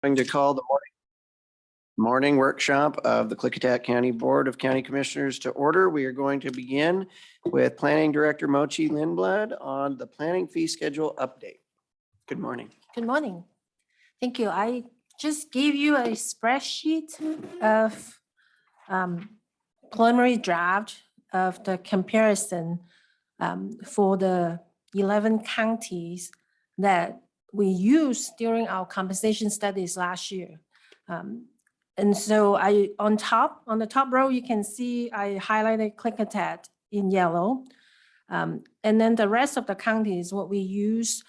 Going to call the morning workshop of the Klickitat County Board of County Commissioners to order. We are going to begin with Planning Director Mochi Lindblad on the planning fee schedule update. Good morning. Good morning. Thank you. I just gave you a spreadsheet of preliminary draft of the comparison for the 11 counties that we used during our compensation studies last year. And so on the top row, you can see I highlighted Klickitat in yellow. And then the rest of the counties, what we use,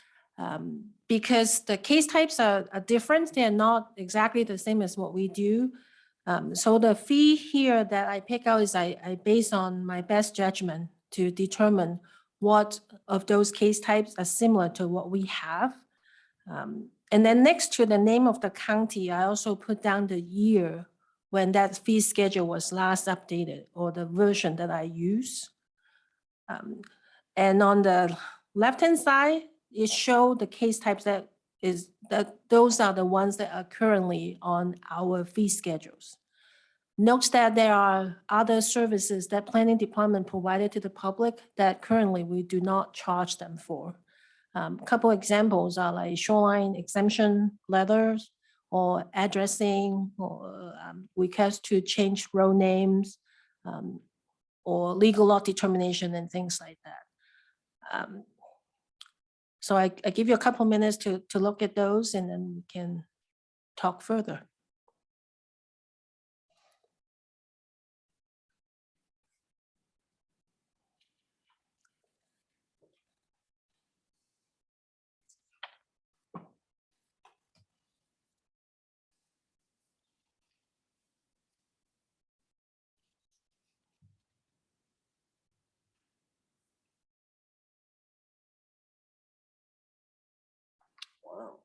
because the case types are different, they're not exactly the same as what we do. So the fee here that I pick out is I base on my best judgment to determine what of those case types are similar to what we have. And then next to the name of the county, I also put down the year when that fee schedule was last updated or the version that I use. And on the left-hand side, it showed the case types those are the ones that are currently on our fee schedules. Note that there are other services that planning department provided to the public that currently we do not charge them for. A couple examples are like shoreline exemption letters or addressing or request to change road names or legal lot determination and things like that. So I give you a couple minutes to look at those and then we can talk further. Wow.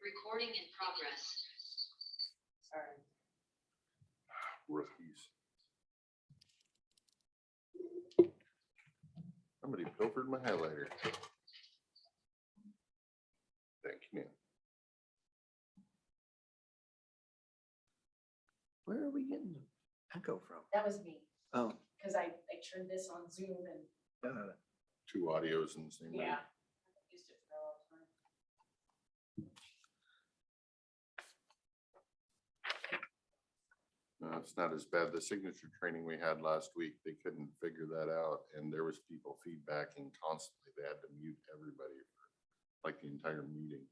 Recording in progress. Sorry. Rookies. Somebody pilfered my highlighter. Thank you, man. Where are we getting the echo from? That was me, Oh, because I turned this on Zoom and got it. Two audios in the same room. used it for a long time. No, it's not as bad. The signature training we had last week, they couldn't figure that out. And there was people feedbacking constantly. They had to mute everybody for like the entire meeting.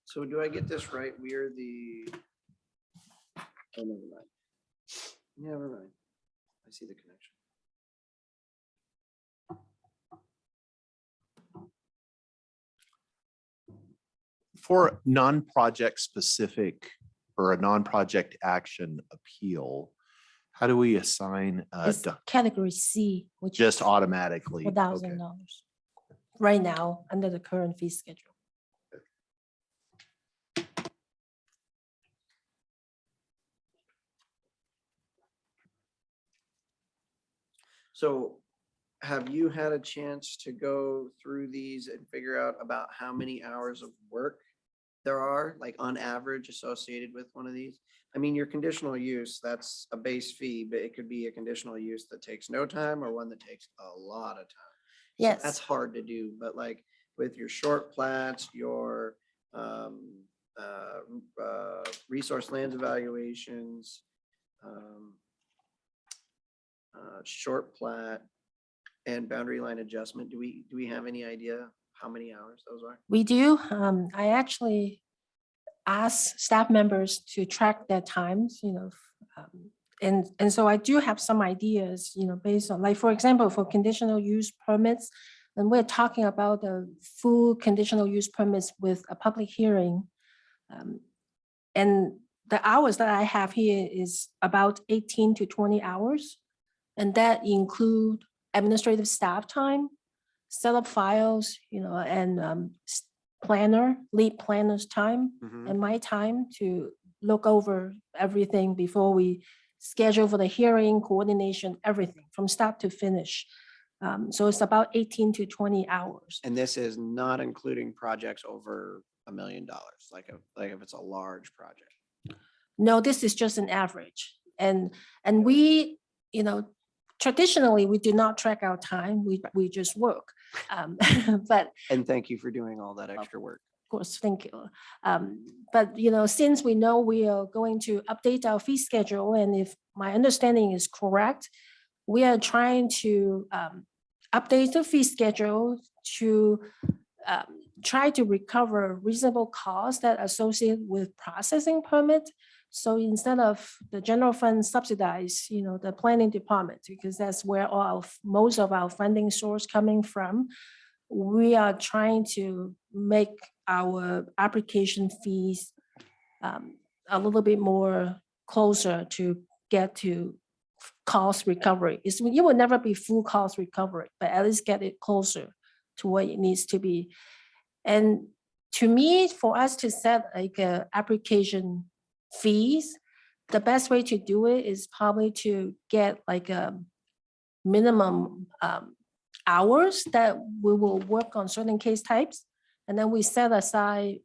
So do I get this right? We are the, oh, never mind. Never mind. I see the connection. For non-project specific or a non-project action appeal, how do we assign It's category C, which just is automatically? $1,000 Okay. right now under the current fee schedule. So have you had a chance to go through these and figure out about how many hours of work there are, like on average associated with one of these? I mean, your conditional use, that's a base fee, but it could be a conditional use that takes no time or one that takes a lot of time. So Yes. that's hard to do, but like with your short plats, your resource lands evaluations, short plat, and boundary line adjustment, do we have any idea how many hours those are? We do. I actually ask staff members to track their times, and so I do have some ideas, based on, like, for example, for conditional use permits, and we're talking about the full conditional use permits with a public hearing. And the hours that I have here is about 18 to 20 hours. And that include administrative staff time, set up files, and lead planner's time, Mhm. and my time to look over everything before we schedule for the hearing, coordination, everything from start to finish. So it's about 18 to 20 hours. And this is not including projects over $1 million, like if it's a large project. No, this is just an average. And we, traditionally, we do not track our time. We just work. But And thank you for doing all that extra work. of course, thank you. But, since we know we are going to update our fee schedule, and if my understanding is correct, we are trying to update the fee schedule to try to recover reasonable costs that associate with processing permit. So instead of the general fund subsidize, the planning department, because that's where most of our funding source coming from, we are trying to make our application fees a little bit more closer to get to cost recovery. It will never be full cost recovery, but at least get it closer to what it needs to be. And to me, for us to set like application fees, the best way to do it is probably to get like a minimum hours that we will work on certain case types. And then we set aside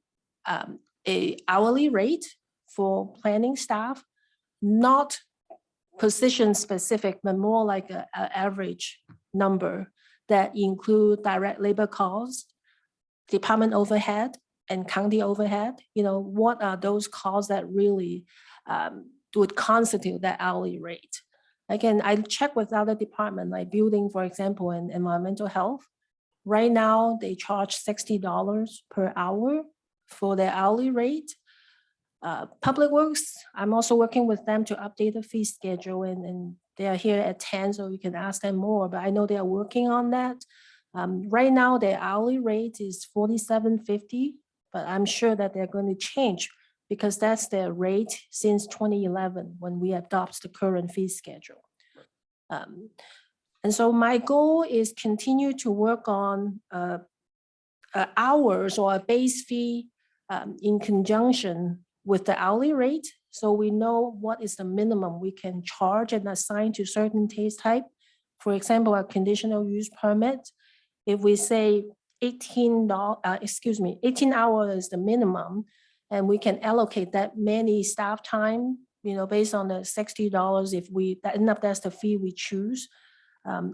a hourly rate for planning staff, not position specific, but more like a average number that include direct labor costs, department overhead, and county overhead. What are those costs that really would constitute that hourly rate? Again, I check with other department, like building, for example, and environmental health. Right now, they charge $60 per hour for their hourly rate. Public Works, I'm also working with them to update the fee schedule, and they are here at 10, so you can ask them more, but I know they are working on that. Right now, their hourly rate is $47.50, but I'm sure that they're going to change because that's their rate since 2011 when we adopt the current fee schedule. And so my goal is continue to work on hours or a base fee in conjunction with the hourly rate. So we know what is the minimum we can charge and assign to certain case type. For example, a conditional use permit, if we say 18 hours is the minimum, and we can allocate that many staff time, based on the $60, if that's the fee we choose.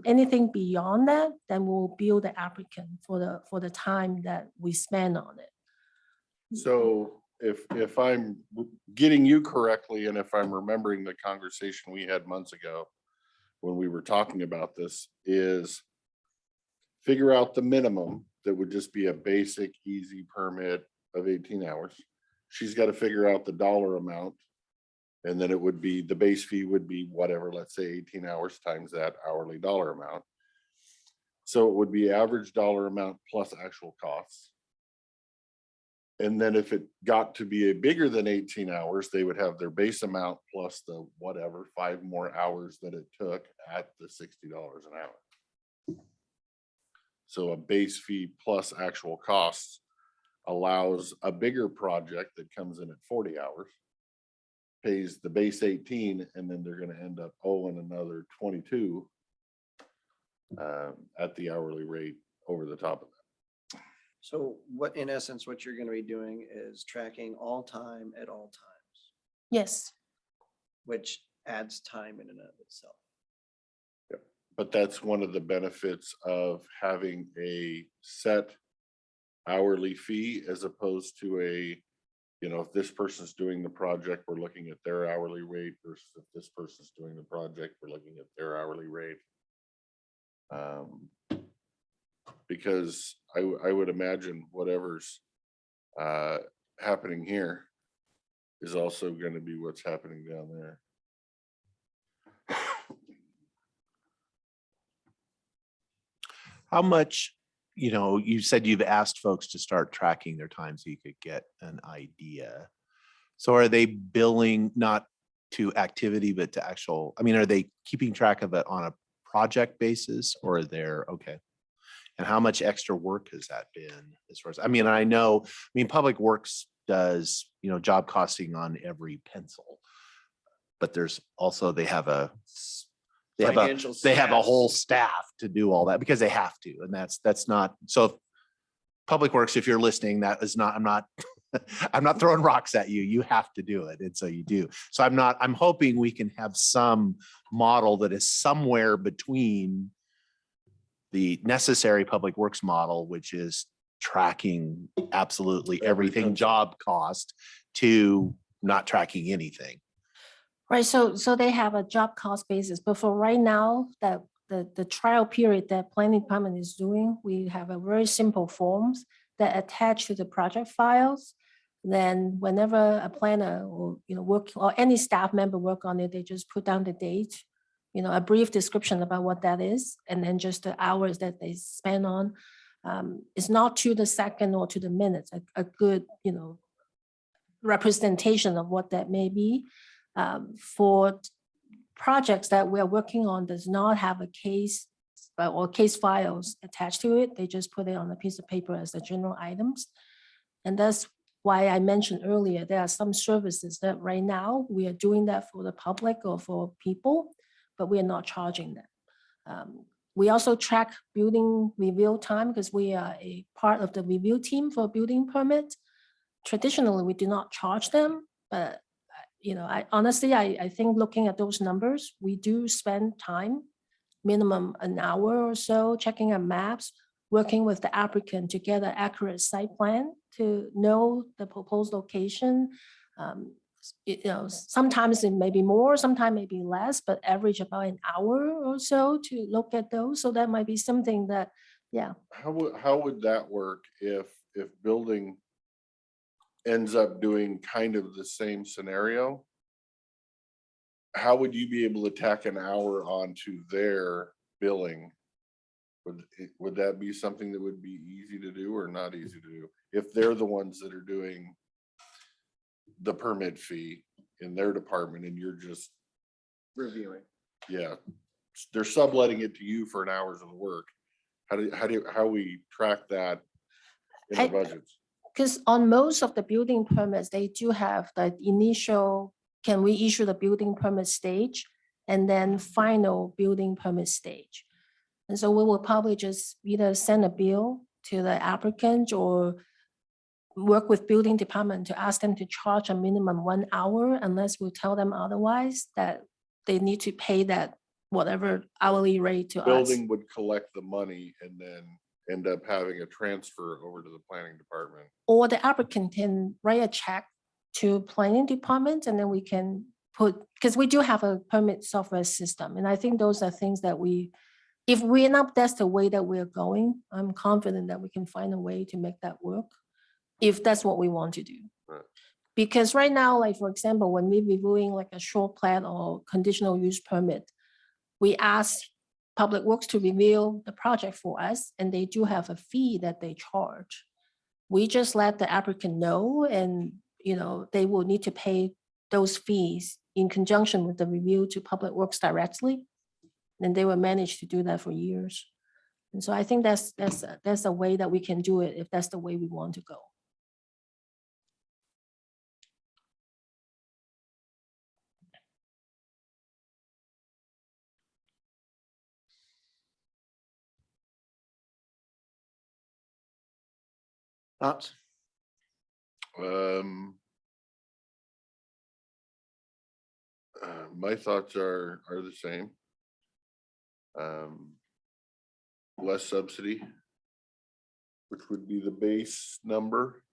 Anything beyond that, then we'll bill the applicant for the time that we spend on it. So if I'm getting you correctly, and if I'm remembering the conversation we had months ago when we were talking about this, is figure out the minimum that would just be a basic, easy permit of 18 hours. She's got to figure out the dollar amount. And then it would be, the base fee would be whatever, let's say 18 hours times that hourly dollar amount. So it would be average dollar amount plus actual costs. And then if it got to be a bigger than 18 hours, they would have their base amount plus the whatever, 5 more hours that it took at the $60 an hour. So a base fee plus actual costs allows a bigger project that comes in at 40 hours, pays the base 18, and then they're going to end up owing another 22 at the hourly rate over the top of that. So what, in essence, what you're gonna be doing is tracking all time at all times, Yes, which adds time in and of itself. But that's one of the benefits of having a set hourly fee as opposed to a, if this person's doing the project, we're looking at their hourly rate versus if this person's doing the project, we're looking at their hourly rate. Because I would imagine whatever's happening here is also going to be what's happening down there. How much, you said you've asked folks to start tracking their time so you could get an idea. So are they billing not to activity, but to actual, are they keeping track of it on a project basis or they're okay? And how much extra work has that been as far as, Public Works does, job costing on every pencil. But there's also, they have a Financial staff. whole staff to do all that because they have to. And that's not, so if Public Works, if you're listening, that is not, I'm not throwing rocks at you. You have to do it. And so you do. So I'm hoping we can have some model that is somewhere between the necessary Public Works model, which is tracking absolutely everything job cost, to not tracking anything. right. So they have a job cost basis, but for right now, that the trial period that planning department is doing, we have a very simple forms that attach to the project files. Then whenever a planner or, work, or any staff member work on it, they just put down the date, a brief description about what that is, and then just the hours that they spend on. It's not to the second or to the minutes, a good, representation of what that may be. For projects that we're working on does not have a case or case files attached to it. They just put it on a piece of paper as the general items. And that's why I mentioned earlier, there are some services that right now we are doing that for the public or for people, but we are not charging them. We also track building review time because we are a part of the review team for building permits. Traditionally, we do not charge them, but I honestly, I think looking at those numbers, we do spend time, minimum an hour or so, checking our maps, working with the applicant to get an accurate site plan to know the proposed location. Sometimes it may be more, sometimes maybe less, but average about an hour or so to look at those. So that might be something that, yeah. How would that work if building ends up doing kind of the same scenario? How would you be able to tack an hour onto their billing? Would that be something that would be easy to do or not easy to do? If they're the ones that are doing the permit fee in their department and you're just Reviewing. yeah, they're subletting it to you for an hour's of work. How we track that in our budgets? Because on most of the building permits, they do have the initial, can we issue the building permit stage, and then final building permit stage. And so we will probably just either send a bill to the applicant or work with building department to ask them to charge a minimum 1 hour, unless we tell them otherwise that they need to pay that whatever hourly rate to us. Building would collect the money and then end up having a transfer over to the planning department. Or the applicant can write a check to planning department, and then we can put, because we do have a permit software system. And I think those are things that if we end up, that's the way that we're going, I'm confident that we can find a way to make that work, if that's what we want to do. Right. Because right now, like for example, when we're reviewing like a short plan or conditional use permit, we ask Public Works to review the project for us, and they do have a fee that they charge. We just let the applicant know, and they will need to pay those fees in conjunction with the review to Public Works directly. And they will manage to do that for years. And so I think that's a way that we can do it if that's the way we want to go. Thoughts? My thoughts are the same. Less subsidy, which would be the base number.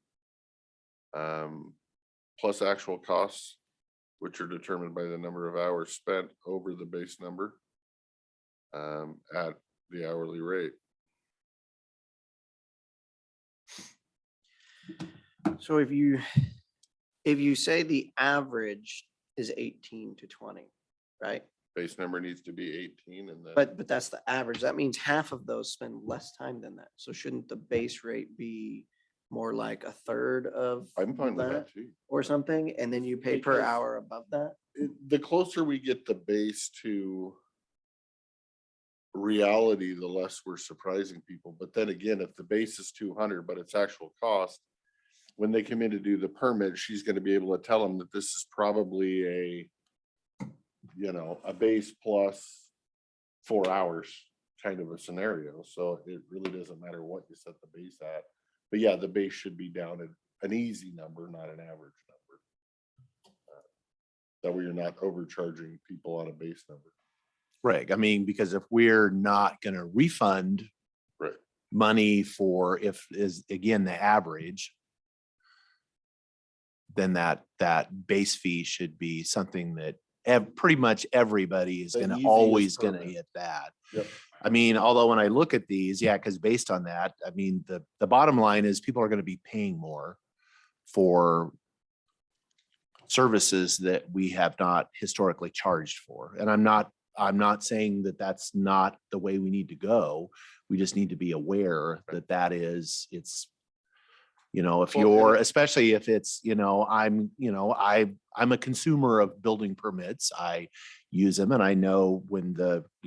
Plus actual costs, which are determined by the number of hours spent over the base number. At the hourly rate. So if you say the average is 18 to 20, right? Base number needs to be 18 and then. But that's the average. That means half of those spend less time than that. So shouldn't the base rate be more like a third of I'm fine with that that too. or something? And then you pay per Because- hour above that? The closer we get the base to reality, the less we're surprising people. But then again, if the base is 200, but it's actual cost, when they come in to do the permit, she's gonna be able to tell them that this is probably a base plus 4 hours kind of a scenario. So it really doesn't matter what you set the base at. But yeah, the base should be down at an easy number, not an average number. That way you're not overcharging people on a base number. Right. I mean, because if we're not going to refund Right. money for if is again the average, then that base fee should be something that pretty much everybody is The going to easiest always going to permit. hit that. Yep. I mean, although when I look at these, yeah, because based on that, I mean, the bottom line is people are going to be paying more for services that we have not historically charged for. And I'm not saying that that's not the way we need to go. We just need to be aware that it's, if Well, you're, and- especially if it's, I'm a consumer of building permits. I use them and I know when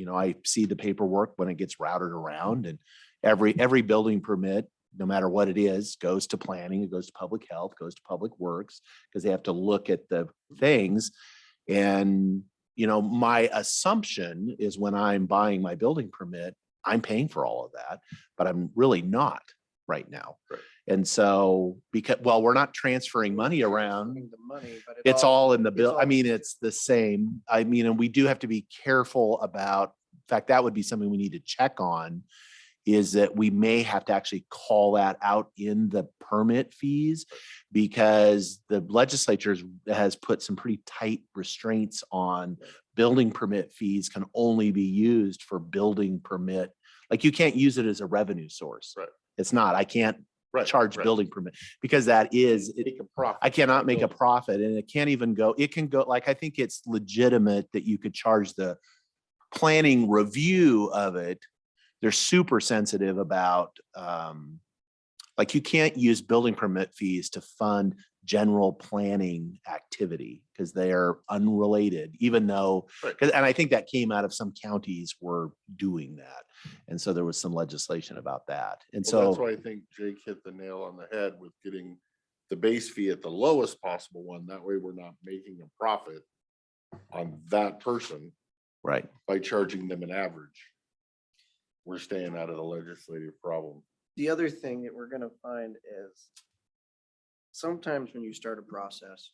I see the paperwork when it gets routed around, and every building permit, no matter what it is, goes to planning, it goes to public health, goes to public works, because they have to look at the things. And, my assumption is when I'm buying my building permit, I'm paying for all of that, but I'm really not right now. Right. And so we're not transferring money around. The money, but It's all in the it's bill. I all- mean, it's the same. I mean, and we do have to be careful about, in fact, that would be something we need to check on, is that we may have to actually call that out in the permit fees, because the legislature has put some pretty tight restraints on building permit fees can only be used for building permit. Like you can't use it as a revenue source. Right. It's not, I can't Right, charge right. building permit because that is, Make a profit. I cannot make a Building. profit, and it can't even go, it can go, like, I think it's legitimate that you could charge the planning review of it. They're super sensitive about, like you can't use building permit fees to fund general planning activity because they are unrelated, even though, Right. and I think that came out of some counties were doing that. And so there was some legislation about that. And Well, that's so, why I think Jake hit the nail on the head with getting the base fee at the lowest possible one. That way we're not making a profit on that person right. by charging them an average. We're staying out of the legislative problem. The other thing that we're gonna find is sometimes when you start a process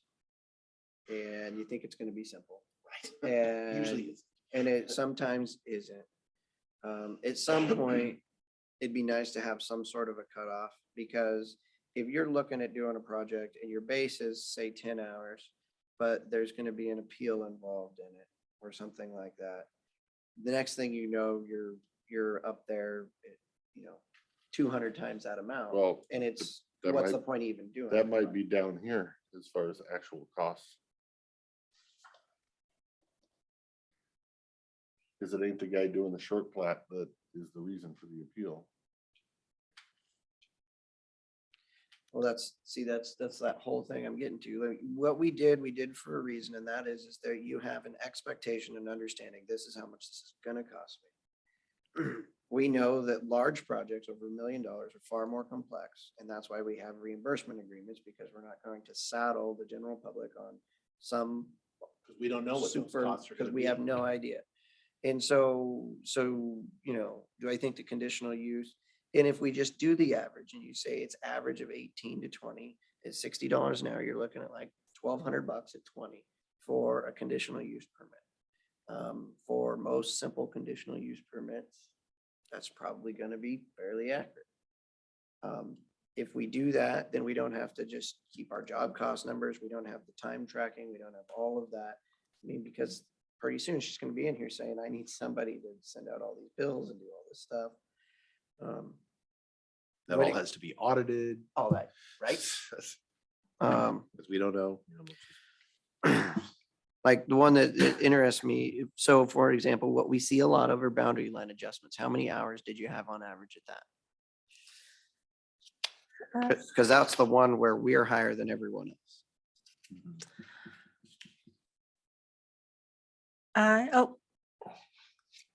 and you think it's gonna be simple. And, and it sometimes isn't. At some point, it'd be nice to have some sort of a cutoff, because if you're looking at doing a project and your base is, say, 10 hours, but there's gonna be an appeal involved in it or something like that. The next thing you know, you're up there, 200 times that amount. Well, And it's, that what's might- the point of even doing? that it? might be down here as far as actual costs. Cause it ain't the guy doing the short plat that is the reason for the appeal. Well, that's that whole thing I'm getting to. Like, what we did for a reason, and that is that you have an expectation and understanding, this is how much this is gonna cost me. We know that large projects over $1 million are far more complex, and that's why we have reimbursement agreements, because we're not going to saddle the general public on some Because we don't know what those super, costs are because gonna we be. have no idea. And so, do I think the conditional use, And if we just do the average and you say it's average of 18 to 20, it's $60 an hour, you're looking at like $1,200 at 20 for a conditional use permit. For most simple conditional use permits, that's probably gonna be fairly accurate. If we do that, then we don't have to just keep our job cost numbers. We don't have the time tracking. We don't have all of that. I mean, because pretty soon she's gonna be in here saying, I need somebody to send out all these bills and do all this stuff. That all has to be audited. All that, right? Because we don't know. Like the one that interests me, so for example, what we see a lot of are boundary line adjustments. How many hours did you have on average at that? Because that's the one where we're higher than everyone else.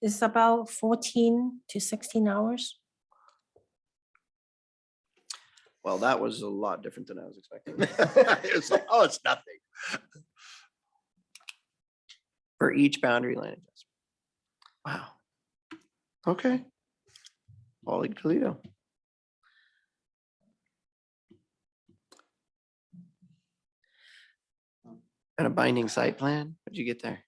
It's about 14 to 16 hours. Well, that was a lot different than I was expecting. It's like, oh, it's nothing. For each boundary line adjustment. Wow. Okay. Paulie Toledo. And a binding site plan? What'd you get there?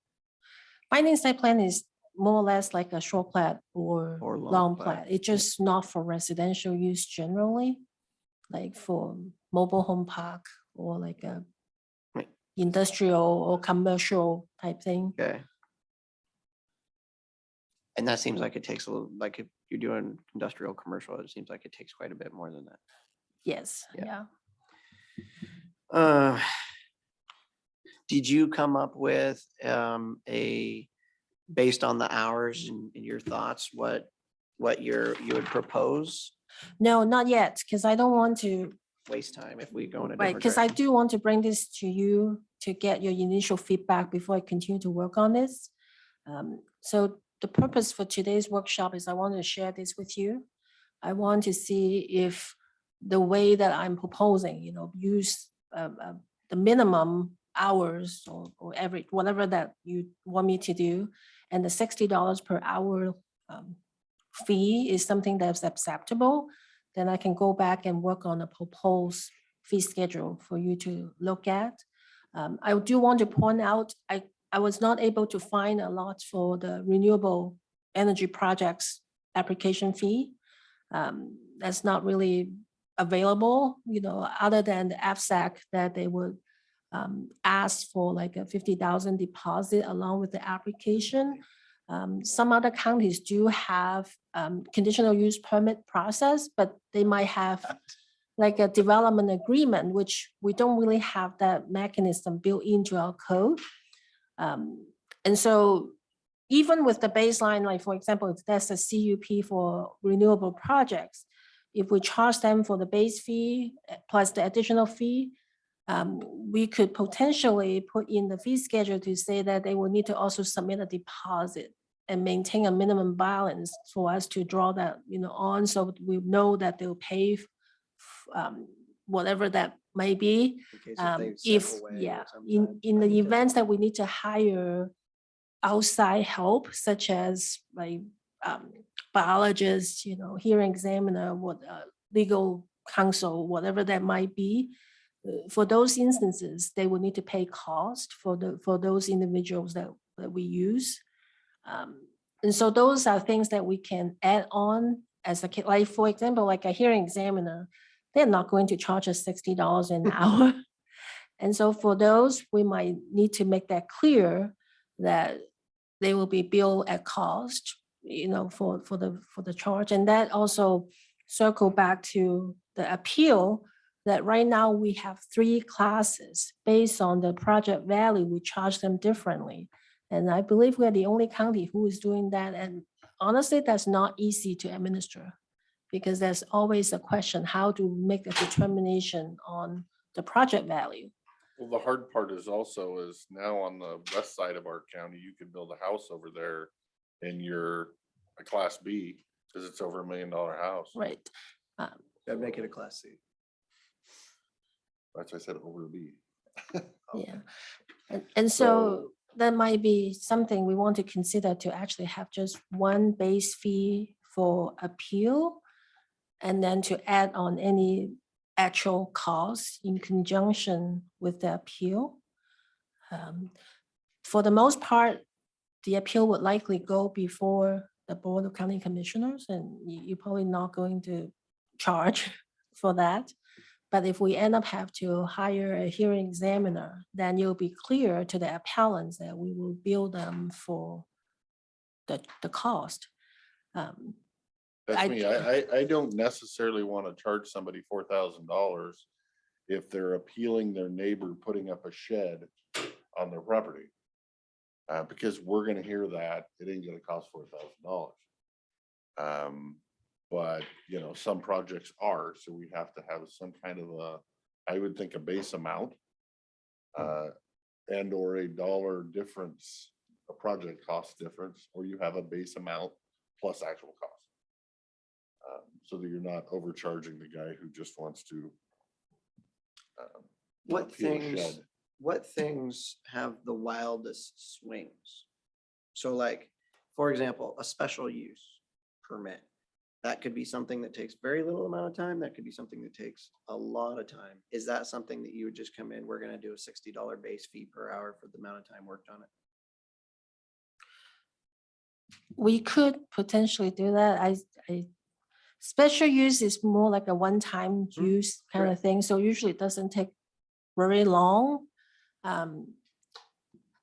Binding site plan is more or less like a short plat or Or long long plat. plat. It's just not for residential use generally, like for mobile home park or like a Right. industrial or commercial type thing. Okay. And that seems like it takes a little, like if you're doing industrial commercial, it seems like it takes quite a bit more than that. Yes, Yeah. yeah. Did you come up with based on the hours and your thoughts, what you would propose? No, not yet, because I don't want to, Waste time if we go in a right, different because I direction. do want to bring this to you to get your initial feedback before I continue to work on this. So the purpose for today's workshop is I want to share this with you. I want to see if the way that I'm proposing, use the minimum hours or every, whatever that you want me to do, and the $60 per hour fee is something that's acceptable, then I can go back and work on a proposed fee schedule for you to look at. I do want to point out, I was not able to find a lot for the renewable energy projects application fee. That's not really available, other than the AFSAC that they would ask for like a 50,000 deposit along with the application. Some other counties do have conditional use permit process, but they might have like a development agreement, which we don't really have that mechanism built into our code. And so even with the baseline, like for example, if there's a CUP for renewable projects, if we charge them for the base fee plus the additional fee, we could potentially put in the fee schedule to say that they will need to also submit a deposit and maintain a minimum balance for us to draw that, on, so we know that they'll pay whatever that may be. In case they If, step away or yeah, something. in the events that we need to hire outside help, such as like biologists, hearing examiner, legal counsel, whatever that might be. For those instances, they will need to pay cost for those individuals that we use. And so those are things that we can add on as like, for example, like a hearing examiner, they're not going to charge us $60 an hour. And so for those, we might need to make that clear that they will be billed at cost, for the charge. And that also circle back to the appeal that right now we have 3 classes based on the project value, we charge them differently. And I believe we're the only county who is doing that. And honestly, that's not easy to administer because there's always a question, how to make a determination on the project value. Well, the hard part is now on the west side of our county, you could build a house over there and you're a class B because it's over $1 million house. Right. That'd make it a class C. That's why I said over B. Yeah. And so that might be something we want to consider, to actually have just one base fee for appeal. and then to add on any actual costs in conjunction with the appeal. For the most part, the appeal would likely go before the Board of County Commissioners, and you're probably not going to charge for that. But if we end up have to hire a hearing examiner, then it'll be clear to the appellants that we will bill them for the cost. That's I- me. I don't necessarily want to charge somebody $4,000 if they're appealing their neighbor putting up a shed on their property. Because we're gonna hear that, it ain't gonna cost $4,000. But, you know, some projects are, so we have to have some kind of I would think a base amount. And or a dollar difference, a project cost difference, or you have a base amount plus actual cost. So that you're not overcharging the guy who just wants to. What appeal a things, shed. what things have the wildest swings? So like, for example, a special use permit. That could be something that takes very little amount of time. That could be something that takes a lot of time. Is that something that you would just come in, we're gonna do a $60 base fee per hour for the amount of time worked on it? We could potentially do that. Special use is more like a one-time use kind of correct. thing, so usually it doesn't take very long.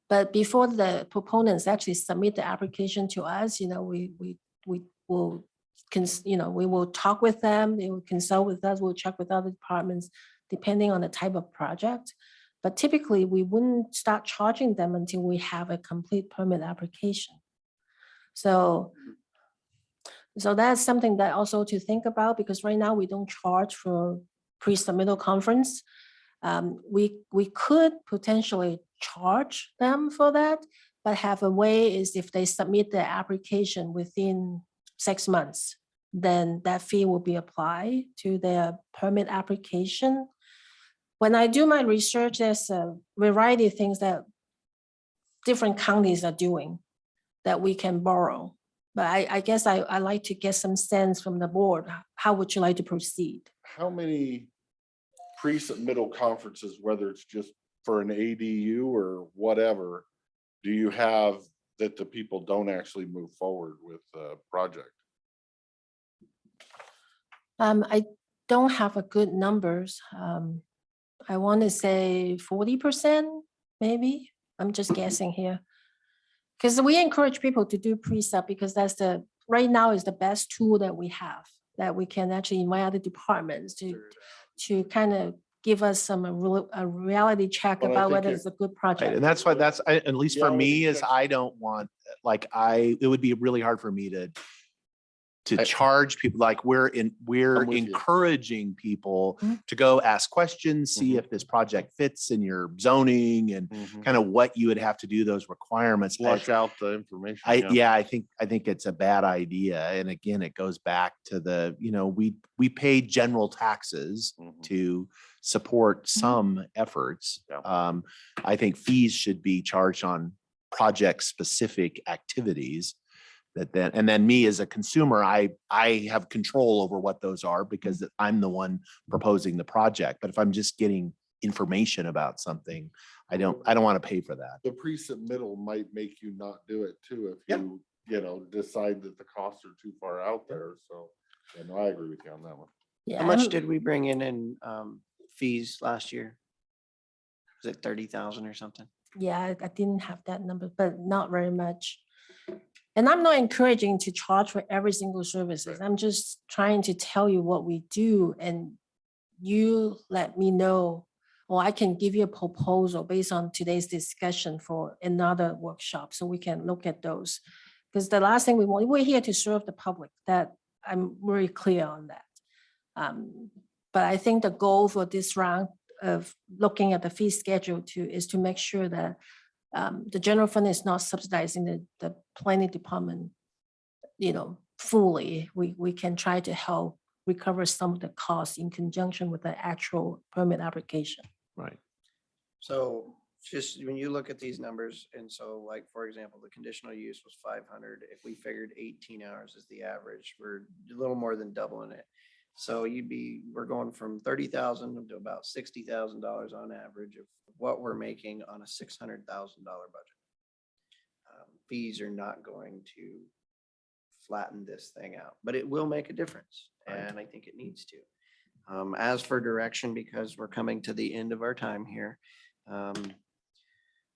But before the proponents actually submit the application to us, we will, we will talk with them, they will consult with us, we'll check with other departments, depending on the type of project. But typically, we wouldn't start charging them until we have a complete permit application. So that's something that also to think about, because right now we don't charge for pre-submittal conference. We could potentially charge them for that, but have a way is if they submit their application within 6 months, then that fee will be applied to their permit application. When I do my research, there's a variety of things that different counties are doing that we can borrow. But I guess I like to get some sense from the board. How would you like to proceed? How many pre-submittal conferences, whether it's just for an ADU or whatever, do you have that the people don't actually move forward with the project? I don't have a good numbers. I want to say 40%, maybe. I'm just guessing here. Because we encourage people to do pre-sub because right now is the best tool that we have, that we can actually invite other departments to kind of give us a reality check But I about think whether it- it's a good Right, project. and that's why at least for me, Reality is checks. I don't want, it would be really hard for me to I- charge people, like we're I'm with you. encouraging people Mhm. to go ask questions, see Mhm. if this project fits in your zoning and kind of what you would have to do, those requirements. Flush out the information. I think it's a bad idea. And again, it goes back to we pay general taxes Mhm. to support some efforts. Yeah. I think fees should be charged on project specific activities and then me as a consumer, I have control over what those are because I'm the one proposing the project. But if I'm just getting information about something, I don't want to pay for that. The pre-submittal might make you not do it too, if Yep. you decide that the costs are too far out there. So, no, I agree with you on that one. Yeah, How much I'm- did we bring in fees last year? Was it 30,000 or something? Yeah, I didn't have that number, but not very much. And I'm not encouraging to charge for every single services. I'm just trying to tell you what we do and you let me know, or I can give you a proposal based on today's discussion for another workshop so we can look at those. Because the last thing we're here to serve the public, that I'm very clear on that. But I think the goal for this round of looking at the fee schedule is to make sure that the general fund is not subsidizing the planning department, fully. We can try to help recover some of the costs in conjunction with the actual permit application. Right. So just when you look at these numbers, and so like, for example, the conditional use was 500. If we figured 18 hours is the average, we're a little more than doubling it. So we're going from 30,000 to about $60,000 on average of what we're making on a $600,000 budget. Fees are not going to flatten this thing out, but it will make a difference, and I think it needs to. As for direction, because we're coming to the end of our time here,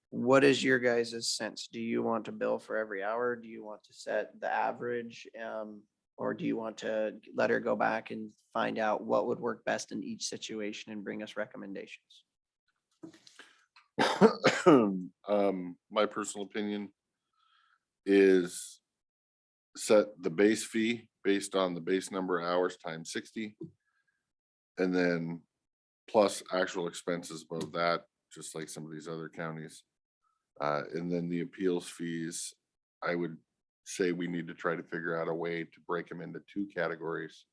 what is your guys' sense? Do you want to bill for every hour? Do you want to set the average? Or do you want to let her go back and find out what would work best in each situation and bring us recommendations? My personal opinion is set the base fee based on the base number of hours times 60. And then plus actual expenses above that, just like some of these other counties. And then the appeals fees, I would say we need to try to figure out a way to break them into two categories.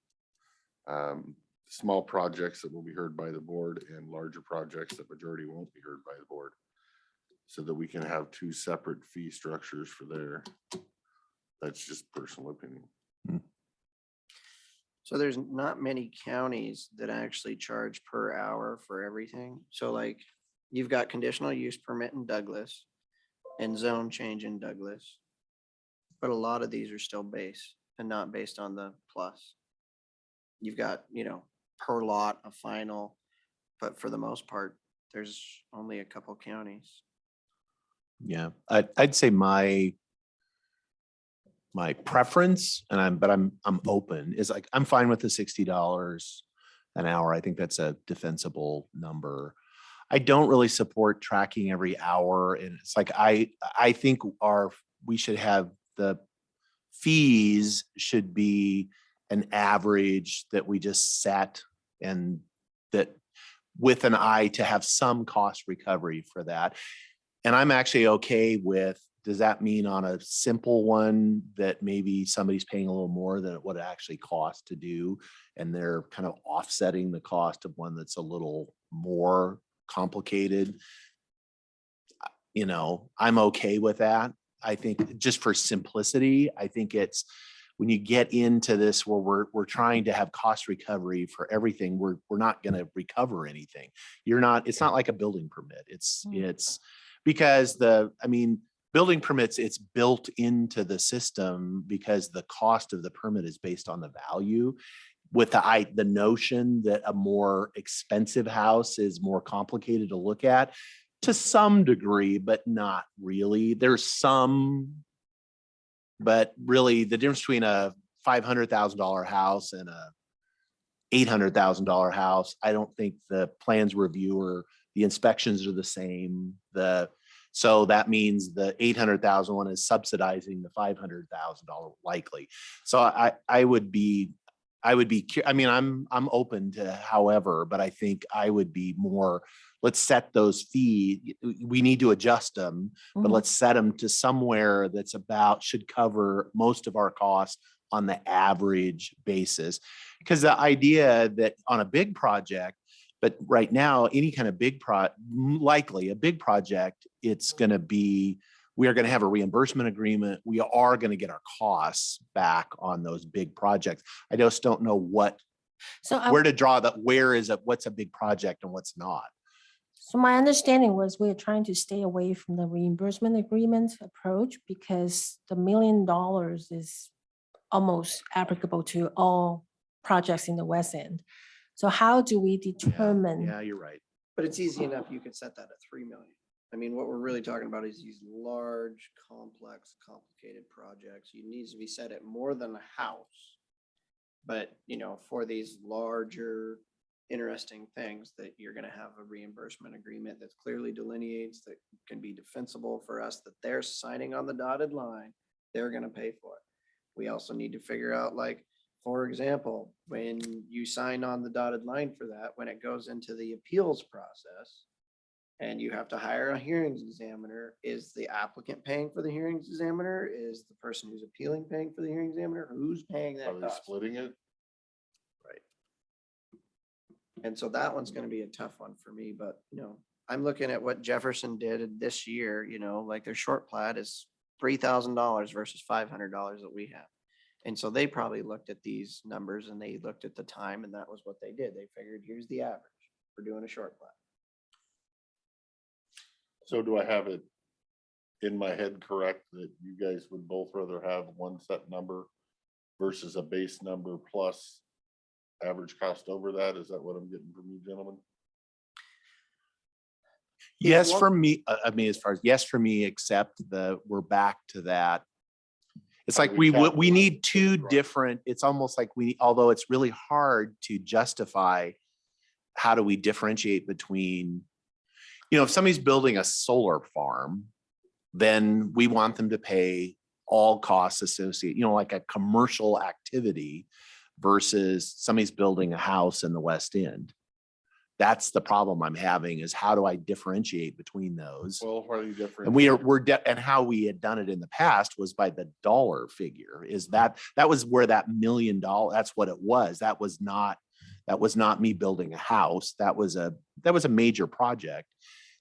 Small projects that will be heard by the board and larger projects that majority won't be heard by the board. So that we can have two separate fee structures for there. That's just personal opinion. So there's not many counties that actually charge per hour for everything. So like you've got conditional use permit in Douglas and zone change in Douglas. But a lot of these are still base and not based on the plus. You've got, per lot, a final, but for the most part, there's only a couple counties. Yeah, I'd say my preference, and I'm open, is like, I'm fine with the $60 an hour. I think that's a defensible number. I don't really support tracking every hour. And it's like, I think we should have the fees should be an average that we just set, and that with an eye to have some cost recovery for that. And I'm actually okay with, does that mean on a simple one that maybe somebody's paying a little more than it would actually cost to do, and they're kind of offsetting the cost of one that's a little more complicated? I'm okay with that. I think just for simplicity, I think it's when you get into this where we're trying to have cost recovery for everything, we're not going to recover anything. It's not like a building permit. It's because building permits, it's built into the system because the cost of the permit is based on the value, with the notion that a more expensive house is more complicated to look at to some degree, but not really. There's some, but really the difference between a $500,000 house and a $800,000 house, I don't think the plans reviewer, the inspections are the same. So that means the $800,000 one is subsidizing the $500,000 likely. So I'm open to however, but I think I would be more, let's set those fees. We need to adjust them, but let's set them to somewhere that's should cover most of our costs on the average basis. Because the idea that on a big project, but right now, any kind of likely a big project, we are going to have a reimbursement agreement. We are going to get our costs back on those big projects. I just don't know where to draw what's a big project and what's not. So my understanding was we're trying to stay away from the reimbursement agreement approach because the $1 million is almost applicable to all projects in the West End. So how do we determine? Yeah, you're right. But it's easy enough. You could set that at 3 million. I mean, what we're really talking about is these large, complex, complicated projects. You need to be set at more than a house. But, for these larger, interesting things that you're going to have a reimbursement agreement that clearly delineates, that can be defensible for us, that they're signing on the dotted line, they're going to pay for it. We also need to figure out, like, for example, when you sign on the dotted line for that, when it goes into the appeals process and you have to hire a hearings examiner, is the applicant paying for the hearings examiner? Is the person who's appealing paying for the hearing examiner? Who's paying that Are they cost? splitting it? Right. And so that one's going to be a tough one for me, but I'm looking at what Jefferson did this year, like their short plat is $3,000 versus $500 that we have. And so they probably looked at these numbers and they looked at the time and that was what they did. They figured, here's the average for doing a short plat. So do I have it in my head correct that you guys would both rather have one set number versus a base number plus average cost over that? Is that what I'm getting from you gentlemen? Yes, Well- for me, I mean, as far as, yes, for me, except we're back to that. It's How like do we we need capitalize two it? Right. different, it's almost like although it's really hard to justify, how do we differentiate between, if somebody's building a solar farm, then we want them to pay all costs associated, like a commercial activity versus somebody's building a house in the West End. That's the problem I'm having, is how do I differentiate between those? Well, what are you different? And and how we had done it in the past was by the dollar figure. Is that was where that $1 million, that's what it was. That was not me building a house. That was a major project.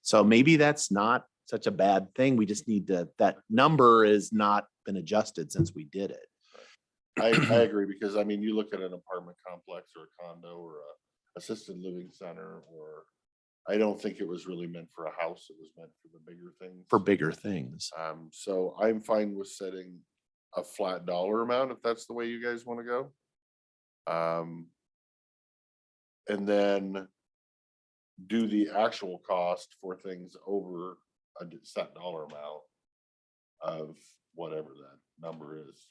So maybe that's not such a bad thing. We just need that number has not been adjusted since we did it. I agree, because I mean, you look at an apartment complex or a condo or a assisted living center, or I don't think it was really meant for a house. It was meant for the bigger things. For bigger things. So I'm fine with setting a flat dollar amount if that's the way you guys want to go. And then do the actual cost for things over a set dollar amount of whatever that number is.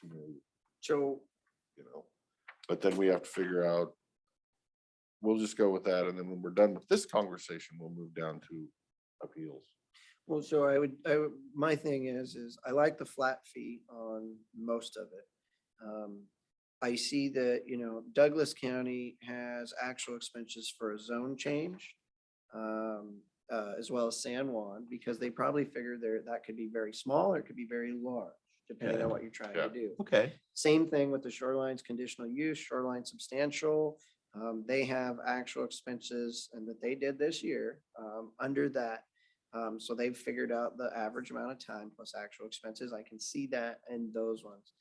2 million, So but then we have to figure out, we'll just go with that. And then when we're done with this conversation, we'll move down to appeals. Well, so my thing is I like the flat fee on most of it. I see that, Douglas County has actual expenses for a zone change, as well as San Juan, because they probably figured that could be very small or it could be very large, depending on what you're trying to do. Okay. Same thing with the shorelines conditional use, shoreline substantial. They have actual expenses and that they did this year under that. So they've figured out the average amount of time plus actual expenses. I can see that in those ones.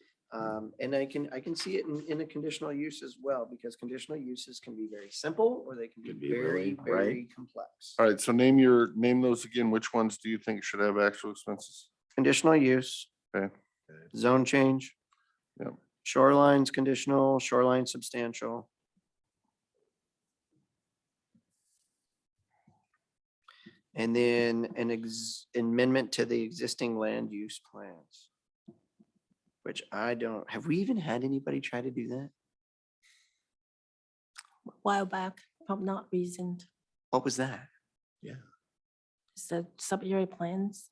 And I can see it in a conditional use as well, because conditional uses can be very simple or they can Could be be very, really, very complex. All right, so name those again. Which ones do you think should have actual expenses? Conditional use. Okay. Zone change. Yep. Shorelines conditional, shoreline substantial. And then an amendment to the existing land use plans. Which have we even had anybody try to do that? A while back, but not recent. What was that? It's the sub-area plans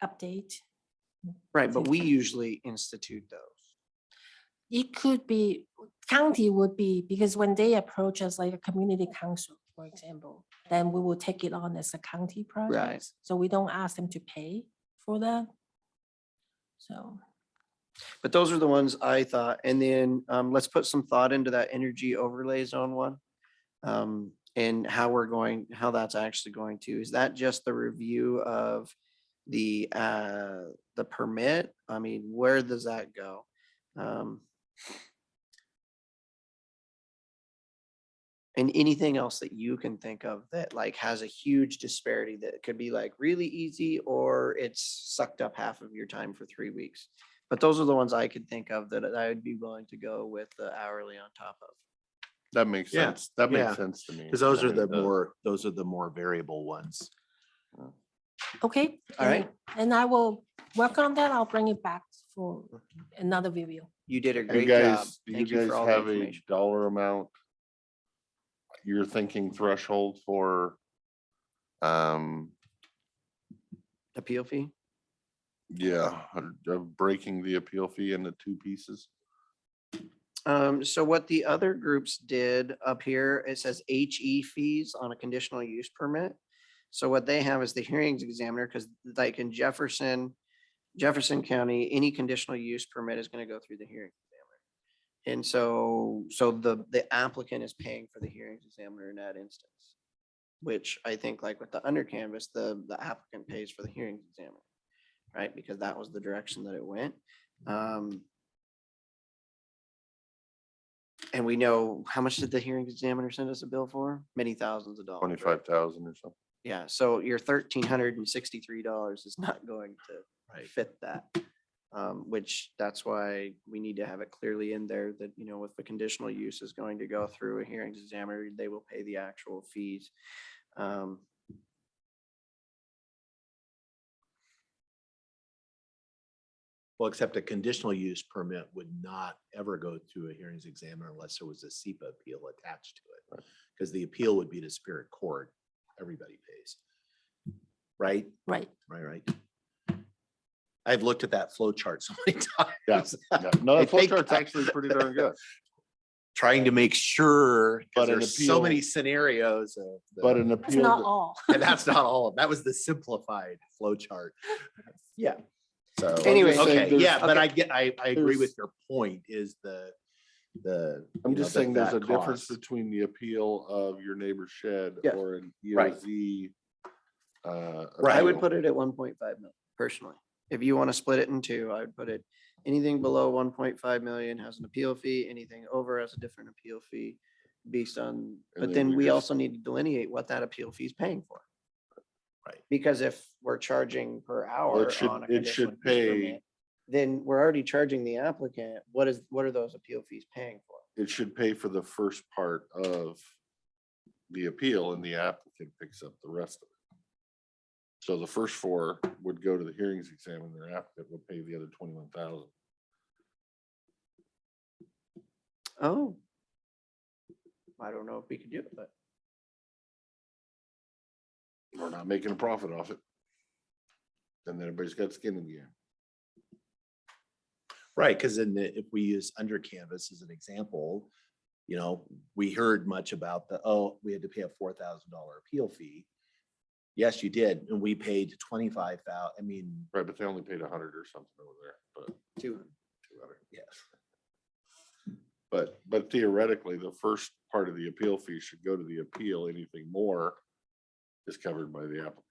update. Right, but we usually institute those. It could be, county would be, because when they approach us like a community council, for example, then we will take it on as a county project. So we don't ask them to pay for that. So, But those are the ones I thought, and then let's put some thought into that energy overlay zone one. And how that's actually going to, is that just the review of the permit? I mean, where does that go? And anything else that you can think of that like has a huge disparity that could be like really easy, or it's sucked up half of your time for 3 weeks. But those are the ones I could think of that I would be willing to go with the hourly on top of. That makes Yeah, sense. That yeah. makes sense to me. Because those I are mean, the more variable ones. okay. All right. And I will work on that. I'll bring it back for another review. You did a You great job. guys, do you Thank you guys for all the have a information. dollar amount you're thinking threshold for, Appeal fee? yeah, of breaking the appeal fee into 2 pieces? So what the other groups did up here, it says HE fees on a conditional use permit. So what they have is the hearings examiner, because like in Jefferson County, any conditional use permit is going to go through the hearing examiner. And so the applicant is paying for the hearings examiner in that instance, which I think like with the under canvas, the applicant pays for the hearings examiner, right? Because that was the direction that it went. And we know, how much did the hearing examiner send us a bill for? Many thousands of dollars. 25,000 or something. Yeah, so your $1,363 is not going to Right. fit that. Which that's why we need to have it clearly in there that, you know, if the conditional use is going to go through a hearings examiner, they will pay the actual fees. Well, except a conditional use permit would not ever go through a hearings examiner unless there was a SEPA appeal attached to it. Because the appeal would be to Superior Court. Everybody pays. Right? Right. Right. I've looked at that flow chart so many Yeah. times. Yeah. No, I the flow think chart's actually pretty darn good. Trying to make sure, But because an there's so many appeal- scenarios. Of But an That's appeal, not that- all. and that's not all. That was the simplified flow chart. Yeah. So Anyway, just saying okay, there's- yeah, but okay. I agree with There's- your point is the. I'm you know, just saying there's a that difference cost. between the appeal of your neighbor's shed Yeah. or an Right. EOZ. Right. I would appeal. put it at 1.5 million personally. If you want to split it in two, I would put it, anything below 1.5 million has an appeal fee, anything over has a different appeal fee based on, And but then then we we just- also need to delineate what that appeal fee is paying for. Right. Because if we're charging per hour it should- on a it should conditional use pay- permit, then we're already charging the applicant. What are those appeal fees paying for? It should pay for the first part of the appeal and the applicant picks up the rest of it. So the first 4 would go to the hearings examiner, their applicant would pay the other 21,000. Oh. I don't know if we could do it, but We're not making a profit off it. And then everybody's got skin in the game. Right, because if we use under canvas as an example, you know, we heard much about we had to pay a $4,000 appeal fee. Yes, you did, and we paid 25,000. I mean, Right, but they only paid 100 or something over there, but 200. 200. yes. But theoretically, the first part of the appeal fee should go to the appeal. Anything more is covered by the applicant.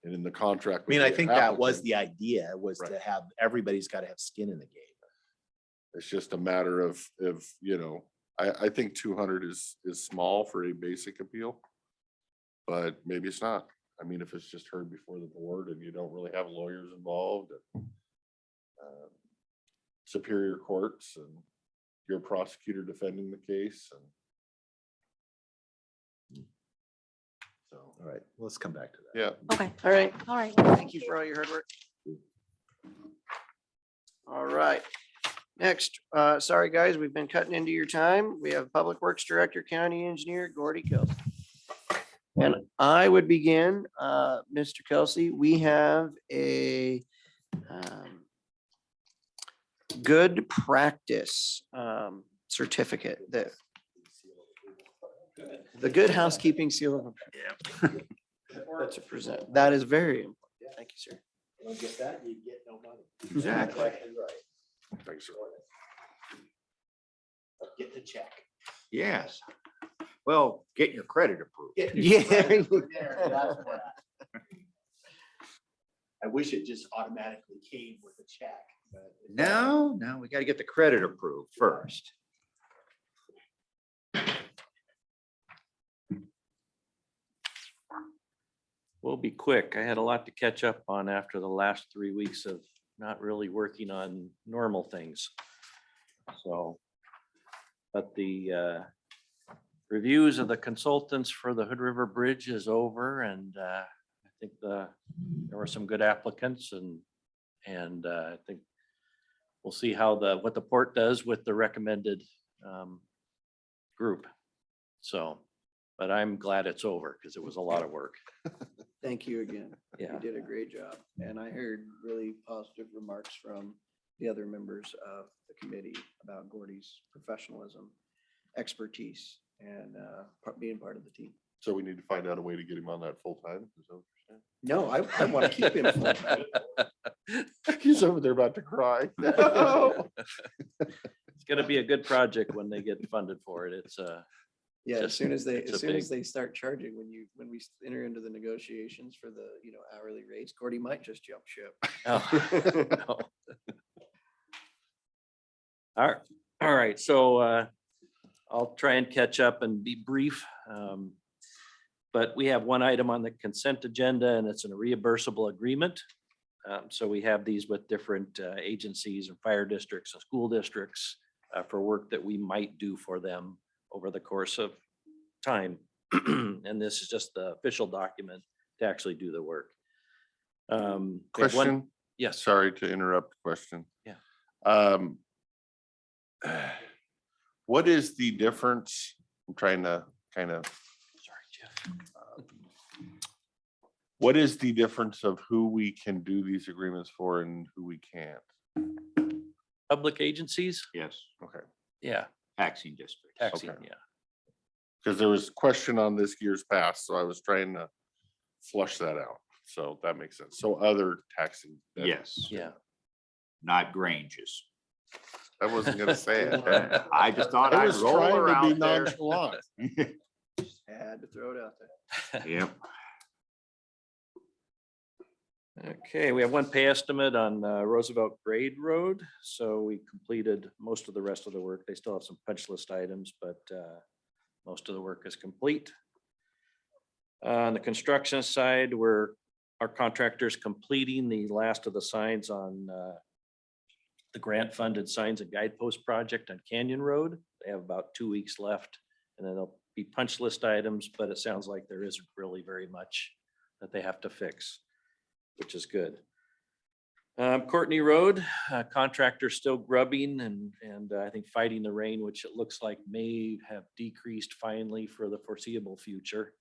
And in the contract. I mean, with I the think that was applicant, the idea, was Right. to have, everybody's got to have skin in the game. It's just a matter of, you know, I think 200 is small for a basic appeal. But maybe it's not. I mean, if it's just heard before the board and you don't really have lawyers involved. And, Superior courts and your prosecutor defending the case and. So, All right, let's come back to that. yeah, Okay, All right. all right. Thank you for all your hard work. All right. Next, sorry, guys, we've been cutting into your time. We have Public Works Director, County Engineer, Gordy Kelsey. And I would begin, Mr. Kelsey, we have a good practice certificate that the good housekeeping seal of approval to present. That is very important. Thank you, sir. You don't get that, you get no money. Exactly. Right. thanks, sir. Get the check. Yes. Well, getting your credit approved. Yeah. I wish it just automatically came with a check. but it No, we got to get the credit approved first. We'll be quick. I had a lot to catch up on after the last 3 weeks of not really working on normal things. So, but the reviews of the consultants for the Hood River Bridge is over, and I think there were some good applicants, and I think we'll see how what the port does with the recommended group. So, but I'm glad it's over because it was a lot of work. Thank you again. Yeah. You did a great job. And I heard really positive remarks from the other members of the committee about Gordy's professionalism, expertise, and being part of the team. So we need to find out a way to get him on that full time. Is that what you're No, I want to keep him. full-time. saying? He's over there about to cry. No. It's gonna be a good project when they get funded for it. Yeah, as Just- soon as it's a they start charging, when we enter into the negotiations for the, hourly rates, Gordy might just jump ship. Oh, no. All right, so I'll try and catch up and be brief. But we have one item on the consent agenda and it's a reimbursable agreement. So we have these with different agencies and fire districts and school districts for work that we might do for them over the course of time. And this is just the official document to actually do the work. We have one- Question, Yes. sorry to interrupt, question. Yeah. What is the difference? I'm trying to kind of, Sorry, Jeff. what is the difference of who we can do these agreements for and who we can't? Public agencies? Yes, Okay, Yeah, taxing districts. taxing, Okay. yeah. because there was question on this year's past, so I was trying to flush that out. So that makes sense. So other taxing. Yes, Yeah. not Granges. I wasn't gonna say it. I just thought I I'd was roll her trying to be out there. nonchalant. Had to throw it out there. Yep, Okay, we have one pay estimate on Roosevelt Grade Road. So we completed most of the rest of the work. They still have some punch list items, but most of the work is complete. On the construction side, our contractor's completing the last of the signs on the grant funded signs and guidepost project on Canyon Road. They have about 2 weeks left and then there'll be punch list items, but it sounds like there isn't really very much that they have to fix, which is good. Courtney Road, contractor still grubbing and I think fighting the rain, which it looks like may have decreased finally for the foreseeable future.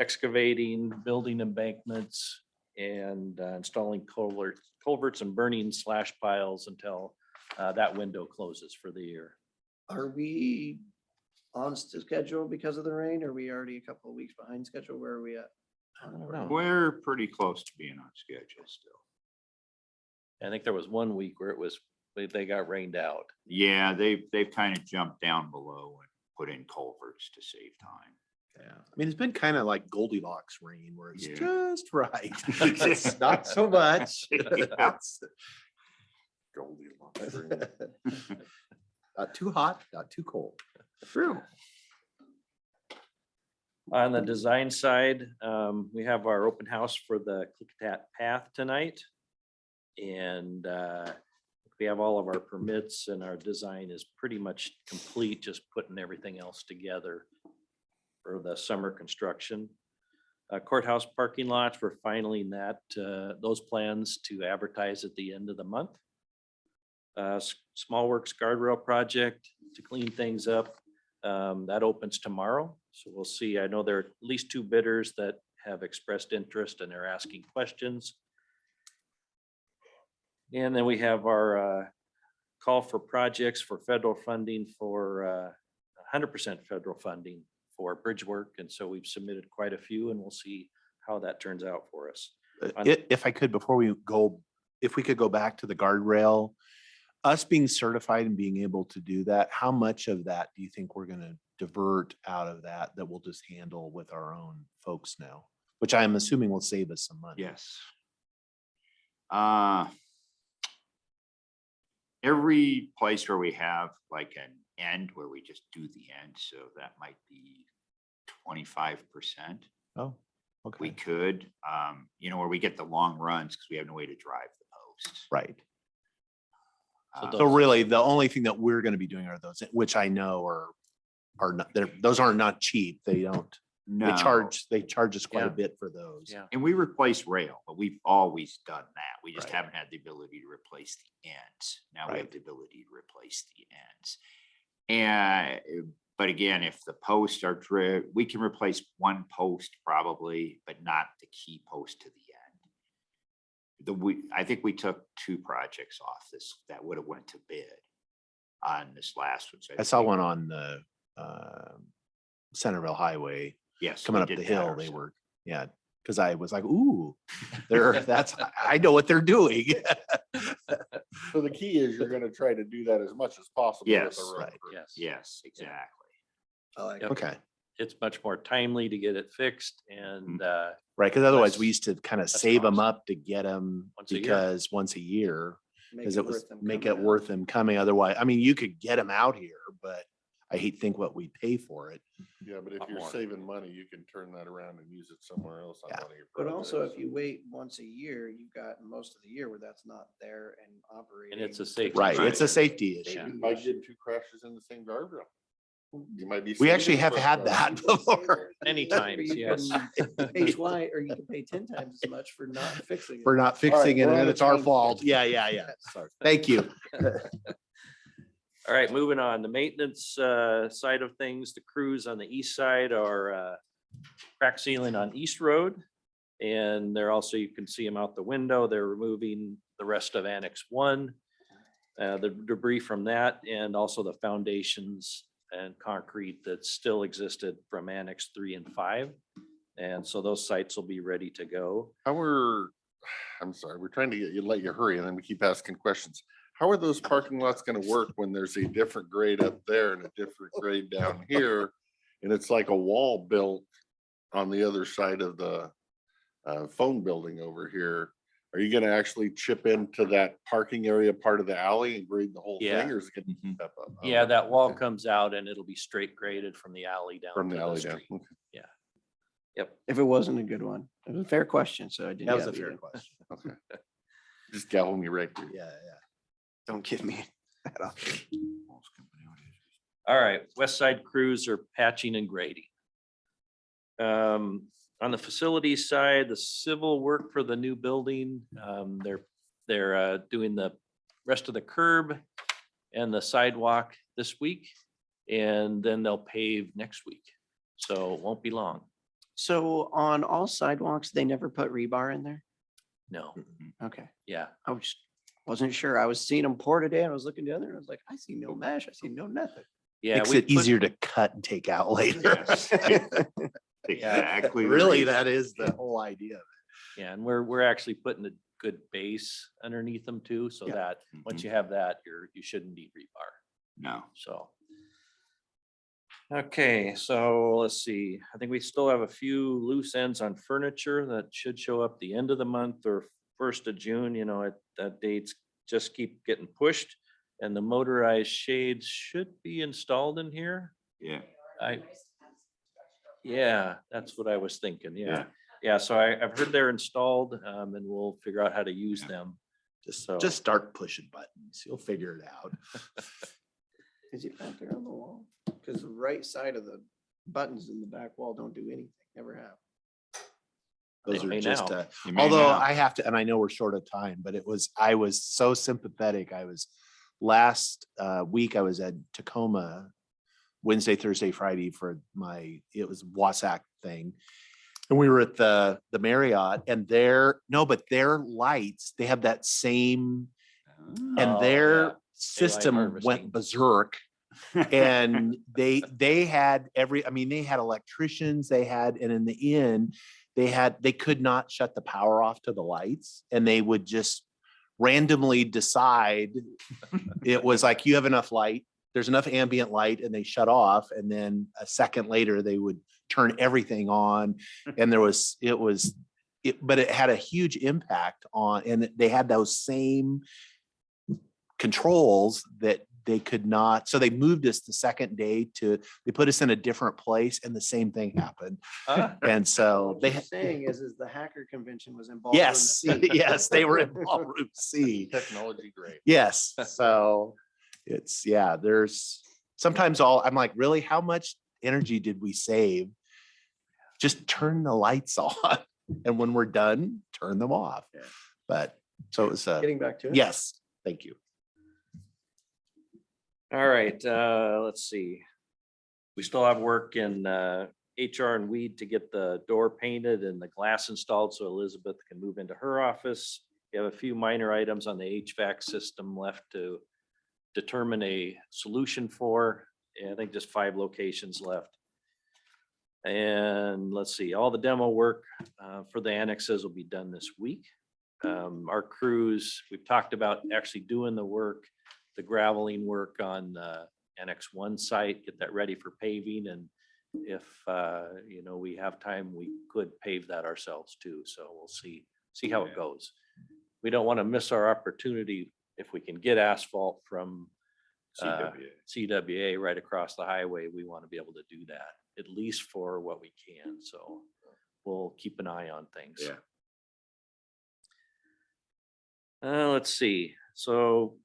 Excavating, building embankments and installing culverts and burning slash piles until that window closes for the year. Are we on schedule because of the rain? Or are we already a couple of weeks behind schedule? Where are we at? I don't know. we're pretty close to being on schedule still. I think there was 1 week where they got rained out. Yeah, they've kind of jumped down below and put in culverts to save time. Yeah, I mean, it's been kind of like Goldilocks rain where it's Yeah. just right. It's not so much. Yeah. It's Goldilocks. Not too hot, not too cold. True. On the design side, we have our open house for the Klickitat path tonight. And we have all of our permits and our design is pretty much complete, just putting everything else together for the summer construction. Courthouse parking lots, we're filing those plans to advertise at the end of the month. Small Works Guardrail Project to clean things up. That opens tomorrow. So we'll see. I know there are at least 2 bidders that have expressed interest and they're asking questions. And then we have our call for projects for federal funding for 100% federal funding for bridge work. And so we've submitted quite a few and we'll see how that turns out for us. If I could, before we go, if we could go back to the guardrail, us being certified and being able to do that, how much of that do you think we're gonna divert out of that we'll just handle with our own folks now? Which I am assuming will save us some money. Yes. Every place where we have like an end where we just do the end, so that might be 25%. Oh, We okay, could, where we get the long runs because we have no way to drive the posts. right. So So really, the only thing that we're gonna be doing are those, which I know are not, those are not cheap. They don't, No. they charge us quite Yeah. a bit for those. Yeah. And we replace rail, but we've always done that. We just Right. haven't had the ability to replace the ends. Now we have Right. the ability to replace the ends. And, but again, if the posts are, we can replace one post probably, but not the key post to the end. I think we took 2 projects off this that would have went to bid on this last one. So I saw think- one on the Centerville Highway Yes. coming we up did the that hill. They ourselves. were, yeah, because I was like, ooh, I know what they're doing. So the key is you're gonna try to do that as much as possible. with Yes. the road Right. crew. Yes. Yes, exactly. I like Yep. Okay, It's much more timely to get it fixed and right, because otherwise Less- we used to kind of less save them cost. up to get them Once a year. because once a year, because it was worth them make coming it out. worth them coming. Otherwise, I mean, you could get them out here, but I hate to think what we pay for it. Yeah, but if Lot you're more. saving money, you can turn that around and use it somewhere else on Yeah. one of your But also, projects. if you wait once a year, you've got most of the year where that's not there and operating. and it's a safety. Right, it's a issue. safety issue. Safety You might issue. get two crashes in the same guardrail. You might be. We saving actually the have truck had driver. that before. Many Or times, you yes. can Pay twice, or you can pay 10 times as much for not fixing it. For not fixing it we're on and a it's our time fault. schedule. Yeah. Sorry. Thank you. All right, moving on. The maintenance side of things, the crews on the east side are crack sealing on East Road. And they're also, you can see them out the window. They're removing the rest of Annex 1, the debris from that, and also the foundations and concrete that still existed from Annex 3 and 5. And so those sites will be ready to go. I'm sorry, we're trying to get you, let you hurry, and then we keep asking questions. How are those parking lots gonna work when there's a different grade up there and a different grade down here? And it's like a wall built on the other side of the phone building over here. Are you gonna actually chip into that parking area part of the alley and grade the whole Yeah. thing, or is it gonna step up? Yeah, that wall comes out and it'll be straight graded from the alley down From to the the alley down. street. Yep. If it wasn't a good one, it was a fair question, so I didn't. That was a have you fair to- question. Okay. Just gavel me right through. Yeah. Don't give me. that off. All right, west side crews are patching and grading. On the facilities side, the civil work for the new building, they're doing the rest of the curb and the sidewalk this week. And then they'll pave next week. So it won't be long. So on all sidewalks, they never put rebar in there? No, Okay, yeah. wasn't sure. I was seeing them pour today and I was looking together and I was like, I see no mesh, I see no nothing. Yeah. Makes we it put- easier to cut and take out later. Exactly. Really, that is the whole idea. Yeah, and we're actually putting a good base underneath them too, so Yeah. that once you have that, you shouldn't need rebar. No. So. Okay, so let's see. I think we still have a few loose ends on furniture that should show up the end of the month or 1st of June, that dates just keep getting pushed. And the motorized shades should be installed in here. Yeah. Yeah, that's what I was thinking. Yeah. Yeah. Yeah, so I've heard they're installed, and we'll figure out how to use Yeah. them. Just start pushing buttons. You'll figure it out. Is it back there on the wall? Because the right side of the buttons in the back wall don't do anything, never have. Those They are may just, now. You may although now. I have to, and I know we're short of time, but I was so sympathetic. Last week I was at Tacoma Wednesday, Thursday, Friday for it was Wasac thing. And we were at the Marriott and their lights, they have that same, Oh, and yeah. their system harvesting. went berserk. And they had they had electricians, and in the end, they could not shut the power off to the lights, and they would just randomly decide. It was like, you have enough light, there's enough ambient light, and they shut off, and then a second later they would turn everything on. And but it had a huge impact and they had those same controls that they could not, so they moved us the second day they put us in a different place, and the same thing happened. Ah, And so What they, you're saying is the hacker convention was involved. yes, yes, they were in ballroom C. Technology great. Yes, so there's sometimes I'm like, really, how much energy did we save? Just turn the lights on, and when we're done, turn them off. Yeah. But so it was, Getting back to it. yes, thank you. all right, let's see. We still have work in HR and weed to get the door painted and the glass installed so Elizabeth can move into her office. We have a few minor items on the HVAC system left to determine a solution for. And I think just 5 locations left. And let's see, all the demo work for the annexes will be done this week. Our crews, we've talked about actually doing the work, the graveling work on Annex 1 site, get that ready for paving, and if, you know, we have time, we could pave that ourselves too. So we'll see how it goes. We don't want to miss our opportunity if we can get asphalt from CWA right across the highway. We want to be able to do that, at least for what we can. So we'll keep an eye on things. Yeah. Let's see. So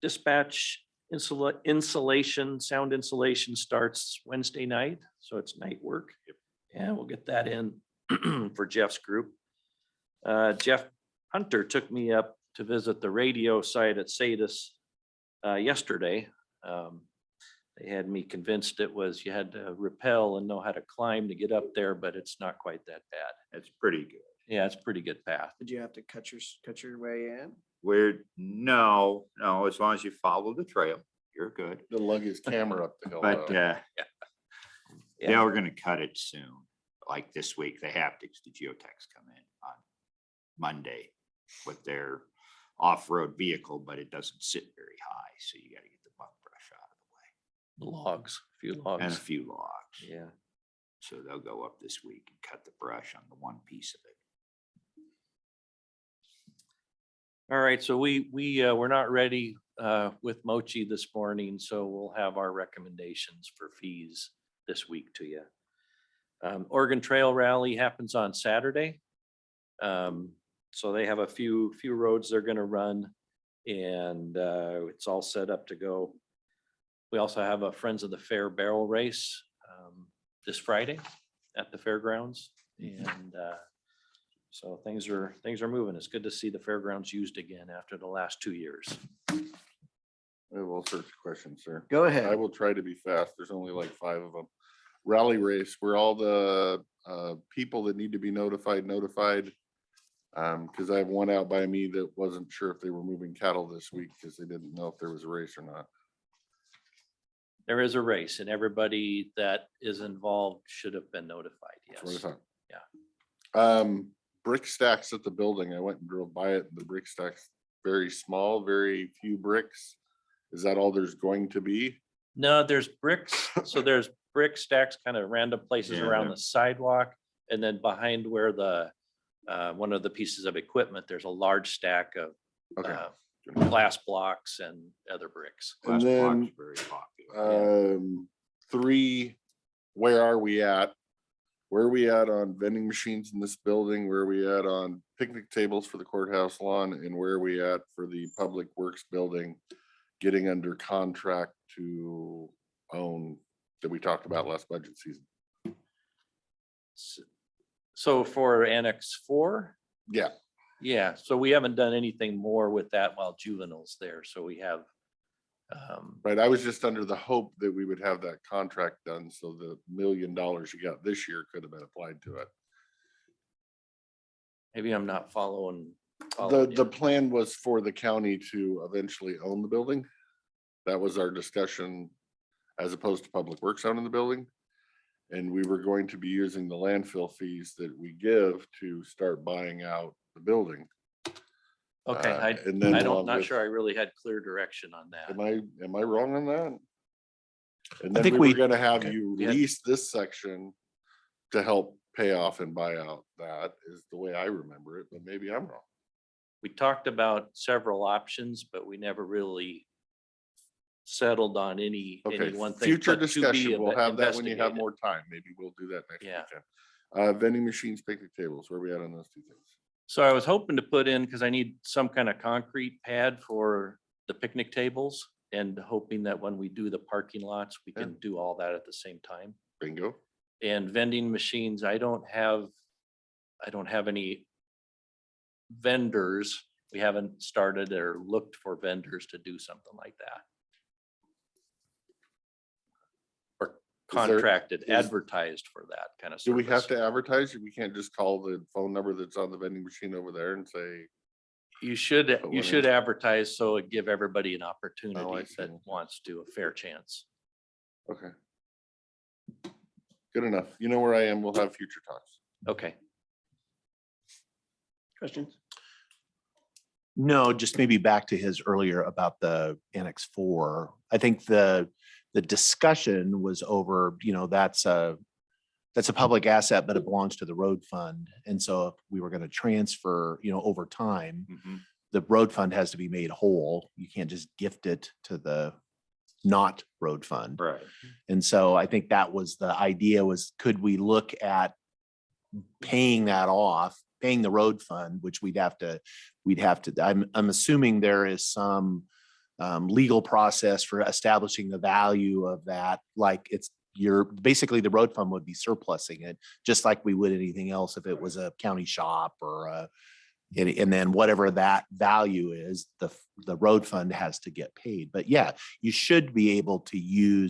dispatch insulation, sound insulation starts Wednesday night. So it's night work. And we'll get that in for Jeff's group. Jeff Hunter took me up to visit the radio site at Sadis yesterday. They had me convinced it was, you had to rappel and know how to climb to get up there, but it's not quite that bad. That's pretty good. Yeah, it's a pretty good path. Did you have to cut your way in? No, as long as you follow the trail, you're good. To lug his camera up the hill. But though. they are gonna cut it soon, like this week. They have to, the geotechs come in on Monday with their off-road vehicle, but it doesn't sit very high, so you gotta get the buck brush out of the way. Logs, a few And a logs. few logs. Yeah. So they'll go up this week and cut the brush on the one piece of it. All right, so we're not ready with Mochi this morning, so we'll have our recommendations for fees this week to you. Oregon Trail Rally happens on Saturday. So they have a few roads they're gonna run, and it's all set up to go. We also have a Friends of the Fair barrel race this Friday at the fairgrounds, and so things are moving. It's good to see the fairgrounds used again after the last 2 years. I have all sorts of questions, sir. Go I ahead. will try to be fast. There's only like 5 of them. Rally race, where all the people that need to be notified. Because I have one out by me that wasn't sure if they were moving cattle this week because they didn't know if there was a race or not. There is a race, and everybody that is involved should have been notified. That's what I Yes. thought. Yeah. Brick stacks at the building. I went and drove by it. The brick stacks, very small, very few bricks. Is that all there's going to be? No, there's bricks. So there's brick stacks kind of random places Yeah, around there- the sidewalk. And then behind where the, one of the pieces of equipment, there's a large stack of Okay. glass blocks and other bricks. And Glass block's then, very popular. 3, where are we at? Where are we at on vending machines in this building? Where are we at on picnic tables for the courthouse lawn? And where are we at for the public works building? Getting under contract to own that we talked about last budget season. So for Annex 4, Yeah, yeah, so we haven't done anything more with that while juveniles there. So we have, right. I was just under the hope that we would have that contract done. So the $1 million you got this year could have been applied to it. maybe I'm not following. The plan was for the county to eventually own the building. That was our discussion as opposed to Public Works owning the building. And we were going to be using the landfill fees that we give to start buying out the building. Okay, And then I along not with- sure I really had clear direction on that. Am I wrong on that? And I then think we we- were gonna have okay. you Yeah. lease this section to help pay off and buy out. That is the way I remember it, but maybe I'm wrong. We talked about several options, but we never really settled on any Okay, one thing. future but to be discussion. We'll have that when you have investigated. more time. Maybe we'll do that next Yeah. weekend. Vending machines, picnic tables, where are we at on those 2 things? So I was hoping to put in, because I need some kind of concrete pad for the picnic tables, and hoping that when we do the parking lots, we can do all that at the same time. Bingo. And vending machines, I don't have any vendors. We haven't started or looked for vendors to do something like that. Or contracted, is- advertised for that kind of Do we have service. to advertise? We can't just call the phone number that's on the vending machine over there and say, You should Put one in. advertise, so it give everybody an opportunity see. that wants to a fair chance. okay. Good enough. You know where I am. We'll have future talks. Okay. Questions? No, just maybe back to his earlier about the Annex 4. I think the discussion was over, that's a public asset, but it belongs to the road fund. And so if we were going to transfer, over time, the road fund has to be made whole. You can't just gift it to the not road fund. Right. And so I think that was the idea, was could we look at paying that off, paying the road fund, which we'd have to, I'm assuming there is some legal process for establishing the value of that. Like basically the road fund would be surplusing it, just like we would anything else if it was a county shop or and then whatever that value is, the road fund has to get paid. But yeah, you should be able to you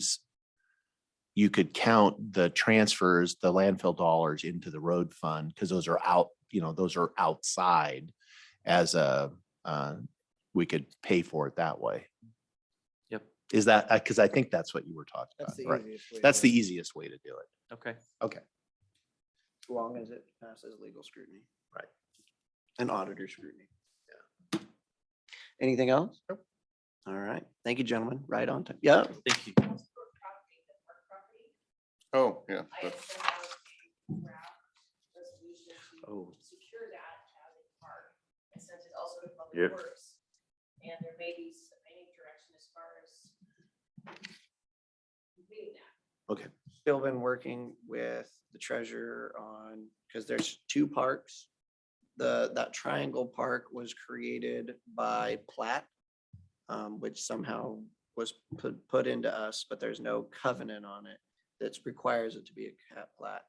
could count the transfers, the landfill dollars into the road fund, because those are those are outside as we could pay for it that way. Yep. Is that, because I think that's what you were talking about, right? That's the easiest way to do it. Okay. Okay. As long as it passes legal scrutiny. Right. And auditor scrutiny. Yeah. Anything else? Nope. All right. Thank you, gentlemen. Right on time. Yeah. Thank you. Oh, yeah. I that's- also have a draft resolution to Oh. secure that as a park. I sent it also to Public Yep. Works. And there may be any direction as far as completing that. Okay. Still been working with the treasurer on, because there's two parks. That Triangle Park was created by plat, which somehow was put into us, but there's no covenant on it that requires it to be a plat.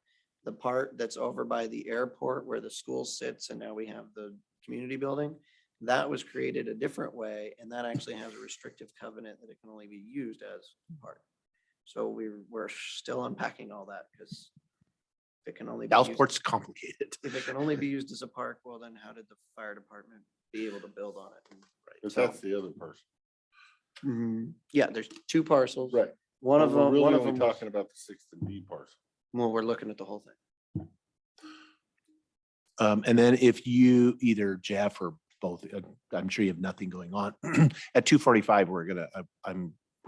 The part that's over by the airport where the school sits and now we have the community building, that was created a different way, and that actually has a restrictive covenant that it can only be used as a park. So we're still unpacking all that, because it can only be used, Dallasport's complicated. if it can only be used as a park, well, then how did the fire department be able to build on it? But that's the other person. Yeah, there's two parcels. Right. One of We're them, really one of only them, talking about the 6th and B parcel. well, we're looking at the whole thing. And then if you, either Jeff or both, I'm sure you have nothing going on. At 2:45, we're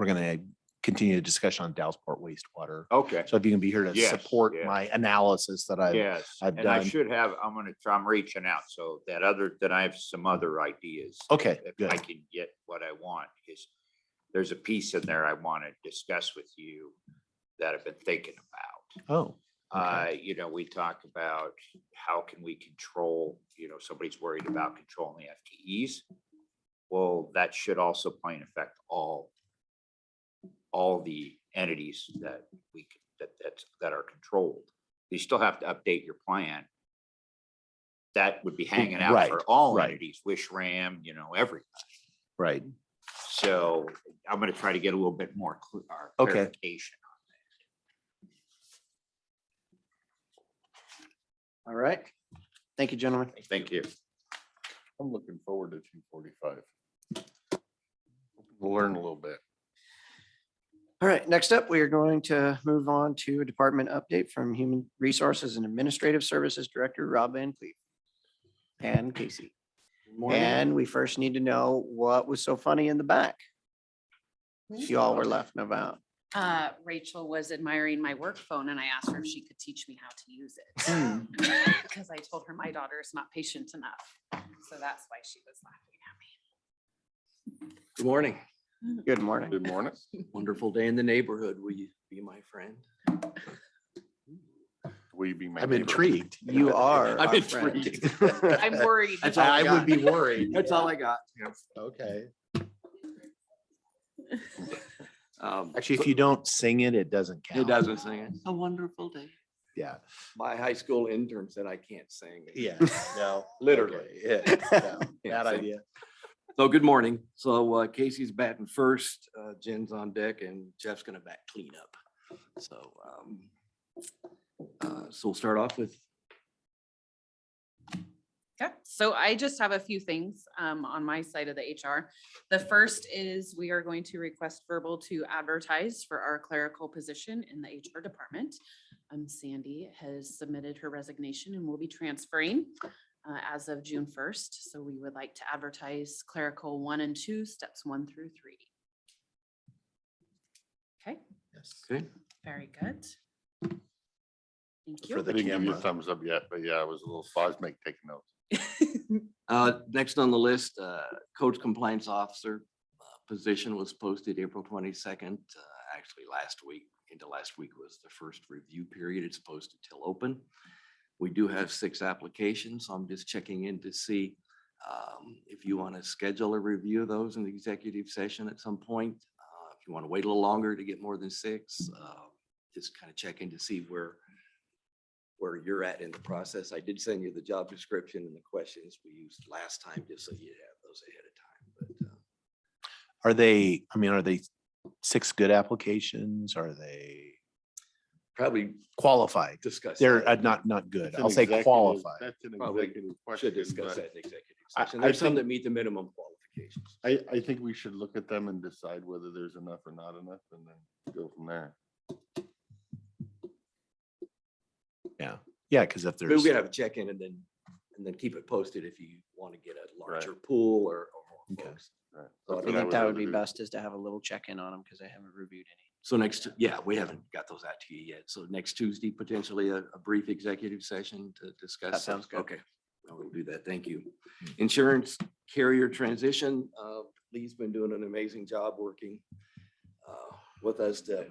gonna continue the discussion on Dallasport wastewater. Okay. So if you can be here to Yes, support yes. my analysis that Yes, I've and I done. should have, I'm reaching out, so that I have some other ideas. Okay, If good. I can get what I want, because there's a piece in there I want to discuss with you that I've been thinking about. Oh, okay. We talk about how can we control, somebody's worried about controlling the FTEs. Well, that should also play in effect all the entities that that are controlled. You still have to update your plan. That would be hanging out for Right, all right. entities, Wish Ram, everybody. Right. So I'm gonna try to get a little bit more Okay. clarification. All right. Thank you, gentlemen. Thank you. I'm looking forward to 2:45. We'll learn a little bit. All right, next up, we are going to move on to a department update from Human Resources and Administrative Services Director Rob Van Cleve and Casey. And we first need to know what was so funny in the back. Y'all were laughing about. Rachel was admiring my work phone and I asked her if she could teach me how to use Hmm. it. Because I told her my daughter is not patient enough. So that's why she was laughing at me. Good morning. Good morning. Good morning. Wonderful day in the neighborhood. Will you be my friend? Will you be my I'm neighbor? intrigued. You are I'm our friend. intrigued. I'm worried. That's all I I would got. be worried. That's all I got. Okay. Actually, If you don't sing it, it doesn't count. it doesn't sing it. A wonderful day. Yeah. My high school intern said I can't sing. Yeah. No. Literally. Okay, yeah, no, Yeah, bad same. idea. So good morning. So Casey's batting first, Jen's on deck, and Jeff's gonna bat cleanup. So so we'll start off with, Okay, so I just have a few things on my side of the HR. The first is we are going to request verbal to advertise for our clerical position in the HR department. Sandy has submitted her resignation and will be transferring. as of June 1st. So we would like to advertise clerical 1 and 2, steps 1 through 3. Okay, Yes. Okay. very good. Thank For you. the I didn't give you a camera. thumbs up yet, but yeah, I was a little, so I was taking notes. Next on the list, coach compliance officer position was posted April 22nd. Actually, last week, into last week was the first review period. It's posted till open. We do have 6 applications, so I'm just checking in to see if you want to schedule a review of those in the executive session at some point. If you want to wait a little longer to get more than 6, just kind of check in to see where you're at in the process. I did send you the job description and the questions we used last time, just so you have those ahead of time. But Are they 6 good applications? Are they probably qualified? discuss. They're that. not good. That's an I'll say executive- qualified. That's an Probably executive Should question. discuss but that in executive I- session. I There's some think- that meet the minimum qualifications. I think we should look at them and decide whether there's enough or not enough and then go from there. Yeah, because if But there's, we could have a check-in and then keep it posted if you want to get a larger pool or more Okay. folks. Right. So I I don't think know. that would be best is to have a little check-in on them because I haven't reviewed any. So we haven't got those out to you yet. So next Tuesday, potentially a brief executive session to discuss. That sounds good. Okay, I will do that. Thank you. Insurance carrier transition. Lee's been doing an amazing job working with us to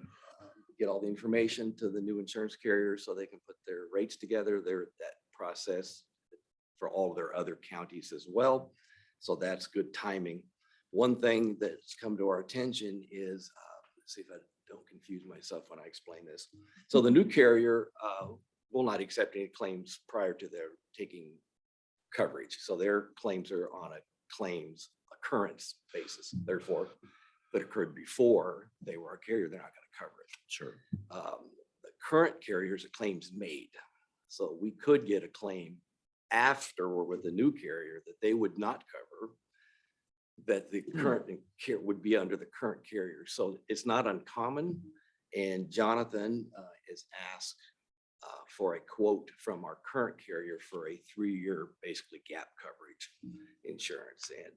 get all the information to the new insurance carriers so they can put their rates together. They're at that process for all of their other counties as well. So that's good timing. One thing that's come to our attention is, let's see if I don't confuse myself when I explain this. So the new carrier will not accept any claims prior to their taking coverage. So their claims are on a claims occurrence basis. Therefore, if it occurred before they were a carrier, they're not going to cover it. sure. The current carriers, a claims made. So we could get a claim after we're with the new carrier that they would not cover, that the current care would be under the current carrier. So it's not uncommon. And Jonathan is asked for a quote from our current carrier for a 3-year, basically gap coverage insurance. And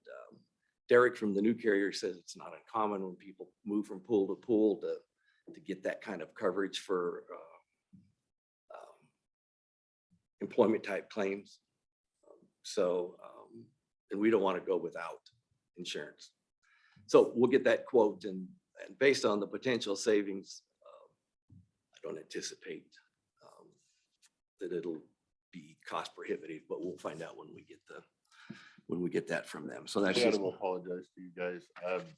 Derek from the new carrier says it's not uncommon when people move from pool to pool to get that kind of coverage for employment type claims. So, and we don't want to go without insurance. So we'll get that quote and based on the potential savings, I don't anticipate that it'll be cost prohibitive, but we'll find out when we get that from them. So I that's got just, to apologize to you guys.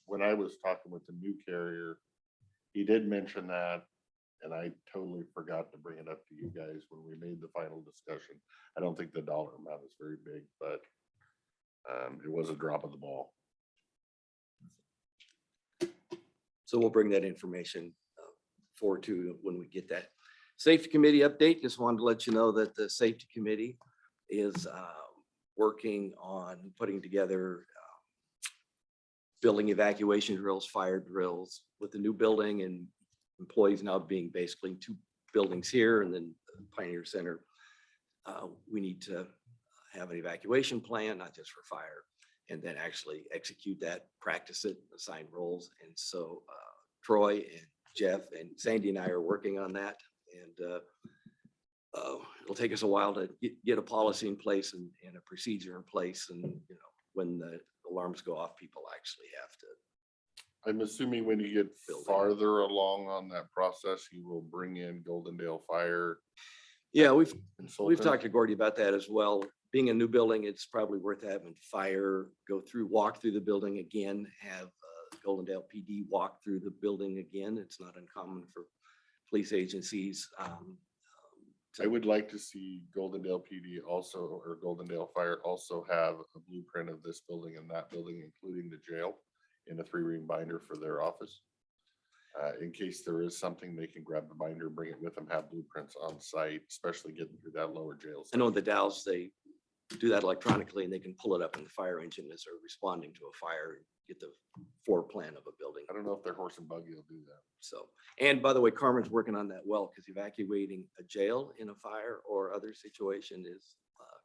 When I was talking with the new carrier, he did mention that, and I totally forgot to bring it up to you guys when we made the final discussion. I don't think the dollar amount is very big, but it was a drop of the ball. so we'll bring that information forward to when we get that. Safety committee update, just wanted to let you know that the safety committee is working on putting together building evacuation drills, fire drills with the new building and employees now being basically in 2 buildings here and then the Pioneer Center. We need to have an evacuation plan, not just for fire, and then actually execute that, practice it, assign roles. And so Troy and Jeff and Sandy and I are working on that. And it'll take us a while to get a policy in place and a procedure in place. And, you know, when the alarms go off, people actually have to. I'm assuming when you get Building. farther along on that process, you will bring in Goldendale Fire. Yeah, we've Consultant. talked to Gordy about that as well. Being a new building, it's probably worth having fire walk through the building again, have Goldendale PD walk through the building again. It's not uncommon for police agencies. I would like to see Goldendale PD also, or Goldendale Fire also have a blueprint of this building and that building, including the jail, in a 3-ring binder for their office. In case there is something, they can grab the binder, bring it with them, have blueprints on site, especially getting through that lower jail. I know the Dalles, they do that electronically and they can pull it up in the fire engine as they're responding to a fire, and get the floor plan of a building. I don't know if their horse and buggy will do that. So, and by the way, Carmen's working on that well, because evacuating a jail in a fire or other situation is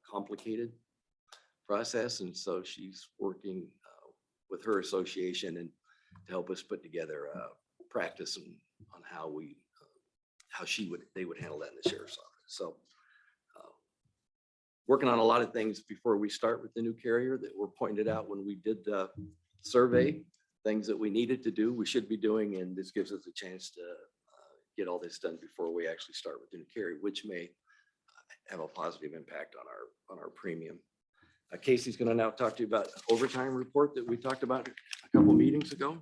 complicated. process. And so she's working with her association and to help us put together a practice on how they would handle that in the sheriff's office. So working on a lot of things before we start with the new carrier that were pointed out when we did the survey, things that we needed to do, we should be doing, and this gives us a chance to get all this done before we actually start with the new carrier, which may have a positive impact on our premium. Casey's going to now talk to you about overtime report that we talked about a couple meetings ago.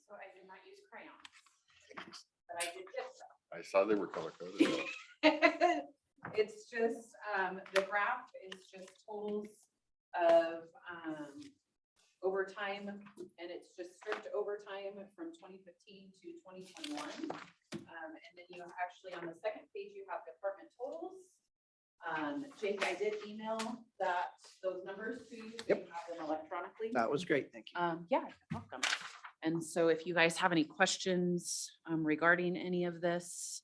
So I did not use crayons, but I did get some. I saw they were color coded. It's just, the graph is just totals of, overtime, and it's just strict overtime from 2015 to 2021. And then you actually, on the second page, you have department totals. Jake, I did email those numbers to you, so you have them electronically. That was great. Thank you. Yeah, you're welcome. And so if you guys have any questions regarding any of this,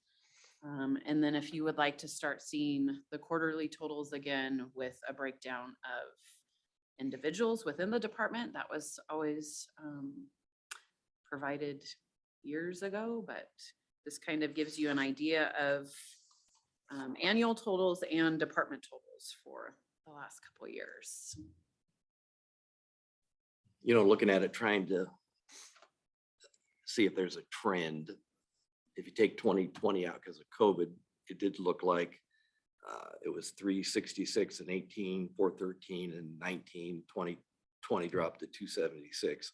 and then if you would like to start seeing the quarterly totals again with a breakdown of individuals within the department, that was always provided years ago, but this kind of gives you an idea of annual totals and department totals for the last couple of years. You know, looking at it, trying to see if there's a trend. If you take 2020 out because of COVID, it did look like it was 366 and 18, 413 and 19, 2020 dropped to 276.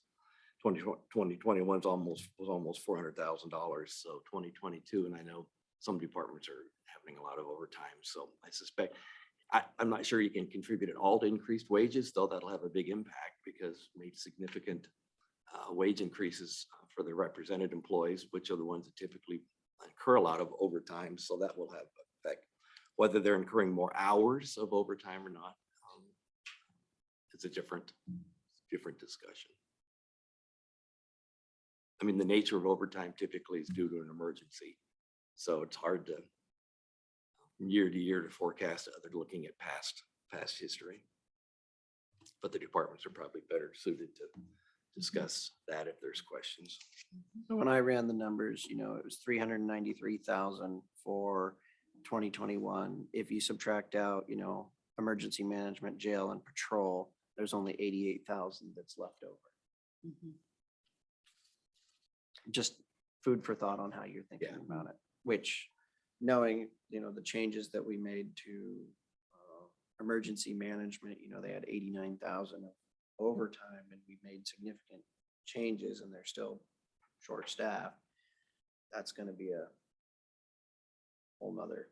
2021 was almost $400,000. So 2022, and I know some departments are having a lot of overtime. So I suspect, I'm not sure you can contribute it all to increased wages, though that'll have a big impact because we made significant wage increases for the represented employees, which are the ones that typically incur a lot of overtime. So that will have effect. Whether they're incurring more hours of overtime or not, it's a different discussion. I mean, the nature of overtime typically is due to an emergency. So it's hard to, from year to year, to forecast other than looking at past history. But the departments are probably better suited to discuss that if there's questions. So when I ran the numbers, you know, it was 393,000 for 2021. If you subtract out, you know, emergency management, jail and patrol, there's only 88,000 that's left over. Just food for thought on how you're thinking about it, which knowing, you know, the changes that we made to emergency management, you know, they had 89,000 of overtime and we made significant changes and they're still short staffed. That's going to be a whole nother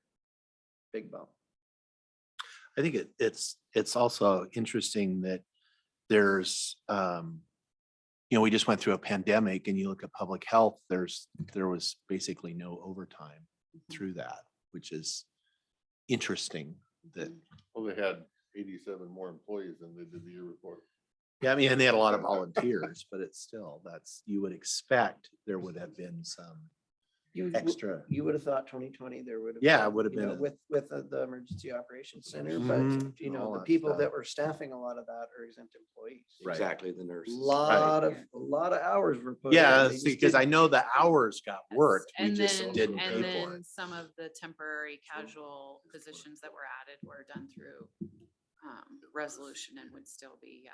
big bump. I think it's also interesting that there's, you know, we just went through a pandemic and you look at public health, there was basically no overtime through that, which is interesting that. Well, they had 87 more employees than they did the year before. Yeah, I mean, and they had a lot of volunteers, but it's still, you would expect there would have been some extra. You would have thought 2020 there would have. Yeah, been, it would have you know, been with the emergency operations center, but Mhm. you know, All the that people stuff. that were staffing a lot of that are exempt employees. Right. Exactly, the nurses. A lot of hours were put. in. Yeah, They just because I didn't- know the hours got worked. We And just then, didn't and pay for then it. some of the temporary casual positions that were added were done through resolution and would still be,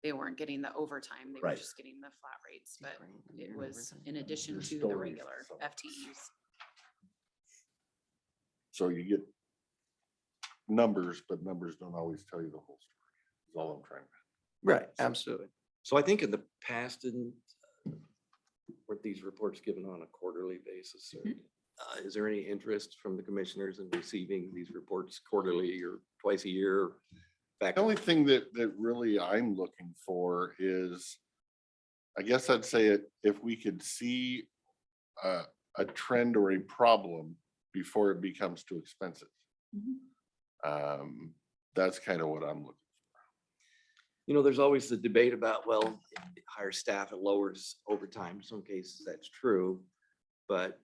they weren't getting the overtime, they were Right. just getting the flat rates, but it was in addition to the regular FTEs. So you get numbers, but numbers don't always tell you the whole story. Is all I'm trying to. Right, absolutely. So I think in the past, weren't these reports given on a quarterly basis? Or, is there any interest from the commissioners in receiving these reports quarterly or twice a year? The only thing that really I'm looking for is, I guess I'd say it, if we could see a trend or a problem before it becomes too expensive. That's kind of what I'm looking. You know, there's always the debate about, well, higher staff, it lowers overtime. In some cases, that's true. But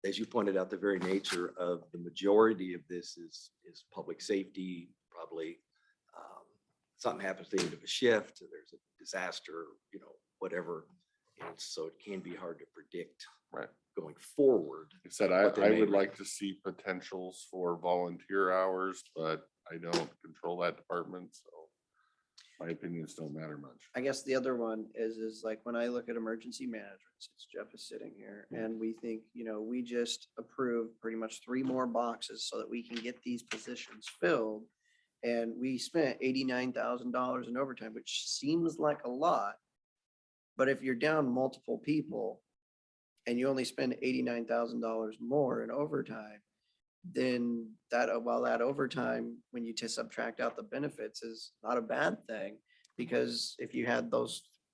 as you pointed out, the very nature of the majority of this is public safety, probably something happens at the end of a shift, there's a disaster, whatever. And so it can be hard to predict Right. going forward. I said, what they I may would bring. like to see potentials for volunteer hours, but I don't control that department, so my opinions don't matter much. I guess the other one is like when I look at emergency management, since Jeff is sitting here and we think, we just approved pretty much 3 more boxes so that we can get these positions filled. And we spent $89,000 in overtime, which seems like a lot. But if you're down multiple people and you only spend $89,000 more in overtime, then while that overtime, when you subtract out the benefits, is not a bad thing. Because if you had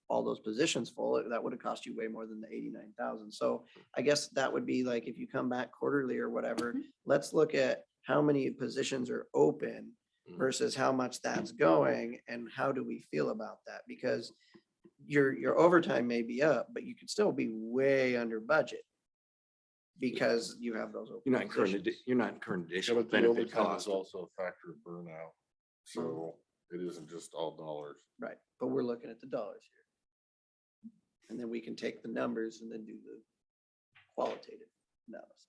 all those positions full, that would have cost you way more than the 89,000. So I guess that would be like, if you come back quarterly or whatever, let's look at how many positions are open versus how much that's going and how do we feel about that? Because your overtime may be up, but you could still be way under budget because you have those. You're not incurring, positions. you're not incurring Yeah, additional but the benefit overtime costs. is also a factor of burnout, so it isn't just all dollars. Right, but we're looking at the dollars here. And then we can take the numbers and then do the qualitative analysis.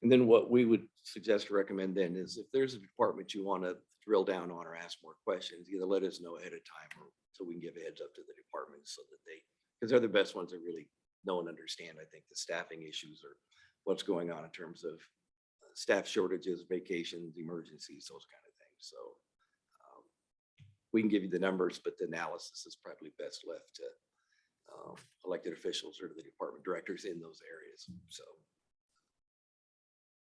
And then what we would suggest or recommend then is if there's a department you want to drill down on or ask more questions, either let us know ahead of time or so we can give a heads up to the departments so that because they're the best ones that really know and understand, I think, the staffing issues or what's going on in terms of staff shortages, vacations, emergencies, those kind of things. So we can give you the numbers, but the analysis is probably best left to elected officials or to the department directors in those areas. So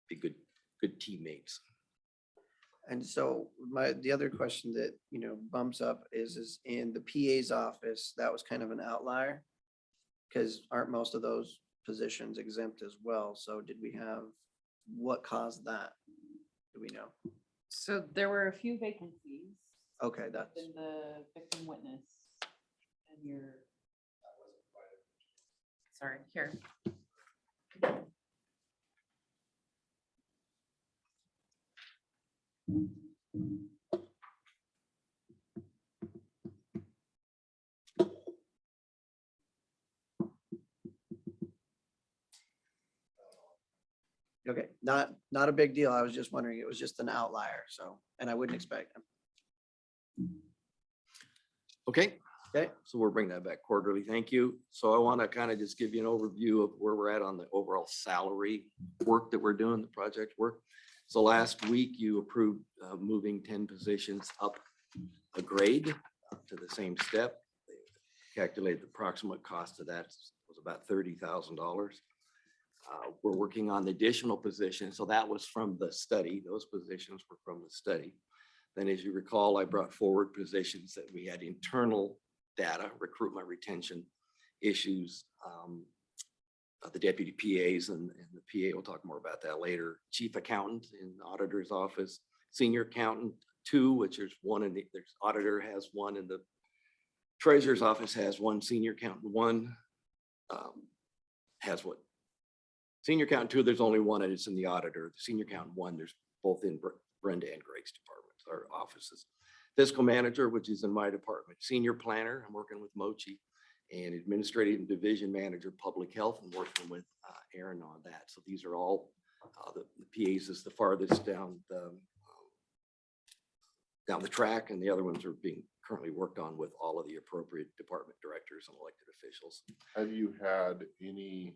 be good teammates. And so the other question that, bumps up is in the PA's office, that was kind of an outlier. Because aren't most of those positions exempt as well? So what caused that? Do we know? So there were a few vacancies Okay, that's, in the victim witness and your. Sorry, here. okay, not a big deal. I was just wondering, it was just an outlier, so, and I wouldn't expect them. Okay. Okay. So we'll bring that back quarterly. Thank you. So I want to kind of just give you an overview of where we're at on the overall salary work that we're doing, the project work. So last week you approved moving 10 positions up a grade to the same step. Calculate the approximate cost of that was about $30,000. We're working on the additional positions. So that was from the study. Those positions were from the study. Then, as you recall, I brought forward positions that we had internal data, recruitment, retention issues, the deputy PAs and the PA, we'll talk more about that later. Chief accountant in the auditor's office, senior accountant 2, which there's one in there's auditor has one in the treasurer's office has one, senior accountant 1 has what? Senior accountant 2, there's only one and it's in the auditor. The senior accountant 1, there's both in Brenda and Greg's departments or offices. Fiscal manager, which is in my department. Senior planner, I'm working with Mochi, and administrative and division manager, public health, I'm working with Aaron on that. So these are all the PAs is the farthest down the track, and the other ones are being currently worked on with all of the appropriate department directors and elected officials. Have you had any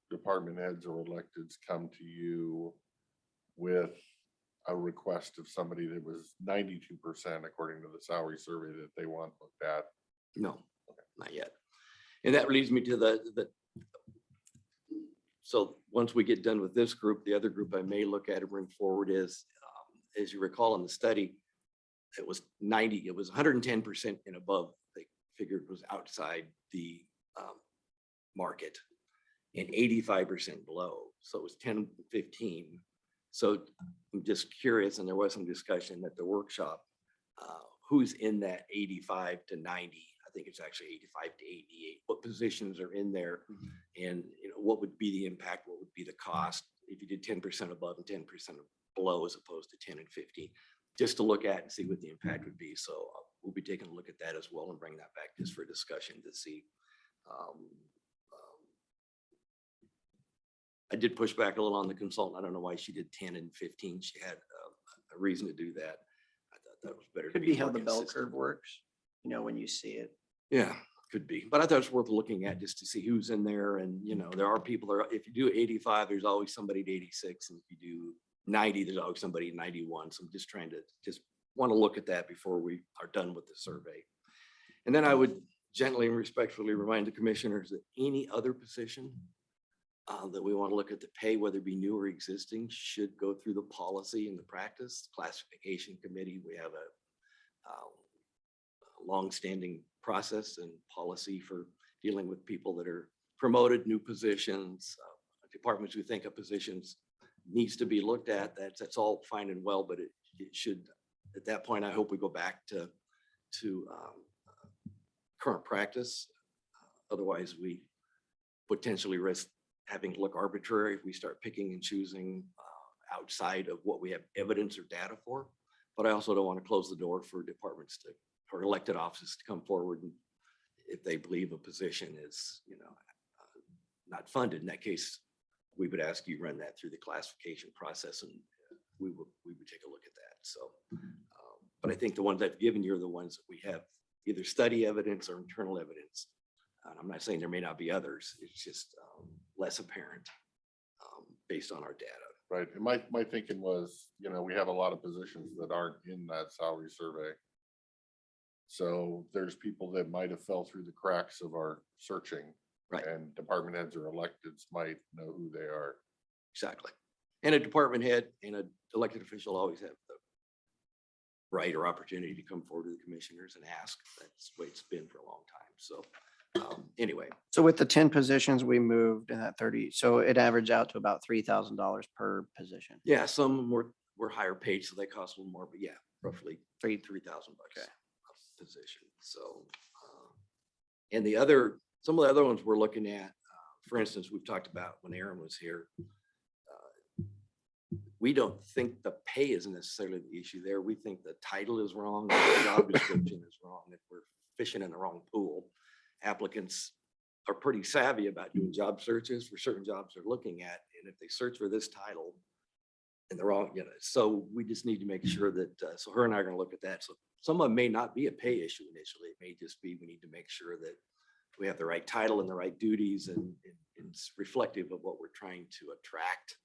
department heads or electeds come to you with a request of somebody that was 92% according to the salary survey that they want looked at? No, not yet. And that leads me to so once we get done with this group, the other group I may look at and bring forward is, as you recall in the study, it was 110% and above, they figured was outside the market, and 85% below. So it was 10, 15. So I'm just curious, and there was some discussion at the workshop, who's in that 85 to 90? I think it's actually 85 to 88. What positions are in there? And what would be the impact? What would be the cost if you did 10% above and 10% below as opposed to 10 and 15? just to look at and see what the impact would be. So we'll be taking a look at that as well and bring that back just for discussion to see. I did push back a little on the consultant. I don't know why she did 10 and 15. She had a reason to do that. I thought that was better. to Could be how more the bell consistent. curve works, you know, when you see it. Yeah, could be. But I thought it was worth looking at just to see who's in there. And, you know, there are people that are, if you do 85, there's always somebody at 86. And if you do 90, there's always somebody at 91. So I'm just trying to want to look at that before we are done with the survey. And then I would gently and respectfully remind the commissioners that any other position that we want to look at the pay, whether it be new or existing, should go through the policy and the practice classification committee. We have a longstanding process and policy for dealing with people that are promoted, new positions, departments who think of positions needs to be looked at. That's all fine and well, but it should, at that point, I hope we go back to current practice. Otherwise, we potentially risk having to look arbitrary if we start picking and choosing outside of what we have evidence or data for. But I also don't want to close the door for departments to, or elected offices to come forward and if they believe a position is, you know, not funded. In that case, we would ask you run that through the classification process and we would take a look at that. So, but I think the ones I've given you are the ones that we have either study evidence or internal evidence. And I'm not saying there may not be others. It's just less apparent based on our data. Right. And my thinking was, you know, we have a lot of positions that aren't in that salary survey. So there's people that might have fell through the cracks of our searching. Right. And department heads or electeds might know who they are. Exactly. And a department head and an elected official always have the right or opportunity to come forward to the commissioners and ask. That's the way it's been for a long time. So anyway, So with the 10 positions we moved in that 30, so it averaged out to about $3,000 per position. yeah, some were higher paid, so they cost a little more, but yeah, roughly $3,000 Okay. a position. So, and some of the other ones we're looking at, for instance, we've talked about when Aaron was here. We don't think the pay is necessarily the issue there. We think the title is wrong, the job description is wrong, that we're fishing in the wrong pool. Applicants are pretty savvy about doing job searches for certain jobs they're looking at. And if they search for this title and they're wrong, you know, so we just need to make sure that, so her and I are going to look at that. So some of them may not be a pay issue initially. It may just be, we need to make sure that we have the right title and the right duties and it's reflective of what we're trying to attract,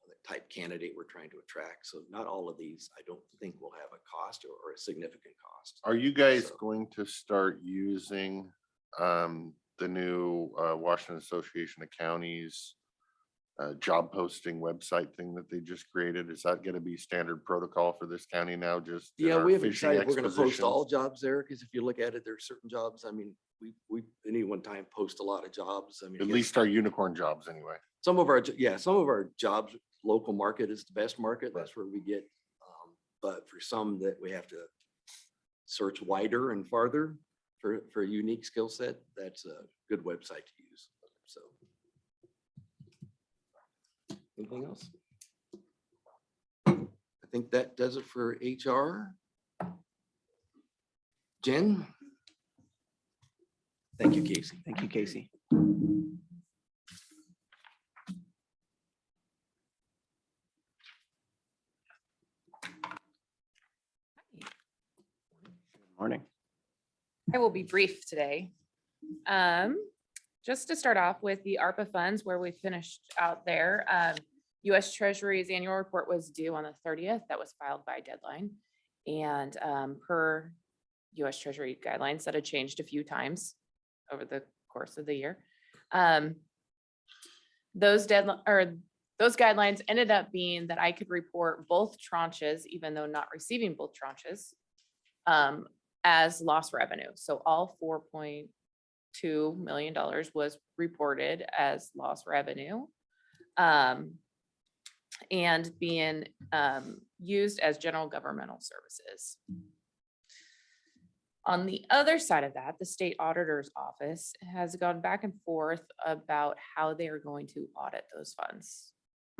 the type candidate we're trying to attract. So not all of these, I don't think will have a cost or a significant cost. Are you guys So- going to start using the new Washington Association of Counties job posting website thing that they just created? Is that going to be standard protocol for this county now? Just in Yeah, our we haven't fishing decided we're gonna post all expositions? jobs there, because if you look at it, there's certain jobs, I mean, we any one time post a lot of jobs. I mean, At yes, least our unicorn jobs anyway. some of our jobs, local market is the best market. That's where we get. But for some that we have to search wider and farther for a unique skill set, that's a good website to use. So. Anything else? I think that does it for HR. Jen? Thank you, Casey. Thank you, Casey. Good morning. I will be brief today. Just to start off with the ARPA funds where we finished out there. US Treasury's annual report was due on the 30th. That was filed by deadline. And per US Treasury guidelines that had changed a few times over the course of the year. Those guidelines ended up being that I could report both tranches, even though not receiving both tranches, as lost revenue. So all $4.2 million was reported as lost revenue and being used as general governmental services. On the other side of that, the state auditor's office has gone back and forth about how they are going to audit those funds.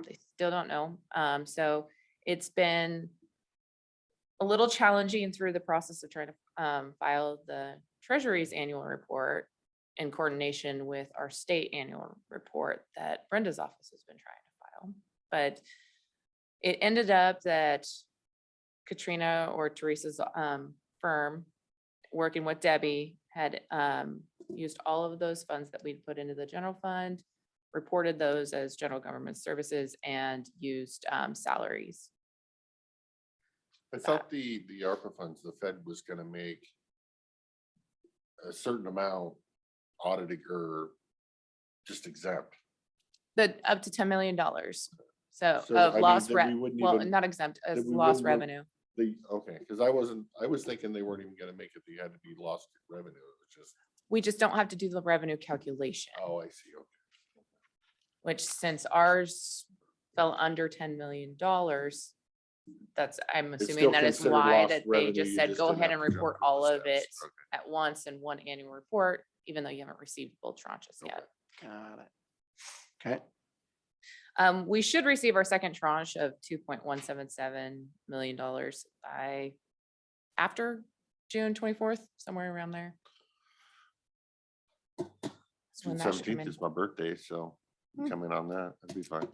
They still don't know. So it's been a little challenging through the process of trying to file the Treasury's annual report in coordination with our state annual report that Brenda's office has been trying to file. But it ended up that Katrina or Teresa's firm, working with Debbie, had used all of those funds that we'd put into the general fund, reported those as general government services, and used salaries. I thought the ARPA funds, the Fed was gonna make a certain amount audited or just exempt. The up to $10 million. So So, I of mean, lost, that we wouldn't well, even- not exempt, as that we lost wouldn't- revenue. Okay, because I was thinking they weren't even gonna make it. They had to be lost revenue. It was just, We just don't have to do the revenue calculation, oh, I see. Okay. which since ours fell under $10 million, that's, I'm It's assuming still that is considered why lost that they revenue, just you said, just go didn't ahead have and to jump report through the all of steps. it Okay. at once in one annual report, even though you haven't received both tranches yet. Got it. Okay. We should receive our second tranche of $2.177 million by after June 24th, somewhere around there. That's when June that should come 17th in. is my birthday, so Hmm. come in on that. That'd be fine.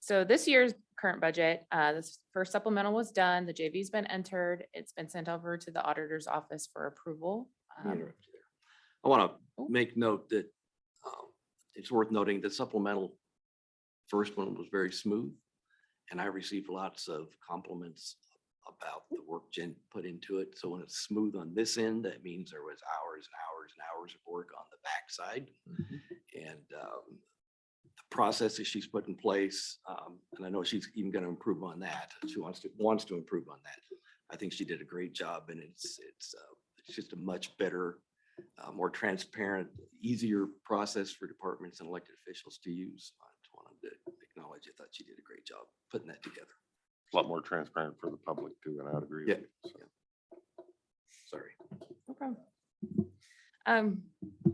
So this year's current budget, this first supplemental was done. The JV's been entered. It's been sent over to the auditor's office for approval. Let me interrupt you there. I want Oh. to make note that it's worth noting the supplemental first one was very smooth. And I received lots of compliments about the work Jen put into it. So when it's smooth on this end, that means there was hours and hours and hours of work on the backside. And the process that she's put in place, and I know she's even going to improve on that. She wants to improve on that. I think she did a great job, and it's just a much better, more transparent, easier process for departments and elected officials to use. I just wanted to acknowledge, I thought she did a great job putting that together. A lot more transparent for the public too, and I'd agree. Yeah. with you, so. Sorry. No problem.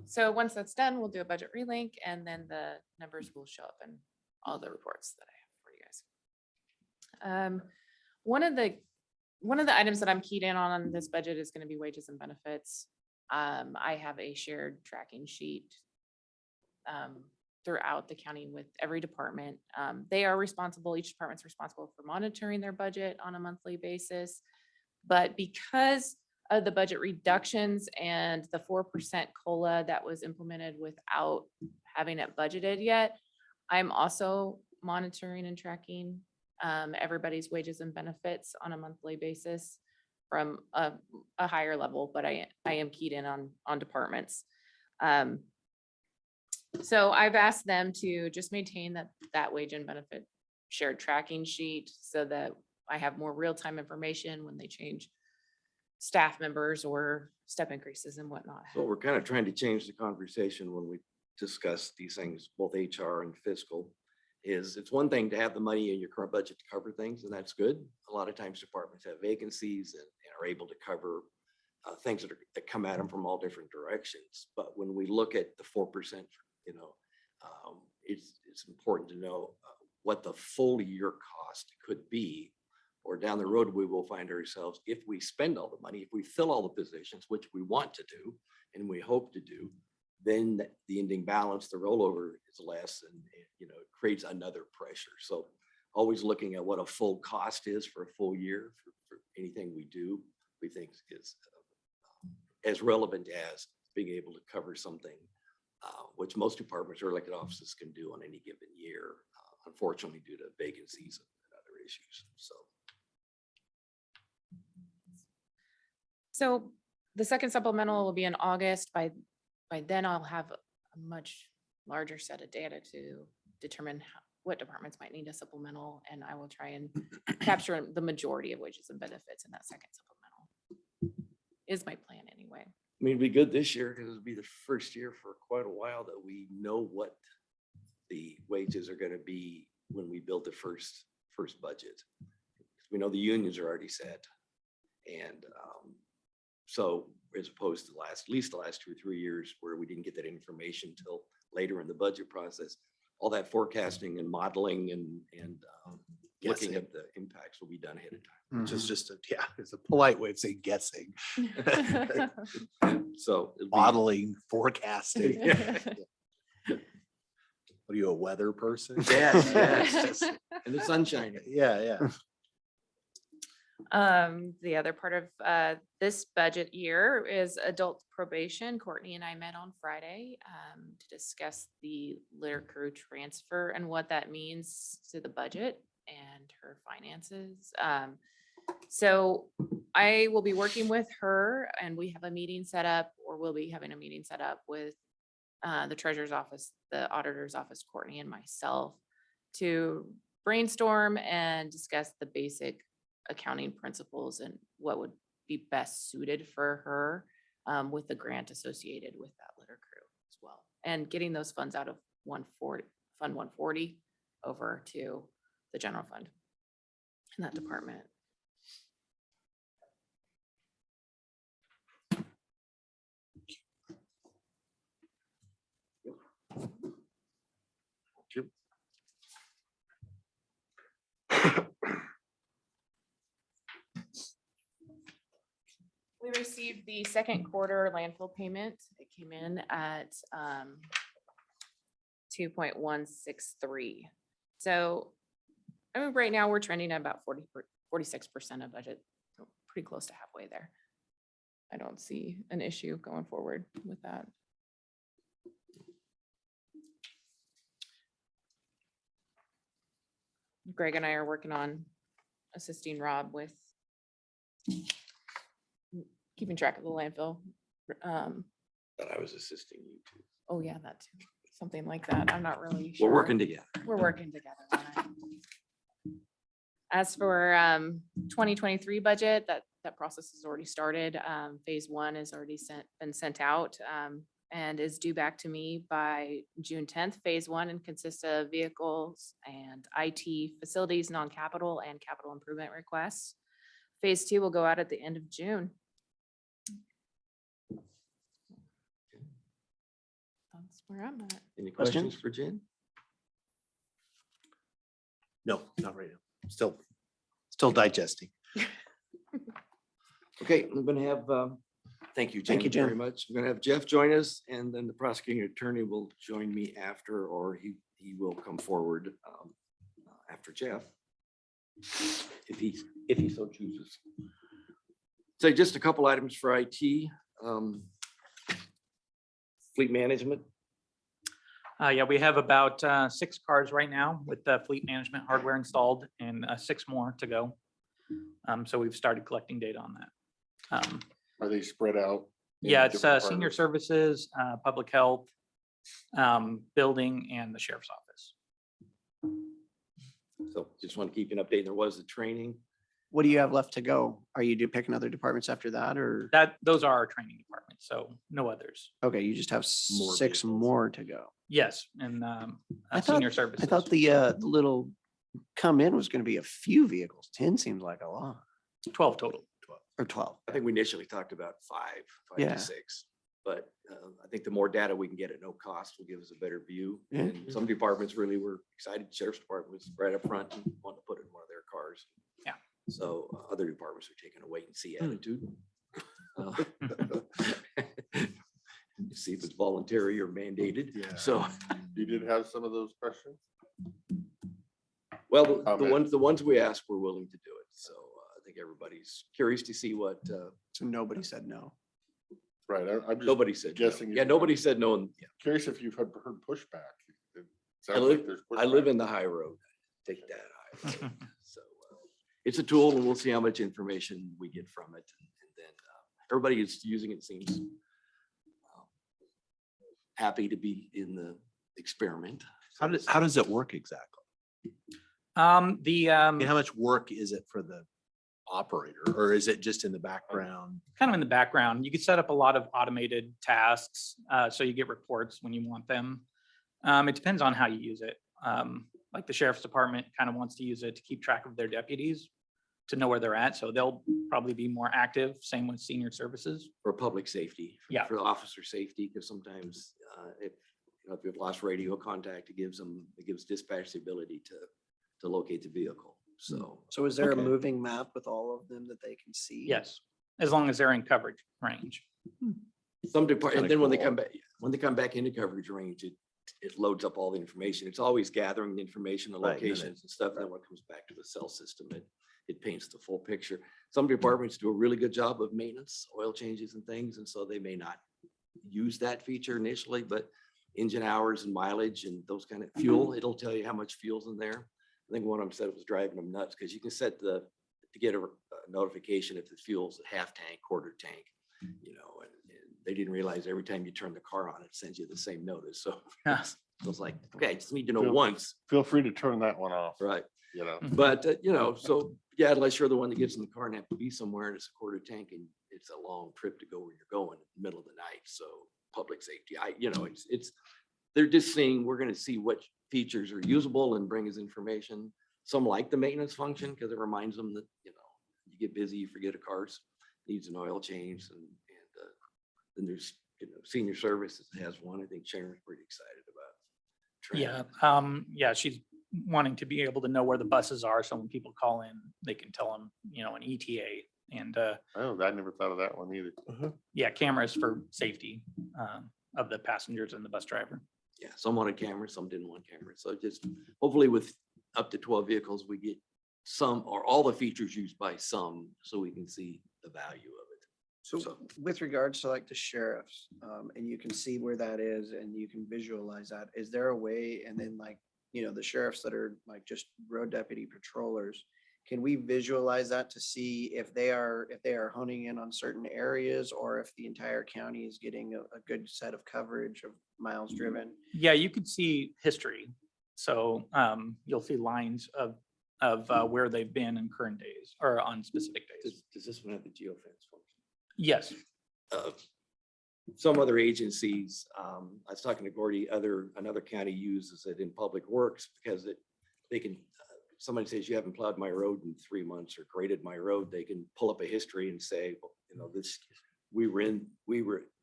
So once that's done, we'll do a budget relink, and then the numbers will show up in all the reports that I have for you guys. One of the items that I'm keyed in on this budget is going to be wages and benefits. I have a shared tracking sheet throughout the county with every department. They are responsible, each department's responsible for monitoring their budget on a monthly basis. But because of the budget reductions and the 4% COLA that was implemented without having it budgeted yet, I'm also monitoring and tracking everybody's wages and benefits on a monthly basis from a higher level, but I am keyed in on departments. So I've asked them to just maintain that wage and benefit shared tracking sheet so that I have more real-time information when they change staff members or step increases and whatnot. So we're kind of trying to change the conversation when we discuss these things, both HR and fiscal. It's one thing to have the money in your current budget to cover things, and that's good. A lot of times departments have vacancies and are able to cover things that come at them from all different directions. But when we look at the 4%, it's important to know what the full year cost could be. Or down the road, we will find ourselves, if we spend all the money, if we fill all the positions, which we want to do, and we hope to do, then the ending balance, the rollover is less, and it creates another pressure. So always looking at what a full cost is for a full year for anything we do, we think is as relevant as being able to cover something, which most departments or elected offices can do on any given year, unfortunately due to vacancies and other issues. So the second supplemental will be in August. By then I'll have a much larger set of data to determine what departments might need a supplemental, and I will try and capture the majority of wages and benefits in that second supplemental. Is my plan anyway. I mean, it'd be good this year because it'll be the first year for quite a while that we know what the wages are going to be when we build the first budget. We know the unions are already set. And so as opposed to at least the last 2 or 3 years where we didn't get that information till later in the budget process, all that forecasting and modeling and looking Guessing. at the impacts will be done ahead of time. Which is just it's a polite way of saying guessing, So. it'll be- modeling, forecasting. Yeah. What are you, a weather person? Yes, yes. And the sun's shining. Yeah, yeah. The other part of this budget year is adult probation. Courtney and I met on Friday to discuss the litter crew transfer and what that means to the budget and her finances. So I will be working with her and we have a meeting set up, or we'll be having a meeting set up with the treasurer's office, the auditor's office, Courtney and myself, to brainstorm and discuss the basic accounting principles and what would be best suited for her with the grant associated with that litter crew as well. And getting those funds out of Fund 140 over to the general fund in that department. We received the second quarter landfill payment. It came in at 2.163. So I mean, right now we're trending at about 46% of budget, so pretty close to halfway there. I don't see an issue going forward with that. Greg and I are working on assisting Rob with keeping track of the landfill. But I was assisting you too. Oh yeah, that too. Something like that. I'm not really sure. We're working together. We're working together on it. As for 2023 budget, that process has already started. Phase 1 is already been sent out and is due back to me by June 10th. Phase 1 and consists of vehicles and IT facilities, non-capital and capital improvement requests. Phase 2 will go out at the end of June. That's where I'm at. Any Questions? questions for Jen? No, not right now. Still digesting. Okay, I'm gonna have, thank you, Jen. Thank you, Jen. Very much. I'm gonna have Jeff join us and then the prosecuting attorney will join me after, or he will come forward after Jeff. If he so chooses. So just a couple items for IT. Fleet management. Yeah, we have about 6 cars right now with the fleet management hardware installed and 6 more to go. So we've started collecting data on that. Are they spread out? in Yeah, it's different senior departments? services, public health, building, and the sheriff's office. So just want to keep you an update. There was a training. What do you have left to go? Are you picking other departments after that or? Those are our training departments, so no others. Okay, you just have More 6 vehicles. more to go. Yes, and I thought- senior services. I thought the little come in was going to be a few vehicles. 10 seems like a lot, 12 total. or 12. I think we initially talked about five Yeah. to six. But I think the more data we can get at no cost will give us a better view. Yeah. And some departments really were excited. Sheriff's Department was right up front and wanted to put it in one of their cars. Yeah. So other departments are taking a wait and see attitude. See if it's voluntary or mandated. Yeah. So, You did have some of those questions? well, the Comment. ones we asked were willing to do it. So I think everybody's curious to see what, So nobody said no. Right, I'm just nobody said. no. guessing. Yeah, nobody said no. And yeah, Curious if you've heard pushback. It I sounds live, like there's I live pushback. in the high road. Take that high road. So it's a tool and we'll see how much information we get from it. And then everybody who's using it seems happy to be in the experiment. How does it work exactly? The I mean, how much work is it for the operator, or is it just in the background? kind of in the background, you could set up a lot of automated tasks, so you get reports when you want them. It depends on how you use it. Like the sheriff's department kind of wants to use it to keep track of their deputies, to know where they're at, so they'll probably be more active. Same with senior services. For public safety. Yeah. For officer safety, because sometimes if you've lost radio contact, it gives dispatch the ability to locate the vehicle. So. So is there a Okay. moving map with all of them that they can see? Yes, as long as they're in coverage range. Some department, Kinda and then when they cool. come back, when they come back into coverage range, it loads up all the information. It's always gathering the information, the Right, and then locations and stuff. And then when it comes back to the cell system, it paints the full picture. Some departments do a really good job of maintenance, oil changes and things, and so they may not use that feature initially, but engine hours and mileage and those kind of fuel, it'll tell you how much fuel's in there. I think one of them said it was driving them nuts because you can set to get a notification if the fuel's a half tank, quarter tank, you know, and they didn't realize every time you turn the car on, it sends you the same notice. So Yeah. I was like, okay, I just need to know Feel- once, Feel free to turn that one off, right? you know. But, you know, so yeah, unless you're the one that gets in the car and have to be somewhere and it's a quarter tank and it's a long trip to go where you're going in the middle of the night. So public safety, they're just seeing, we're gonna see what features are usable and bring us information. Some like the maintenance function because it reminds them that, you know, you get busy, you forget a car's needs an oil change then there's, you know, senior services has one. I think Sharon's pretty excited about. Yeah, she's wanting to be able to know where the buses are. So when people call in, they can tell them, you know, an ETA and, Oh, I never thought of that one either. yeah, cameras for safety of the passengers and the bus driver. Yeah, some wanted cameras, some didn't want cameras. So just hopefully with up to 12 vehicles, we get some or all the features used by some so we can see the value of it. So with regards to like the sheriffs, and you can see where that is and you can visualize that, is there a way, and then like, you know, the sheriffs that are like just road deputy patrollers, can we visualize that to see if they are honing in on certain areas or if the entire county is getting a good set of coverage of miles driven? Yeah, you could see history. So you'll see lines of where they've been in current days or on specific days. Does this one have the geofence function? Yes. Some other agencies, I was talking to Gordy, another county uses it in public works because they can, somebody says you haven't plowed my road in 3 months or graded my road, they can pull up a history and say, well, you know,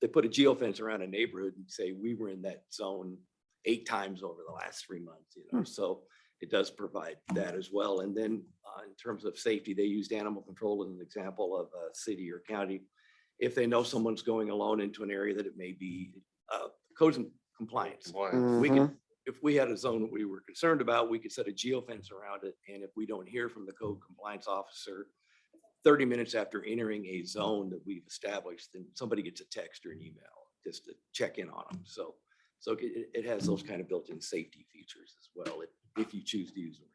they put a geofence around a neighborhood and say, we were in that zone 8 times over the last 3 months, you know, so it does provide that as well. And then in terms of safety, they used animal control as an example of a city or county. If they know someone's going alone into an area that it may be codes and compliance. We can, if we had a zone that we were concerned about, we could set a geofence around it. And if we don't hear from the code compliance officer 30 minutes after entering a zone that we've established, then somebody gets a text or an email just to check in on them. So it has those kind of built-in safety features as well, if you choose to use them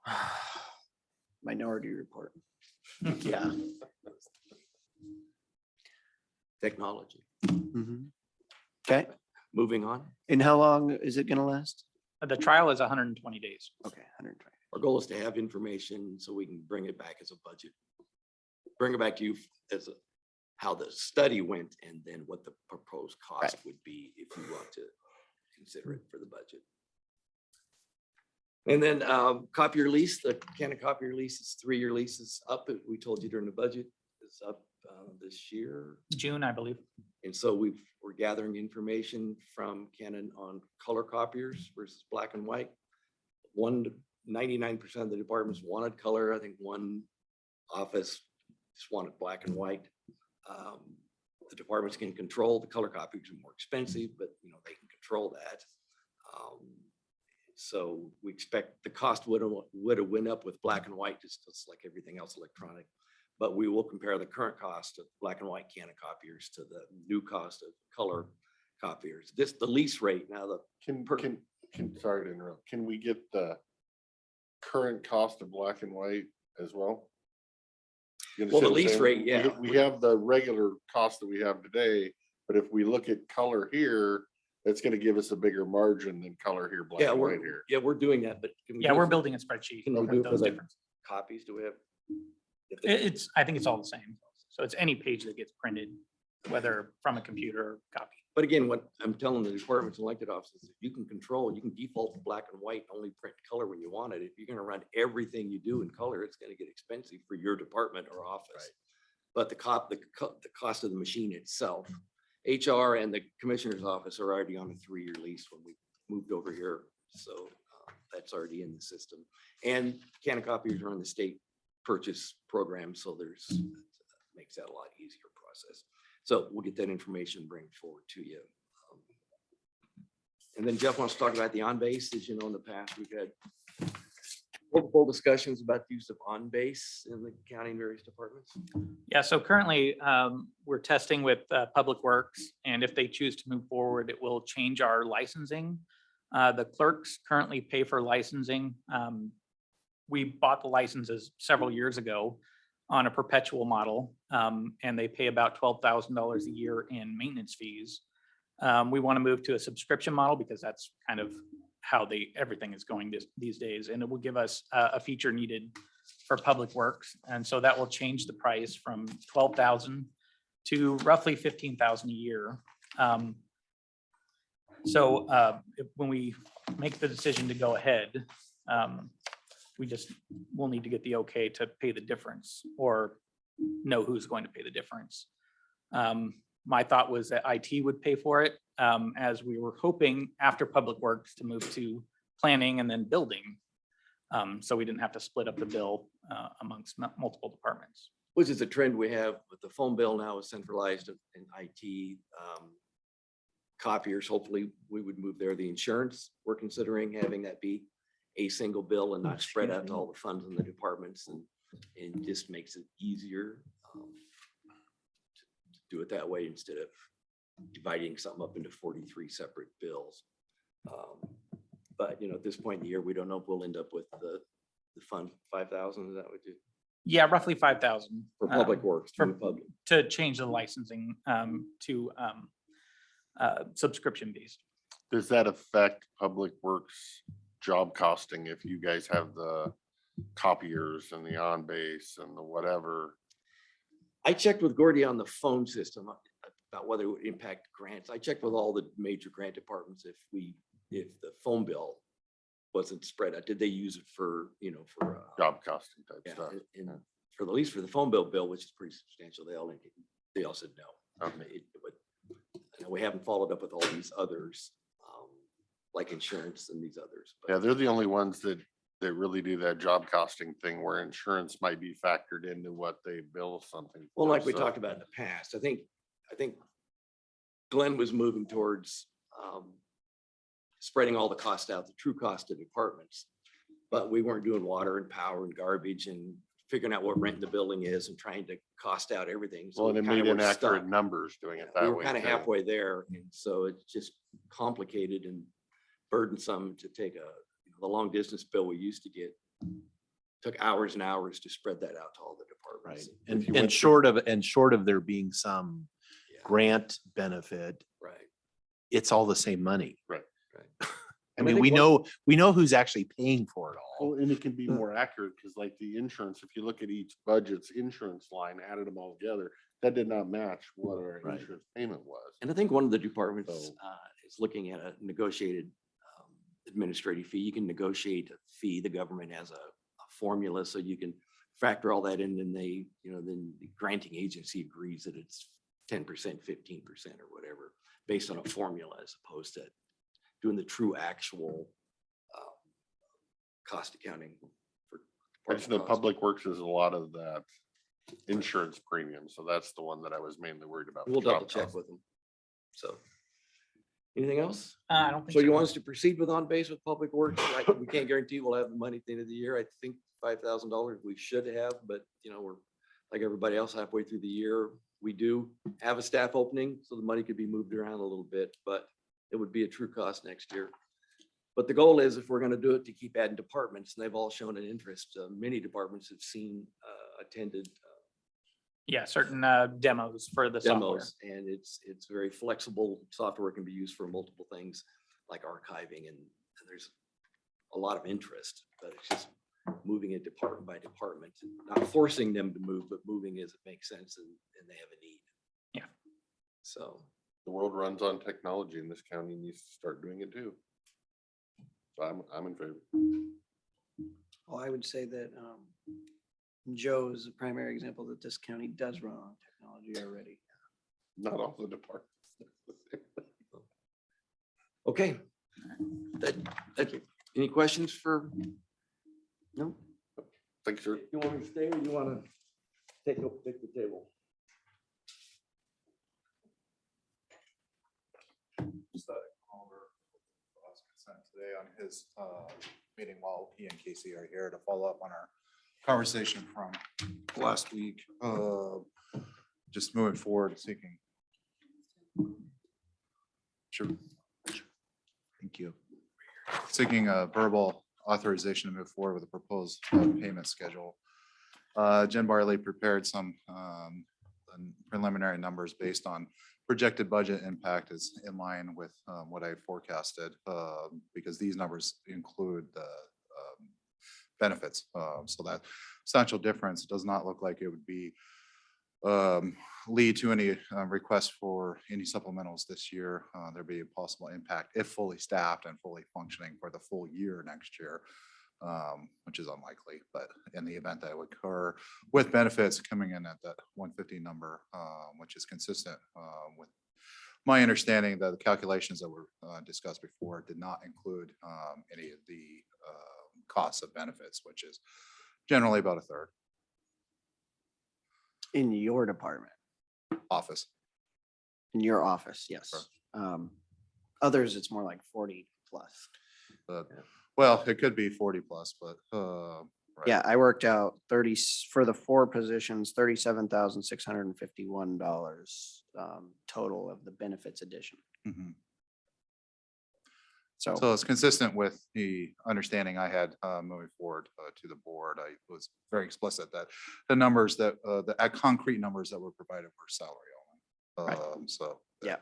or not use Minority Report. Yeah. them. Technology. Okay, Moving on. and how long is it gonna last? The trial is 120 days. Okay, 120. Our goal is to have information so we can bring it back as a budget. Bring it back to you as how the study went and then what the proposed cost would be if you want to consider it for the budget. And then copier lease, the Canon copier lease is 3-year leases up. We told you during the budget is up this year. June, I believe. And so we're gathering information from Canon on color copiers versus black and white. 99% of the departments wanted color. I think one office just wanted black and white. The departments can control, the color copies are more expensive, but you know, they can control that. So we expect the cost would have went up with black and white, just like everything else electronic. But we will compare the current cost of black and white Canon copiers to the new cost of color copiers. The lease rate now, Sorry to interrupt. Can we get the current cost of black and white as well? You Well, the understand what I'm lease saying? rate, yeah. We have the regular cost that we have today, but if we look at color here, that's gonna give us a bigger margin than color here, black yeah, and white here. we're doing that, but can we Yeah, do it we're for- building a spreadsheet Can we with do it for those the differences. copies? Do we have? I think it's all the same. So it's any page that gets printed, whether from a computer or copy. But again, what I'm telling the departments and elected offices, if you can control, you can default to black and white, only print color when you want it. If you're gonna run everything you do in color, it's gonna get expensive for your department or office. But the cost of the machine itself, HR and the commissioner's office are already on a 3-year lease when we moved over here. So that's already in the system. And Canon copiers are on the state purchase program, so makes that a lot easier process. So we'll get that information, bring forward to you. And then Jeff wants to talk about the on-base. As you know, in the past, we've had multiple discussions about the use of on-base in the county and various departments. Yeah, so currently, we're testing with Public Works, and if they choose to move forward, it will change our licensing. The clerks currently pay for licensing. We bought the licenses several years ago on a perpetual model, and they pay about $12,000 a year in maintenance fees. We want to move to a subscription model because that's kind of how everything is going these days, and it will give us a feature needed for Public Works. And so that will change the price from 12,000 to roughly 15,000 a year. When we make the decision to go ahead, we'll need to get the okay to pay the difference or know who's going to pay the difference. My thought was that IT would pay for it, as we were hoping after Public Works to move to planning and then building. So we didn't have to split up the bill amongst multiple departments. Which is a trend we have with the phone bill now is centralized in IT. Copiers, hopefully we would move there. The insurance, we're considering having that be a single bill and not spread out to all the funds in the departments, and it just makes it easier to do it that way instead of dividing something up into 43 separate bills. But at this point in the year, we don't know if we'll end up with the fund 5,000. Is that what you? Yeah, roughly 5,000. For Public Works, for for public. to change the licensing to subscription based. Does that affect Public Works job costing if you guys have the copiers and the on-base and the whatever? I checked with Gordy on the phone system about whether it would impact grants. I checked with all the major grant departments if the phone bill wasn't spread out, did they use it for Job costing type yeah, stuff. and for at least for the phone bill, which is pretty substantial, they all said no. Okay. We haven't followed up with all these others, like insurance and these others. but- Yeah, they're the only ones that really do that job costing thing where insurance might be factored into what they bill something. Well, for, like we so- talked about in the past, I think Glenn was moving towards spreading all the cost out, the true cost to departments. But we weren't doing water and power and garbage and figuring out what rent in the building is and trying to cost out everything. So Well, and it we kinda made were inaccurate stuck. numbers doing it We that were way. kind of too. halfway there, and so it's just complicated and burdensome to take the long distance bill we used to get. Took hours and hours to spread that out to all the Right. departments. And, you went and to- short of there being some Yeah, grant benefit, right, it's all the same money. Right. right. I And I mean, think we know who's actually paying for it all. Well, and it can be more accurate because like the insurance, if you look at each budget's insurance line, added them all together, that did not match what our Right. insurance payment was. And I think one of the departments So- is looking at a negotiated administrative fee. You can negotiate a fee. The government has a formula, so you can factor all that in, and then the granting agency agrees that it's 10%, 15% or whatever, based on a formula as opposed to doing the true actual cost accounting for. Actually, the costs. Public Works is a lot of that insurance premium. So that's the one that I was mainly worried about. We'll job double check cost. with them. So. Anything else? I don't think So you want us to proceed with on-base with Public Works? We can't guarantee we'll have the money at the end of the year. I think $5,000 we should have, but we're like everybody else halfway through the year. We do have a staff opening, so the money could be moved around a little bit, but it would be a true cost next year. But the goal is, if we're going to do it, to keep adding departments, and they've all shown an interest. Many departments have attended Yeah, certain demos for the software. demos, and it's very flexible. Software can be used for multiple things like archiving, and there's a lot of interest, but it's just moving it department by department, not forcing them to move, but moving as it makes sense and they have a need. Yeah. So, The world runs on technology and this county needs to start doing it too. So I'm in favor. Well, I would say that Joe is a primary example that this county does run on technology already. Not all the departments. okay. That, Any questions for? No? Thanks, sir. You want me to stay or you want to take the table? Just thought I'd call over consent today on his meeting while he and Casey are here to follow up on our conversation from last week. Just moving forward, seeking. Sure. Thank you. Seeking a verbal authorization to move forward with a proposed payment schedule. Jen Barley prepared some preliminary numbers based on projected budget impact is in line with what I forecasted, because these numbers include the benefits. So that essential difference does not look like it would be lead to any request for any supplementals this year. There'd be a possible impact if fully staffed and fully functioning for the full year next year, which is unlikely, but in the event that would occur with benefits coming in at that 150 number, which is consistent with my understanding that the calculations that were discussed before did not include any of the costs of benefits, which is generally about a third. In your department, Office. in your office, yes. Others, it's more like 40 plus. But, well, it could be 40 plus, but right. Yeah, I worked out 30 for the 4 positions, $37,651 total of the benefits addition. Mhm. So So it's consistent with the understanding I had moving forward to the board. I was very explicit that the numbers that the concrete numbers that were provided were salary only. Right. So. yeah.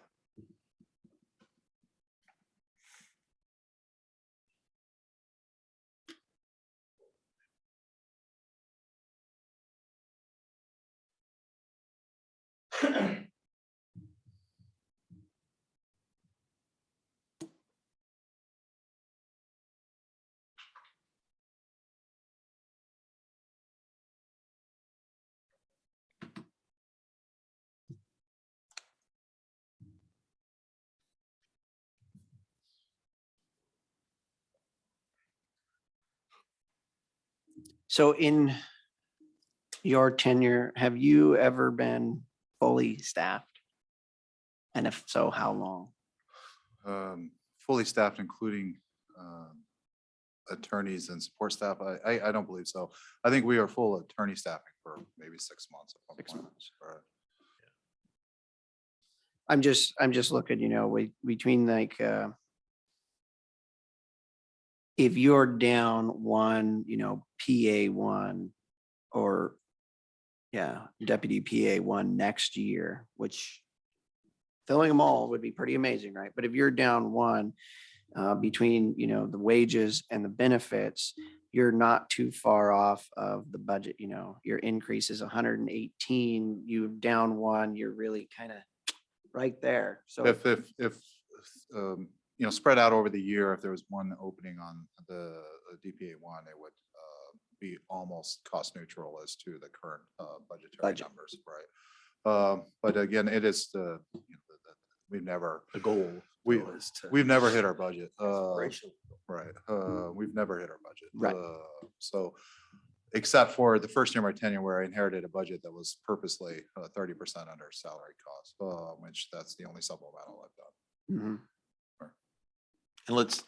So in your tenure, have you ever been fully staffed? And if so, how long? Fully staffed, including attorneys and support staff. I don't believe so. I think we are full attorney staffing for maybe 6 months. at one 6 point. months. Right. I'm just looking, between like, if you're down one, PA one or deputy PA one next year, which filling them all would be pretty amazing, right? But if you're down one between, the wages and the benefits, you're not too far off of the budget, your increase is 118, you down one, you're really kind of right there. So If spread out over the year, if there was one opening on the DPA one, it would be almost cost neutral as to the current budgetary Budget. numbers, right? But again, it is we've never, The goal. we've never hit our budget. Aspiration. Right. We've never hit our budget. Right. So except for the first year of my tenure where I inherited a budget that was purposely 30% under salary cost, which that's the only supplemental I've done. mhm. Mm-hmm.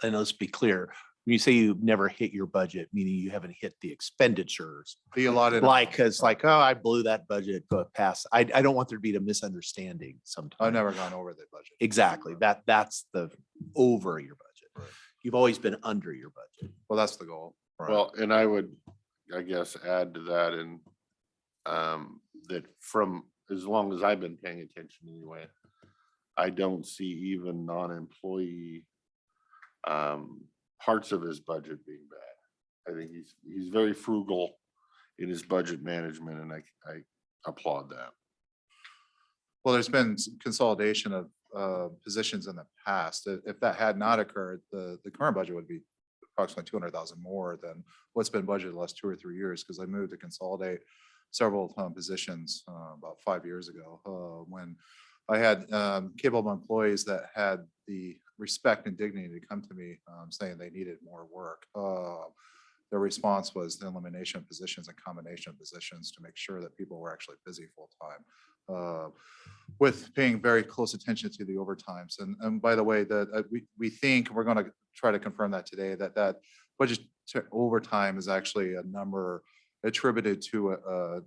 And let's be clear, when you say you've never hit your budget, meaning you haven't hit the expenditures, The allotted. like, it's like, oh, I blew that budget, but pass. I don't want there to be a misunderstanding sometimes. I've never gone over the budget. Exactly. That's the over your budget. Right. You've always been under your budget. Well, that's the goal. Right. Well, and I would, I guess, add to that and that from as long as I've been paying attention anyway, I don't see even non-employee parts of his budget being bad. I think he's very frugal in his budget management, and I applaud that. Well, there's been consolidation of positions in the past. If that had not occurred, the current budget would be approximately 200,000 more than what's been budgeted the last 2 or 3 years, because I moved to consolidate several positions about 5 years ago when I had capable employees that had the respect and dignity to come to me saying they needed more work. Their response was the elimination of positions and combination of positions to make sure that people were actually busy full-time. With paying very close attention to the overtimes. And by the way, that we think, we're going to try to confirm that today, that budget overtime is actually a number attributed to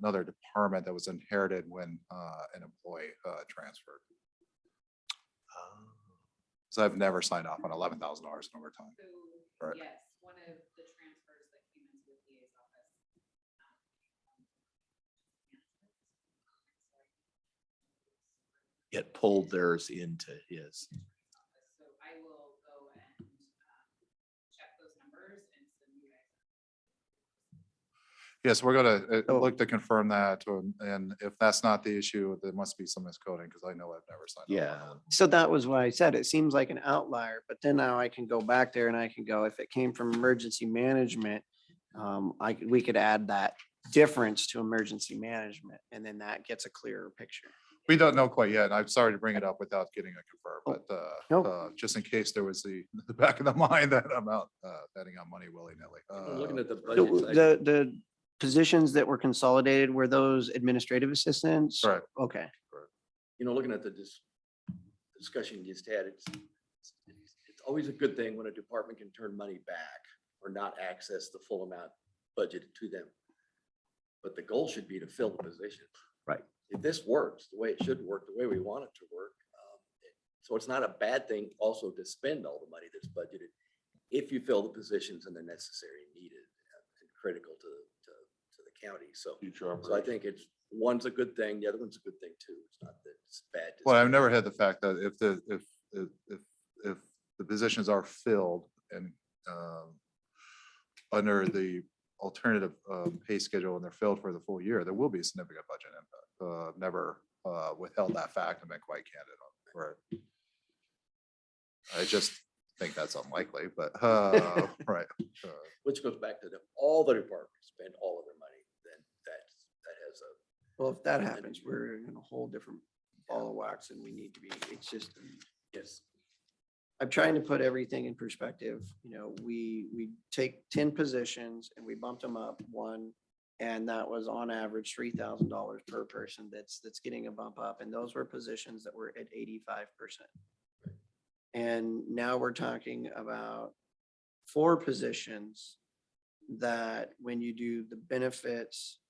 another department that was inherited when an employee transferred. So I've never signed off on $11,000 in overtime. Right. Yes, one of the transfers that came into the PA's office. It pulled theirs into his. So I will go and check those numbers and send you guys. Yes, we're gonna Oh. look to confirm that, and if that's not the issue, there must be some miscoding, because I know I've never signed. off on it. So that was why I said it seems like an outlier, but then now I can go back there and I can go, if it came from emergency management, we could add that difference to emergency management, and then that gets a clearer picture. We don't know quite yet. I'm sorry to bring it up without getting it confirmed, but Nope. just in case there was the back of the mind that I'm out betting on money willy-nilly. Looking at the So budget. the positions that were consolidated, were those administrative assistants? Correct. Okay. Looking at the discussion you just had, it's always a good thing when a department can turn money back or not access the full amount budgeted to them. But the goal should be to fill the position. Right. If this works, the way it should work, the way we want it to work. So it's not a bad thing also to spend all the money that's budgeted if you fill the positions and they're necessary and needed and critical to the county. So I think one's a good thing, the other one's a good thing too. It's not that it's bad. to Well, I've spend. never had the fact that if the positions are filled and under the alternative pay schedule and they're filled for the full year, there will be a significant budget impact. Never withheld that fact and been quite candid on it. Right. I just think that's unlikely, but right. Which goes back to all the departments spend all of their money, then that has a. Well, if that happens, we're in a whole different ball of wax and we need to be, it's just, Yes. I'm trying to put everything in perspective. We take 10 positions and we bumped them up one, and that was on average $3,000 per person that's getting a bump up. And those were positions that were at 85%. And now we're talking about 4 positions that when you do the benefits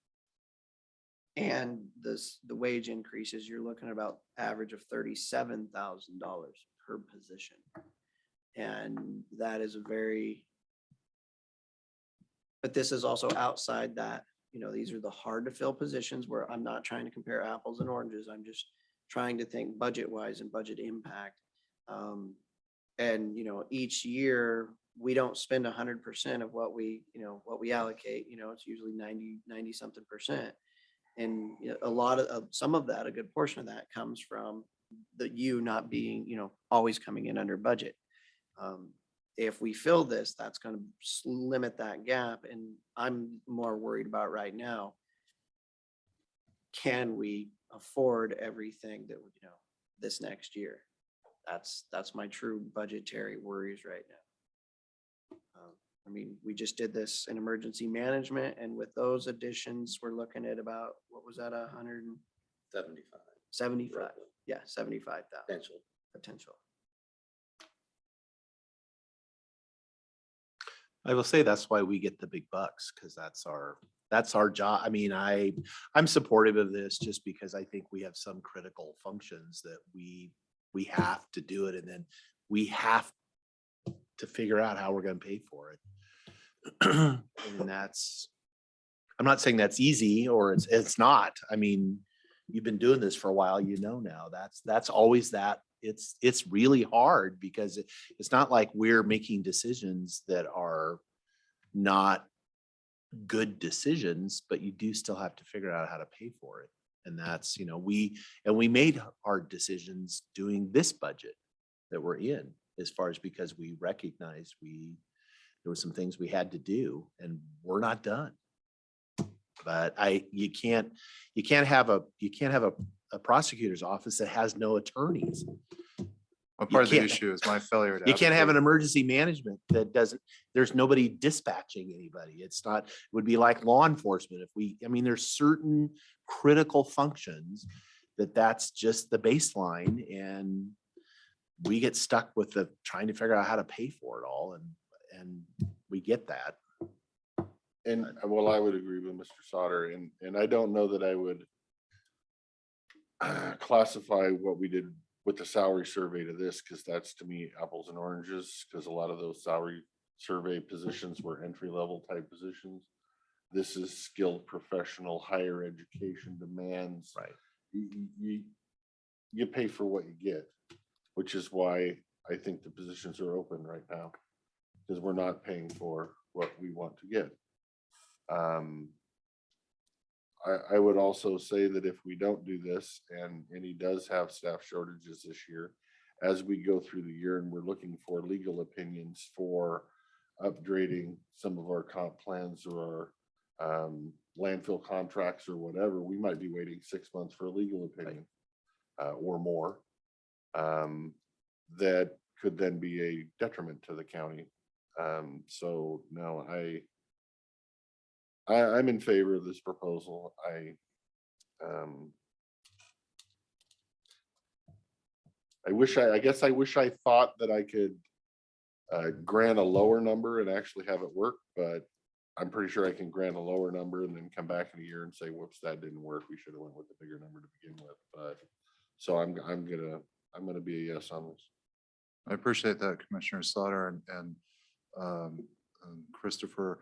and the wage increases, you're looking at about average of $37,000 per position. And that is but this is also outside that, these are the hard to fill positions where I'm not trying to compare apples and oranges. I'm just trying to think budget wise and budget impact. And each year we don't spend 100% of what we allocate, it's usually 90 something percent. And a lot of some of that, a good portion of that comes from not being, always coming in under budget. If we fill this, that's going to limit that gap. And I'm more worried about right now, can we afford everything that, this next year? That's my true budgetary worries right now. We just did this in emergency management, and with those additions, we're looking at about, what was that, 75. 75? Yeah, 75,000 Potential. potential. I will say that's why we get the big bucks, because that's our job. I'm supportive of this just because I think we have some critical functions that we have to do it, and then we have to figure out how we're going to pay for it. And I'm not saying that's easy, or it's not. You've been doing this for a while, now that's always that. It's really hard because it's not like we're making decisions that are not good decisions, but you do still have to figure out how to pay for it. And that's, we made hard decisions doing this budget that we're in, as far as because we recognized there were some things we had to do and we're not done. But you can't have a prosecutor's office that has no attorneys. But part of the can't- issue is my failure to. You can't have an advocate. emergency management that doesn't, there's nobody dispatching anybody. It's not, it would be like law enforcement. If we, I mean, there's certain critical functions that's just the baseline, and we get stuck with the trying to figure out how to pay for it all, and we get that. And well, I would agree with Mr. Sauter, and I don't know that I would classify what we did with the salary survey to this, because that's to me apples and oranges, because a lot of those salary survey positions were entry-level type positions. This is skilled professional, higher education demands. Right. You pay for what you get, which is why I think the positions are open right now, because we're not paying for what we want to get. I would also say that if we don't do this, and he does have staff shortages this year, as we go through the year and we're looking for legal opinions for upgrading some of our comp plans or our landfill contracts or whatever, we might be waiting 6 months for a legal opinion or more. That could then be a detriment to the county. So no, I'm in favor of this proposal. I guess I wish I thought that I could grant a lower number and actually have it work, but I'm pretty sure I can grant a lower number and then come back in a year and say, whoops, that didn't work. We should have went with the bigger number to begin with. But so I'm gonna be a yes on this. I appreciate that, Commissioner Slaughter and Christopher.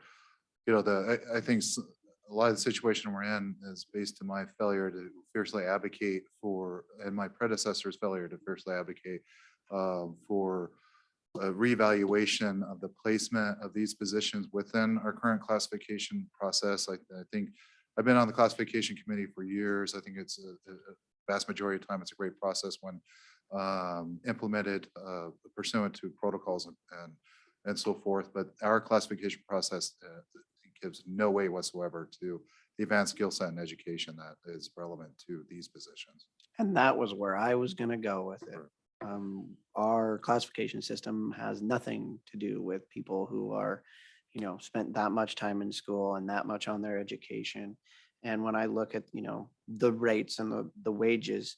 You know, I think a lot of the situation we're in is based on my failure to fiercely advocate for, and my predecessor's failure to fiercely advocate for a reevaluation of the placement of these positions within our current classification process. I think I've been on the classification committee for years. I think it's a vast majority of time, it's a great process when implemented pursuant to protocols and so forth. But our classification process gives no way whatsoever to the advanced skill set and education that is relevant to these positions. And that was where I was gonna go with it. Our classification system has nothing to do with people who are, spent that much time in school and that much on their education. And when I look at, the rates and the wages,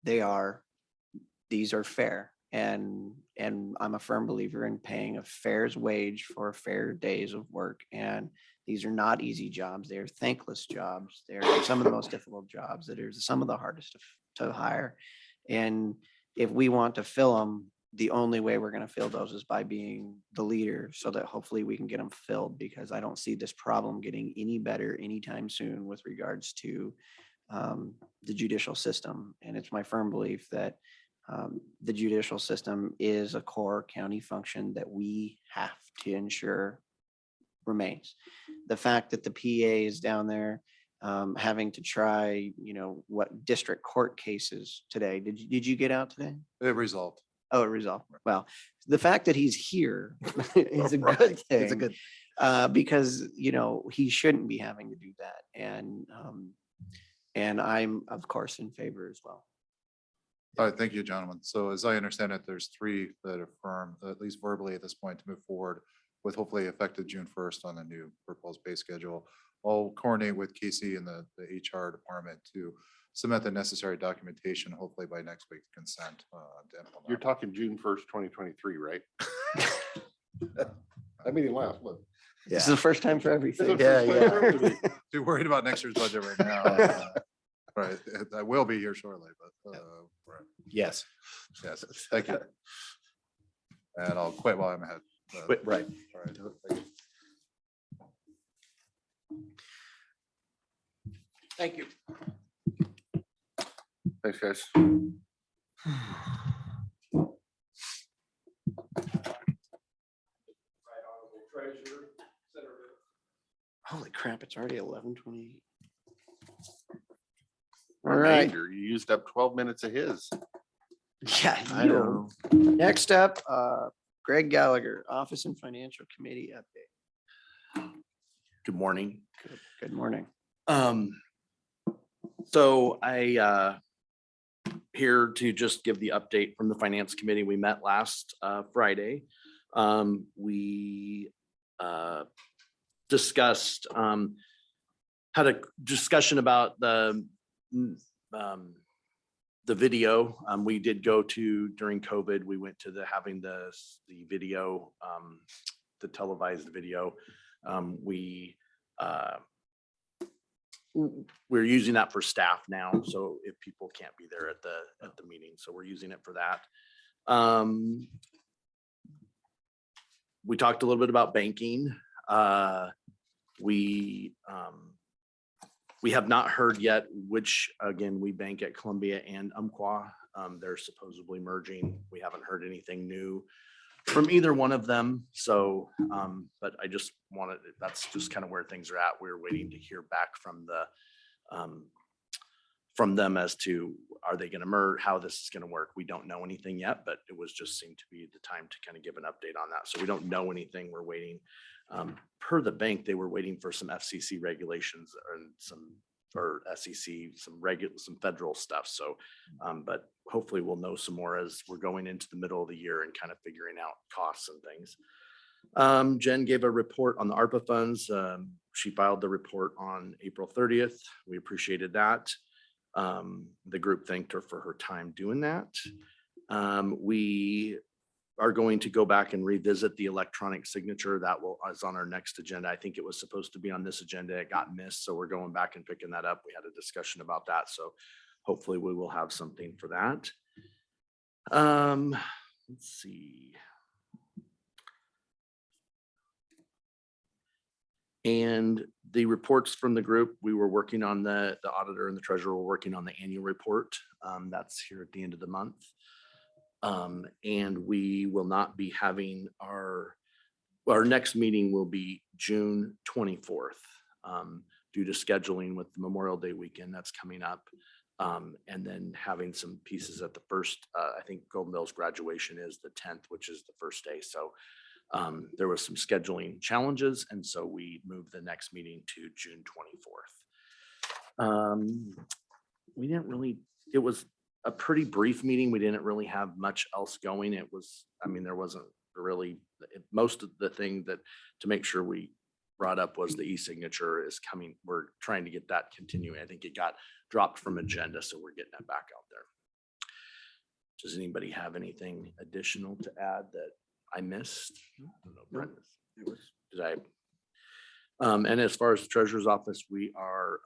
these are fair. And I'm a firm believer in paying a fair wage for fair days of work. And these are not easy jobs. They're thankless jobs. They're some of the most difficult jobs. That are some of the hardest to hire. And if we want to fill them, the only way we're going to fill those is by being the leader, so that hopefully we can get them filled, because I don't see this problem getting any better anytime soon with regards to the judicial system. And it's my firm belief that the judicial system is a core county function that we have to ensure remains. The fact that the PA is down there having to try, what district court cases today. Did you get out today? It resolved. Oh, it resolved. Well, the fact that he's here is a good thing. It's a good, Because, he shouldn't be having to do that. And I'm of course in favor as well. All right, thank you, gentlemen. So as I understand it, there's 3 that are firm, at least verbally at this point, to move forward with hopefully effective June 1st on the new proposed pay schedule. I'll coordinate with Casey and the HR department to submit the necessary documentation, hopefully by next week, consent to implement. You're talking June 1st, 2023, right? I made him laugh. Look. This is the first time for everything. Yeah. Too worried about next year's budget right now. Right, I will be here shortly, but right. yes. Yes, thank you. And I'll quit while I'm ahead. Right. All right, thank you. Thank you. Thanks, guys. Holy crap, it's already 11:28. All right. Reminder, you used up 12 minutes of his. Yeah, I know. Next up, Greg Gallagher, Office and Financial Committee update. Good morning. Good morning. So I here to just give the update from the finance committee. We met last Friday. We discussed, had a discussion about the video. We did go to, during COVID, we went to having the video, the televised video. We're using that for staff now. So if people can't be there at the meeting, so we're using it for that. We talked a little bit about banking. We have not heard yet which, again, we bank at Columbia and Umpqua. They're supposedly merging. We haven't heard anything new from either one of them. So, but I just wanted, that's just kind of where things are at. We're waiting to hear back from them as to, are they going to merge, how this is going to work. We don't know anything yet, but it was just seemed to be the time to kind of give an update on that. So we don't know anything. We're waiting. Per the bank, they were waiting for some FCC regulations and or SEC, some federal stuff. So, but hopefully we'll know some more as we're going into the middle of the year and kind of figuring out costs and things. Jen gave a report on the ARPA funds. She filed the report on April 30th. We appreciated that. The group thanked her for her time doing that. We are going to go back and revisit the electronic signature. That is on our next agenda. I think it was supposed to be on this agenda. It got missed. So we're going back and picking that up. We had a discussion about that. So hopefully we will have something for that. Let's see. And the reports from the group, we were working on the auditor and the treasurer were working on the annual report. That's here at the end of the month. And we will not be having our next meeting will be June 24th, due to scheduling with the Memorial Day weekend that's coming up. And then having some pieces at the first, I think Golden Bill's graduation is the 10th, which is the first day. So there was some scheduling challenges. And so we moved the next meeting to June 24th. We didn't really, it was a pretty brief meeting. We didn't really have much else going. It was, I mean, there wasn't really, most of the thing that to make sure we brought up was the e-signature is coming. We're trying to get that continuing. I think it got dropped from agenda, so we're getting it back out there. Does anybody have anything additional to add that I missed? I don't know, Brenda. Did I? And as far as the treasurer's office, we are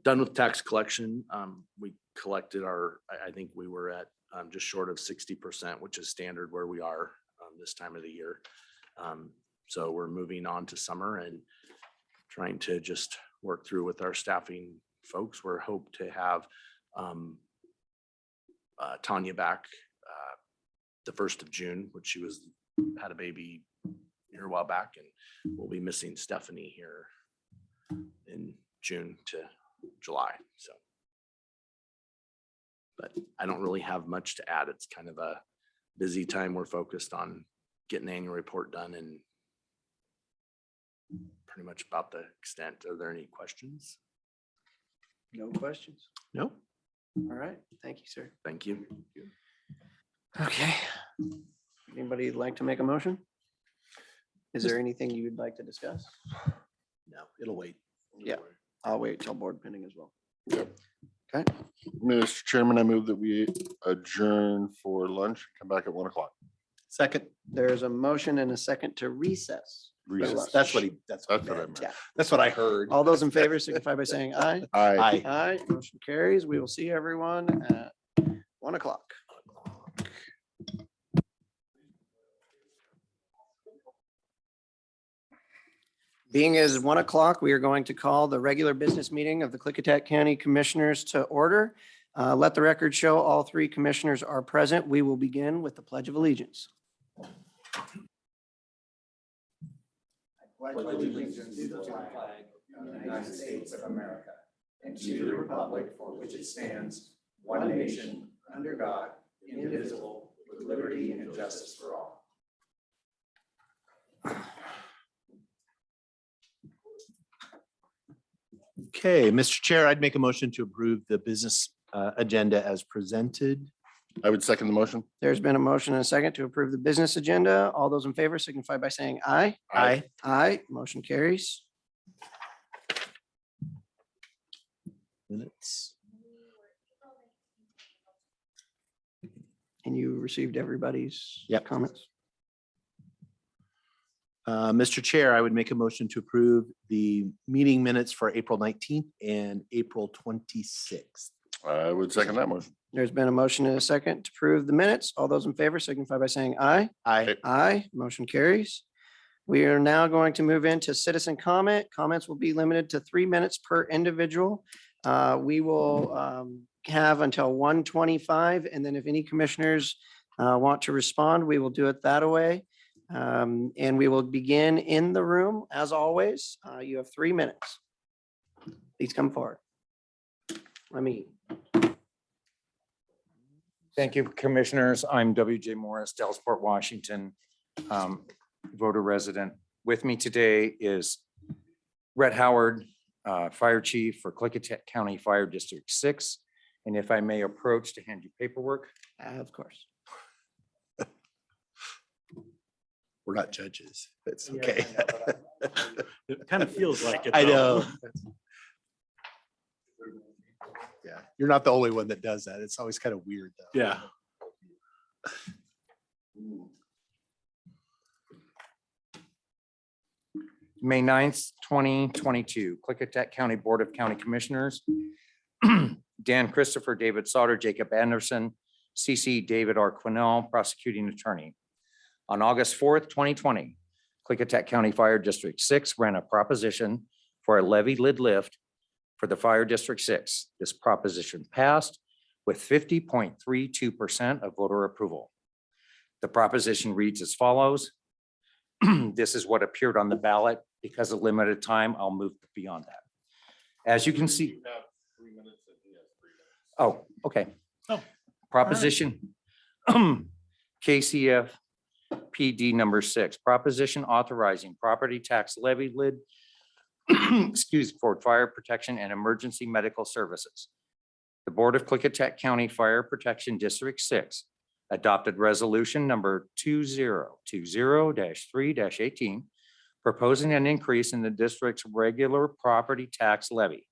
done with tax collection. We collected I think we were at just short of 60%, which is standard where we are this time of the year. So we're moving on to summer and trying to just work through with our staffing folks. We're hope to have Tanya back the 1st of June, which she had a baby here a while back, and we'll be missing Stephanie here in June to July. So, but I don't really have much to add. It's kind of a busy time. We're focused on getting the annual report done and pretty much about the extent. Are there any questions? No questions. No. All right. Thank you, sir. Thank you. Okay. Anybody like to make a motion? Is there anything you would like to discuss? No, it'll wait. Yeah. I'll wait till board pending as well. Yep. Okay. Mr. Chairman, I move that we adjourn for lunch, come back at 1 o'clock. Second. There's a motion and a second to recess. Recess. That's what That's what I meant. meant. Yeah. That's what I heard. All those in favor signify by saying aye. Aye. Aye. Aye. Motion carries. We will see everyone at 1 o'clock. Being as 1 o'clock, we are going to call the regular business meeting of the Klickitat County Commissioners to order. Let the record show all 3 commissioners are present. We will begin with the Pledge of Allegiance. Pledge allegiance to the flag of the United States of America and to the republic for which it stands, one nation, under God, indivisible, with liberty and justice for all. Okay, Mr. Chair, I'd make a motion to approve the business agenda as presented. I would second the motion. There's been a motion and a second to approve the business agenda. All those in favor signify by saying aye. Aye. Aye, motion carries. Minutes. And you received everybody's Yep. comments. Mr. Chair, I would make a motion to approve the meeting minutes for April 19th and April 26th. I would second that motion. There's been a motion and a second to approve the minutes. All those in favor signify by saying aye. Aye. Aye, motion carries. We are now going to move into citizen comment. Comments will be limited to 3 minutes per individual. We will have until 1:25, and then if any commissioners want to respond, we will do it that way. And we will begin in the room as always. You have 3 minutes. Please come forward. Let me. Thank you, Commissioners. I'm W.J. Morris, Dallasport, Washington, voter resident. With me today is Rhett Howard, Fire Chief for Klickitat County Fire District 6. And if I may approach to hand you paperwork. Of course. We're not judges. It's okay. It kind of feels like it. I though. know. Yeah, you're not the only one that does that. It's always kind of weird though. Yeah. May 9th, 2022, Klickitat County Board of County Commissioners. Dan Christopher, David Sauter, Jacob Anderson, CC David R. Quinnell, Prosecuting Attorney. On August 4th, 2020, Klickitat County Fire District 6 ran a proposition for a levy lid lift for the Fire District 6. This proposition passed with 50.32% of voter approval. The proposition reads as follows. This is what appeared on the ballot. Because of limited time, I'll move beyond that. As you can see. Oh, okay. Oh. Proposition KCF PD number 6, proposition authorizing property tax levy lid for fire protection and emergency medical services. The Board of Klickitat County Fire Protection District 6 adopted resolution number 2020-3-18, proposing an increase in the district's regular property tax levy.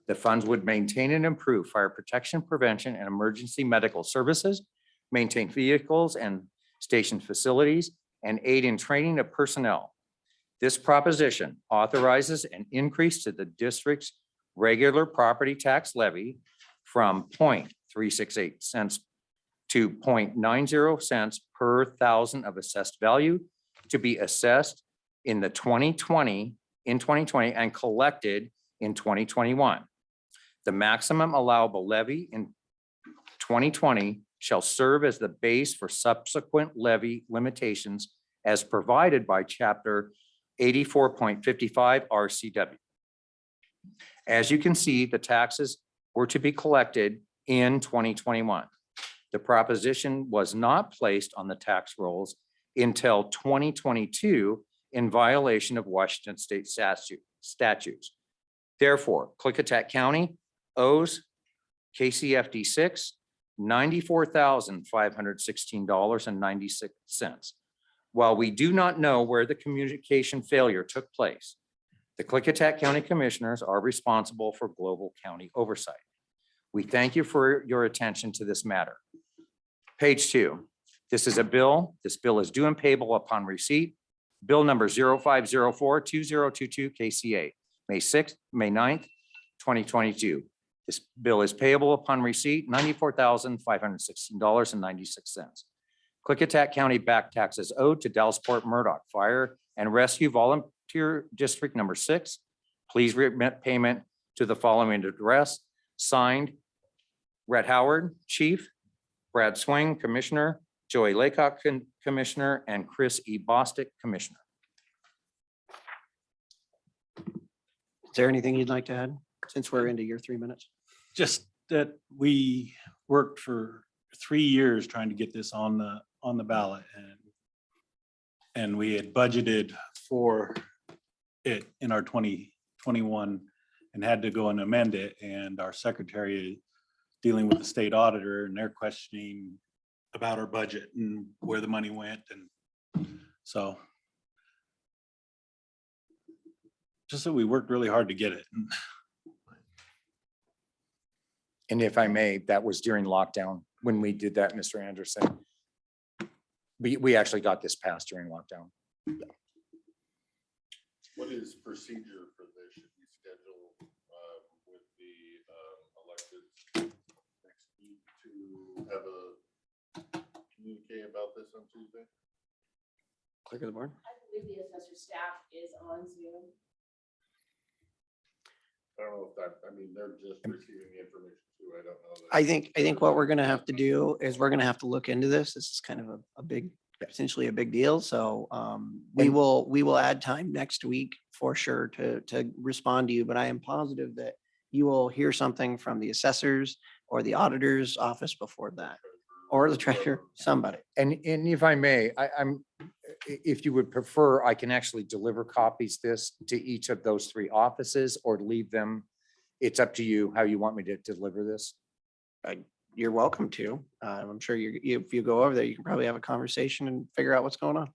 The funds would maintain and improve fire protection, prevention, and emergency medical services, maintain vehicles and station facilities, and aid in training of personnel. This proposition authorizes an increase to the district's regular property tax levy from 0.368 cents to 0.90 cents per thousand of assessed value to be assessed in 2020 and collected in 2021. The maximum allowable levy in 2020 shall serve as the base for subsequent levy limitations as provided by Chapter 84.55 RCW. As you can see, the taxes were to be collected in 2021. The proposition was not placed on the tax rolls until 2022 in violation of Washington state statutes. Therefore, Klickitat County owes KCFD 6 $94,516.96. While we do not know where the communication failure took place, the Klickitat County Commissioners are responsible for global county oversight. We thank you for your attention to this matter. Page 2. This is a bill. This bill is due and payable upon receipt. Bill number 0504-2022 KCA, May 9th, 2022. This bill is payable upon receipt, $94,516.96. Klickitat County back taxes owed to Dallasport Murdoch Fire and Rescue Volunteer District number 6. Please remit payment to the following address. Signed, Rhett Howard, Chief, Brad Swing, Commissioner, Joey Laycock, Commissioner, and Chris E. Bostic, Commissioner. Is there anything you'd like to add since we're into your 3 minutes? Just that we worked for 3 years trying to get this on the ballot, and we had budgeted for it in our 2021 and had to go and amend it, and our secretary dealing with the state auditor, and they're questioning about our budget and where the money went. And so just that we worked really hard to get it. And if I may, that was during lockdown when we did that, Mr. Anderson. We actually got this passed during lockdown. What is procedure for this? Should we schedule with the elected next week to have a communicate about this on Tuesday? Clerk of the board. I believe the assessor staff is on Zoom. I don't know if that, I mean, they're just receiving the information too. I don't know. that- I think what we're gonna have to do is we're gonna have to look into this. This is kind of a big, potentially a big deal. So we will add time next week for sure to respond to you, but I am positive that you will hear something from the assessors or the auditor's office before that, or the treasurer, somebody. And if I may, if you would prefer, I can actually deliver copies this to each of those three offices or leave them. It's up to you how you want me to deliver this. You're welcome to. I'm sure if you go over there, you can probably have a conversation and figure out what's going on.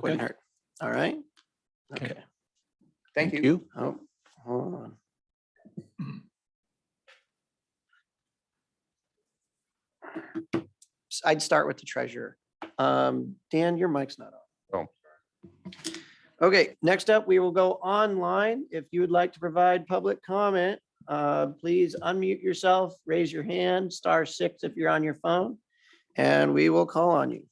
Wouldn't hurt. All right? Okay. Thank you. Oh, hold on. I'd start with the treasurer. Dan, your mic's not on. Oh. Okay, next up, we will go online. If you would like to provide public comment, please unmute yourself, raise your hand, *6 if you're on your phone, and we will call on you.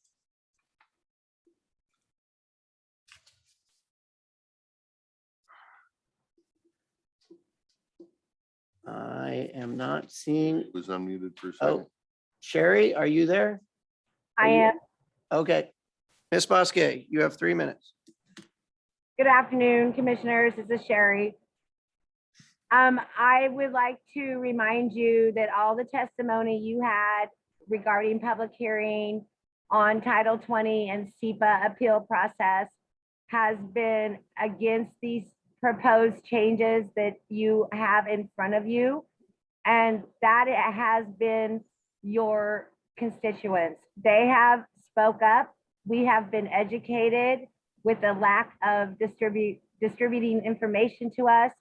I am not seeing. It was unmuted for a second. Oh, Sherry, are you there? I am. Okay. Ms. Bosque, you have 3 minutes. Good afternoon, commissioners. This is Sherry. I would like to remind you that all the testimony you had regarding public hearing on Title 20 and SEPA appeal process has been against these proposed changes that you have in front of you. And that it has been your constituents. They have spoke up. We have been educated with the lack of distributing information to us.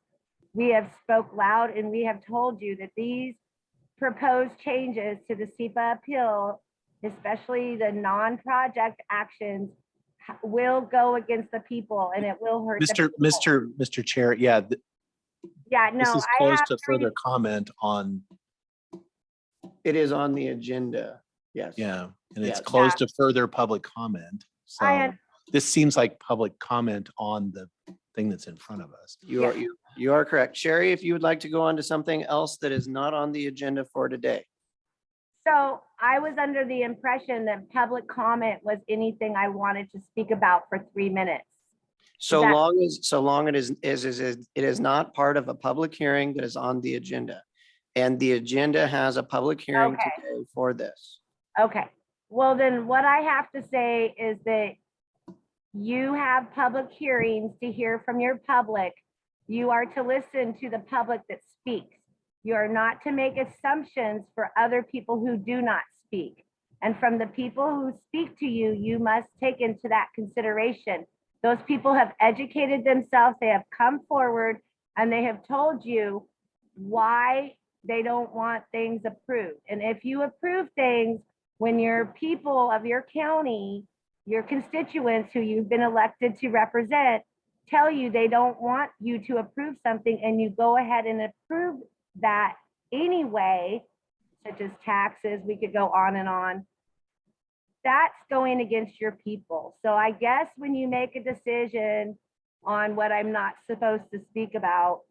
We have spoke loud and we have told you that these proposed changes to the SEPA appeal, especially the non-project actions, will go against the people and it will hurt. Mr. Chair, yeah, Yeah, this no, is I closed have to further comment on, It is on the agenda. Yes. yeah, and it's Yeah. closed to further public comment. So I- this seems like public comment on the thing that's in front of us. You are correct. Sherry, if you would like to go on to something else that is not on the agenda for today. So I was under the impression that public comment was anything I wanted to speak about for 3 minutes. So That- long it is not part of a public hearing that is on the agenda. And the agenda has a public hearing Okay. today for this. Okay, well then what I have to say is that you have public hearings to hear from your public. You are to listen to the public that speaks. You are not to make assumptions for other people who do not speak. And from the people who speak to you, you must take into that consideration. Those people have educated themselves, they have come forward, and they have told you why they don't want things approved. And if you approve things when your people of your county, your constituents who you've been elected to represent, tell you they don't want you to approve something and you go ahead and approve that anyway, such as taxes, we could go on and on. That's going against your people. So I guess when you make a decision on what I'm not supposed to speak about,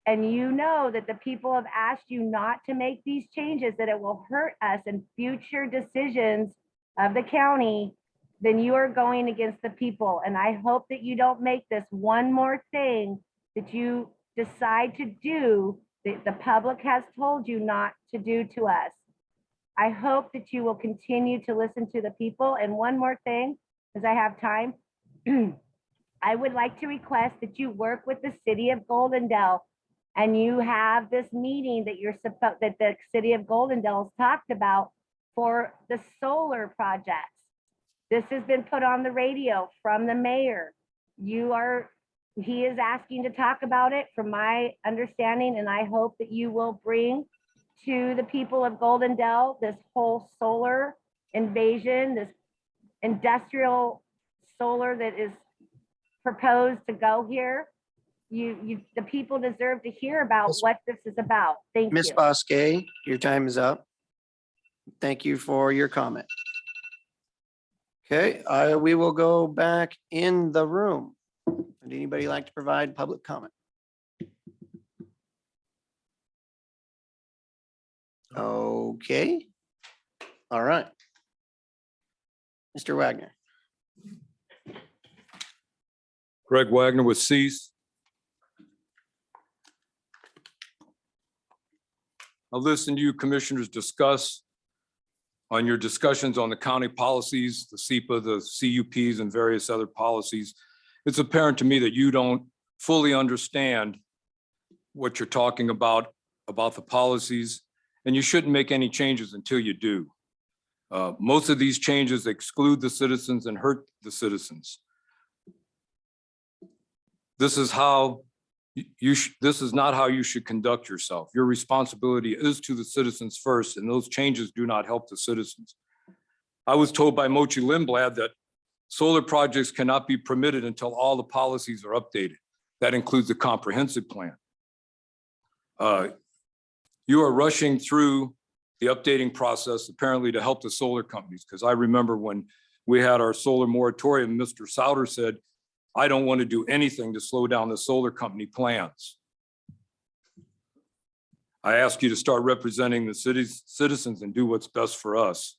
and you know that the people have asked you not to make these changes, that it will hurt us in future decisions of the county, then you are going against the people. And I hope that you don't make this one more thing that you decide to do that the public has told you not to do to us. I hope that you will continue to listen to the people. And one more thing, because I have time, I would like to request that you work with the city of Goldendale And you have this meeting that you're supposed, that the city of Goldendale's talked about for the solar projects. This has been put on the radio from the mayor. He is asking to talk about it from my understanding, and I hope that you will bring to the people of Goldendale this whole solar invasion, this industrial solar that is proposed to go here. The people deserve to hear about what this is about. Thank Ms. you. Bosque, your time is up. Thank you for your comment. Okay, we will go back in the room. Would anybody like to provide public comment? Okay. All right. Mr. Wagner. Greg Wagner with Cease. I've listened to you commissioners discuss on your discussions on the county policies, the SEPA, the CUPs, and various other policies. It's apparent to me that you don't fully understand what you're talking about the policies, and you shouldn't make any changes until you do. Most of these changes exclude the citizens and hurt the citizens. This is how this is not how you should conduct yourself. Your responsibility is to the citizens first, and those changes do not help the citizens. I was told by Mochi Lindblad that solar projects cannot be permitted until all the policies are updated. That includes the comprehensive plan. You are rushing through the updating process apparently to help the solar companies, because I remember when we had our solar moratorium, Mr. Souter said, I don't want to do anything to slow down the solar company plans. I ask you to start representing the city's citizens and do what's best for us.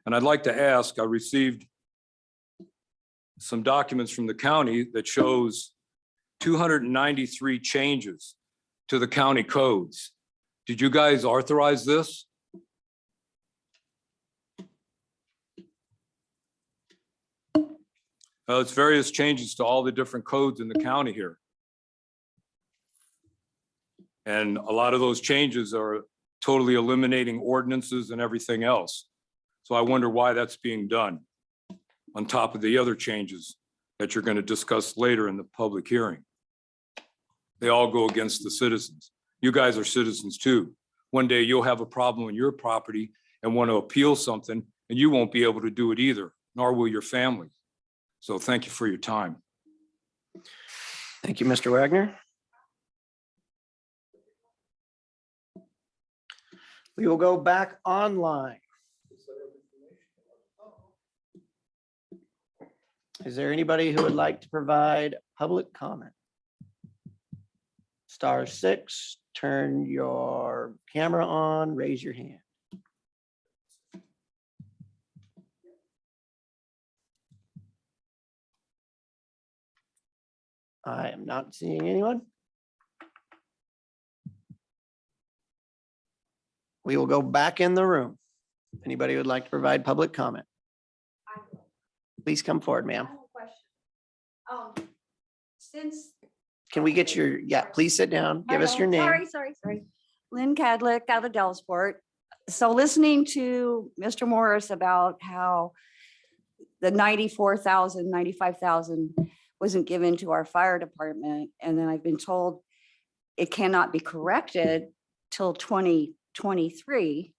And I'd like to ask, I received some documents from the county that shows 293 changes to the county codes. Did you guys authorize this? It's various changes to all the different codes in the county here. And a lot of those changes are totally eliminating ordinances and everything else. So I wonder why that's being done on top of the other changes that you're going to discuss later in the public hearing. They all go against the citizens. You guys are citizens too. One day you'll have a problem on your property and want to appeal something, and you won't be able to do it either, nor will your family. So thank you for your time. Thank you, Mr. Wagner. We will go back online. Is there anybody who would like to provide public comment? *6, turn your camera on, raise your hand. I am not seeing anyone. We will go back in the room. Anybody who would like to provide public comment? Please come forward, ma'am. Since. Can we get your, please sit down. Give us your name. Sorry. Lynn Cadlick out of Dellsport. So listening to Mr. Morris about how the 95,000 wasn't given to our fire department. And then I've been told it cannot be corrected till 2023.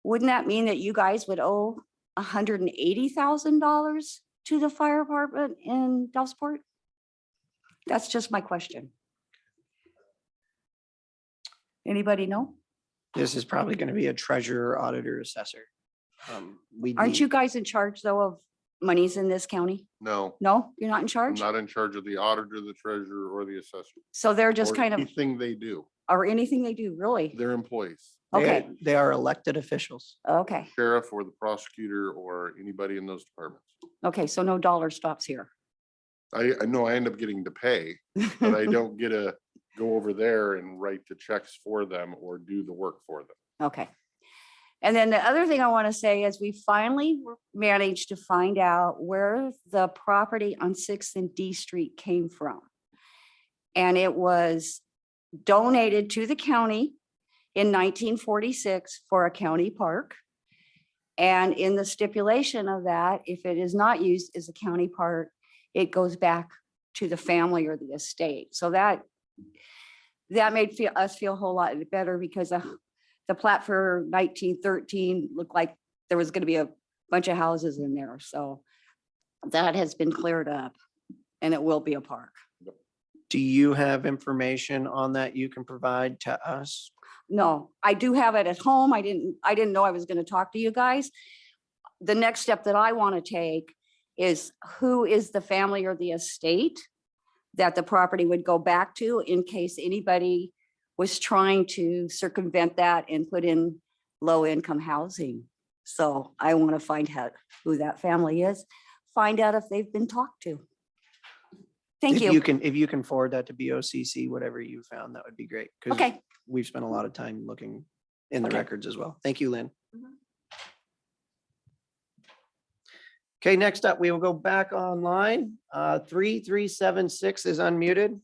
Wouldn't that mean that you guys would owe $180,000 to the fire department in Dellsport? That's just my question. Anybody know? This is probably going to be a treasurer, auditor, assessor. Aren't you guys in charge though of monies in this county? No, No, you're not in I'm charge? not in charge of the auditor, the treasurer, or the assessor. So they're just or kind of, anything they do. or anything they do, really? They're employees, Okay, They are elected officials. okay, sheriff or the prosecutor or anybody in those departments. okay, so no dollar stops here. I know I end up getting to pay, but I don't get to go over there and write the checks for them or do the work for them. Okay. And then the other thing I want to say is we finally managed to find out where the property on 6th and D Street came from. And it was donated to the county in 1946 for a county park. And in the stipulation of that, if it is not used as a county park, it goes back to the family or the estate. So that made us feel a whole lot better, because the plat for 1913 looked like there was going to be a bunch of houses in there. So that has been cleared up and it will be a park. Do you have information on that you can provide to us? No, I do have it at home. I didn't know I was going to talk to you guys. The next step that I want to take is who is the family or the estate that the property would go back to, in case anybody was trying to circumvent that and put in low income housing. So I want to find out who that family is, find out if they've been talked to. Thank you. If you can forward that to BOCC, whatever you found, that would be great. 'Cause Okay. we've spent a lot of time looking in the Okay. records as well. Thank you, Lynn. Okay, next up, we will go back online. 3376 is unmuted.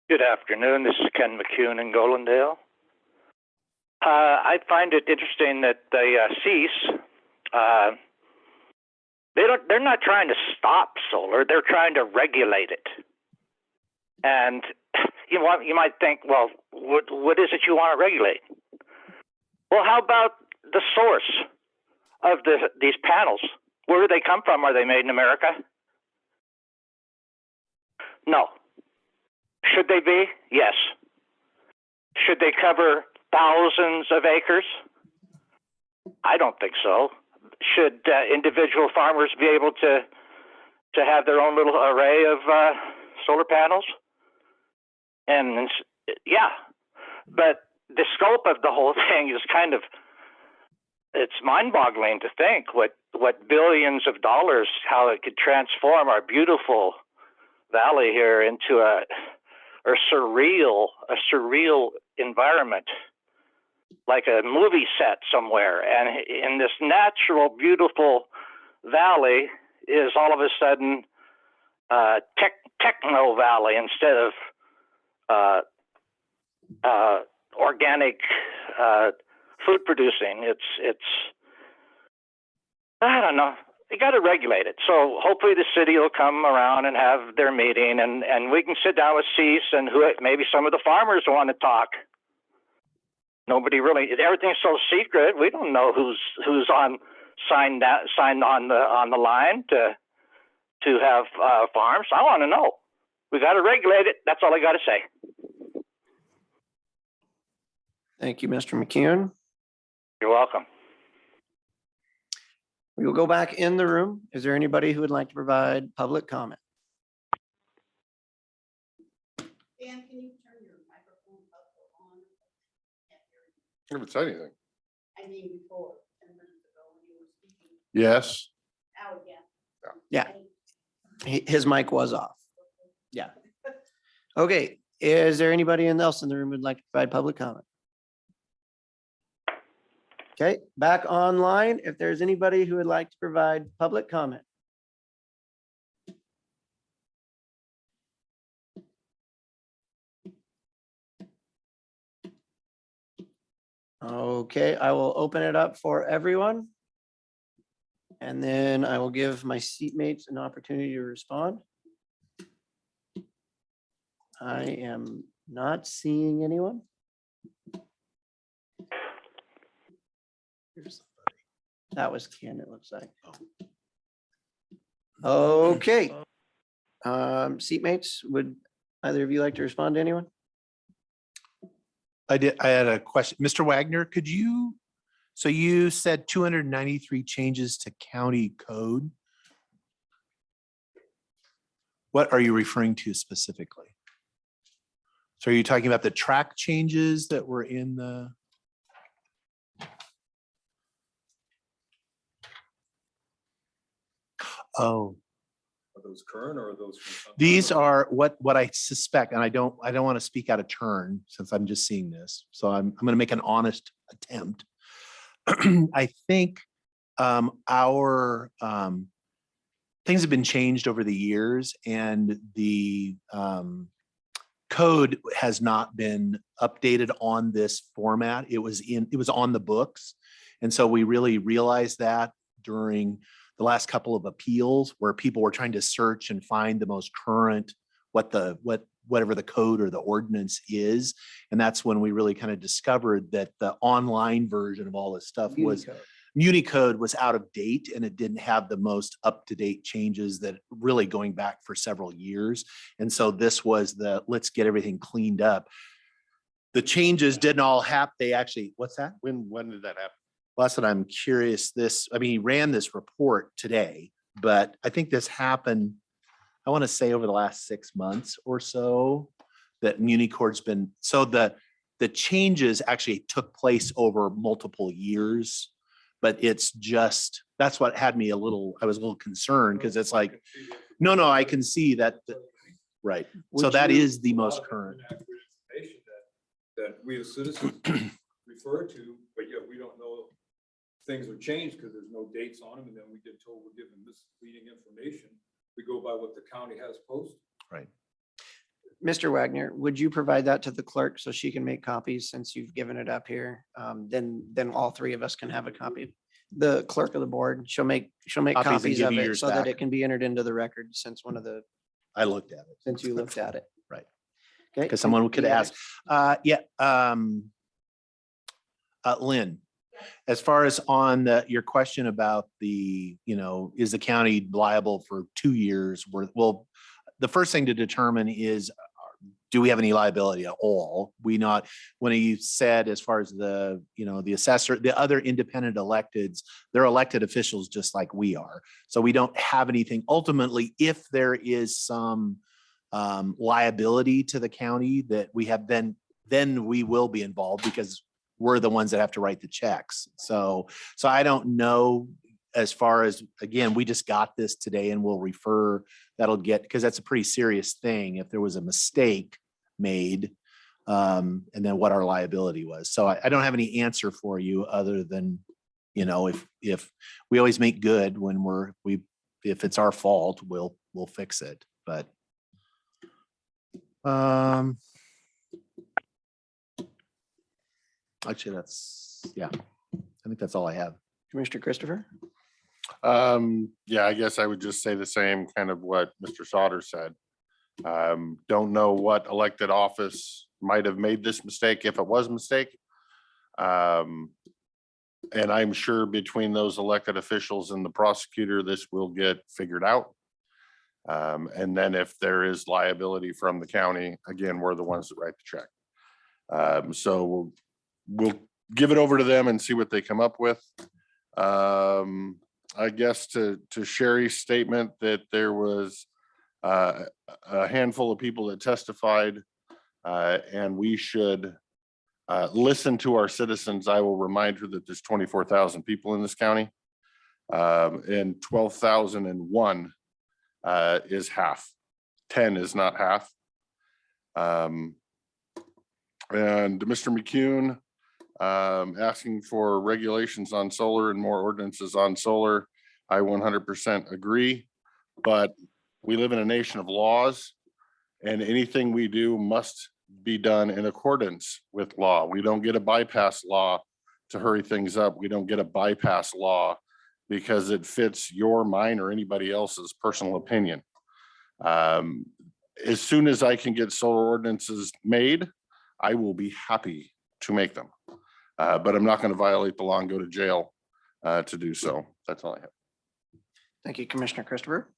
Good afternoon. This is Ken McCune in Golendale. I find it interesting that the cease, they're not trying to stop solar. They're trying to regulate it. And you might think, well, what is it you want to regulate? Well, how about the source of these panels? Where do they come from? Are they made in America? No. Should they be? Yes. Should they cover thousands of acres? I don't think so. Should individual farmers be able to have their own little array of solar panels? And yeah, but the scope of the whole thing is kind of, it's mind-boggling to think what billions of dollars, how it could transform our beautiful valley here into a surreal environment, like a movie set somewhere. And in this natural, beautiful valley is all of a sudden techno valley instead of organic food producing. It's I don't know. You got to regulate it. So hopefully the city will come around and have their meeting, and we can sit down with Cease and maybe some of the farmers want to talk. Nobody really. Everything's so secret. We don't know who's signed on the line to have farms. I want to know. We got to regulate it. That's all I got to say. Thank you, Mr. McCune. You're welcome. We will go back in the room. Is there anybody who would like to provide public comment? Dan, can you turn your microphone up or on? I haven't said anything. I mean, before, 10 minutes ago when you were speaking. Yes. Out again. Yeah. His mic was off. Yeah. Okay, is there anybody else in the room who'd like to provide public comment? Okay, back online. If there's anybody who would like to provide public comment. Okay, I will open it up for everyone. And then I will give my seatmates an opportunity to respond. I am not seeing anyone. Here's somebody. That was Ken, it looks like. Okay. Seatmates, would either of you like to respond to anyone? I had a question. Mr. Wagner, could you, so you said 293 changes to county code. What are you referring to specifically? So are you talking about the track changes that were in the? Oh. Are those current or are those? from some These time are what I suspect, and I don't want to speak out of turn since I'm just seeing this. So I'm going to make an honest attempt. I think our things have been changed over the years, and the code has not been updated on this format. It was on the books. And so we really realized that during the last couple of appeals where people were trying to search and find the most current, whatever the code or the ordinance is. And that's when we really kind of discovered that the online version of all this stuff was Municode was out of date and it didn't have the most up-to-date changes that really going back for several years. And so this was let's get everything cleaned up. The changes didn't all happen. They actually, what's that? When did that happen? Well, that's what I'm curious. He ran this report today, but I think this happened, I want to say over the last 6 months or so that Municord's been, so the changes actually took place over multiple years. But it's just, that's what had me I was a little concerned because it's like, no, I can see that. Right. So that is the most current. That we as citizens refer to, but yet we don't know things have changed because there's no dates on them. And then we get told we're given misleading information. We go by what the county has posted. Right. Mr. Wagner, would you provide that to the clerk so she can make copies since you've given it up here? Then all three of us can have a copy. The clerk of the board, she'll make and copies give of you it yours so that back. it can be entered into the record since I looked at it. since you looked at it. Right. Okay. Because someone could ask. Lynn, as far as on your question about is the county liable for 2 years worth? Well, the first thing to determine is, do we have any liability at all? When you said as far as the assessor, the other independent electeds, they're elected officials just like we are. So we don't have anything. Ultimately, if there is some liability to the county that we have, then we will be involved because we're the ones that have to write the checks. So I don't know as far as, again, we just got this today and we'll refer, because that's a pretty serious thing if there was a mistake made, and then what our liability was. So I don't have any answer for you other than, if we always make good when if it's our fault, we'll fix it. But actually I think that's all I have. Commissioner Christopher? Yeah, I guess I would just say the same kind of what Mr. Sauter said. Don't know what elected office might have made this mistake, if it was a mistake. And I'm sure between those elected officials and the prosecutor, this will get figured out. And then if there is liability from the county, again, we're the ones that write the check. So we'll give it over to them and see what they come up with. I guess to Sherry's statement that there was a handful of people that testified, and we should listen to our citizens. I will remind her that there's 24,000 people in this county, and 12,001 is half. 10 is not half. And Mr. McCune, asking for regulations on solar and more ordinances on solar. I 100% agree, but we live in a nation of laws, and anything we do must be done in accordance with law. We don't get a bypass law to hurry things up. We don't get a bypass law because it fits your, mine, or anybody else's personal opinion. As soon as I can get solar ordinances made, I will be happy to make them. But I'm not going to violate the law and go to jail to do so. That's all I have. Thank you, Commissioner Christopher.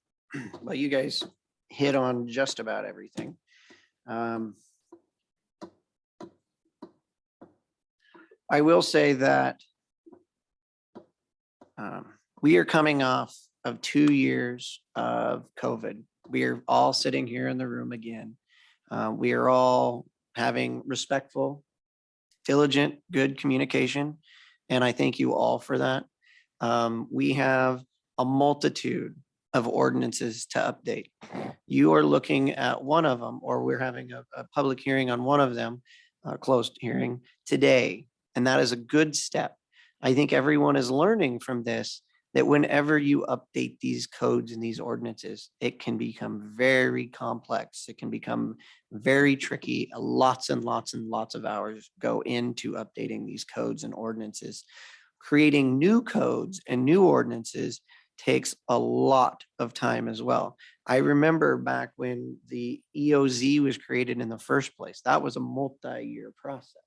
Well, you guys hit on just about everything. I will say that we are coming off of 2 years of COVID. We are all sitting here in the room again. We are all having respectful, diligent, good communication, and I thank you all for that. We have a multitude of ordinances to update. You are looking at one of them, or we're having a public hearing on one of them, closed hearing today, and that is a good step. I think everyone is learning from this that whenever you update these codes and these ordinances, it can become very complex. It can become very tricky. Lots and lots and lots of hours go into updating these codes and ordinances. Creating new codes and new ordinances takes a lot of time as well. I remember back when the EOZ was created in the first place, that was a multi-year process.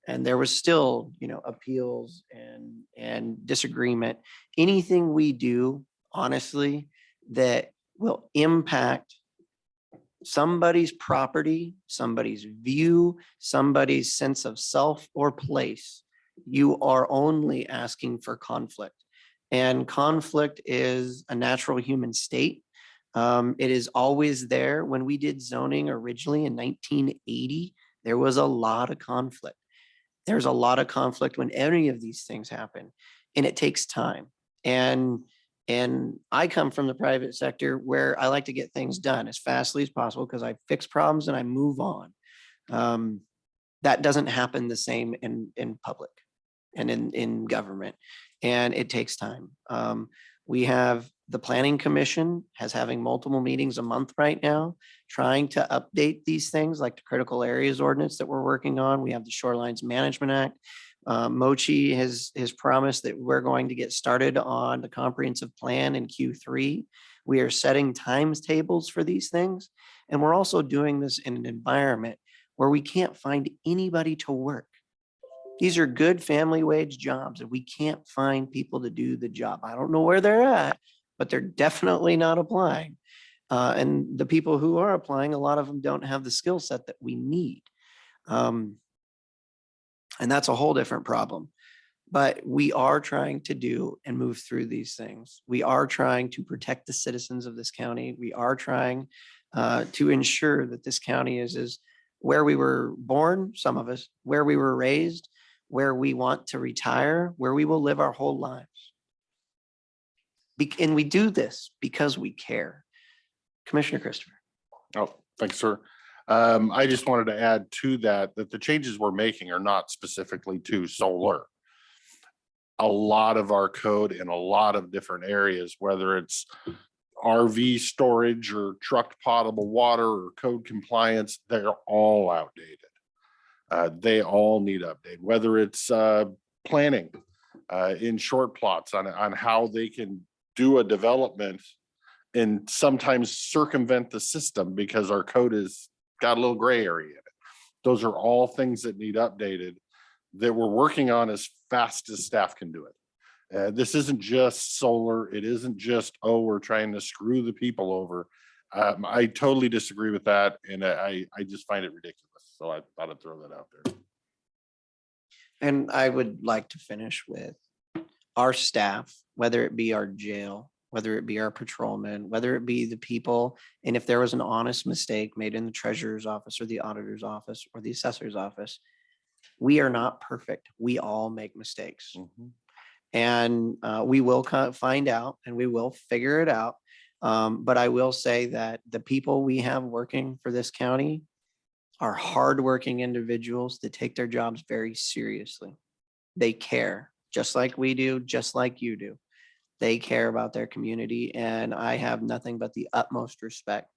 And there was still, appeals and disagreement. Anything we do, honestly, that will impact somebody's property, somebody's view, somebody's sense of self or place, you are only asking for conflict. And conflict is a natural human state. It is always there. When we did zoning originally in 1980, there was a lot of conflict. There's a lot of conflict when any of these things happen, and it takes time. And I come from the private sector where I like to get things done as fastly as possible because I fix problems and I move on. That doesn't happen the same in public and in government, and it takes time. We have the Planning Commission having multiple meetings a month right now, trying to update these things like the critical areas ordinance that we're working on. We have the Shorelines Management Act. Mochi has promised that we're going to get started on the comprehensive plan in Q3. We are setting times tables for these things. And we're also doing this in an environment where we can't find anybody to work. These are good family wage jobs and we can't find people to do the job. I don't know where they're at, but they're definitely not applying. And the people who are applying, a lot of them don't have the skill set that we need. And that's a whole different problem. But we are trying to do and move through these things. We are trying to protect the citizens of this county. We are trying to ensure that this county is where we were born, some of us, where we were raised, where we want to retire, where we will live our whole lives. And we do this because we care. Commissioner Christopher. Oh, thanks, sir. I just wanted to add to that the changes we're making are not specifically to solar. A lot of our code in a lot of different areas, whether it's RV storage or trucked potable water or code compliance, they're all outdated. They all need update, whether it's planning in short plots on how they can do a development and sometimes circumvent the system because our code has got a little gray area in it. Those are all things that need updated that we're working on as fast as staff can do it. This isn't just solar. It isn't just, we're trying to screw the people over. I totally disagree with that. And I just find it ridiculous. So I thought I'd throw that out there. And I would like to finish with our staff, whether it be our jail, whether it be our patrolmen, whether it be the people, and if there was an honest mistake made in the treasurer's office or the auditor's office or the assessor's office, we are not perfect. We all make mistakes. And we will find out and we will figure it out. But I will say that the people we have working for this county are hardworking individuals that take their jobs very seriously. They care, just like we do, just like you do. They care about their community, and I have nothing but the utmost respect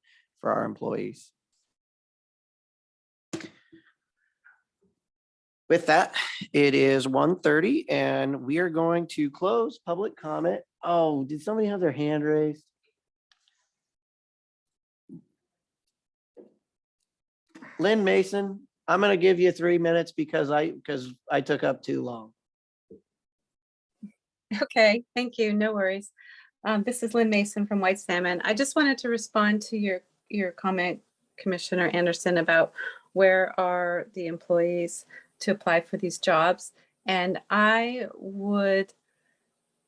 for our employees. With that, it is 1:30 and we are going to close public comment. Oh, did somebody have their hand raised? Lynn Mason, I'm going to give you 3 minutes because I took up too long. Okay, thank you. No worries. This is Lynn Mason from White Salmon. I just wanted to respond to your comment, Commissioner Anderson, about where are the employees to apply for these jobs. And I would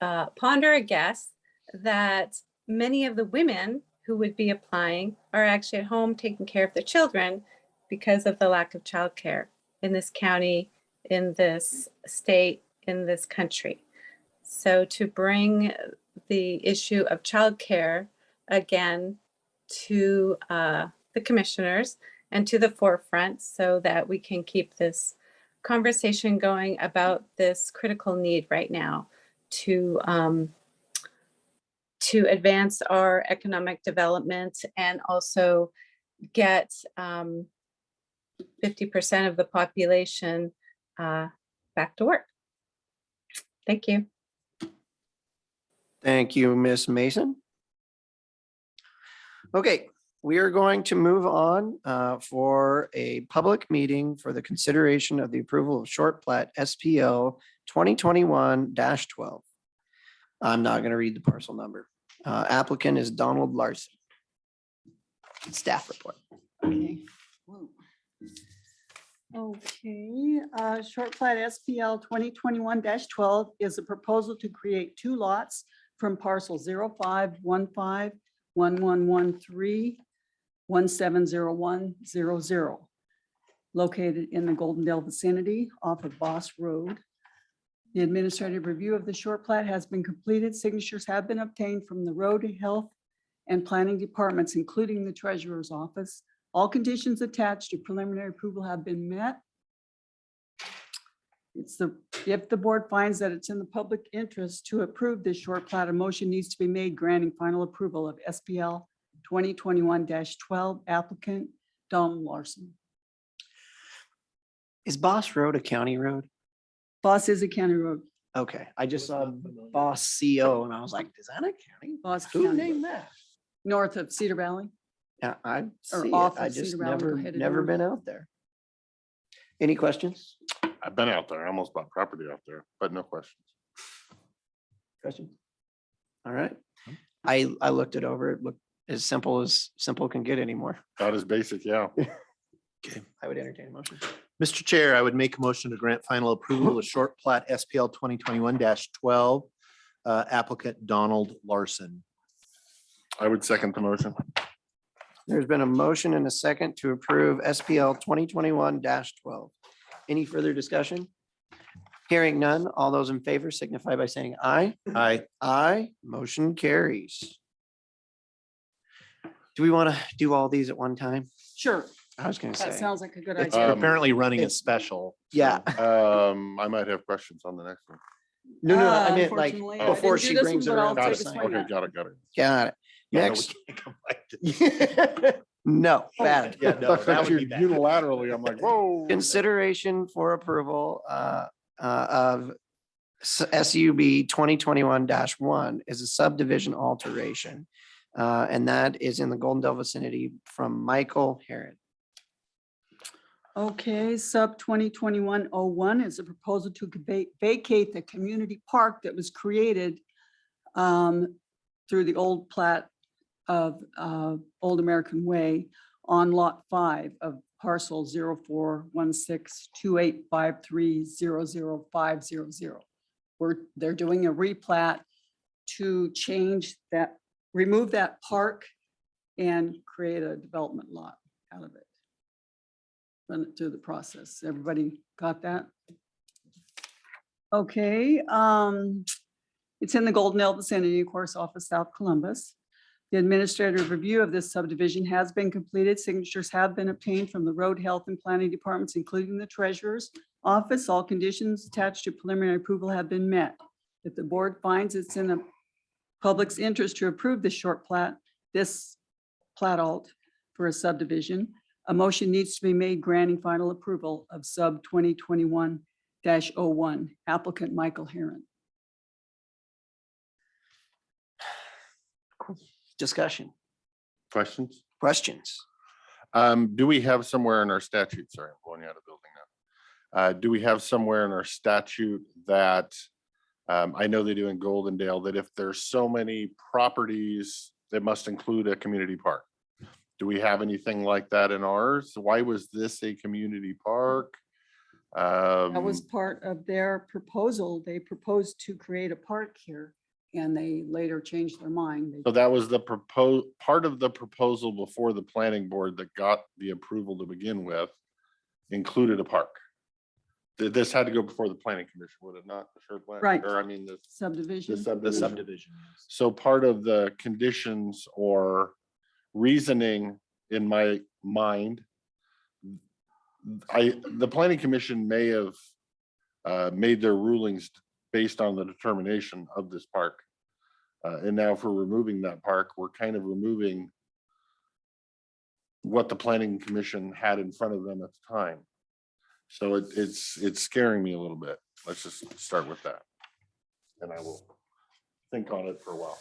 ponder a guess that many of the women who would be applying are actually at home taking care of their children because of the lack of childcare in this county, in this state, in this country. So to bring the issue of childcare again to the commissioners and to the forefront so that we can keep this conversation going about this critical need right now to to advance our economic development and also get 50% of the population back to work. Thank you. Thank you, Ms. Mason. Okay, we are going to move on for a public meeting for the consideration of the approval of short plat SPL 2021-12. I'm not going to read the parcel number. Applicant is Donald Larson. Staff report. Okay. Okay, short plat SPL 2021-12 is a proposal to create two lots from parcel 0515-1113-170100 located in the Goldendale vicinity off of Boss Road. The administrative review of the short plat has been completed. Signatures have been obtained from the Road, Health, and Planning departments, including the Treasurer's Office. All conditions attached to preliminary approval have been met. If the board finds that it's in the public interest to approve this short plat, a motion needs to be made granting final approval of SPL 2021-12 applicant Donald Larson. Is Boss Road a county road? Boss is a county road. Okay, I just saw Boss CO and I was like, is that a county? Boss Who County named Road. that? North of Cedar Valley. Yeah, I Or see it. off I of just Cedar Valley, never, headed never north. been out there. Any questions? I've been out there. I almost bought property out there, but no questions. Questions? All right. I looked it over. It looked as simple can get anymore. About as basic, yeah. Okay. I would entertain a motion. Mr. Chair, I would make a motion to grant final approval of short plat SPL 2021-12 applicant Donald Larson. I would second the motion. There's been a motion and a second to approve SPL 2021-12. Any further discussion? Hearing none, all those in favor signify by saying aye. Aye. Aye, motion carries. Do we want to do all these at one time? Sure, I was gonna that say. sounds like a good It's idea. apparently running a it's- special. Yeah. I might have questions on the next one. No, I meant like Unfortunately, I before didn't do she this brings it one, but I'll around. Got to take it. a sign. swing Okay, at it. got it. Got it. Yeah, no, Next. we can't come back to- No, bad. Yeah, no, that would be bad. Unilaterally, I'm like, whoa. Consideration for approval of SUB 2021-1 is a subdivision alteration. And that is in the Goldendale vicinity from Michael Herron. Okay, sub 2021-01 is a proposal to vacate the community park that was created through the old plat of Old American Way on lot 5 of parcel 04162853000500. They're doing a replat to change that, remove that park and create a development lot out of it. Run it through the process. Everybody got that? Okay, it's in the Goldendale vicinity, of course, off of South Columbus. The administrative review of this subdivision has been completed. Signatures have been obtained from the Road, Health, and Planning departments, including the Treasurer's Office. All conditions attached to preliminary approval have been met. If the board finds it's in the public's interest to approve this short plat, this plat alt for a subdivision, a motion needs to be made granting final approval of sub 2021-01 applicant Michael Herron. Discussion, Questions? questions. Do we have somewhere in our statute, sorry, I'm going out of building now. Do we have somewhere in our statute that, I know they do in Goldendale, that if there's so many properties, that must include a community park? Do we have anything like that in ours? Why was this a community park? That was part of their proposal. They proposed to create a park here and they later changed their mind. So that was the part of the proposal before the planning board that got the approval to begin with, included a park. This had to go before the planning commission, would it not? The short plan? Right. Or I mean, the Subdivision. subdivision. So part of the conditions or reasoning in my mind, the planning commission may have made their rulings based on the determination of this park. And now if we're removing that park, we're kind of removing what the planning commission had in front of them at the time. So it's scaring me a little bit. Let's just start with that. And I will think on it for a while.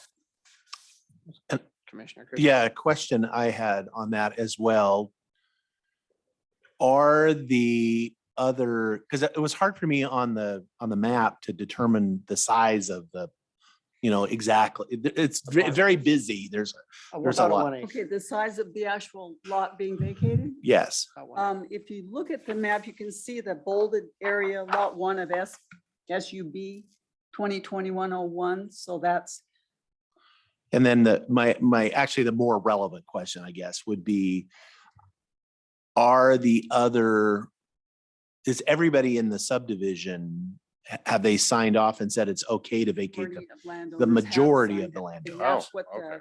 Commissioner. Chris? Yeah, a question I had on that as well. Are the other, because it was hard for me on the map to determine the size of the, exactly. It's very busy. There's a About lot. 1 acre. Okay, the size of the actual lot being vacated? Yes. About 1 acre. If you look at the map, you can see the bolded area, lot 1 of SUB 2021-01. So that's, And then actually the more relevant question, I guess, would be, is everybody in the subdivision, have they signed off and said it's okay to vacate the majority of the and landowners? that's what the okay.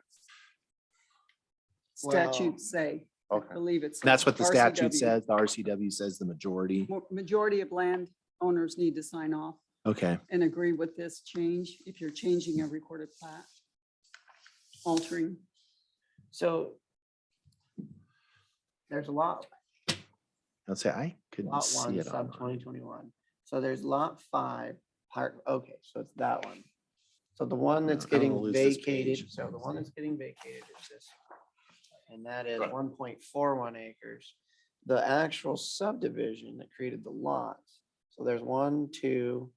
statutes say. I Okay. believe it's. That's what the statute RCW. says. The RCW says the majority. Majority of landowners need to sign off Okay. and agree with this change if you're changing a recorded plat. Altering. So there's a lot, I'll say I couldn't lot see 1, it on. sub 2021. So there's lot 5, part, okay, so it's that one. So the one that's I don't wanna getting lose this vacated, page. so the one that's getting vacated is this. And that is 1.41 acres. The actual subdivision that created the lots. So there's 1, 2,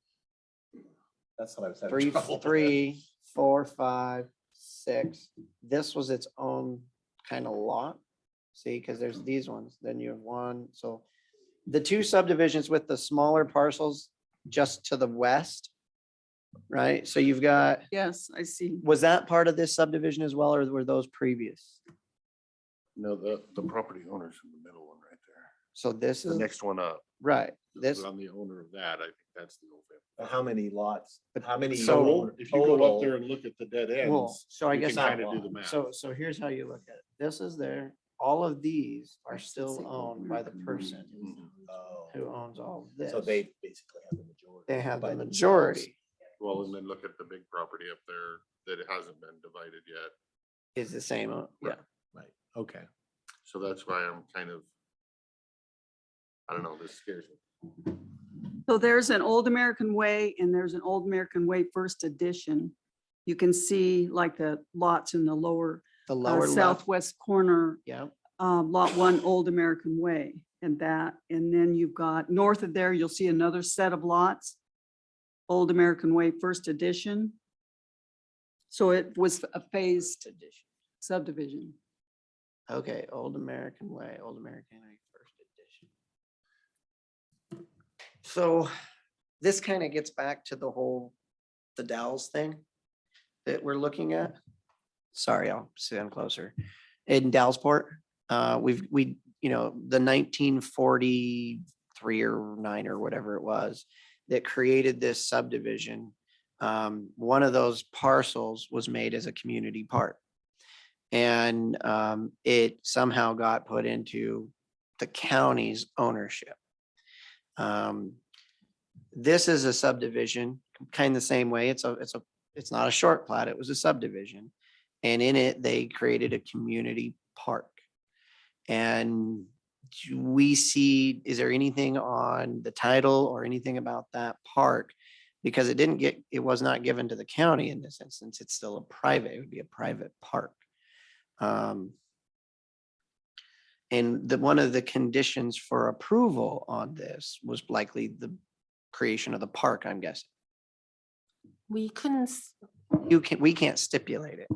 That's what I was having 3, trouble with. 3, 4, 5, 6. This was its own kind of lot. See, because there's these ones, then you have 1. So the 2 subdivisions with the smaller parcels just to the west, right? So you've got, Yes, I see. was that part of this subdivision as well, or were those previous? No, the property owner's in the middle one right there. So this The is, next one up. right, this, I'm the owner of that. I think that's the old family. How many lots? How many? So, If you go up there and look at the dead well, ends, so I you guess can kind of do the math. So here's how you look at it. This is there. All of these are still owned by the person who owns all of this. So they basically have the majority. They have the by themselves. majority. Well, and then look at the big property up there that it hasn't been divided yet. Is the same, yeah. Right, okay. So that's why I'm kind of, I don't know, this scares me. So there's an Old American Way and there's an Old American Way First Edition. You can see like the lots in the lower The lower left, southwest corner, yeah. lot 1 Old American Way and that. And then you've got north of there, you'll see another set of lots. Old American Way First Edition. So it was a phased subdivision. Okay, Old American Way, Old American Way First Edition. So this kind of gets back to the Dalles thing that we're looking at. Sorry, I'll stand closer. In Dallesport, the 1943 or 9 or whatever it was that created this subdivision. One of those parcels was made as a community park. And it somehow got put into the county's ownership. This is a subdivision, kind of the same way. It's not a short plat, it was a subdivision. And in it, they created a community park. And do we see, is there anything on the title or anything about that park? Because it was not given to the county in this instance. It's still a private, it would be a private park. And one of the conditions for approval on this was likely the creation of the park, I'm guessing. We couldn't, We can't stipulate it.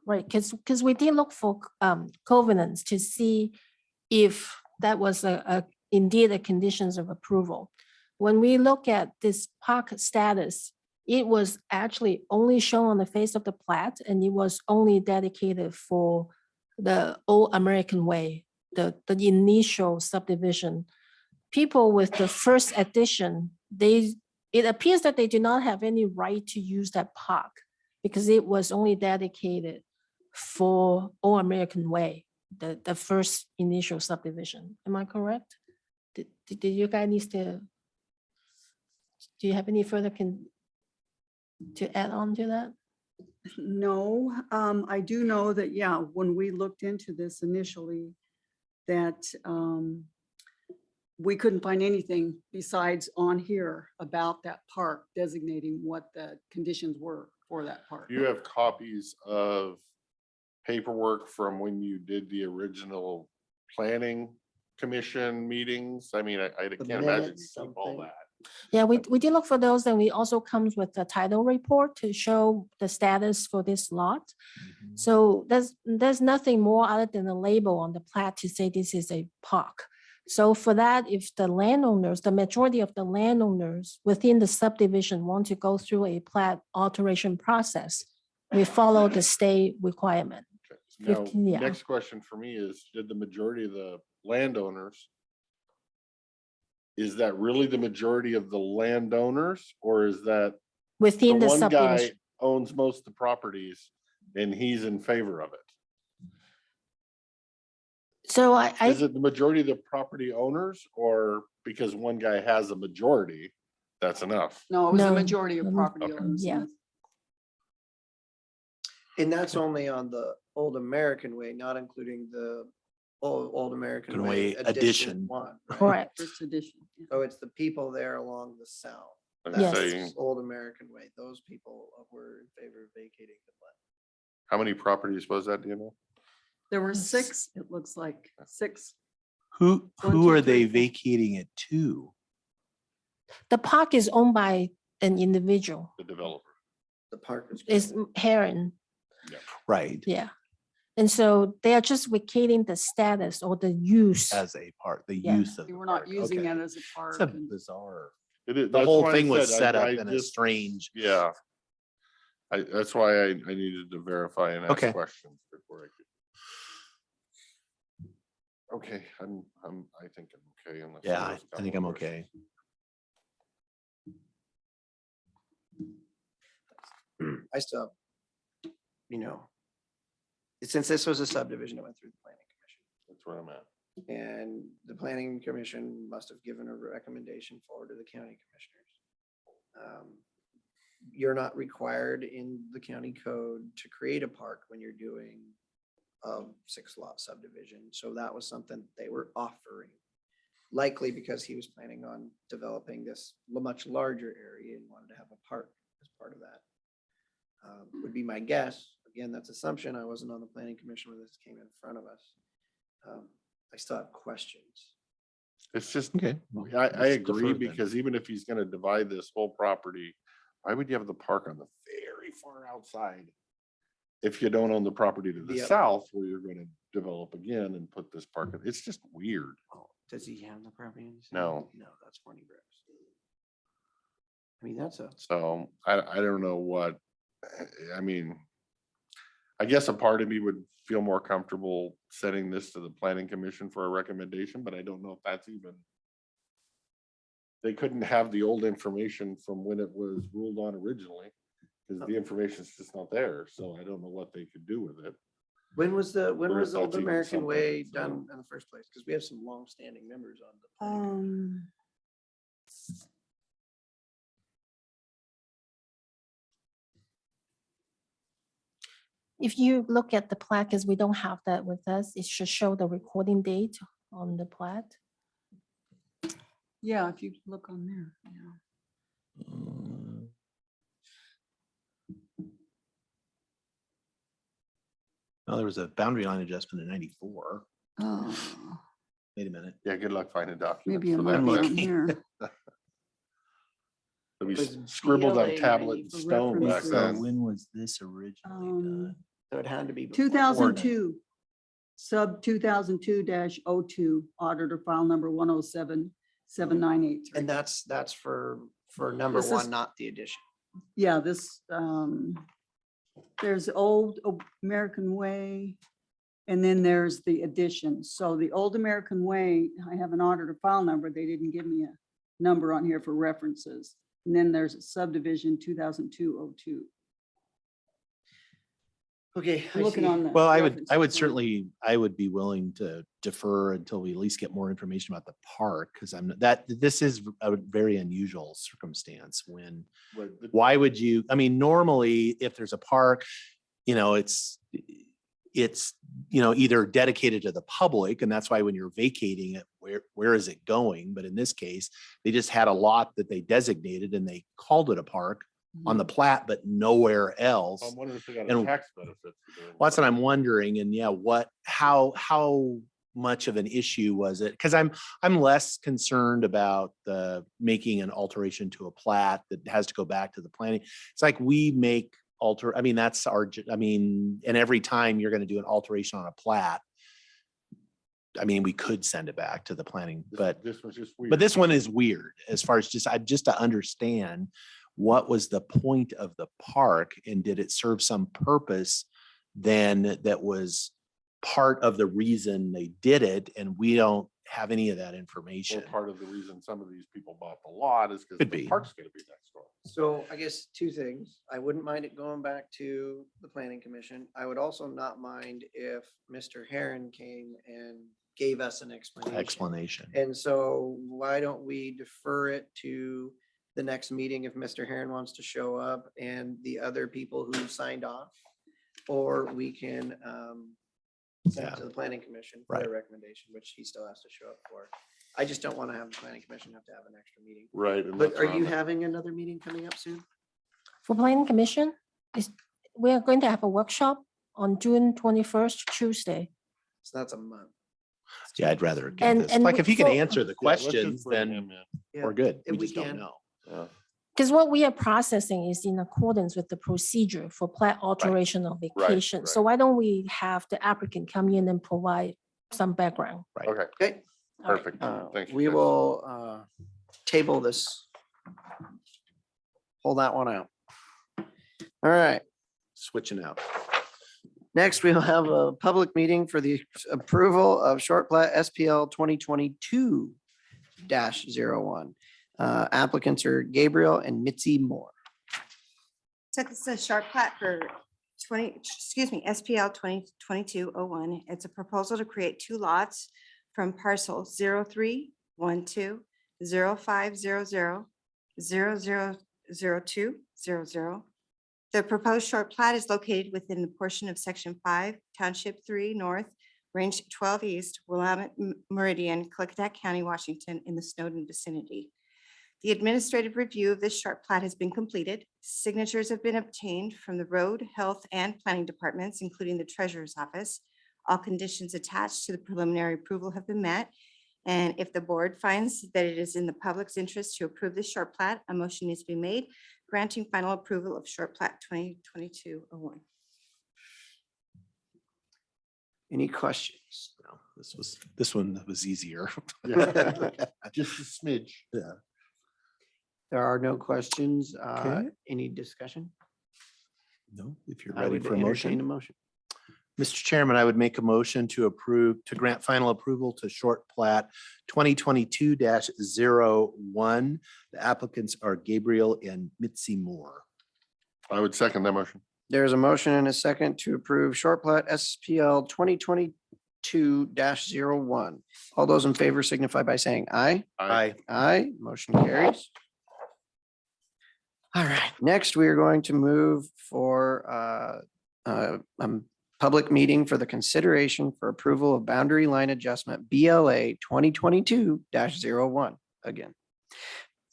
right, because we did look for covenants to see if that was indeed a conditions of approval. When we look at this park status, it was actually only shown on the face of the plat, and it was only dedicated for the Old American Way, the initial subdivision. People with the first edition, it appears that they do not have any right to use that park because it was only dedicated for Old American Way, the first initial subdivision. Am I correct? Did you guys need to, do you have any further to add on to that? No, I do know that, yeah, when we looked into this initially, that we couldn't find anything besides on here about that park designating what the conditions were for that park. You have copies of paperwork from when you did the original planning commission meetings? I mean, I can't imagine you minutes, keep all something. that. Yeah, we did look for those, and we also comes with the title report to show the status for this lot. So there's nothing more other than a label on the plat to say this is a park. So for that, if the landowners, the majority of the landowners within the subdivision want to go through a plat alteration process, we follow the state requirement. Now, 15, yeah. next question for me is, did the majority of the landowners, is that really the majority of the landowners, or is that Within the one guy subdivision. owns most of the properties and he's in favor of it? So Is it the majority of the property owners, or because one guy has a majority, that's enough? No, it was a No, majority of no, property okay. owners. Yeah. And that's only on the Old American Way, not including the Old American Way addition 1. right? correct. First edition. Yeah. So it's the people there along the south. I'm Yes. saying, Old American Way. Those people were in favor of vacating the plat. how many properties was that, do you know? There were 6, it looks like 6. Who One, who two, are they three, four. vacating it to? The park is owned by an individual. The developer. The park is. It's Heron, Right, yeah. And so they are just vacating the status or the use. as a part, the Yeah. use of They the were not park. using Okay. it as a park. It's a and- bizarre, It is, the that's whole why I thing was said set up I in a just- strange. Yeah. That's why I needed to verify and ask Okay. questions before I could. Okay, I think I'm okay unless. Yeah, someone has a I think couple I'm of questions. okay. I still, since this was a subdivision, it went through the planning commission. That's where I'm at. And the planning commission must have given a recommendation forward to the county commissioners. You're not required in the county code to create a park when you're doing a 6-lot subdivision. So that was something they were offering. Likely because he was planning on developing this much larger area and wanted to have a park as part of that. Would be my guess. Again, that's assumption. I wasn't on the planning commission when this came in front of us. I still have questions. It's just, Okay. I let's agree, defer then. because even if he's gonna divide this whole property, why would you have the park on the very far outside? If you don't own the property to the Yep. south where you're gonna develop again and put this park, it's just weird. Oh, does he have the property? in the No. city? No, that's Forney Brooks. I mean, that's a, So I don't know what, I mean, I guess a part of me would feel more comfortable sending this to the planning commission for a recommendation, but I don't know if that's even. They couldn't have the old information from when it was ruled on originally, because the information's just not there, so I don't know what they could do with it. when was Or if Old that's even American something, Way so. done in the first place? Because we have some longstanding members on the. planning commission. If you look at the plat, because we don't have that with us, it should show the recording date on the plat. Yeah, if you look on there, yeah. Well, there was a boundary line adjustment in 94. Oh, Wait a minute. Yeah, good luck finding documents. maybe it for might that. be on looking. here. It'll be Was scribbled on BLA tablet and for stone back references. So then. when was this originally done? So it had to be. before. 2002, sub 2002-02, auditor file number 1077983. And that's for number This is- one, not the addition. Yeah, this, there's Old American Way, and then there's the addition. So the Old American Way, I have an auditor file number. They didn't give me a number on here for references. And then there's a subdivision 2002-02. Okay. I'm looking on the. Well, I references would now. certainly, I would be willing to defer until we at least get more information about the park, because this is a very unusual circumstance when, why would you, I mean, normally if there's a park, it's, either dedicated to the public, and that's why when you're vacating it, where is it going? But in this case, they just had a lot that they designated and they called it a park on the plat, but nowhere else. I'm wondering if they got a And- tax benefit for doing Well, that's that. what I'm wondering. And yeah, how much of an issue was it? Because I'm less concerned about the making an alteration to a plat that has to go back to the planning. It's like we make that's and every time you're going to do an alteration on a plat, we could send it back to the planning, but This was just weird. but this one is weird as far as just to understand what was the point of the park and did it serve some purpose then that was part of the reason they did it, and we don't have any of that Or information. part of the reason some of these people bought the lot is because Could the be. park's gonna be next door. So I guess two things. I wouldn't mind it going back to the planning commission. I would also not mind if Mr. Heron came and gave us an explanation. And so why don't we defer it to the next meeting if Mr. Heron wants to show up and the other people who signed off? Or we can send it to the planning commission for their recommendation, which he still has to show up for. I just don't want to have the planning commission have to have an extra meeting. Right. and But that's are what you I'm- having another meeting coming up soon? For planning commission, we are going to have a workshop on June 21st, Tuesday. So that's a month. Yeah, I'd rather get And- this. and Like if he can for- answer the Yeah, let's just questions, bring then him in. we're good. If We we just don't can. know. Yeah. Because what we are processing is in accordance with the procedure for plat alteration or vacation. So right. why don't we have the applicant come in and provide some background? Right. Okay, Okay. All right. perfect. Thanks. We will table this. Pull that one out. All right. Switching out. Next, we'll have a public meeting for the approval of short plat SPL 2022-01. Applicants are Gabriel and Mitzi Moore. So this is a short plat for SPL 2022-01. It's a proposal to create two lots from parcel 0312-0500-000200. The proposed short plat is located within the portion of section 5, township 3 north, range 12 east, Willamette Meridian, Klickitat County, Washington, in the Snowden vicinity. The administrative review of this short plat has been completed. Signatures have been obtained from the road, health, and planning departments, including the treasurer's office. All conditions attached to the preliminary approval have been met. And if the board finds that it is in the public's interest to approve this short plat, a motion needs to be made granting final approval of short plat 2022-01. Any questions? No, this one was easier. Yeah. Just a smidge. Yeah. There are no questions. Okay. Any discussion? No, if you're I ready would for a entertain motion. a motion. Mr. Chairman, I would make a motion to grant final approval to short plat 2022-01. The applicants are Gabriel and Mitzi Moore. I would second that motion. There's a motion and a second to approve short plat SPL 2022-01. All those in favor signify by saying aye. Aye. Aye, motion carries. All right, next we are going to move for public meeting for the consideration for approval of boundary line adjustment BLA 2022-01 again.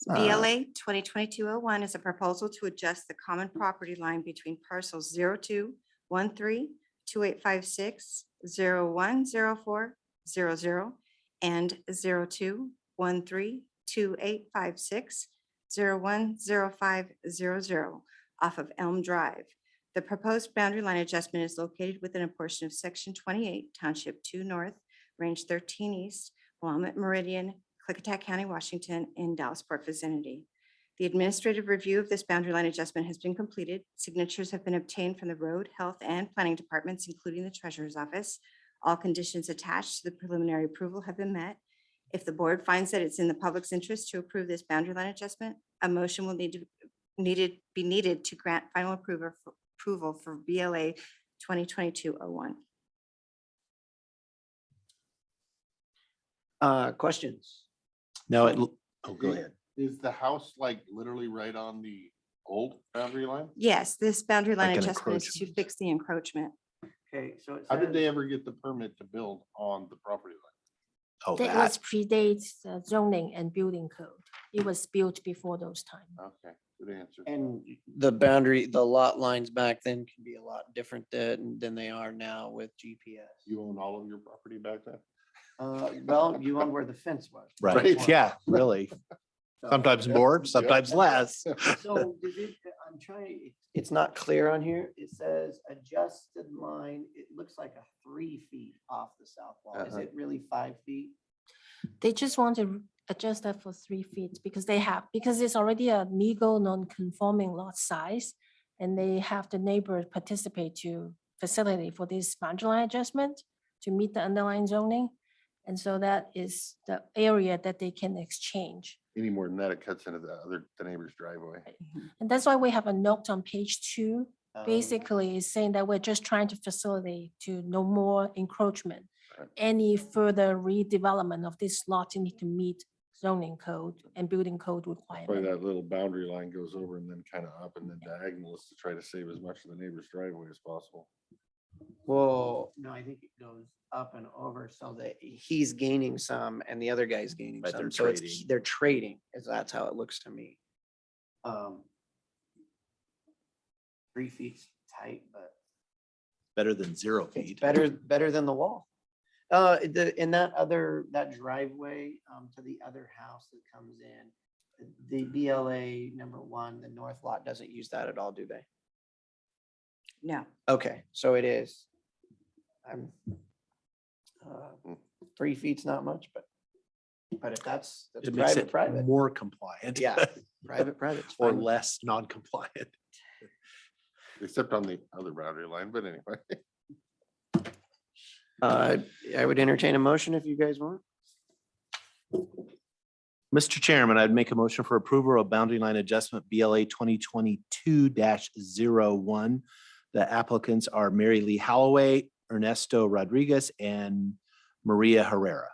BLA 2022-01 is a proposal to adjust the common property line between parcels 0213-2856-010400 and 0213-2856-010500 off of Elm Drive. The proposed boundary line adjustment is located within a portion of section 28, township 2 north, range 13 east, Willamette Meridian, Klickitat County, Washington, in Dallasport vicinity. The administrative review of this boundary line adjustment has been completed. Signatures have been obtained from the road, health, and planning departments, including the treasurer's office. All conditions attached to the preliminary approval have been met. If the board finds that it's in the public's interest to approve this boundary line adjustment, a motion will be needed to grant final approval for BLA 2022-01. Questions? No, oh, go ahead. Is the house like literally right on the old boundary line? Yes, this boundary line Like an adjustment is to encroachment. fix the encroachment. Okay, so it How did they says, ever get the permit to build on the property line? Oh, That was predates zoning and building code. It was built before those times. Okay, good answer. and the lot lines back then can be a lot different than they are now with GPS. You own all of your property back then? Well, you own where the fence was. right. Yeah, really. Sometimes more, sometimes less. So does it, I'm trying, it's not clear on here. It says adjusted line. It looks like a 3 feet off the south wall. Is it really 5 feet? They just want to adjust that for 3 feet because it's already a legal non-conforming lot size. And they have the neighbor participate to facilitate for this boundary line adjustment to meet the underlying zoning. And so that is the area that they can exchange. Any more than that, it cuts into the neighbor's driveway. And that's why we have a note on page 2. Um, Basically, is saying that we're just trying to facilitate to no more encroachment. Right. Any further redevelopment of this lot need to meet zoning code and building code Probably requirement. that little boundary line goes over and then kind of up and then diagonal is to try to save as much of the neighbor's driveway as possible. Well, no, I think it goes up and over so that he's gaining some and the other guy's gaining Right, they're some. So it's, trading. they're trading, is that's how it looks to me. 3 feet's tight, but Better than 0 it's feet. better than the wall. In that driveway, to the other house that comes in, the BLA #1, the north lot doesn't use that at all, do they? No. Okay, so it is. I'm 3 feet's not much, but if that's It makes it private. more compliant. Yeah, private's Or fine. less non-compliant. Except on the other boundary line, but anyway. I would entertain a motion if you guys want. Mr. Chairman, I'd make a motion for approval of boundary line adjustment BLA 2022-01. The applicants are Mary Lee Holloway, Ernesto Rodriguez, and Maria Herrera.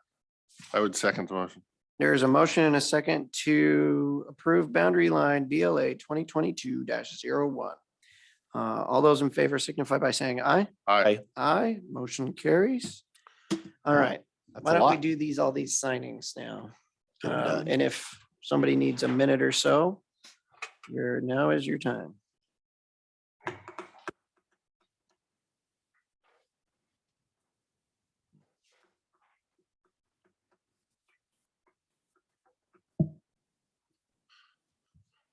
I would second the motion. There's a motion and a second to approve boundary line BLA 2022-01. All those in favor signify by saying aye. Aye. Aye, motion carries. All right, That's why a don't we lot. do all these signings now? Get 'em done. And if somebody needs a minute or so, now is your time.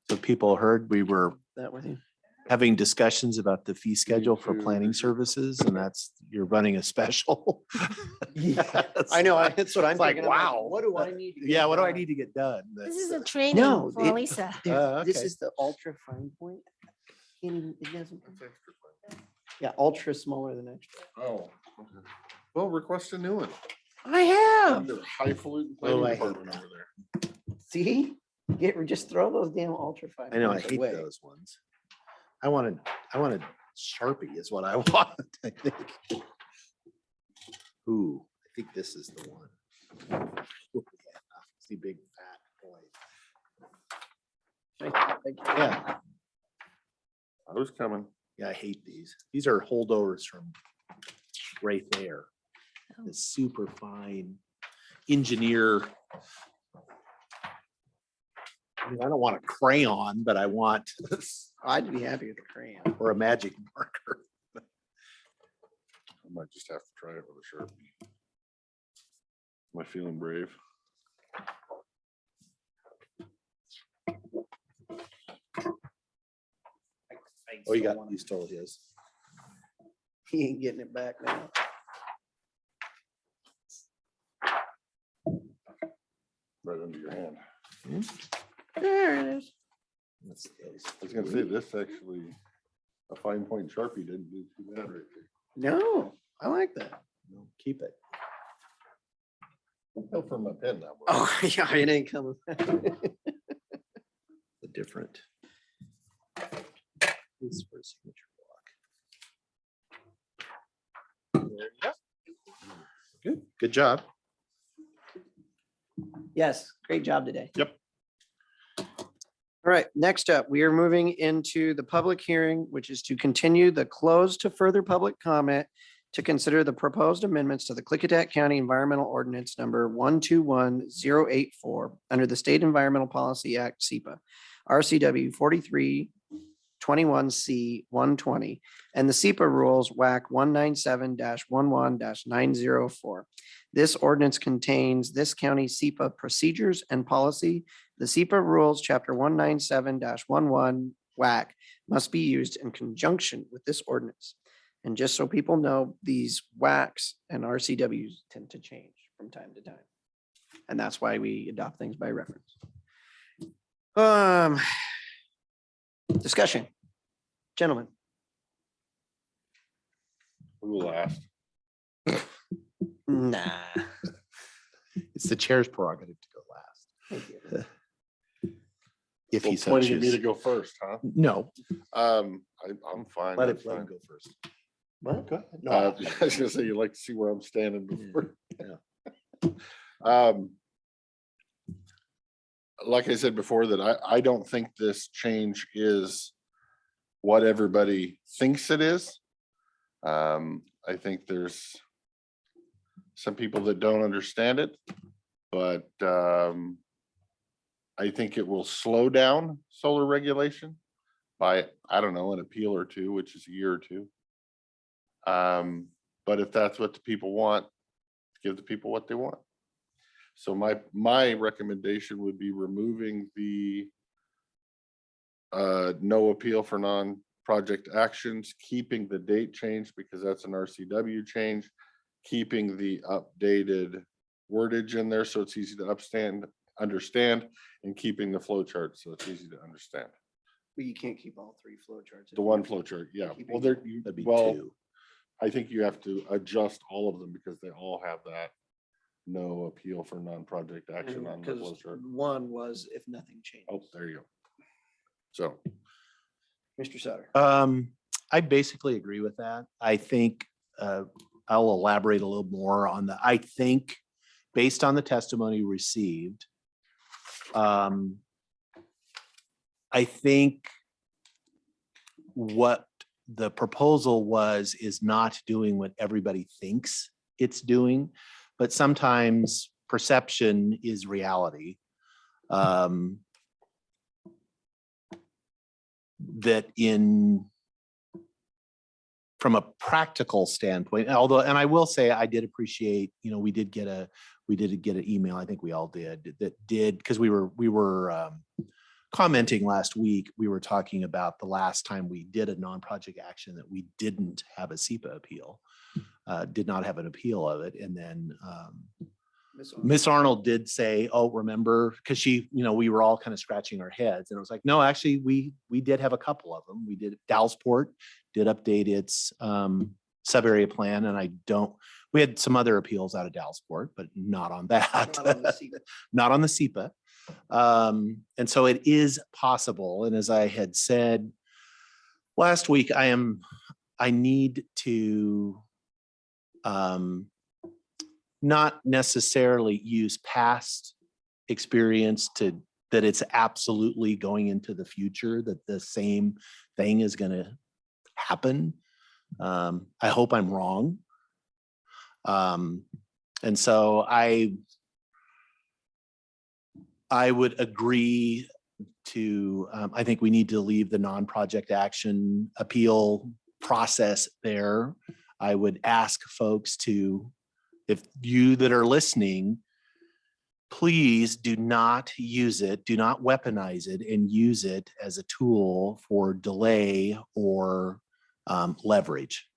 So people heard we were That with you? having discussions about the fee schedule for planning services, and you're running a special. I know, that's what I'm It's like, thinking. I'm like, wow. What do I need? to get Yeah, what do I done? need to get done? This is That's, a training No, for Lisa. This okay. is the ultra fine point. Can't even, it doesn't. Yeah, ultra smaller than extra. Oh. Okay. Well, request a new one. I have. The highfalutin Oh, planning I hate department that. over there. See, just throw those damn ultra fine. I know, I points hate away. those ones. I wanted Sharpie is what I want, I think. Ooh, I think this is the one. It's the big fat boy. Yeah, I was coming. yeah, I hate these. These are holdovers from right there. The super fine engineer. I mean, I don't want a crayon, but I want, I'd be happy with a crayon. or a magic marker. I might just have to try it with a Sharpie. Am I feeling brave? Oh, you stole his. He ain't getting it back now. Right under your hand. There it is. That's- I was gonna say this actually, a fine point Sharpie didn't do too bad right there. No, I like that. No, keep it. Go for my pen now. bro. Oh, yeah, it ain't coming. The different. This for a signature block. Good job. Yes, great job today. Yep. All right, next up, we are moving into the public hearing, which is to continue the close to further public comment to consider the proposed amendments to the Klickitat County Environmental Ordinance number 121084 under the State Environmental Policy Act, SEPA, RCW 4321C 120, and the SEPA rules WAC 197-11-904. This ordinance contains this county's SEPA procedures and policy. The SEPA rules, chapter 197-11 WAC, must be used in conjunction with this ordinance. And just so people know, these WACs and RCWs tend to change from time to time. And that's why we adopt things by reference. Discussion. Gentlemen. Who will last? Nah. It's the chair's prerogative to go last. Thank you. If Well, he so pointing at me to chooses. go first, huh? No, I'm fine. let that's him fine. go first. What? Go ahead. No, I was gonna say, you'd like to see where I'm standing before. Yeah. Like I said before, that I don't think this change is what everybody thinks it is. I think there's some people that don't understand it, but I think it will slow down solar regulation by, I don't know, an appeal or two, which is a year or two. But if that's what the people want, give the people what they want. So my recommendation would be removing the no appeal for non-project actions, keeping the date change because that's an RCW change, keeping the updated wordage in there so it's easy to understand, and keeping the flow chart so it's easy to understand. Well, you can't keep all three flow charts. The one flow chart, yeah. Well, there, That'd be well, two. I think you have to adjust all of them because they all have that no appeal for non-project action on the flow Because chart. one was if nothing changes. Oh, there you go. So, Mr. Sutter. I basically agree with that. I think I'll elaborate a little more on the, I think, based on the testimony received, I think what the proposal was is not doing what everybody thinks it's doing, but sometimes perception is reality. That from a practical standpoint, although, and I will say, I did appreciate, we did get an email, I think we all did, because we were commenting last week, we were talking about the last time we did a non-project action that we didn't have a SEPA appeal, did not have an appeal of it. And then Miss Arnold did say, oh, remember, because she, we were all kind of scratching our heads, and it was like, no, actually, we did have a couple of them. We did, Dallasport did update its sub-area plan, and we had some other appeals out of Dallasport, but not on that. Not on the SEPA. Not on the SEPA. And so it is possible. And as I had said last week, I need to not necessarily use past experience that it's absolutely going into the future, that the same thing is going to happen. I hope I'm wrong. And so I would agree to, I think we need to leave the non-project action appeal process there. I would ask folks to, if you that are listening, please do not use it, do not weaponize it and use it as a tool for delay or leverage.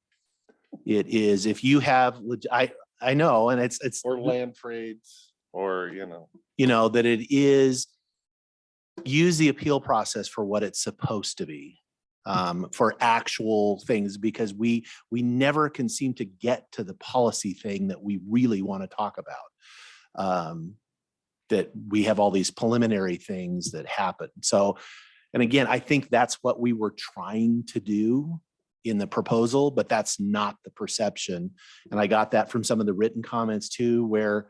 It is, if you have, I know, and it's or land trades, or, that it is, use the appeal process for what it's supposed to be, for actual things, because we never can seem to get to the policy thing that we really want to talk about. That we have all these preliminary things that happen. So, and again, I think that's what we were trying to do. in the proposal, but that's not the perception. And I got that from some of the written comments too, where,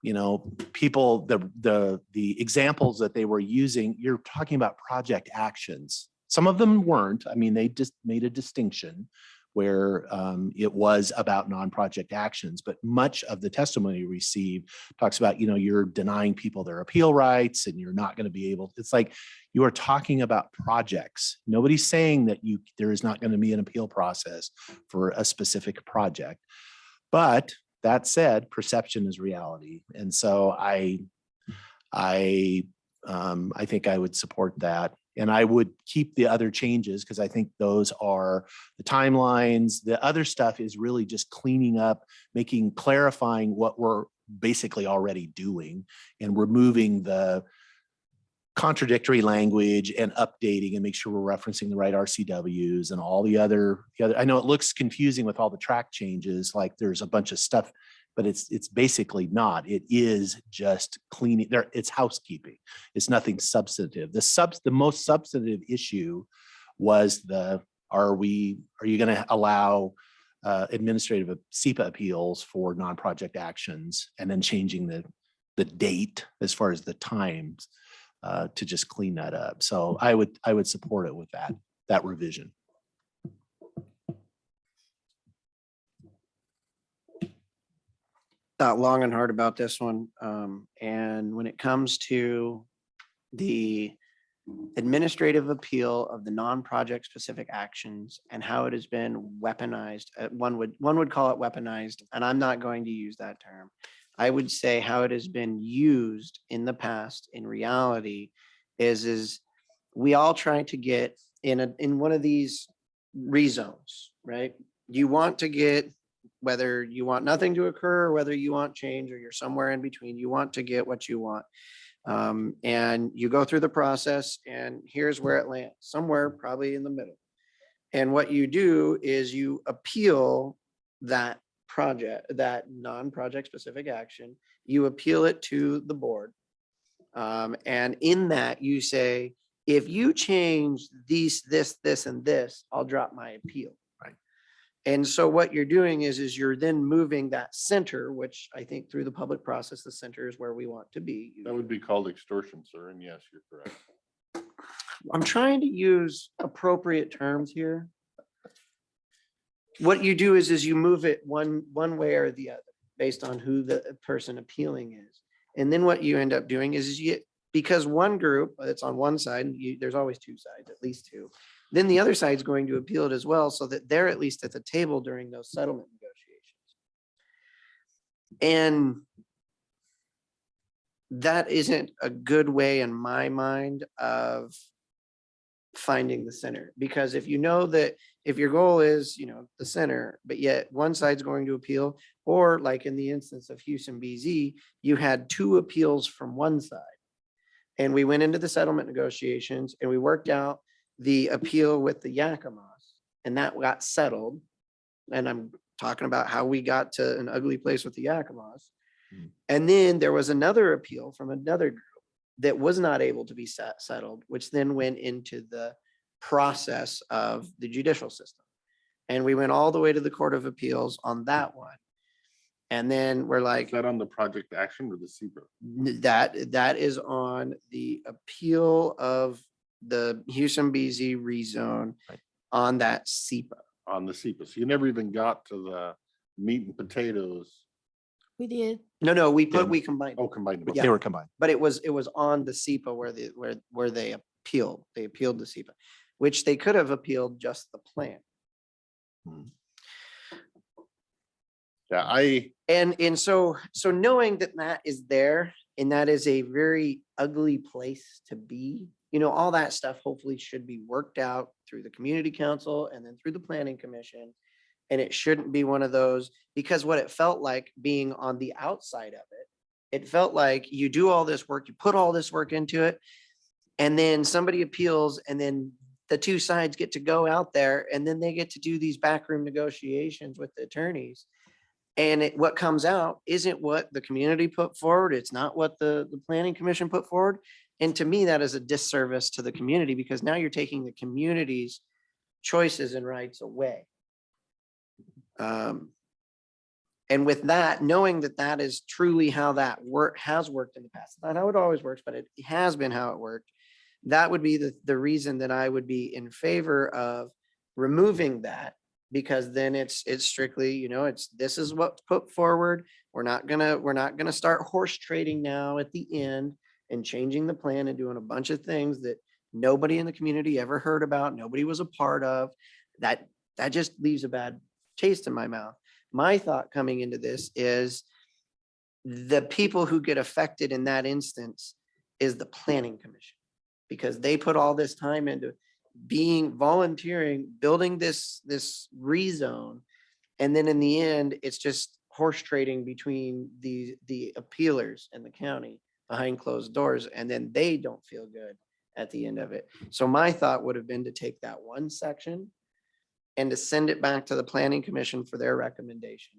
you know, people, the examples that they were using, you're talking about project actions. Some of them weren't. I mean, they just made a distinction where it was about non-project actions, but much of the testimony received talks about, you know, you're denying people their appeal rights and you're not going to be able, it's like you are talking about projects. Nobody's saying that there is not going to be an appeal process for a specific project. But that said, perception is reality. And so I think I would support that. And I would keep the other changes because I think those are the timelines. The other stuff is really just cleaning up, clarifying what we're basically already doing and removing the contradictory language and updating and make sure we're referencing the right RCWs and all the other. I know it looks confusing with all the track changes, like there's a bunch of stuff, but it's basically not. It is just cleaning there. It's housekeeping. It's nothing substantive. The most substantive issue was are you going to allow administrative SEPA appeals for non-project actions, and then changing the date as far as the times to just clean that up. So I would support it with that revision. Thought long and hard about this one. And when it comes to the administrative appeal of the non-project specific actions and how it has been weaponized, one would call it weaponized, and I'm not going to use that term. I would say how it has been used in the past in reality is we all try to get in one of these rezones, right? You want to get, whether you want nothing to occur or whether you want change or you're somewhere in between, you want to get what you want. And you go through the process and here's where it lands, somewhere probably in the middle. And what you do is you appeal that project, that non-project specific action, you appeal it to the board. And in that you say, if you change this, and this, I'll drop my appeal. Right. And so what you're doing is you're then moving that center, which I think through the public process, the center is where we want to be. That would be called extortion, sir. And yes, you're correct. I'm trying to use appropriate terms here. What you do is you move it one way or the other based on who the person appealing is. And then what you end up doing is you get, because one group that's on one side, there's always two sides, at least two. Then the other side's going to appeal it as well, so that they're at least at the table during those settlement negotiations. And that isn't a good way in my mind of finding the center, because if you know that if your goal is, the center, but yet one side's going to appeal, or like in the instance of Houston BZ, you had two appeals from one side. And we went into the settlement negotiations and we worked out the appeal with the Yakimas, and that got settled. And I'm talking about how we got to an ugly place with the Yakimas. And then there was another appeal from another group that was not able to be settled, which then went into the process of the judicial system. And we went all the way to the Court of Appeals on that one. And then we're like, Is that on the project action or the SEPA? that is on the appeal of the Houston BZ rezone on that SEPA. On the SEPA. So you never even got to the meat and potatoes. We did. No, we combined. Oh, combined. Yeah. They were combined. But it was on the SEPA where they appealed. They appealed the SEPA, which they could have appealed just the plan. Yeah, And so knowing that is there, and that is a very ugly place to be, all that stuff hopefully should be worked out through the community council and then through the planning commission. And it shouldn't be one of those, because what it felt like being on the outside of it felt like you do all this work, you put all this work into it, and then somebody appeals, and then the two sides get to go out there and then they get to do these backroom negotiations with the attorneys. And what comes out isn't what the community put forward. It's not what the planning commission put forward. And to me, that is a disservice to the community, because now you're taking the community's choices and rights away. And with that, knowing that that is truly how that has worked in the past, not how it always works, but it has been how it worked. That would be the reason that I would be in favor of removing that, because then it's strictly, you know, this is what's put forward. We're not gonna start horse trading now at the end and changing the plan and doing a bunch of things that nobody in the community ever heard about, nobody was a part of. That just leaves a bad taste in my mouth. My thought coming into this is the people who get affected in that instance is the planning commission, because they put all this time into volunteering, building this rezone. And then in the end, it's just horse trading between the appealers and the county behind closed doors. And then they don't feel good at the end of it. So my thought would have been to take that one section and to send it back to the planning commission for their recommendation,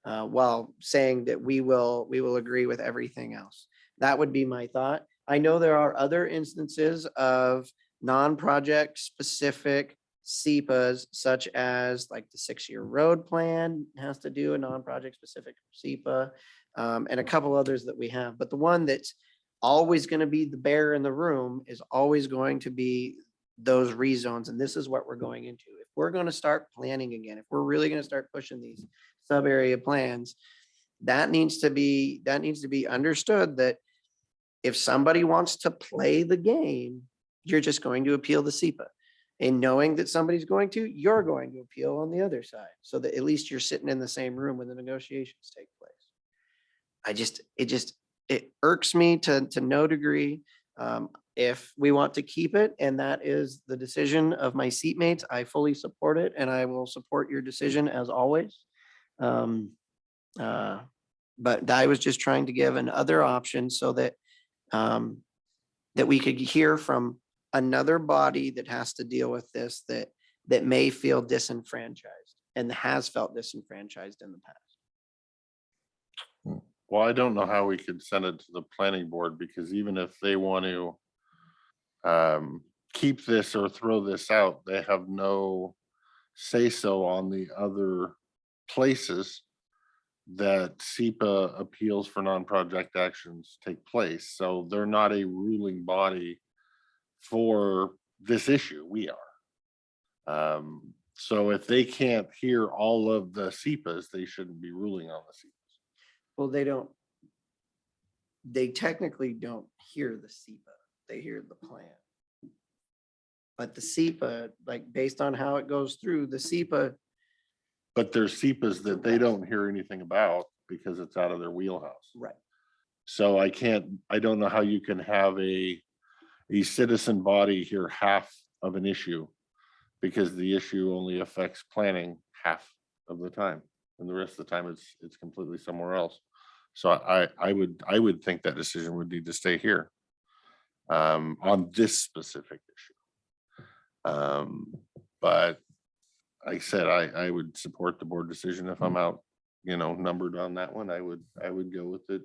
while saying that we will agree with everything else. That would be my thought. I know there are other instances of non-project specific SEPAs, such as like the 6-year road plan has to do a non-project specific SEPA, and a couple others that we have. But the one that's always going to be the bear in the room is always going to be those rezones. And this is what we're going into. If we're going to start planning again, if we're really going to start pushing these sub area plans, that needs to be understood, that if somebody wants to play the game, you're just going to appeal the SEPA, and knowing that somebody's going to, you're going to appeal on the other side, so that at least you're sitting in the same room when the negotiations take place. It irks me to no degree. If we want to keep it, and that is the decision of my seatmates, I fully support it, and I will support your decision as always. But I was just trying to give another option so that that we could hear from another body that has to deal with this, that may feel disenfranchised and has felt disenfranchised in the past. Well, I don't know how we could send it to the planning board, because even if they want to keep this or throw this out, they have no say so on the other places that SEPA appeals for non-project actions take place. So they're not a ruling body for this issue. We are. So if they can't hear all of the SEPAs, they shouldn't be ruling on the SEPAs. Well, they technically don't hear the SEPA, they hear the plan. But the SEPA, like based on how it goes through, the SEPA, But there's SEPAs that they don't hear anything about because it's out of their wheelhouse. right. So I don't know how you can have a citizen body hear half of an issue, because the issue only affects planning half of the time, and the rest of the time it's completely somewhere else. So I would think that decision would need to stay here on this specific issue. But like I said, I would support the board decision. If I'm out, numbered on that one, I would go with it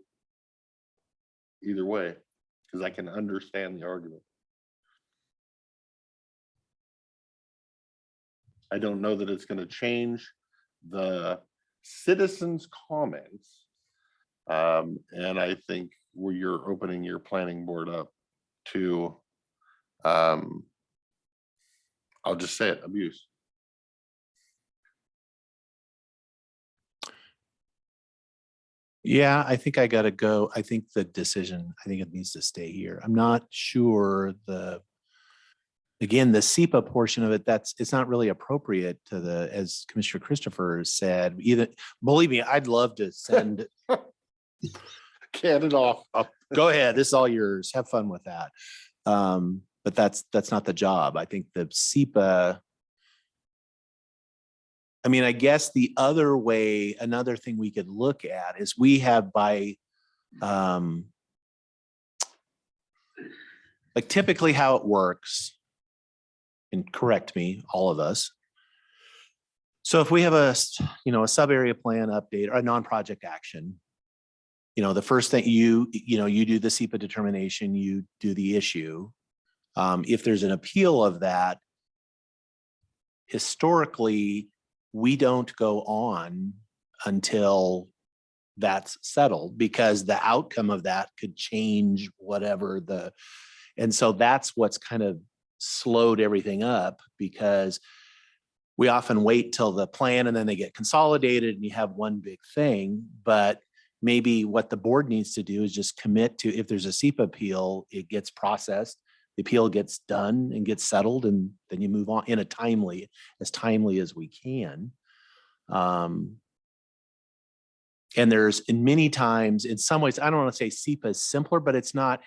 either way, because I can understand the argument. I don't know that it's going to change the citizens' comments. And I think where you're opening your planning board up to, I'll just say it, abuse. Yeah, I think I gotta go. I think the decision, I think it needs to stay here. I'm not sure again, the SEPA portion of it, it's not really appropriate to as Commissioner Christopher said, either, believe me, I'd love to send. Can it off. Go ahead. This is all yours. Have fun with that. But that's not the job. I think the SEPA, I mean, I guess the other way, another thing we could look at is we have like typically how it works, and correct me, all of us. So if we have a sub area plan update or a non-project action, the first thing you do the SEPA determination, you do the issue. If there's an appeal of that, historically, we don't go on until that's settled because the outcome of that could change whatever and so that's what's kind of slowed everything up because we often wait till the plan and then they get consolidated and you have one big thing. But maybe what the board needs to do is just commit to, if there's a SEPA appeal, it gets processed, the appeal gets done and gets settled, and then you move on in as timely as we can. And there's in many times, in some ways, I don't want to say SEPA is simpler, but it's not.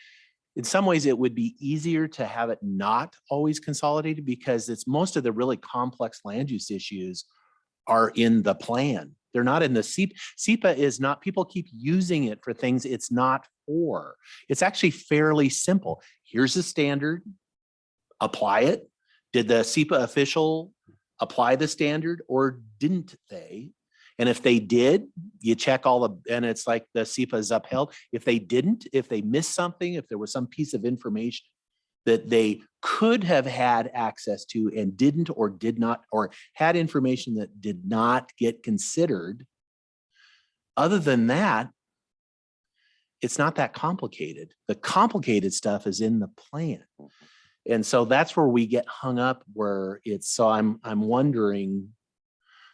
In some ways, it would be easier to have it not always consolidated because it's most of the really complex land use issues are in the plan. They're not in the SEPA. SEPA is not, people keep using it for things it's not for. It's actually fairly simple. Here's the standard, apply it. Did the SEPA official apply the standard or didn't they? And if they did, you check and it's like the SEPA is upheld. If they didn't, if they missed something, if there was some piece of information that they could have had access to and didn't or did not, or had information that did not get considered, other than that, it's not that complicated. The complicated stuff is in the plan. And so that's where we get hung up where so I'm wondering.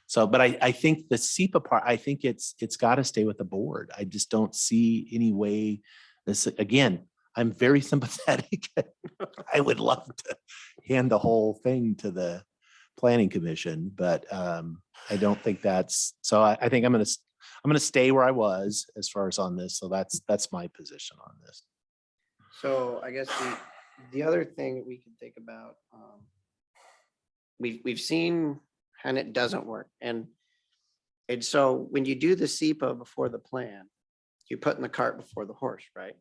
So, but I think the SEPA part, I think it's got to stay with the board. I just don't see any way. Again, I'm very sympathetic. I would love to hand the whole thing to the planning commission, but I don't think that's, so I think I'm going to stay where I was as far as on this. So that's my position on this. So I guess the other thing that we can think about, we've seen, and it doesn't work. And so when you do the SEPA before the plan, you're putting the cart before the horse, right?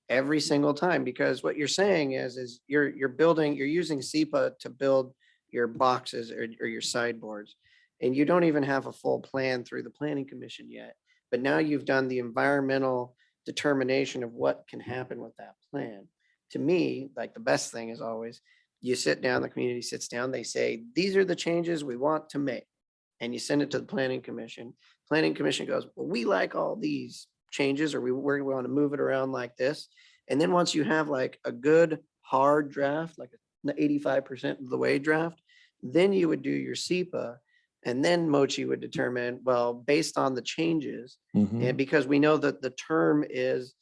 Every single time, because what you're saying is you're using SEPA to build your boxes or your sideboards, and you don't even have a full plan through the planning commission yet. But now you've done the environmental determination of what can happen with that plan. To me, like the best thing is always, you sit down, the community sits down, they say, these are the changes we want to make. And you send it to the planning commission. Planning commission goes, well, we like all these changes, or we want to move it around like this. And then once you have like a good hard draft, like 85% of the way draft, then you would do your SEPA. And then Mochi would determine, well, based on the changes, and because we know that the term is,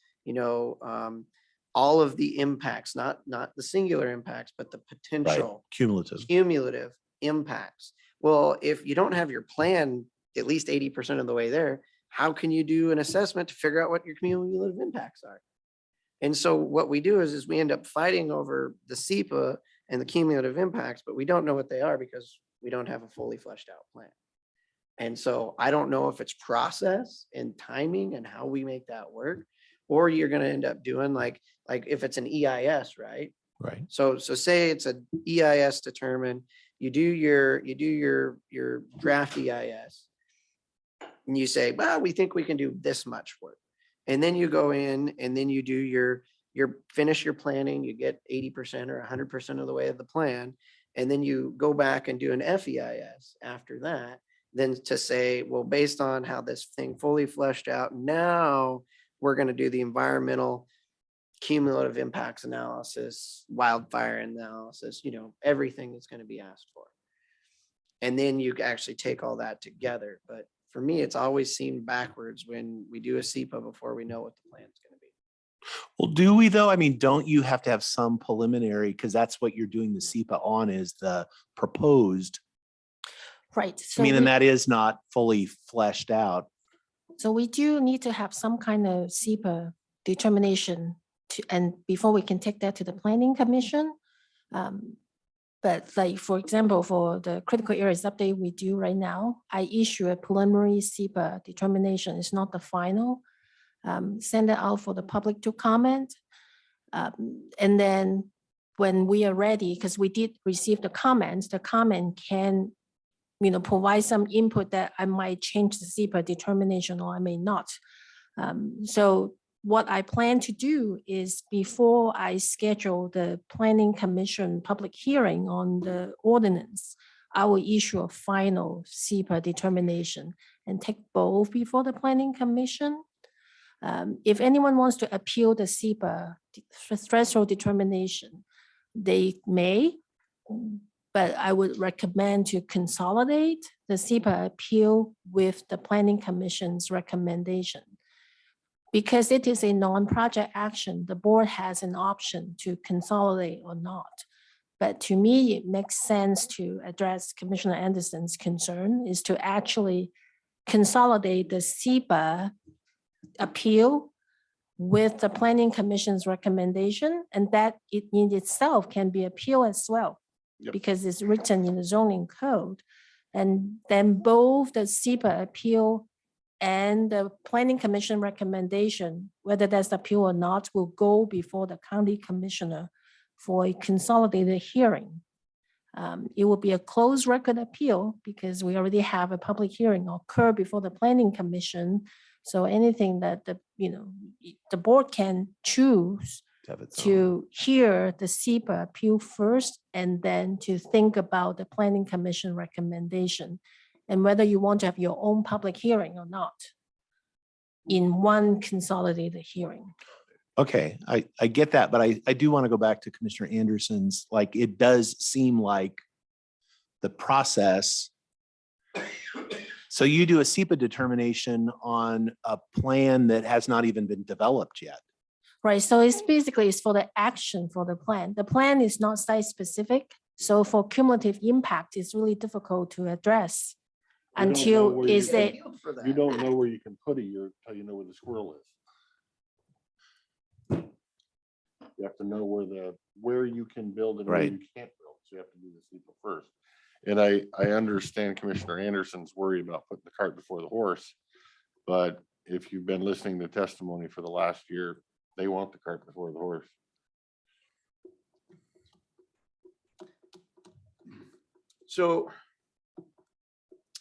all of the impacts, not the singular impacts, but the potential cumulative impacts. Well, if you don't have your plan at least 80% of the way there, how can you do an assessment to figure out what your cumulative impacts are? And so what we do is we end up fighting over the SEPA and the cumulative impacts, but we don't know what they are because we don't have a fully fleshed out plan. And so I don't know if it's process and timing and how we make that work, or you're going to end up doing like if it's an EIS, right? Right. So say it's an EIS determined, you do your draft EIS, and you say, well, we think we can do this much work. And then you go in and then you do finish your planning, you get 80% or 100% of the way of the plan. And then you go back and do an FEIS after that, then to say, well, based on how this thing fully fleshed out, now we're going to do the environmental cumulative impacts analysis, wildfire analysis, everything that's going to be asked for. And then you actually take all that together. But for me, it's always seemed backwards when we do a SEPA before we know what the plan's going to be. Well, do we though? I mean, don't you have to have some preliminary, because that's what you're doing the SEPA on, is the proposed. Right. I mean, and that is not fully fleshed out. So we do need to have some kind of SEPA determination and before we can take that to the planning commission. But like, for example, for the critical areas update we do right now, I issue a preliminary SEPA determination. It's not the final. Send it out for the public to comment. And then when we are ready, because we did receive the comments, the comment can provide some input that I might change the SEPA determination or I may not. So what I plan to do is before I schedule the planning commission public hearing on the ordinance, I will issue a final SEPA determination and take both before the planning commission. If anyone wants to appeal the SEPA threshold determination, they may, but I would recommend to consolidate the SEPA appeal with the planning commission's recommendation. Because it is a non-project action, the board has an option to consolidate or not. But to me, it makes sense to address Commissioner Anderson's concern is to actually consolidate the SEPA appeal with the planning commission's recommendation, and that it in itself can be appealed as well. Yep. Because it's written in the zoning code. And then both the SEPA appeal and the planning commission recommendation, whether that's appeal or not, will go before the county commissioner for a consolidated hearing. It will be a closed record appeal because we already have a public hearing occur before the planning commission. So anything that the board can choose to hear the SEPA appeal first and then to think about the planning commission recommendation and whether you want to have your own public hearing or not in one consolidated hearing. Okay, I get that, but I do want to go back to Commissioner Anderson's, like, it does seem like the process. So you do a SEPA determination on a plan that has not even been developed yet. Right, so it's basically it's for the action for the plan. The plan is not site specific. So for cumulative impact, it's really difficult to address You don't know until where you is can- it, You don't know where you can put a yurt until you know where the squirrel is. You have to know where you can build and where Right. you can't build. So you have to do the SEPA first. And I understand Commissioner Anderson's worried about putting the cart before the horse. But if you've been listening to testimony for the last year, they want the cart before the horse. So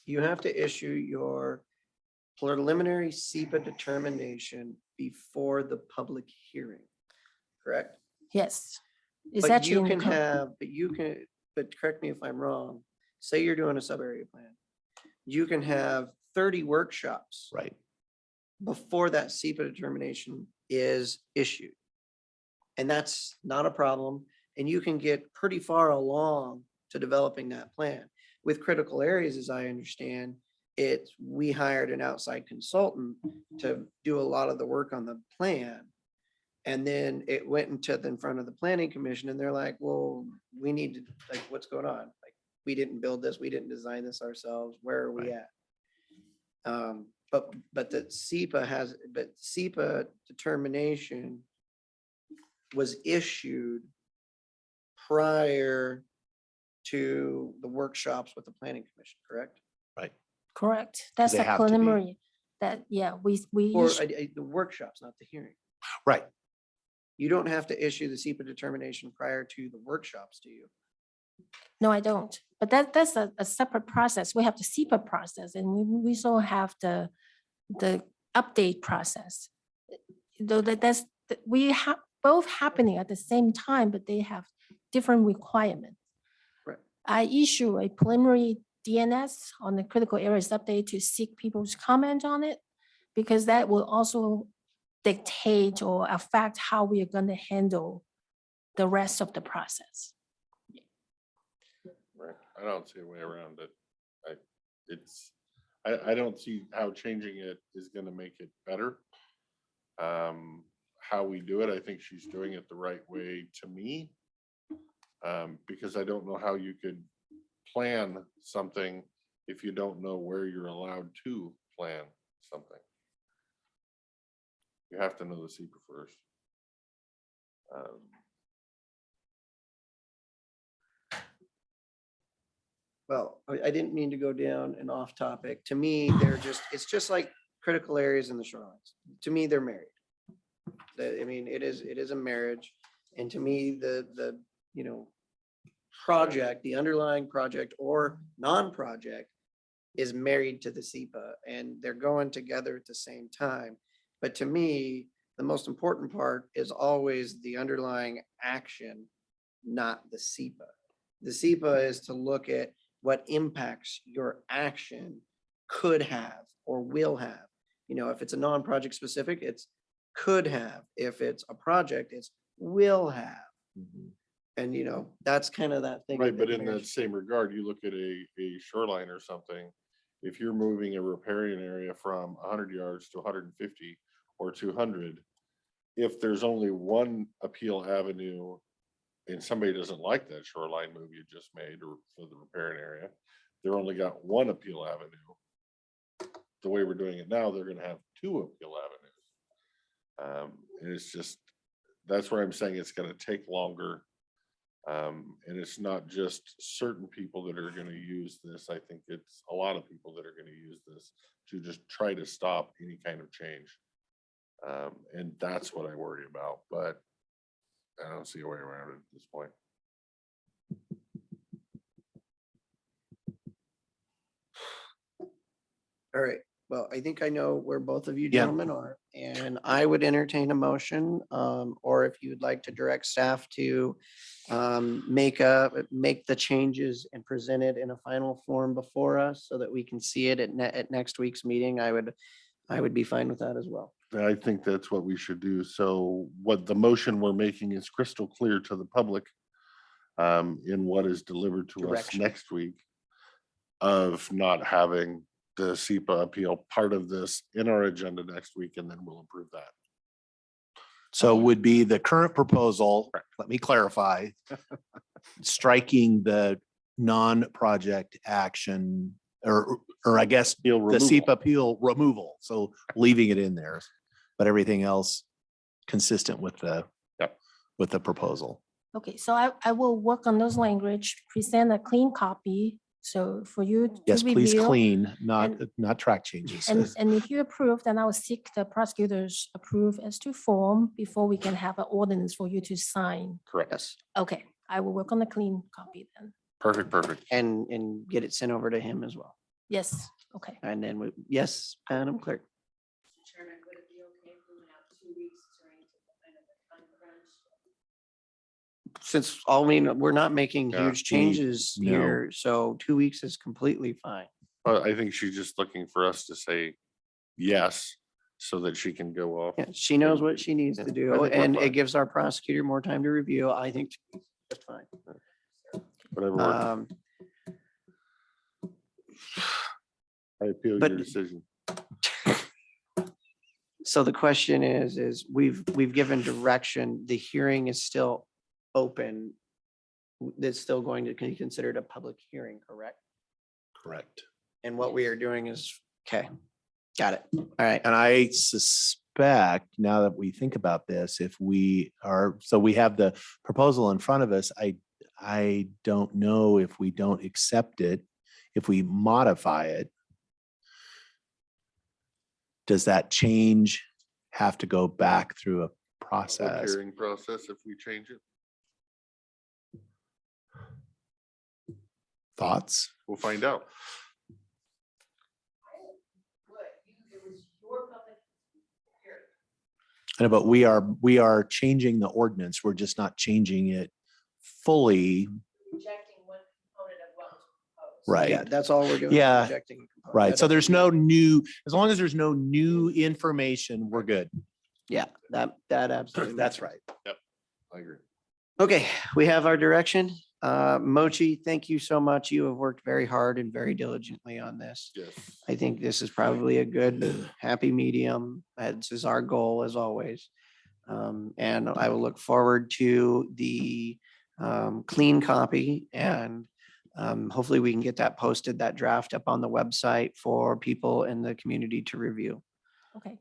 you have to issue your preliminary SEPA determination before the public hearing, correct? yes. It's But actually you in can code. have, but correct me if I'm wrong, say you're doing a sub-area plan. You can have 30 workshops Right. before that SEPA determination is issued. And that's not a problem. And you can get pretty far along to developing that plan. With critical areas, as I understand, we hired an outside consultant to do a lot of the work on the plan. And then it went in front of the planning commission and they're like, well, we need to, like, what's going on? Like, we didn't build this, we didn't design this ourselves. Where are we at? But the SEPA determination was issued prior to the workshops with the planning commission, correct? Right. Correct. That's they a have to be. preliminary that, yeah, we Or issue- the workshops, not the hearing. Right. You don't have to issue the SEPA determination prior to the workshops, do you? No, I don't. But that's a separate process. We have the SEPA process and we also have the update process. Though we have both happening at the same time, but they have different requirements. Right. I issue a preliminary DNS on the critical areas update to seek people's comment on it, because that will also dictate or affect how we are going to handle the rest of the process. Right. I don't see a way around it. I don't see how changing it is gonna make it better. How we do it, I think she's doing it the right way to me. Because I don't know how you could plan something if you don't know where you're allowed to plan something. You have to know the SEPA first. Well, I didn't mean to go down an off topic. To me, it's just like critical areas in the shorelines. To me, they're married. I mean, it is a marriage. And to me, the project, the underlying project or non-project is married to the SEPA and they're going together at the same time. But to me, the most important part is always the underlying action, not the SEPA. The SEPA is to look at what impacts your action could have or will have. You know, if it's a non-project specific, it's could have. If it's a project, it's will have. And you know, that's kind of that thing. Right, but in that same regard, you look at a shoreline or something, if you're moving a riparian area from 100 yards to 150 or 200, if there's only one appeal avenue and somebody doesn't like that shoreline move you just made or for the riparian area, they're only got one appeal avenue. The way we're doing it now, they're gonna have two appeal avenues. And it's just, that's where I'm saying it's gonna take longer. And it's not just certain people that are gonna use this. I think it's a lot of people that are gonna use this to just try to stop any kind of change. And that's what I worry about, but I don't see a way around it at this point. All right, well, I think I know where both of you Yeah. gentlemen are, and I would entertain a motion, or if you'd like to direct staff to make the changes and present it in a final form before us so that we can see it at next week's meeting, I would be fine with that as well. I think that's what we should do. So what the motion we're making is crystal clear to the public in what is delivered to us Direction. next week of not having the SEPA appeal part of this in our agenda next week, and then we'll approve that. So would be the current proposal, let me clarify, striking the non-project action, or I guess the SEPA appeal removal, so leaving it in there, but everything else consistent with the proposal. Okay, so I will work on those language, present a clean copy. So for you to Yes, please review. clean, not and- track changes. And if you approve, then I will seek the prosecutor's approve as to form before we can have an ordinance for you to sign. Correct. Yes. Okay, I will work on the clean copy then. Perfect. And get it sent over to him as well. Yes, okay. And then yes, Madam Clerk. Chairman, would it be okay if we went out 2 weeks during kind of a time crunch? Since we're not making Yeah. huge changes No. here, so 2 weeks is completely fine. I think she's just looking for us to say yes, so that she can go off. Yeah, she knows what she needs Yeah, to I do, think we're and it fine. gives our prosecutor more time to review. I think that's fine. Whatever works. I appeal but- your decision. So the question is we've given direction. The hearing is still open. It's still going to be considered a public hearing, correct? Correct. And what we are doing is, okay, got it. All right. And I suspect, now that we think about this, if we are, so we have the proposal in front of us, I don't know if we don't accept it, if we modify it, does that change have to go back through a Public process? hearing process if we change it. Thoughts? We'll find out. I know, but we are changing the ordinance. We're just not changing it fully. Rejecting one component of what was proposed. Right. Yeah, that's all we're doing. is Yeah, rejecting a component. Right. That So there's doesn't no new, as long as there's no new information, we're good. Yeah, that absolutely. That's makes sense. right. I agree. Okay, we have our direction. Mochi, thank you so much. You have worked very hard and very diligently on this. Yes. I think this is probably a good, happy medium. This is our goal as always. And I will look forward to the clean copy and hopefully we can get that posted, that draft up on the website for people in the community to review. Okay,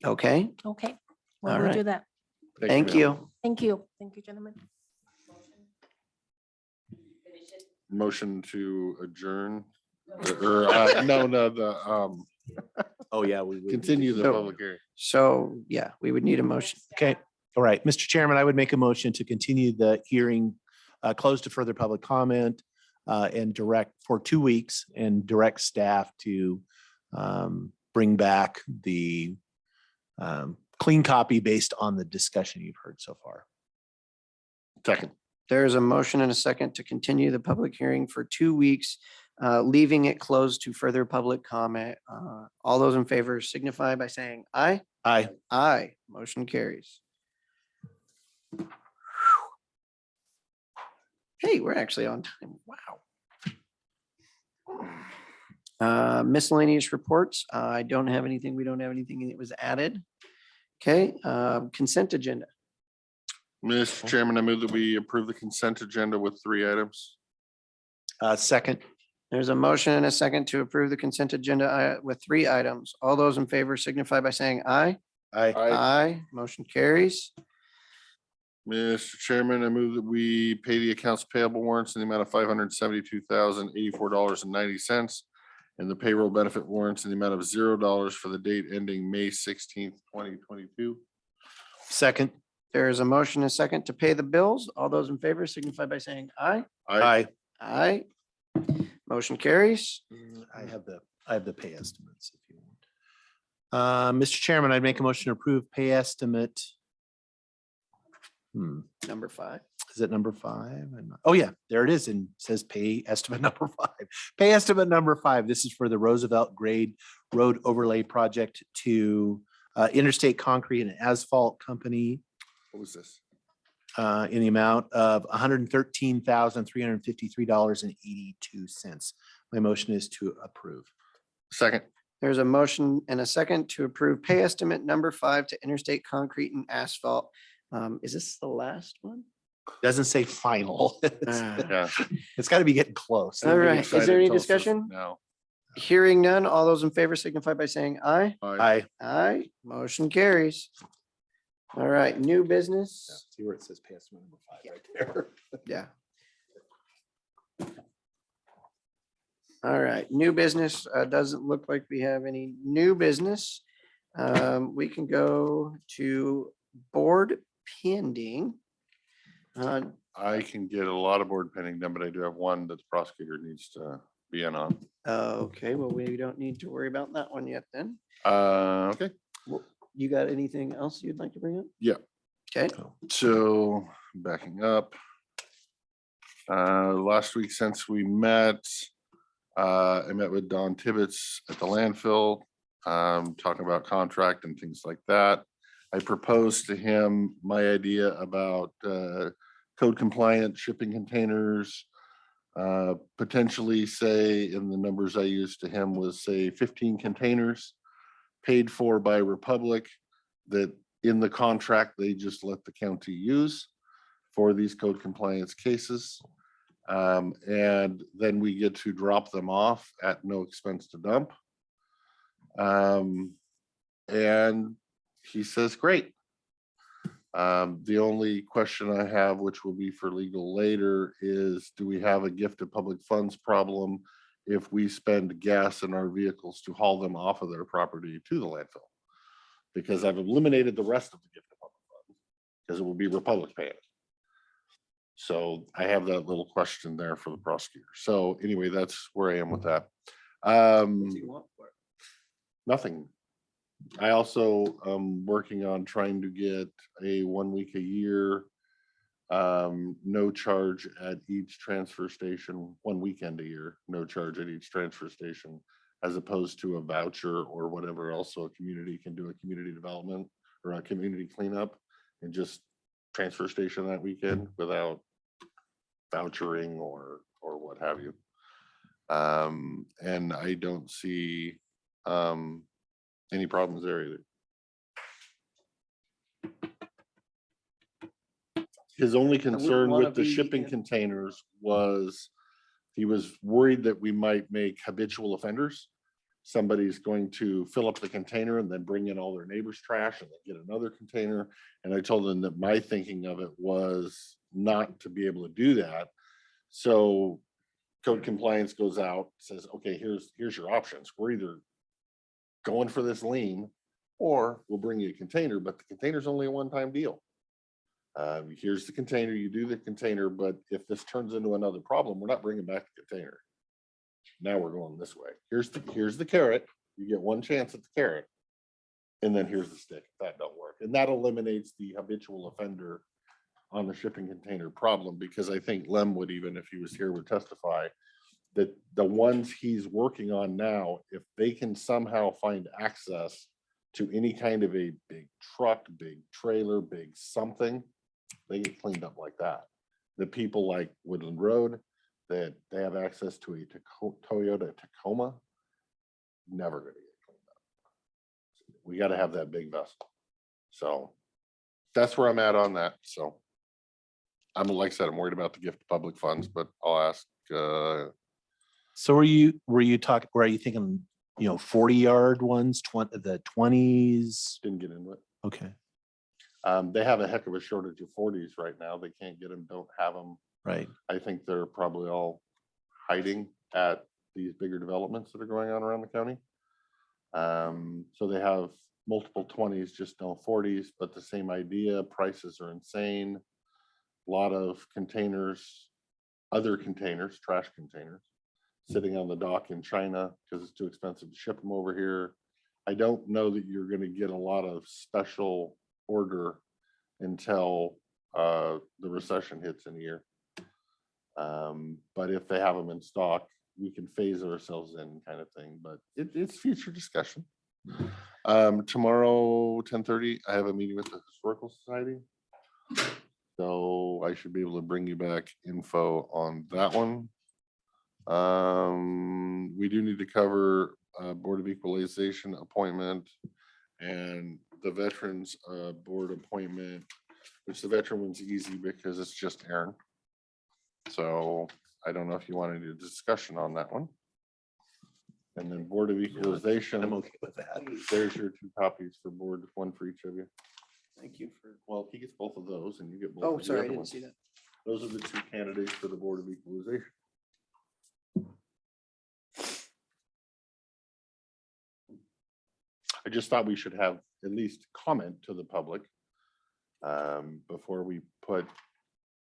Okay, okay. All We'll right. do that. thank ma'am. you. Thank you. Thank you, gentlemen. Motion to adjourn, or Oh, yeah, we would. continue the So- public hearing. So, yeah, we would need a motion. Okay, all right. Mr. Chairman, I would make a motion to continue the hearing, closed to further public comment, and direct for 2 weeks and direct staff to bring back the clean copy based on the discussion you've heard so far. Second. There is a motion and a second to continue the public hearing for 2 weeks leaving it closed to further public comment. All those in favor signify by saying aye. Aye. Aye, motion carries. Hey, we're actually on time. Wow. Miscellaneous reports. I don't have anything. We don't have anything that was added. Okay, consent agenda. Mr. Chairman, I move that we approve the consent agenda with 3 items. Second. There's a motion and a second to approve the consent agenda with 3 items. All those in favor signify by saying aye. Aye. Aye, motion carries. Mr. Chairman, I move that we pay the accounts payable warrants in the amount of $572,084.90 and the payroll benefit warrants in the amount of $0 for the date ending May 16th, 2022. Second. There is a motion and a second to pay the bills. All those in favor signify by saying aye. Aye. Aye. Motion carries. I have the pay estimates if you want. Mr. Chairman, I'd make a motion to approve pay estimate. Number 5. Is it number 5? Oh, yeah, there it is. And says pay estimate number 5. Pay estimate number 5. This is for the Roosevelt Grade Road Overlay Project to Interstate Concrete and Asphalt Company. What was this? In the amount of $113,353.82. My motion is to approve. Second. There's a motion and a second to approve pay estimate number 5 to Interstate Concrete and Asphalt. Is this the last one? Doesn't say final. Yeah. It's got to be getting close. All right. Is there any discussion? No. Hearing none. All those in favor signify by saying aye. Aye. Aye. Motion carries. All right, new business. See where it says pay estimate number 5 right there. Yeah. All right, new business. Doesn't look like we have any new business. We can go to board pending. I can get a lot of board pending done, but I do have one that the prosecutor needs to be in on. Okay, well, we don't need to worry about that one yet then. Okay. You got anything else you'd like to bring up? Yeah. Okay. So backing up. Last week since we met, I met with Don Tibbetts at the landfill, talking about contract and things like that. I proposed to him my idea about code compliant shipping containers. Potentially say in the numbers I used to him was say 15 containers paid for by Republic that in the contract, they just let the county use for these code compliance cases. And then we get to drop them off at no expense to dump. And he says, great. The only question I have, which will be for legal later, is do we have a gift of public funds problem if we spend gas in our vehicles to haul them off of their property to the landfill? Because I've eliminated the rest of the gift of public funds because it will be Republic paying it. So I have that little question there for the prosecutor. So anyway, that's where I am with that. What do you want for it? Nothing. I also am working on trying to get a 1 week a year, no charge at each transfer station, 1 weekend a year, no charge at each transfer station, as opposed to a voucher or whatever else. So a community can do a community development or a community cleanup and just transfer station that weekend without vouchering or what have you. And I don't see any problems there either. His only concern wanna with the be shipping in- containers was he was worried that we might make habitual offenders. Somebody's going to fill up the container and then bring in all their neighbor's trash and then get another container. And I told them that my thinking of it was not to be able to do that. So code compliance goes out, says, okay, here's your options. We're either going for this lien or we'll bring you a container, but the container's only a one-time deal. Here's the container, you do the container, but if this turns into another problem, we're not bringing back the container. Now we're going this way. Here's the carrot. You get one chance at the carrot. And then here's the stick. If that don't work. And that eliminates the habitual offender on the shipping container problem, because I think Lem would, even if he was here, would testify. that the ones he's working on now, if they can somehow find access to any kind of a big truck, big trailer, big something, they get cleaned up like that. The people like Woodland Road, that they have access to a Toyota Tacoma, never gonna get cleaned up. We gotta have that big vessel. So that's where I'm at on that, so. I'm, like I said, I'm worried about the gift of public funds, but I'll ask, So were you thinking, 40-yard ones, the 20s? didn't get into it. Okay, They have a heck of a shortage of 40s right now. They can't get them, don't have them. right. I think they're probably all hiding at these bigger developments that are going on around the county. So they have multiple 20s, just no 40s, but the same idea. Prices are insane. A lot of containers, other containers, trash containers, sitting on the dock in China because it's too expensive to ship them over here. I don't know that you're going to get a lot of special order until the recession hits in a year. But if they have them in stock, we can phase ourselves in kind of thing, but it's future discussion. Tomorrow, 10:30, I have a meeting with the Historical Society. So I should be able to bring you back info on that one. We do need to cover Board of Equalization appointment and the Veterans Board appointment, which the veteran one's easy because it's just Aaron. So I don't know if you want to do a discussion on that one. And then Board of Equalization. I'm okay with that. There's your 2 copies for board, one for each of you. Thank you for, well, he gets both of those and you get both. Oh, of the sorry, I other didn't ones. see that. Those are the 2 candidates for the Board of Equalization. I just thought we should have at least comment to the public before we put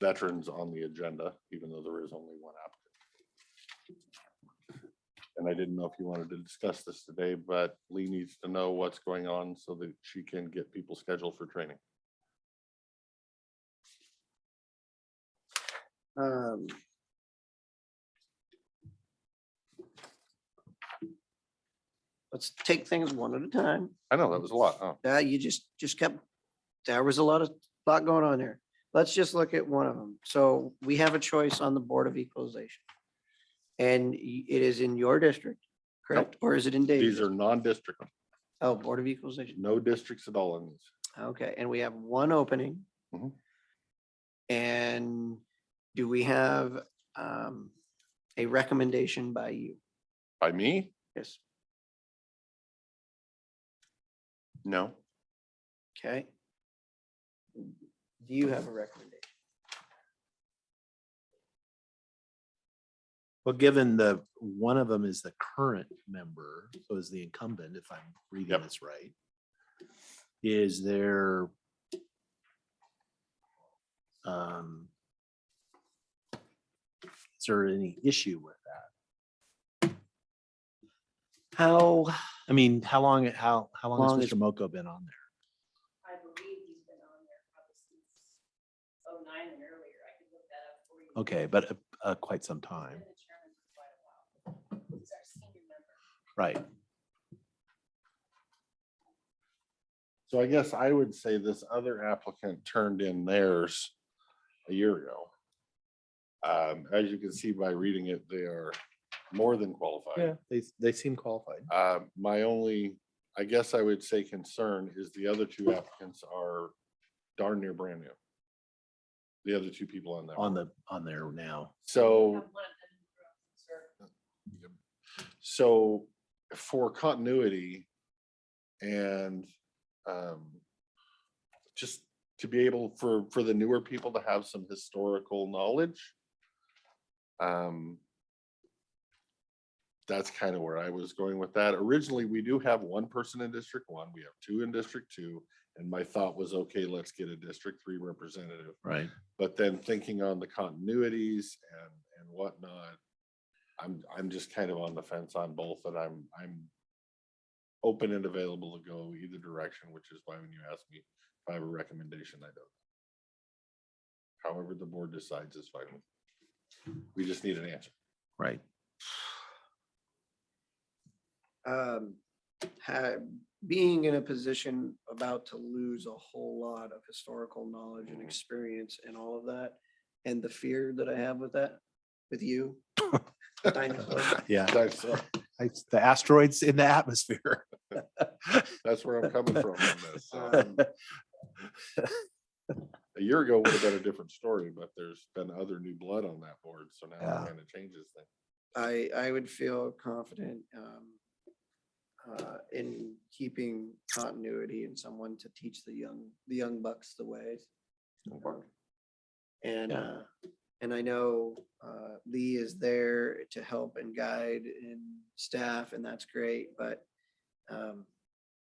veterans on the agenda, even though there is only one applicant. And I didn't know if you wanted to discuss this today, but Lee needs to know what's going on so that she can get people scheduled for training. Let's take things one at a time. I know that was a lot, huh? You just kept, there was a lot going on there. Let's just look at one of them. So we have a choice on the Board of Equalization. And it is in your district, correct? Or is it in Dave's? These are non-district, Oh, Board of Equalization. no districts at all in these. Okay, and we have one opening. Mhm. And do we have a recommendation by you? By me? Yes. No. Okay. Do you have a recommendation? Well, given one of them is the current member, so is the incumbent, if I'm reading Yep. this right. Is there is there any issue with that? How I mean, how long has Long Mr. Moko been on there? I believe he's been on there probably since '09 and earlier. I could look that up for you. Okay, but quite some time, Been the chairman for quite a while. He's our senior member. right? So I guess I would say this other applicant turned in theirs a year ago. As you can see by reading it, they are more than qualified. They seem qualified. My only, I guess I would say concern is the other 2 applicants are darn near brand new. The other 2 people on that. On there now. So. So for continuity and just to be able for the newer people to have some historical knowledge. That's kind of where I was going with that. Originally, we do have 1 person in District 1, we have 2 in District 2, and my thought was, okay, let's get a District 3 representative. Right. But then thinking on the continuities and whatnot, I'm just kind of on the fence on both, and I'm open and available to go either direction, which is why when you ask me if I have a recommendation, I don't. However, the board decides is fine. We just need an answer. Right. Being in a position about to lose a whole lot of historical knowledge and experience and all of that, and the fear that I have with that, with you. dinosaurs. Yeah, That's, the asteroids in the atmosphere. that's where I'm coming from on this. Um, A year ago would have been a different story, but there's been other new blood on that board, so now Yeah. it kind of changes things. I would feel confident in keeping continuity and someone to teach the young bucks the ways. And and I know Lee is there to help and guide and staff, and that's great, but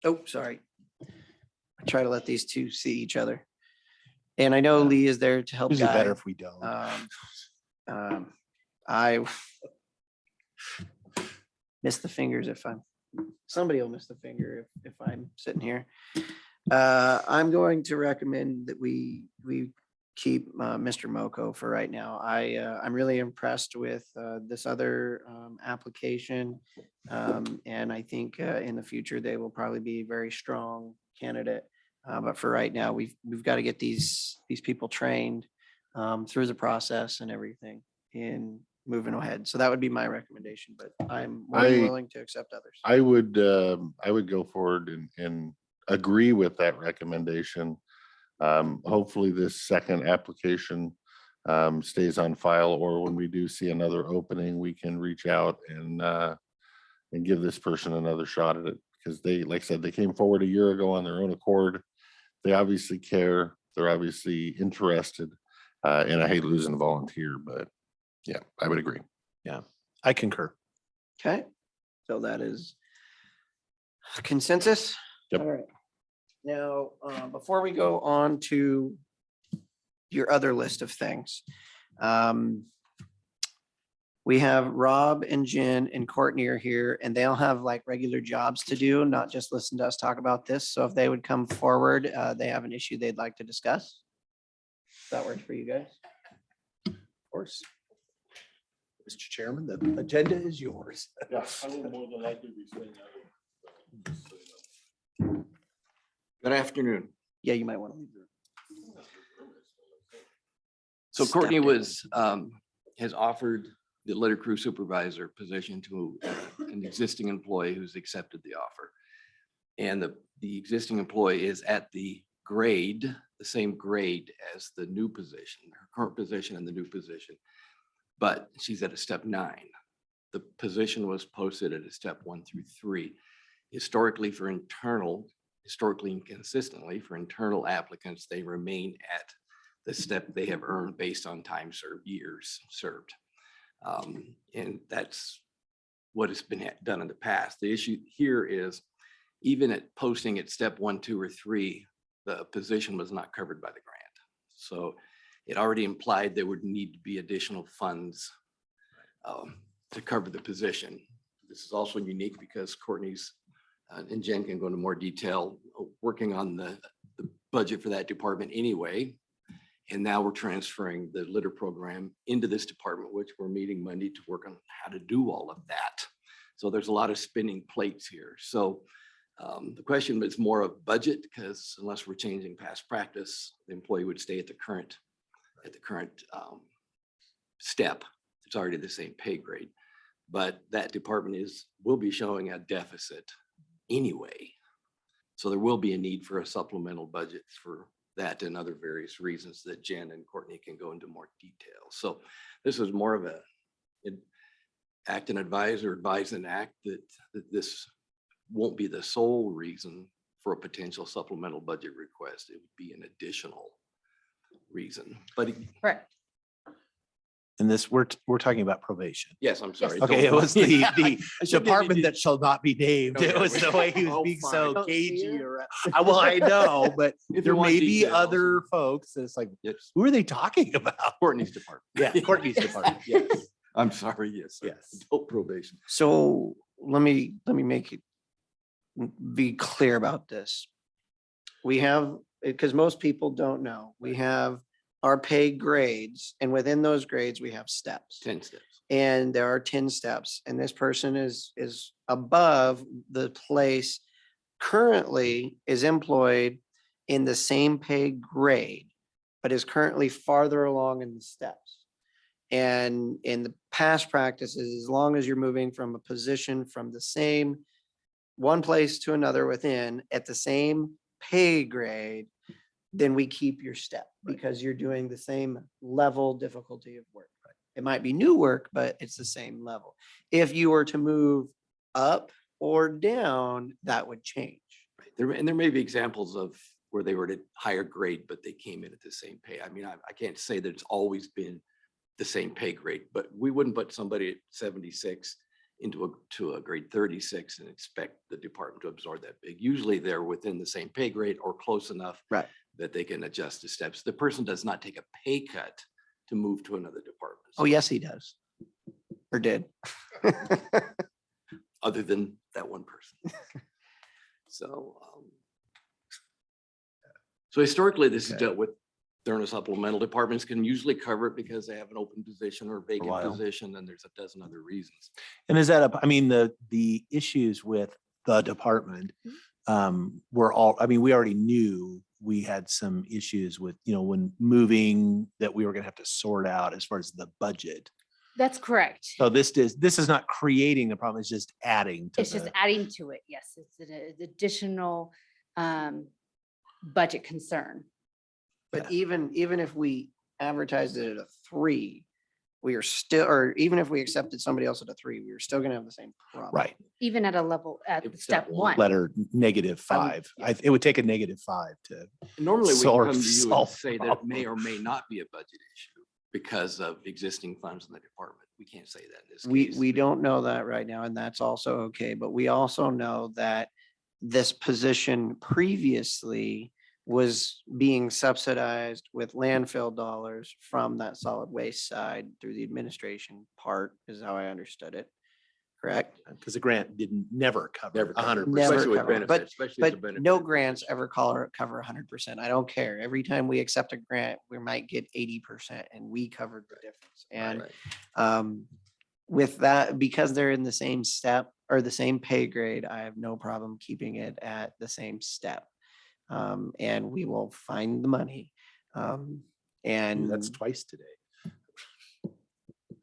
oh, sorry. I try to let these two see each other. And I know Lee is there to help Usually better guide. if we don't. I miss the fingers if somebody will miss the finger if I'm sitting here. I'm going to recommend that we keep Mr. Moko for right now. I'm really impressed with this other application. And I think in the future, they will probably be a very strong candidate. But for right now, we've got to get these people trained through the process and everything in moving ahead. So that would be my recommendation, but I'm more than willing to accept others. I would go forward and agree with that recommendation. Hopefully this second application stays on file, or when we do see another opening, we can reach out and give this person another shot at it, because they, like I said, they came forward a year ago on their own accord. They obviously care. They're obviously interested. And I hate losing a volunteer, but yeah, I would agree. Yeah, I concur. Okay, so that is consensus. Yep. All right. Now, before we go on to your other list of things, we have Rob and Jen and Courtney are here, and they'll have like regular jobs to do, not just listen to us talk about this. So if they would come forward, they have an issue they'd like to discuss. That works for you guys? Of course. Mr. Chairman, the agenda is yours. Yeah, I will more than likely be saying that. Good afternoon. Yeah, you might want to leave. So Courtney Step in. was, has offered the litter crew supervisor position to an existing employee who's accepted the offer. And the existing employee is at the grade, the same grade as the new position, her current position and the new position, but she's at a step 9. The position was posted at a step 1 through 3. Historically and consistently for internal applicants, they remain at the step they have earned based on time served, years served. And that's what has been done in the past. The issue here is even at posting at step 1, 2, or 3, the position was not covered by the grant. So it already implied there would need to be additional funds to cover the position. This is also unique because Courtney's and Jen can go into more detail, working on the budget for that department anyway. And now we're transferring the litter program into this department, which we're meeting Monday to work on how to do all of that. So there's a lot of spinning plates here. So the question is more of budget, because unless we're changing past practice, the employee would stay at the current step. It's already the same pay grade, but that department will be showing a deficit anyway. So there will be a need for a supplemental budget for that and other various reasons that Jen and Courtney can go into more detail. So this is more of an act and advise, or advise and act, that this won't be the sole reason for a potential supplemental budget request. It would be an additional reason, but Correct. And this, we're talking about probation. yes, I'm sorry. Okay, it was the Yeah, I should department maybe- that shall not be named. Okay, It was the way he was oh, being fine. so Don't see cagey. her. around- Well, I know, but If there you want may be details. other folks that's like, Yes, who are they talking about? Courtney's department. Yeah, Courtney's department. Yes, I'm sorry, yes. sir. Yes. Adult probation. So let me make it be clear about this. We have, because most people don't know, we have our pay grades, and within those grades, we have steps. 10 steps. and there are 10 steps, and this person is above the place currently is employed in the same pay grade, but is currently farther along in the steps. And in the past practices, as long as you're moving from a position from the same one place to another within at the same pay grade, then we keep your step because you're doing the same level difficulty of work. It might be new work, but it's the same level. If you were to move up or down, that would change. And there may be examples of where they were at a higher grade, but they came in at the same pay. I mean, I can't say that it's always been the same pay grade, but we wouldn't put somebody at 76 to a grade 36 and expect the department to absorb that big. Usually they're within the same pay grade or close enough Right. that they can adjust the steps. The person does not take a pay cut to move to another department. Oh, yes, he does. Or did. Other than that one person. So, so historically, this is dealt with. They're in a supplemental. Departments can usually cover it because they have an open position or vacant while. position, and there's a dozen other reasons. And is that I mean, the issues with the department were all, I mean, we already knew we had some issues with, when moving that we were gonna have to sort out as far as the budget. That's correct. So this is not creating the problem, it's just adding to It's just adding to it. Yes, it's an additional budget concern. But even if we advertised it at a 3, we are still, or even if we accepted somebody else at a 3, we were still gonna have the same problem. Right. Even at a level, at step one. Letter -5. It would take a -5 to. Normally, we solve- come to you and solve say that it may or may not be a budget issue because of existing funds in the department. We can't say that in this case. We don't know that right now, and that's also okay, but we also know that this position previously was being subsidized with landfill dollars from that solid waste side through the administration part, is how I understood it. Correct? Because the grant never cover 100%. Never Especially with cover, benefits, especially as a but benefit. no grants ever cover 100%. I don't care. Every time we accept a grant, we might get 80% and we covered the difference. And with that, because they're in the same step or the same pay grade, I have no problem keeping it at the same step. And we will find the money. And That's twice today.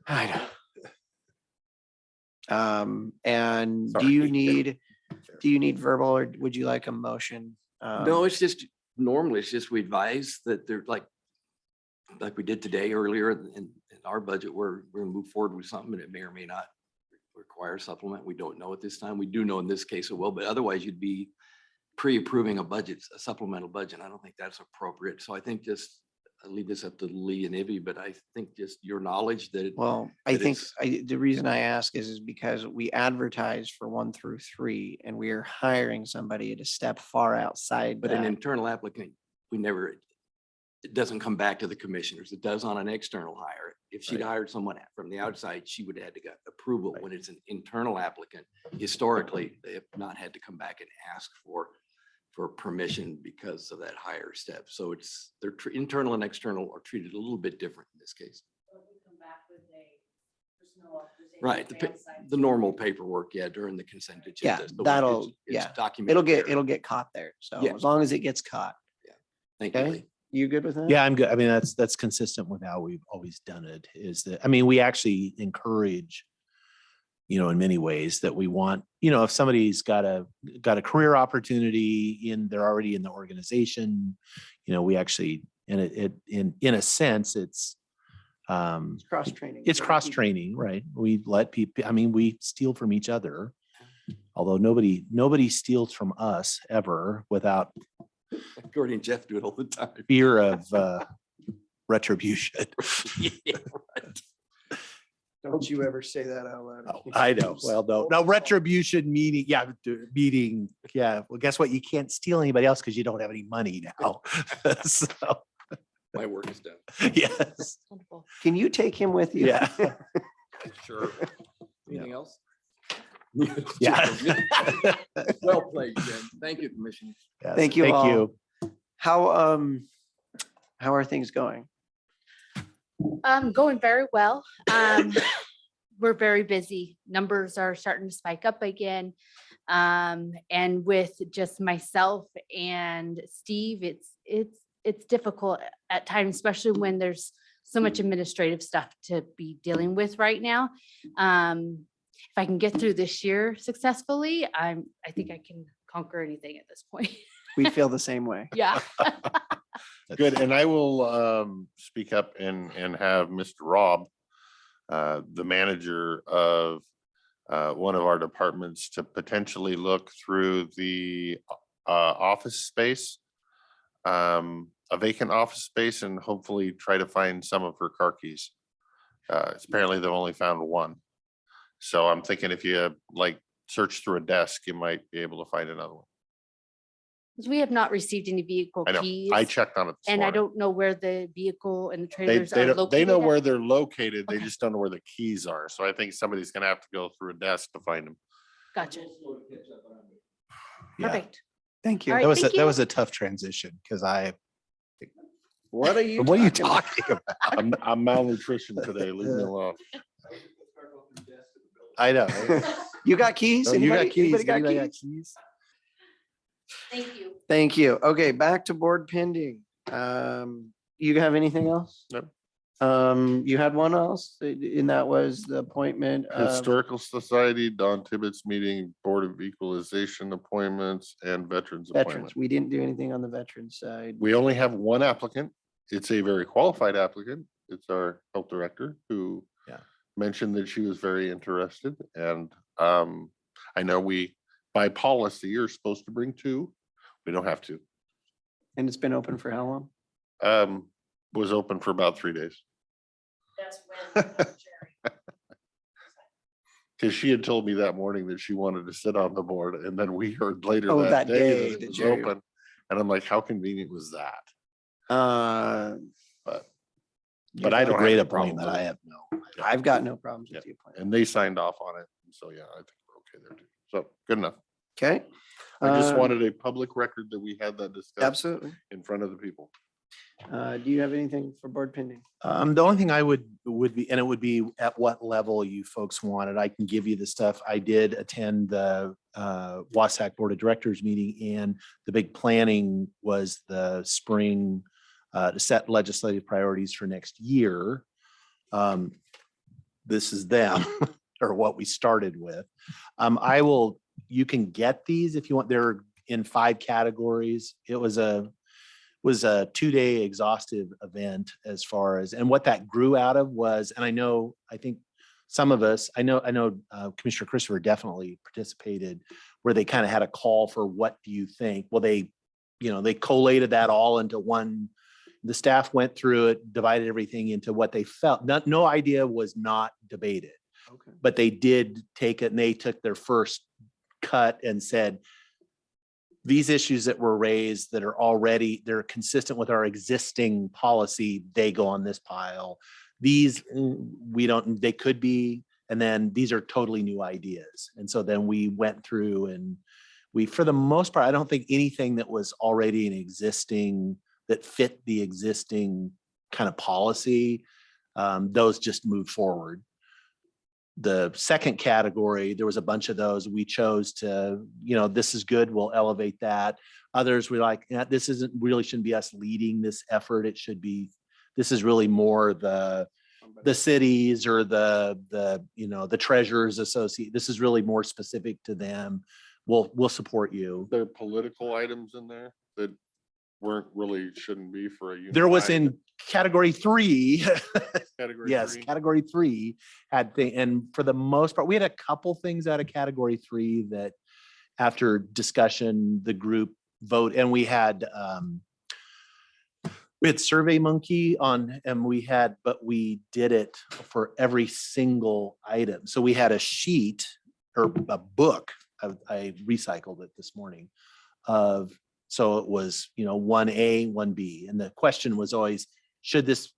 I know. And do Sorry. you need verbal or would you like a motion? No, it's just, normally it's just we advise that they're like we did today earlier in our budget, we're going to move forward with something and it may or may not require supplement. We don't know at this time. We do know in this case it will, but otherwise you'd be pre-approving a budget, a supplemental budget. I don't think that's appropriate. So I think just I'll leave this up to Lee and Ivy, but I think just your knowledge that. Well, I that think it's- the reason I ask is because we advertise for 1 through 3 and we are hiring somebody at a step far outside But an that. internal applicant, it doesn't come back to the commissioners. It does on an external hire. If she'd Right. hired someone from the outside, she would have had to get approval. When it's an internal applicant, historically, they have not had to come back and ask for permission because of that higher step. So internal and external are treated a little bit different in this case. Right, the normal paperwork, during the consent Yeah, agenda. So that'll, it's yeah, documented there. it'll get caught there. So Yeah. as long as it gets caught. Thank you, Okay, Lee. you good with that? Yeah, I'm good. I mean, that's consistent with how we've always done it, is that, I mean, we actually encourage, in many ways that we want, if somebody's got a career opportunity they're already in the organization, we actually, in a sense, it's Cross-training. it's cross-training, right? We let people, I mean, we steal from each other. Although nobody steals from us ever without Gordy and Jeff do it all the time. fear of retribution. Yeah, right. Don't you ever say that out loud. I know. Well, no, retribution meaning, yeah. Well, guess what? You can't steal anybody else because you don't have any money now. So, My work is done. yes. Wonderful. Can you take him with you? Yeah. Sure. Anything else? Yeah. Well played, Jen. Thank you, Commissioner. Yes, Thank you Thank all. you. How are things going? Going very well. we're very busy. Numbers are starting to spike up again. And with just myself and Steve, it's difficult at times, especially when there's so much administrative stuff to be dealing with right now. If I can get through this year successfully, I think I can conquer anything at this point. We feel the same way. Yeah. Good, and I will speak up and have Mr. Rob, the manager of one of our departments, to potentially look through the office space, a vacant office space, and hopefully try to find some of her car keys. Apparently they've only found one. So I'm thinking if you like search through a desk, you might be able to find another one. We have not received any vehicle I know, keys. I checked on it this And I morning. don't know where the vehicle and the They, trailers they are don't, located. they know at. where they're located. They Okay. just don't know where the keys are. So I think somebody's gonna have to go through a desk to find them. Gotcha. Yeah. Perfect. Thank you. All right, That was, thank that you. was a tough transition because What are you? what are you talking about? talking about? I'm malnutrition today. Leave me alone. I know. You got keys? Oh, you got Anybody? keys? Anybody got Anybody got keys? keys? Thank you. Thank you. Okay, back to board pending. You have anything else? Nope. You had one else, and that was the appointment of Historical Society, Don Tibbetts meeting, Board of Equalization appointments, and Veterans appointment. veterans. We didn't do anything on the veterans side. We only have one applicant. It's a very qualified applicant. It's our health director who Yeah. mentioned that she was very interested. And I know we, by policy, are supposed to bring two. We don't have to. And it's been open for how long? Was open for about 3 days. Because she had told me that morning that she wanted to sit on the board, and then we heard later Oh, that that day day that it that was Jerry- open. And I'm like, how convenient was that? But I don't have Great any problem appointment. with I it. have no. I've got no problems Yeah. with the appointment. And they signed off on it. So yeah, I think we're okay there too. So good enough. Okay. I just wanted a public record that we had that discussion Absolutely. in front of the people. Do you have anything for board pending? The only thing I would be, and it would be at what level you folks wanted. I can give you the stuff. I did attend the Wasac Board of Directors meeting, and the big planning was the spring to set legislative priorities for next year. This is them or what we started with. You can get these if you want. They're in 5 categories. It was a 2-day exhaustive event as far as, and what that grew out of was, and I think some of us, I know Commissioner Christopher definitely participated, where they kind of had a call for what do you think? Well, they collated that all into one. The staff went through it, divided everything into what they felt. No idea was not debated, Okay. but they did take it, and they took their first cut and said, these issues that were raised that are already, they're consistent with our existing policy, they go on this pile. These, they could be, and then these are totally new ideas. And so then we went through and for the most part, I don't think anything that was already an existing, that fit the existing kind of policy, those just moved forward. The second category, there was a bunch of those we chose to, this is good, we'll elevate that. Others we like, this shouldn't be us leading this effort. It should be, this is really more the cities or the treasurers associate. This is really more specific to them. We'll support you. There are political items in there that shouldn't be for a. There was unified in category 3. Category Yes, 3. category 3 had thing, and for the most part, we had a couple things out of category 3 that after discussion, the group vote, and we had Survey Monkey on, and but we did it for every single item. So we had a sheet or a book, I recycled it this morning, so it was, 1A, 1B. And the question was always, should this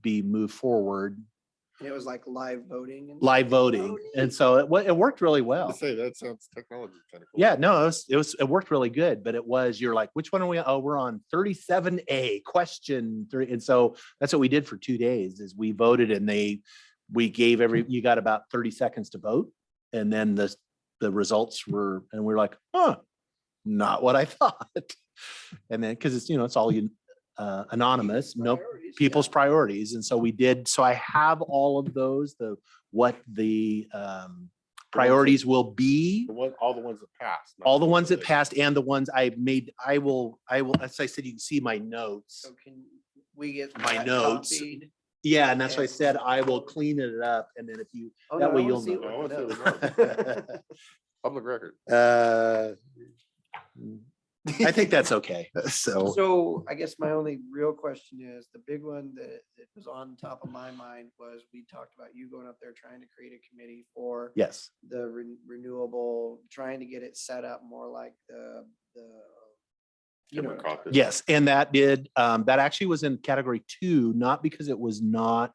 be moved forward? And it was like live voting. Live voting. And so it worked really well. Say that sounds technology kind of cool. Yeah, no, it worked really good, but you're like, which one are we? Oh, we're on 37A, question 3. And so that's what we did for 2 days is we voted, and we gave you got about 30 seconds to vote. And then the results were, and we're like, huh, not what I thought. And then, cause it's, it's all anonymous, no people's priorities. And so we did, so I have all of those, what the priorities will be. All the ones that passed. not All the ones that they- passed and the ones I made, I will, as I said, you can see my notes. So can we get My that notes. copied? Yeah, and that's why I said I will clean it up and then if you, Oh, that no, I way wanna you'll see it know. I wanna see with the the Public record. I think that's okay. So, So I guess my only real question is, the big one that was on top of my mind was, we talked about you going up there trying to create a committee for yes. the renewable, trying to get it set up more like the you know, Timber caucus. Yes, and that did, that actually was in category 2, not because it was not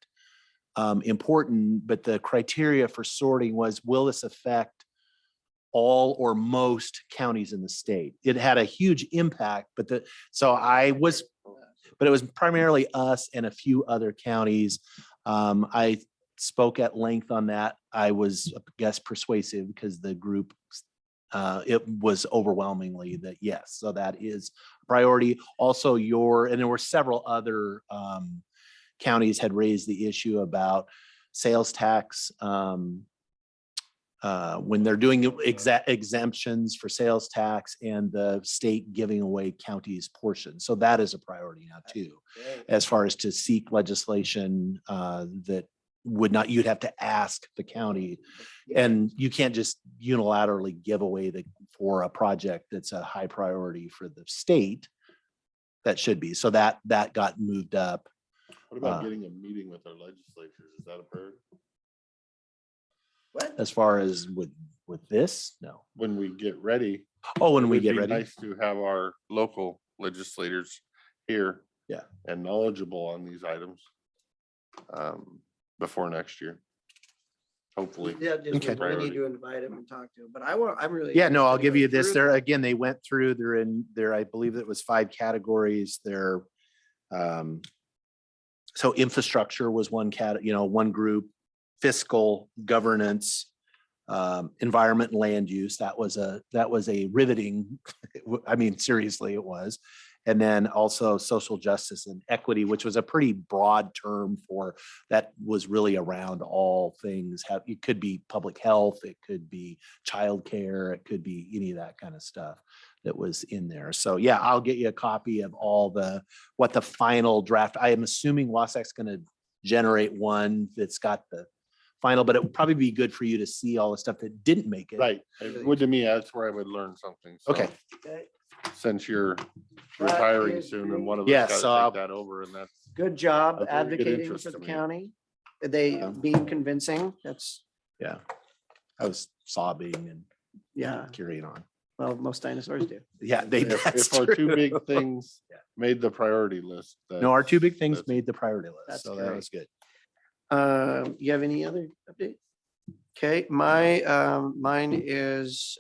important, but the criteria for sorting was, will this affect all or most counties in the state? It had a huge impact, but it was primarily us and a few other counties. I spoke at length on that. I was, I guess, persuasive because the group, it was overwhelmingly that yes, so that is a priority. Also and there were several other counties had raised the issue about sales tax, when they're doing exemptions for sales tax and the state giving away counties portions. So that is a priority now too, as far as to seek legislation that would not, you'd have to ask the county, and you can't just unilaterally give away for a project that's a high priority for the state. That should be. So that got moved up. What about getting a meeting with our legislatures? Is that a priority? what? As far as with this, no. When we get ready. Oh, when it we would get be ready. Nice to have our local legislators here. Yeah. And knowledgeable on these items. Before next year. Hopefully. Yeah, just Okay. we need to invite him and talk to him, but I'm really. Yeah, no, I'll interested give in you going this. through There, that. again, they went through, they're in there, I believe it was 5 categories. There. So infrastructure was one one group, fiscal, governance, environment and land use. That was a riveting, I mean, seriously, it was. And then also social justice and equity, which was a pretty broad term for that, was really around all things. It could be public health, it could be childcare, it could be any of that kind of stuff that was in there. So yeah, I'll get you a copy of what the final draft. I am assuming Wasac's going to generate one that's got the final, but it would probably be good for you to see all the stuff that didn't make it. Right. It would to me, that's where I would learn something. So, Okay. Since you're retiring is soon and one of Yeah, us so got to take that over, and that's. Good job Of very good advocating interest for the to me. county. They being convincing, that's, Yeah. I was sobbing and yeah, carrying on. well, most dinosaurs do. Yeah, If our 2 big things made the priority list. No, our 2 big things that's- made the priority list. That's So that great. was good. You have any other update? Okay, mine is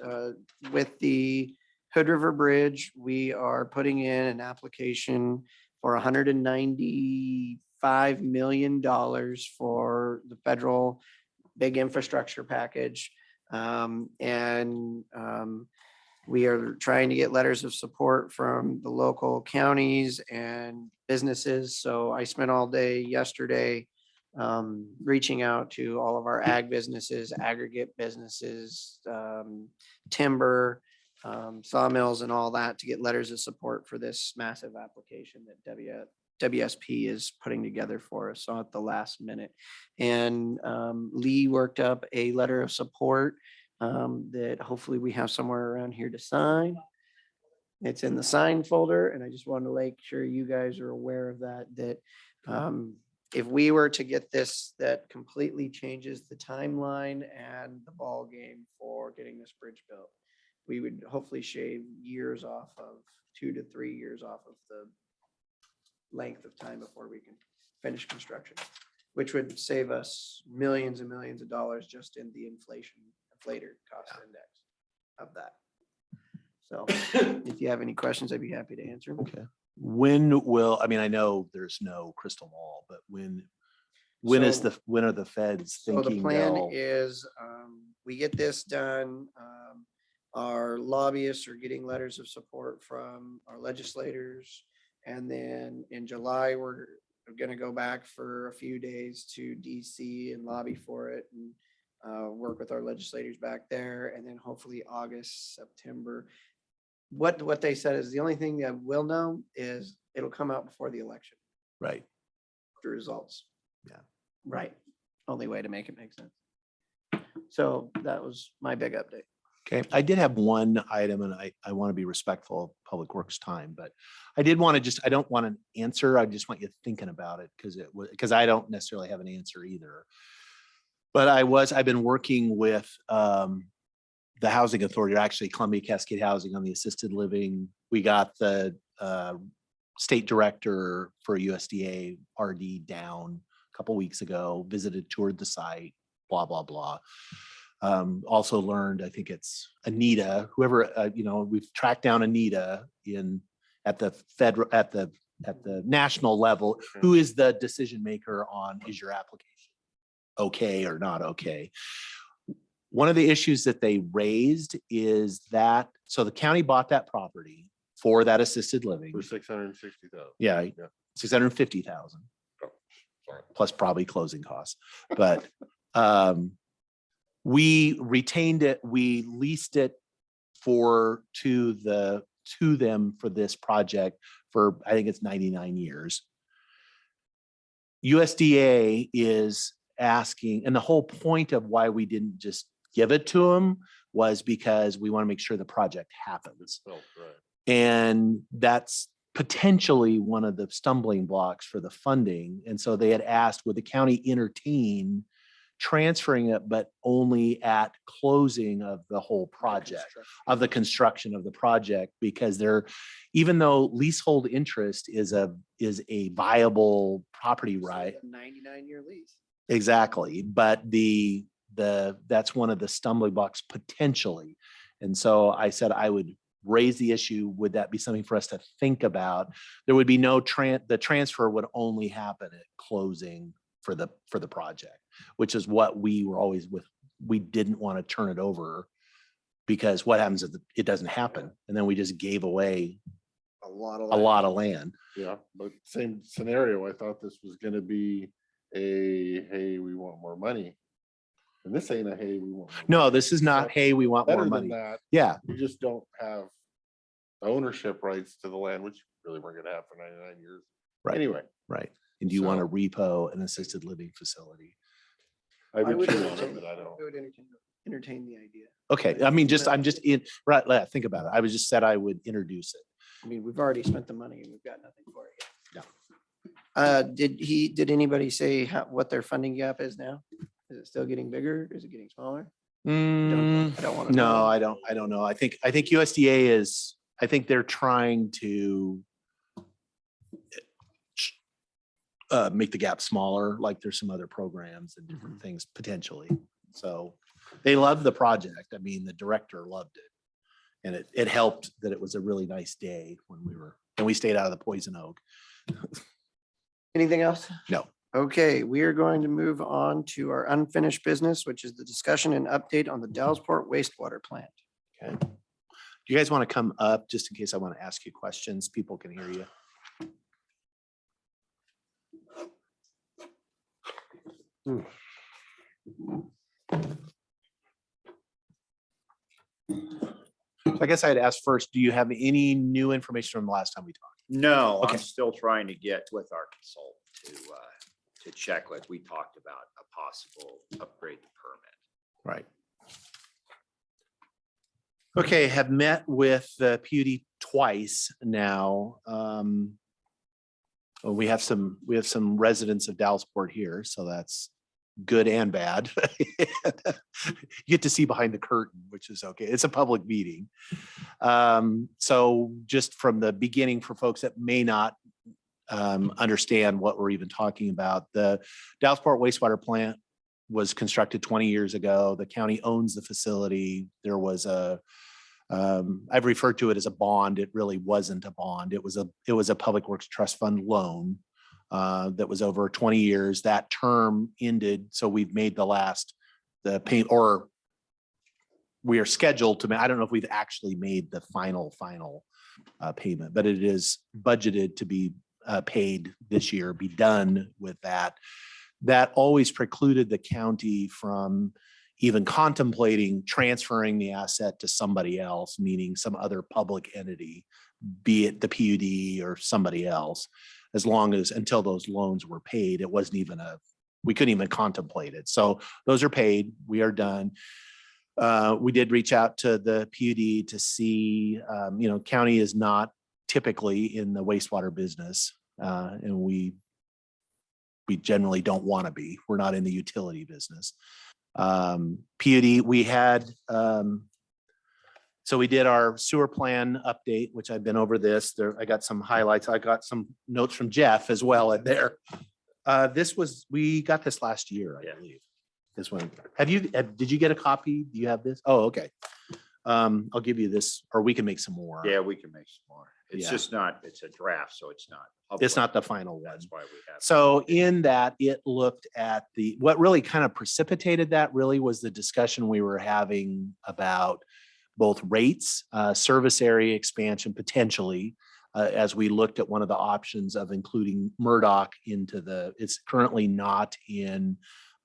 with the Hood River Bridge. We are putting in an application for $195 million for the federal big infrastructure package. We are trying to get letters of support from the local counties and businesses. So I spent all day yesterday reaching out to all of our ag businesses, aggregate businesses, timber, sawmills and all that, to get letters of support for this massive application that WSP is putting together for us at the last minute. And Lee worked up a letter of support that hopefully we have somewhere around here to sign. It's in the sign folder, and I just wanted to make sure you guys are aware of that, if we were to get this, that completely changes the timeline and the ball game for getting this bridge built. We would hopefully shave years off of 2 to 3 years off of the length of time before we can finish construction, which would save us millions and millions of dollars just in the inflator cost index of that. So if you have any questions, I'd be happy to answer them. Okay. When will, I mean, I know there's no crystal ball, but when When is So- when are the feds So the thinking plan they'll? is, we get this done. Our lobbyists are getting letters of support from our legislators. And then in July, we're gonna go back for a few days to DC and lobby for it and work with our legislators back there. And then hopefully August, September. What they said is the only thing that we'll know is it'll come out before the election, Right. the results. Yeah. Right. Only way to make it make sense. So that was my big update. Okay, I did have one item and I want to be respectful of Public Works time, but I did want to I don't want an answer. I just want you thinking about it because I don't necessarily have an answer either. But I've been working with the housing authority, or actually Columbia Cascade Housing on the assisted living. We got the state director for USDA RD down a couple weeks ago, visited, toured the site, blah, blah, blah. Also learned, I think it's Anita, whoever, we've tracked down Anita at the national level, who is the decision maker on, is your application okay or not okay? One of the issues that they raised is that, so the county bought that property for that assisted living. For 660,000. Yeah, 650,000 Sorry. plus probably closing costs. But we retained it, we leased it to them for this project for, I think it's 99 years. USDA is asking, and the whole point of why we didn't just give it to them was because we want to make sure the project happens. Oh, right. And that's potentially one of the stumbling blocks for the funding. And so they had asked, would the county entertain transferring it, but only at closing of the whole project, of the construction of the project, because even though leasehold interest is a viable property right. 99-year lease. Exactly. But that's one of the stumbling blocks potentially. And so I said I would raise the issue. Would that be something for us to think about? There would be the transfer would only happen at closing for the project, which is what we were always with. We didn't want to turn it over because what happens if it doesn't happen? And then we just gave away A lot of land. Yeah, but same scenario. I thought this was gonna be hey, we want more money. And this ain't a hey, we want more No, money. this is not, hey, we want more Better than money. that. Yeah. You just don't have ownership rights to the land, which really we're gonna have for 99 years. Right. Anyway, Right. And do you want to So- repo an assisted living facility? I would chew on it, entertain- but I don't. I would entertain the idea. Okay. I mean, I'm just think about it. I was just said I would introduce it. I mean, we've already spent the money and we've got nothing for it yet. Did anybody say what their funding gap is now? Is it still getting bigger? Is it getting smaller? I don't want to. No, I don't know. I think USDA I think they're trying to make the gap smaller, like there's some other programs and different things potentially. So they loved the project. I mean, the director loved it. And it helped that it was a really nice day when we stayed out of the poison oak. Anything else? No. Okay, we are going to move on to our unfinished business, which is the discussion and update on the Dallasport wastewater plant. Okay. Do you guys want to come up just in case I want to ask you questions? People can hear you. I guess I'd ask first, do you have any new information from the last time we talked? No, Okay. I'm still trying to get with our consultant to check, like we talked about, a possible upgrade to permit. Right. Okay, have met with the PUD twice now. We have some residents of Dallasport here, so that's good and bad. You get to see behind the curtain, which is okay. It's a public meeting. So just from the beginning, for folks that may not understand what we're even talking about, the Dallasport wastewater plant was constructed 20 years ago. The county owns the facility. There was I've referred to it as a bond. It really wasn't a bond. It was a Public Works Trust Fund loan that was over 20 years. That term ended, so we've made the pay, or we are scheduled to, I don't know if we've actually made the final payment, but it is budgeted to be paid this year, be done with that. That always precluded the county from even contemplating transferring the asset to somebody else, meaning some other public entity, be it the PUD or somebody else, as long as, until those loans were paid. It wasn't even we couldn't even contemplate it. So those are paid. We are done. We did reach out to the PUD to see, county is not typically in the wastewater business. And we generally don't want to be. We're not in the utility business. PUD, we had, so we did our sewer plan update, which I've been over this. I got some highlights. I got some notes from Jeff as well in there. We got this last year, I believe. This one. Did you get a copy? Do you have this? Oh, okay. I'll give you this, or we can make some more. Yeah, we can make some more. It's Yeah. just not, it's a draft, so it's not. It's public. not the final one. That's why we have. So in that, it looked at what really kind of precipitated that really was the discussion we were having about both rates, service area expansion potentially, as we looked at one of the options of including Murdoch it's currently not in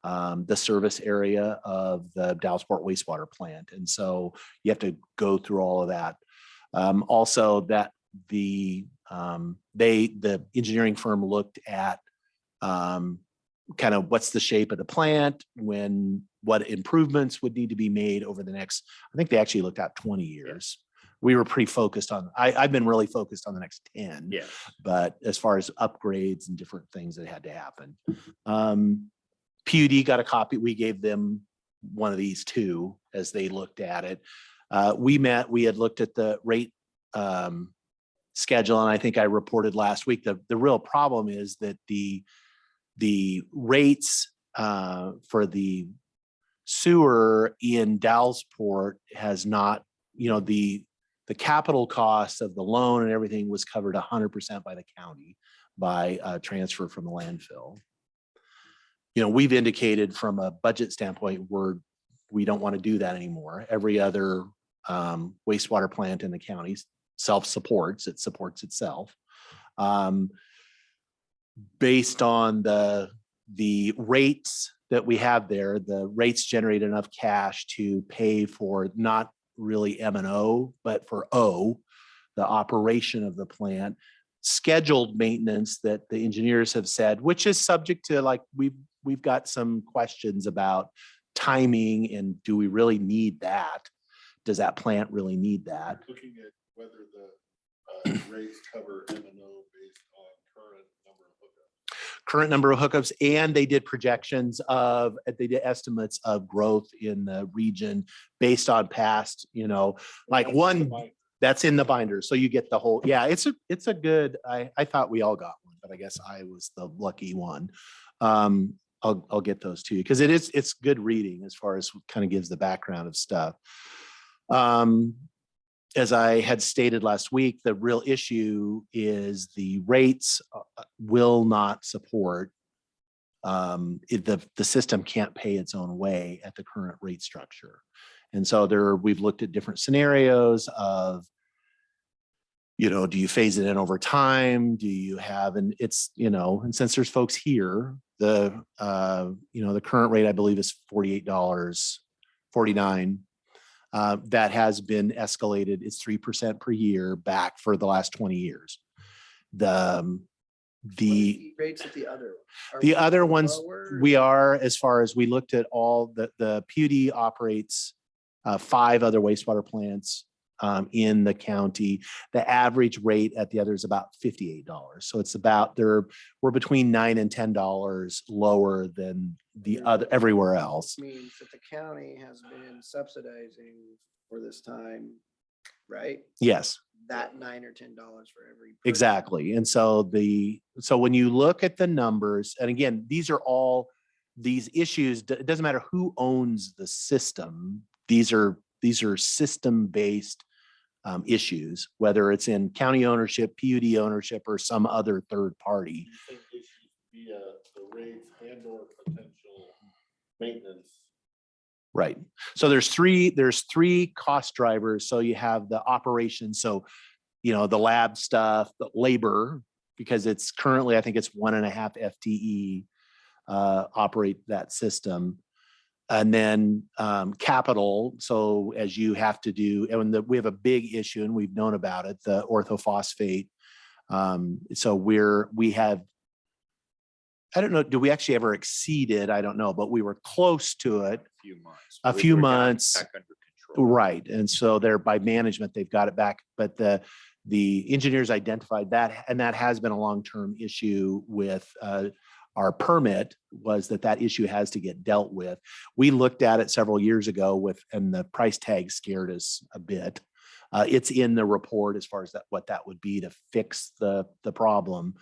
the service area of the Dallasport wastewater plant. And so you have to go through all of that. Also that the engineering firm looked at kind of what's the shape of the plant, what improvements would need to be made over the next, I think they actually looked at 20 years. We were pretty focused on, I've been really focused on the next 10. Yeah. But as far as upgrades and different things that had to happen. PUD got a copy. We gave them one of these too, as they looked at it. We had looked at the rate schedule, and I think I reported last week the real problem is that the rates for the sewer in Dallasport has not, the capital cost of the loan and everything was covered 100% by the county by transfer from the landfill. We've indicated from a budget standpoint, we don't want to do that anymore. Every other wastewater plant in the county self-supports, it supports itself. Based on the rates that we have there, the rates generate enough cash to pay for not really M&O, but for O, the operation of the plant, scheduled maintenance that the engineers have said, which is subject to, like, we've got some questions about timing and do we really need that? Does that plant really need that? Looking at whether the rates cover M&O based on Current number of hookups, and they did projections they did estimates of growth in the region based on past, like one that's in the binder. So you get the whole, yeah, it's a good, I thought we all got one, but I guess I was the lucky one. I'll get those to you because it's good reading as far as kind of gives the background of stuff. As I had stated last week, the real issue is the rates will not support, the system can't pay its own way at the current rate structure. And so we've looked at different scenarios of, do you phase it in over time? Do you have, and it's, and since there's folks here, the current rate, I believe, is $48.49. That has been escalated. It's 3% per year back for the last 20 years. The rates at the other one? Are the we other ones, lower? we are, as far as we looked at all the PUD operates 5 other wastewater plants in the county. The average rate at the other is about $58. So it's about, we're between $9 and $10 lower than the other everywhere else. Means that the county has been subsidizing for this time, right? Yes. That $9 or $10 for every. person. Exactly. And so when you look at the numbers, and again, these are all these issues, it doesn't matter who owns the system. These are system-based issues, whether it's in county ownership, PUD ownership, or some other third party. via the rates and or potential maintenance. Right. So there's three cost drivers. So you have the operation. So, the lab stuff, the labor, because it's currently, I think it's 1.5 FTE operate that system. And then capital. So as you have to do, and we have a big issue and we've known about it, the orthophosphate. So we have, I don't know, do we actually ever exceed it? I don't know, but we were close to it. A few months. Back under control. Right. And so they're by management, they've got it back, but the engineers identified that, and that has been a long-term issue with our permit, was that issue has to get dealt with. We looked at it several years ago and the price tag scared us a bit. It's in the report as far as what that would be to fix the problem.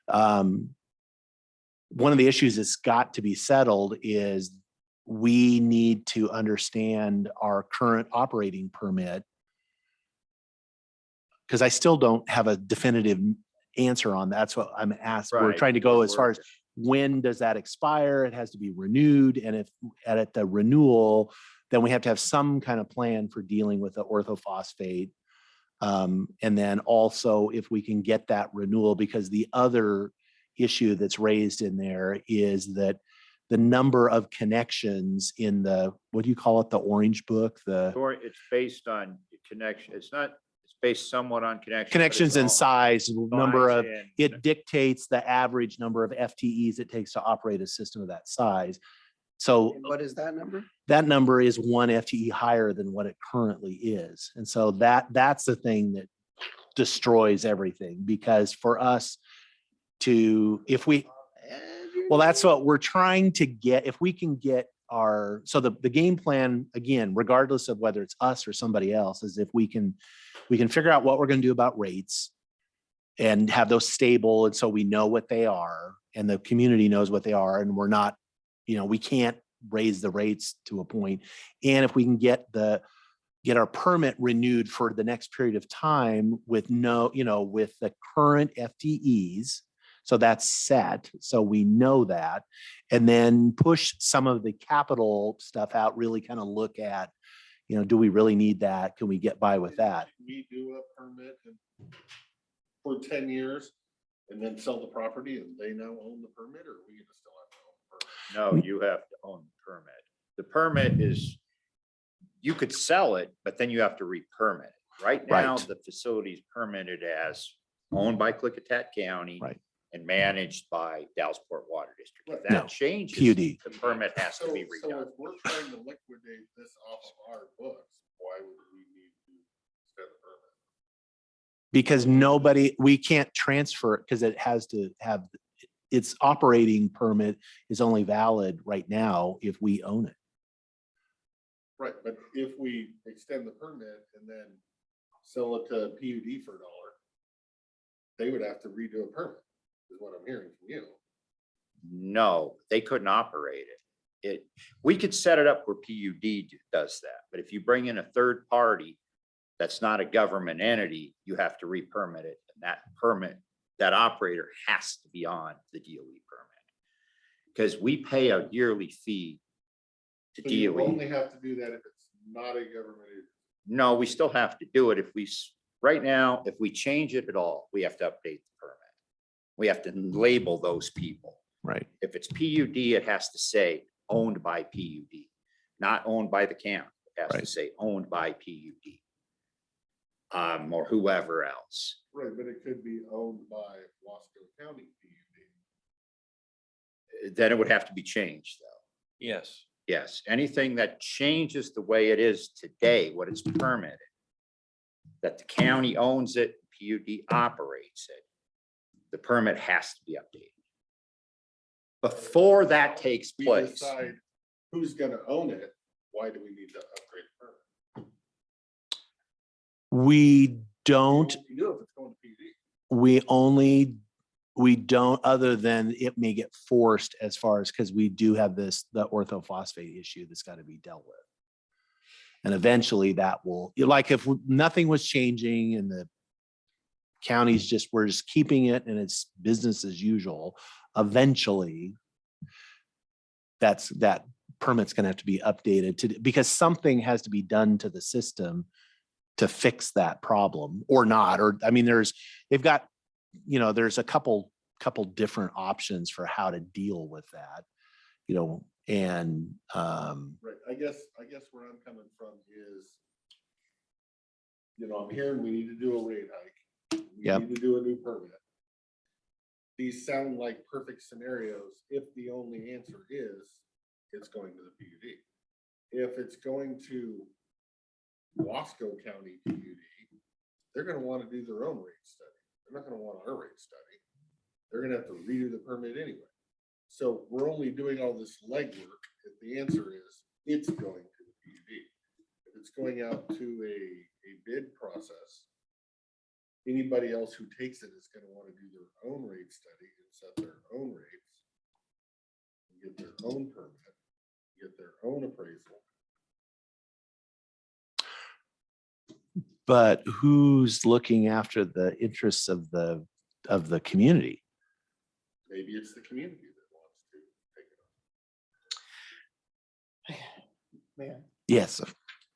One of the issues that's got to be settled is we need to understand our current operating permit, because I still don't have a definitive answer on that. That's what I'm asked. We're Right. trying to go as far as when does that expire? It has to be renewed. And if at the renewal, then we have to have some kind of plan for dealing with the orthophosphate. And then also if we can get that renewal, because the other issue that's raised in there is that the number of connections in what do you call it? The orange book, It's based on connection. It's based somewhat on connection. connections and size, number of, and- it dictates the average number of FTEs it takes to operate a system of that size. So What is that number? that number is 1 FTE higher than what it currently is. And so that's the thing that destroys everything, because for us well, that's what we're trying to get. If we can get so the game plan, again, regardless of whether it's us or somebody else, is if we can figure out what we're going to do about rates and have those stable. And so we know what they are and the community knows what they are. And we're not, we can't raise the rates to a point. And if we can get our permit renewed for the next period of time with with the current FTEs. So that's set. So we know that, and then push some of the capital stuff out, really kind of look at, do we really need that? Can we get by with that? We do a permit for 10 years and then sell the property and they now own the permit, or we still have to own the permit? No, you have to own the permit. The permit is, you could sell it, but then you have to re-permit it. Right now, Right. the facility is permitted as owned by Klickitat County. Right. And managed by Dallasport Water District. If No, that changes, PUD. the permit has to be So redone. if we're trying to liquidate this off of our books, why would we need to set a permit? Because we can't transfer it, because it has to have, its operating permit is only valid right now if we own it. Right, but if we extend the permit and then sell it to PUD for $1, they would have to redo a permit, is what I'm hearing from you. No, they couldn't operate it. We could set it up where PUD does that, but if you bring in a third party that's not a government entity, you have to re-permit it. And that permit, that operator has to be on the DOE permit. Because we pay a yearly fee to So you DOE. only have to do that if it's not a government entity. No, we still have to do it if right now, if we change it at all, we have to update the permit. We have to label those people. Right. If it's PUD, it has to say owned by PUD, not owned by the county. It has to Right. say owned by PUD. Or whoever else. Right, but it could be owned by Wasco County PUD. Then it would have to be changed though. Yes. Yes, anything that changes the way it is today, what it's permitted, that the county owns it, PUD operates it, the permit has to be updated. Before that takes We place. decide who's gonna own it, why do we need to upgrade the permit? We don't, You do if it's going to PUD. we don't, other than it may get forced as far as, because we do have the orthophosphate issue that's got to be dealt with. And eventually that will, like if nothing was changing and the county's we're just keeping it and it's business as usual, eventually that permit's gonna have to be updated because something has to be done to the system to fix that problem or not, or, I mean, they've got, there's a couple different options for how to deal with that, and, Right, I guess where I'm coming from is, I'm hearing we need to do a rate hike. We Yep. need to do a new permit. These sound like perfect scenarios if the only answer is it's going to the PUD. If it's going to Wasco County PUD, they're gonna want to do their own rate study. They're not gonna want our rate study. They're gonna have to redo the permit anyway. So we're only doing all this legwork if the answer is it's going to the PUD. If it's going out to a bid process, anybody else who takes it is gonna want to do their own rate study and set their own rates, and get their own permit, get their own appraisal. but who's looking after the interests of the community? Maybe it's the community that wants to take it on. Man. Yes, of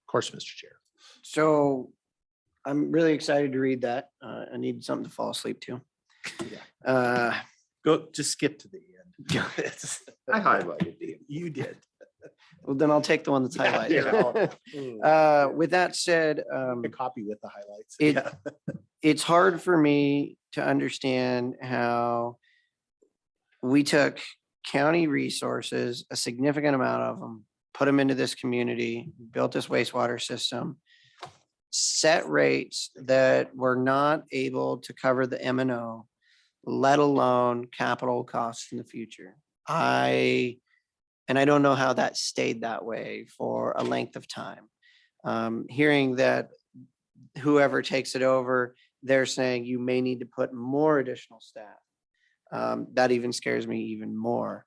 course, Mr. Chair. So I'm really excited to read that. I need something to fall asleep to. Just skip to the end. I highlighted it. You did. Well, then I'll take the one that's Yeah, highlighted. With that said, A copy with the highlights. it's hard for me to understand how we took county resources, a significant amount of them, put them into this community, built this wastewater system, set rates that were not able to cover the M&O, let alone capital costs in the future. And I don't know how that stayed that way for a length of time. Hearing that whoever takes it over, they're saying you may need to put more additional staff. That even scares me even more.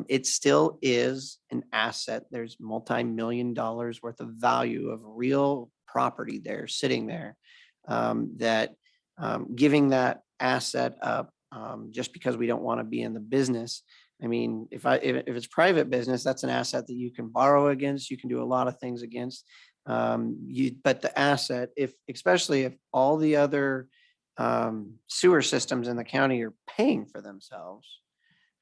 It still is an asset. There's multi-million dollars worth of value of real property there, sitting there, that giving that asset up just because we don't want to be in the business. I mean, if it's private business, that's an asset that you can borrow against. You can do a lot of things against. But the asset, especially if all the other sewer systems in the county are paying for themselves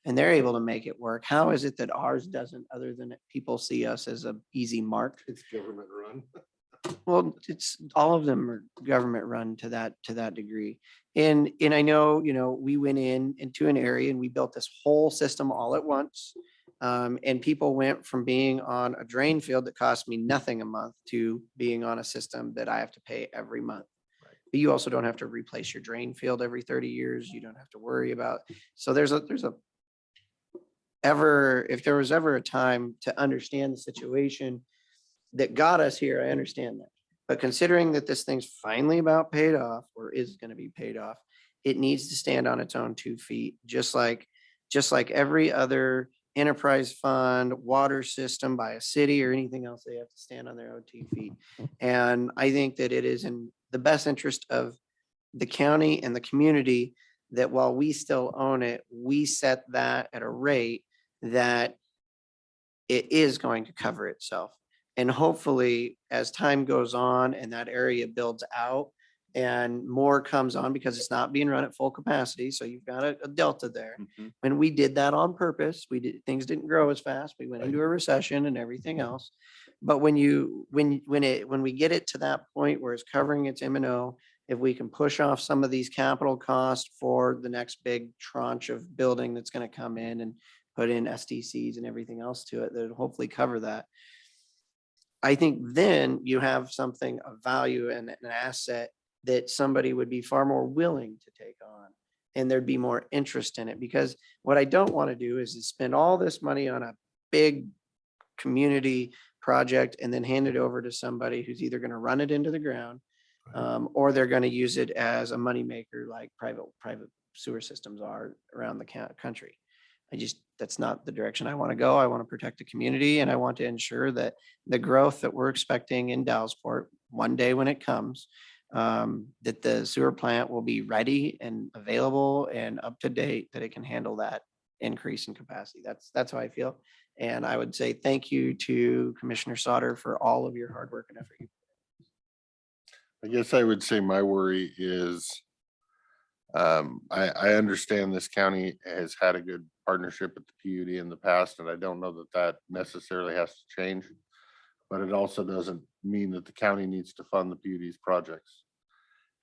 and they're able to make it work, how is it that ours doesn't, other than that people see us as an easy mark? It's government run. Well, it's all of them are government run to that degree. And I know, we went into an area and we built this whole system all at once. And people went from being on a drain field that cost me nothing a month to being on a system that I have to pay every month. But you also don't have to replace your drain field every 30 years. You don't have to worry about. So if there was ever a time to understand the situation that got us here, I understand that. But considering that this thing's finally about paid off or is going to be paid off, it needs to stand on its own 2 feet, just like every other enterprise fund, water system by a city or anything else, they have to stand on their own 2 feet. And I think that it is in the best interest of the county and the community that while we still own it, we set that at a rate that it is going to cover itself. And hopefully, as time goes on and that area builds out and more comes on, because it's not being run at full capacity, so you've got a delta there. And we did that on purpose. Things didn't grow as fast. We went into a recession and everything else. But when we get it to that point where it's covering its M&O, if we can push off some of these capital costs for the next big tranche of building that's going to come in and put in SDCs and everything else to it, that'll hopefully cover that. I think then you have something of value and an asset that somebody would be far more willing to take on, and there'd be more interest in it. Because what I don't want to do is spend all this money on a big community project and then hand it over to somebody who's either going to run it into the ground or they're going to use it as a moneymaker like private sewer systems are around the country. That's not the direction I want to go. I want to protect the community, and I want to ensure that the growth that we're expecting in Dallasport one day when it comes that the sewer plant will be ready and available and up to date, that it can handle that increase in capacity. That's how I feel. And I would say thank you to Commissioner Sauter for all of your hard work and effort. I guess I would say my worry is, I understand this county has had a good partnership with the PUD in the past, and I don't know that that necessarily has to change. But it also doesn't mean that the county needs to fund the PUD's projects.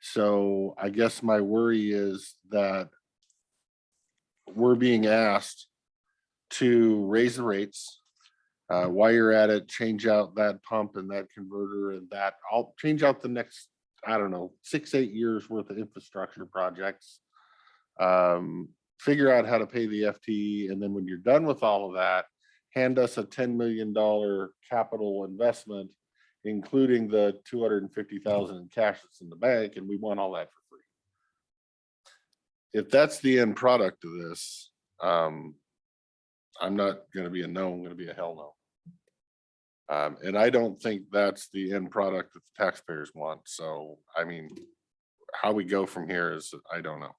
So I guess my worry is that we're being asked to raise the rates. While you're at it, change out that pump and that converter and that, I'll change out the next, I don't know, 6-8 years worth of infrastructure projects. Figure out how to pay the FTE. And then when you're done with all of that, hand us a $10 million capital investment, including the $250,000 in cash that's in the bank, and we want all that for free. If that's the end product of this, I'm not going to be a no, I'm going to be a hell no. And I don't think that's the end product that the taxpayers want. So, I mean, how we go from here is, I don't know.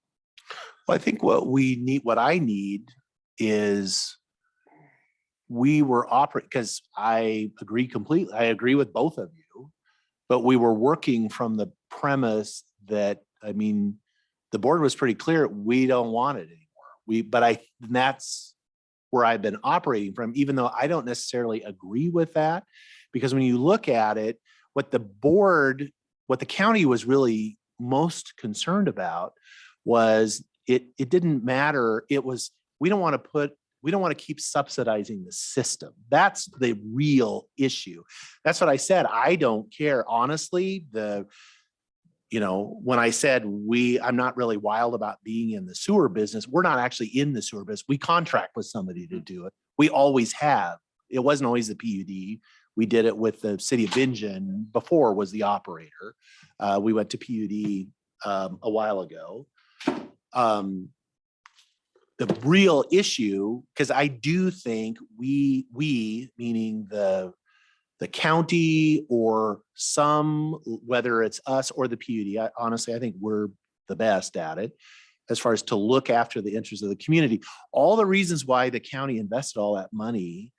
Well, I think what I need is we were operating, because I agree completely. I agree with both of you, but we were working from the premise that, I mean, the board was pretty clear, we don't want it anymore. That's where I've been operating from, even though I don't necessarily agree with that, because when you look at it, what the county was really most concerned about was it didn't matter. It was, we don't want to keep subsidizing the system. That's the real issue. That's what I said. I don't care. Honestly, when I said I'm not really wild about being in the sewer business, we're not actually in the sewer business. We contract with somebody to do it. We always have. It wasn't always the PUD. We did it with the city of Bingen before was the operator. We went to PUD a while ago. The real issue, because I do think we meaning the county or whether it's us or the PUD, honestly, I think we're the best at it as far as to look after the interests of the community. All the reasons why the county invested all that money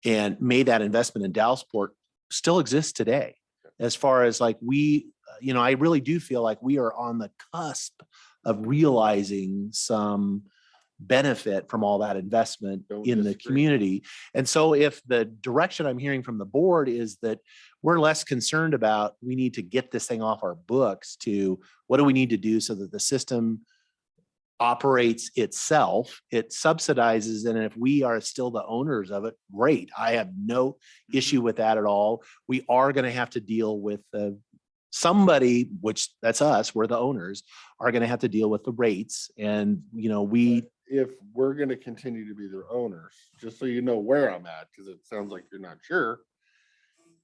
and made that investment in Dallasport still exists today. As far as like I really do feel like we are on the cusp of realizing some benefit from all that investment in the community. And so if the direction I'm hearing from the board is that we're less concerned about, we need to get this thing off our books, to what do we need to do so that the system operates itself, it subsidizes, and if we are still the owners of it, great. I have no issue with that at all. We are going to have to deal with somebody, which that's us, we're the owners, are going to have to deal with the rates. And if we're going to continue to be their owners, just so you know where I'm at, because it sounds like you're not sure.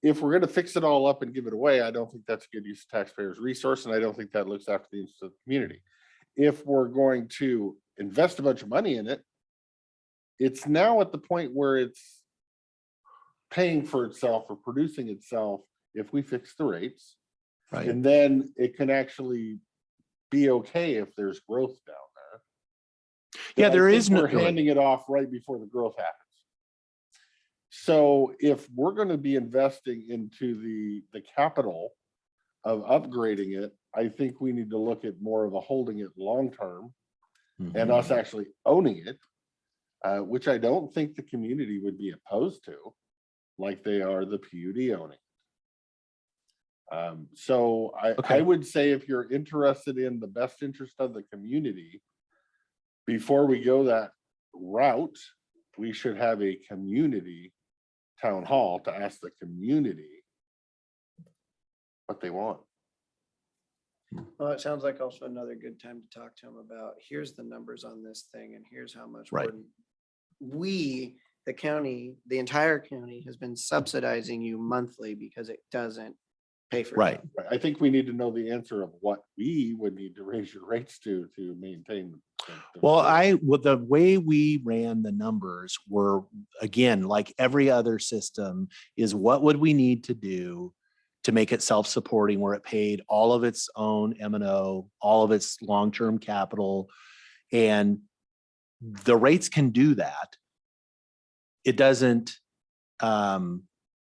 If we're going to fix it all up and give it away, I don't think that's a good use of taxpayers' resource, and I don't think that looks after the interests of the community. If we're going to invest a bunch of money in it, it's now at the point where it's paying for itself or producing itself if we fix the rates. Right. And then it can actually be okay if there's growth down there. Yeah, there is no, we're handing it off right before the growth happens. So if we're going to be investing into the capital of upgrading it, I think we need to look at more of a holding it long term and us actually owning it, which I don't think the community would be opposed to, like they are the PUD owning. So I would say if you're interested in the best interest of the community, before we go that route, we should have a community town hall to ask the community what they want. Well, it sounds like also another good time to talk to them about, here's the numbers on this thing and here's how much we, the county, the entire county has been subsidizing you monthly because it doesn't pay for it. I think we need to know the answer of what we would need to raise your rates to maintain. Well, the way we ran the numbers were, again, like every other system, is what would we need to do to make it self-supporting, where it paid all of its own M&O, all of its long-term capital. And the rates can do that. It doesn't,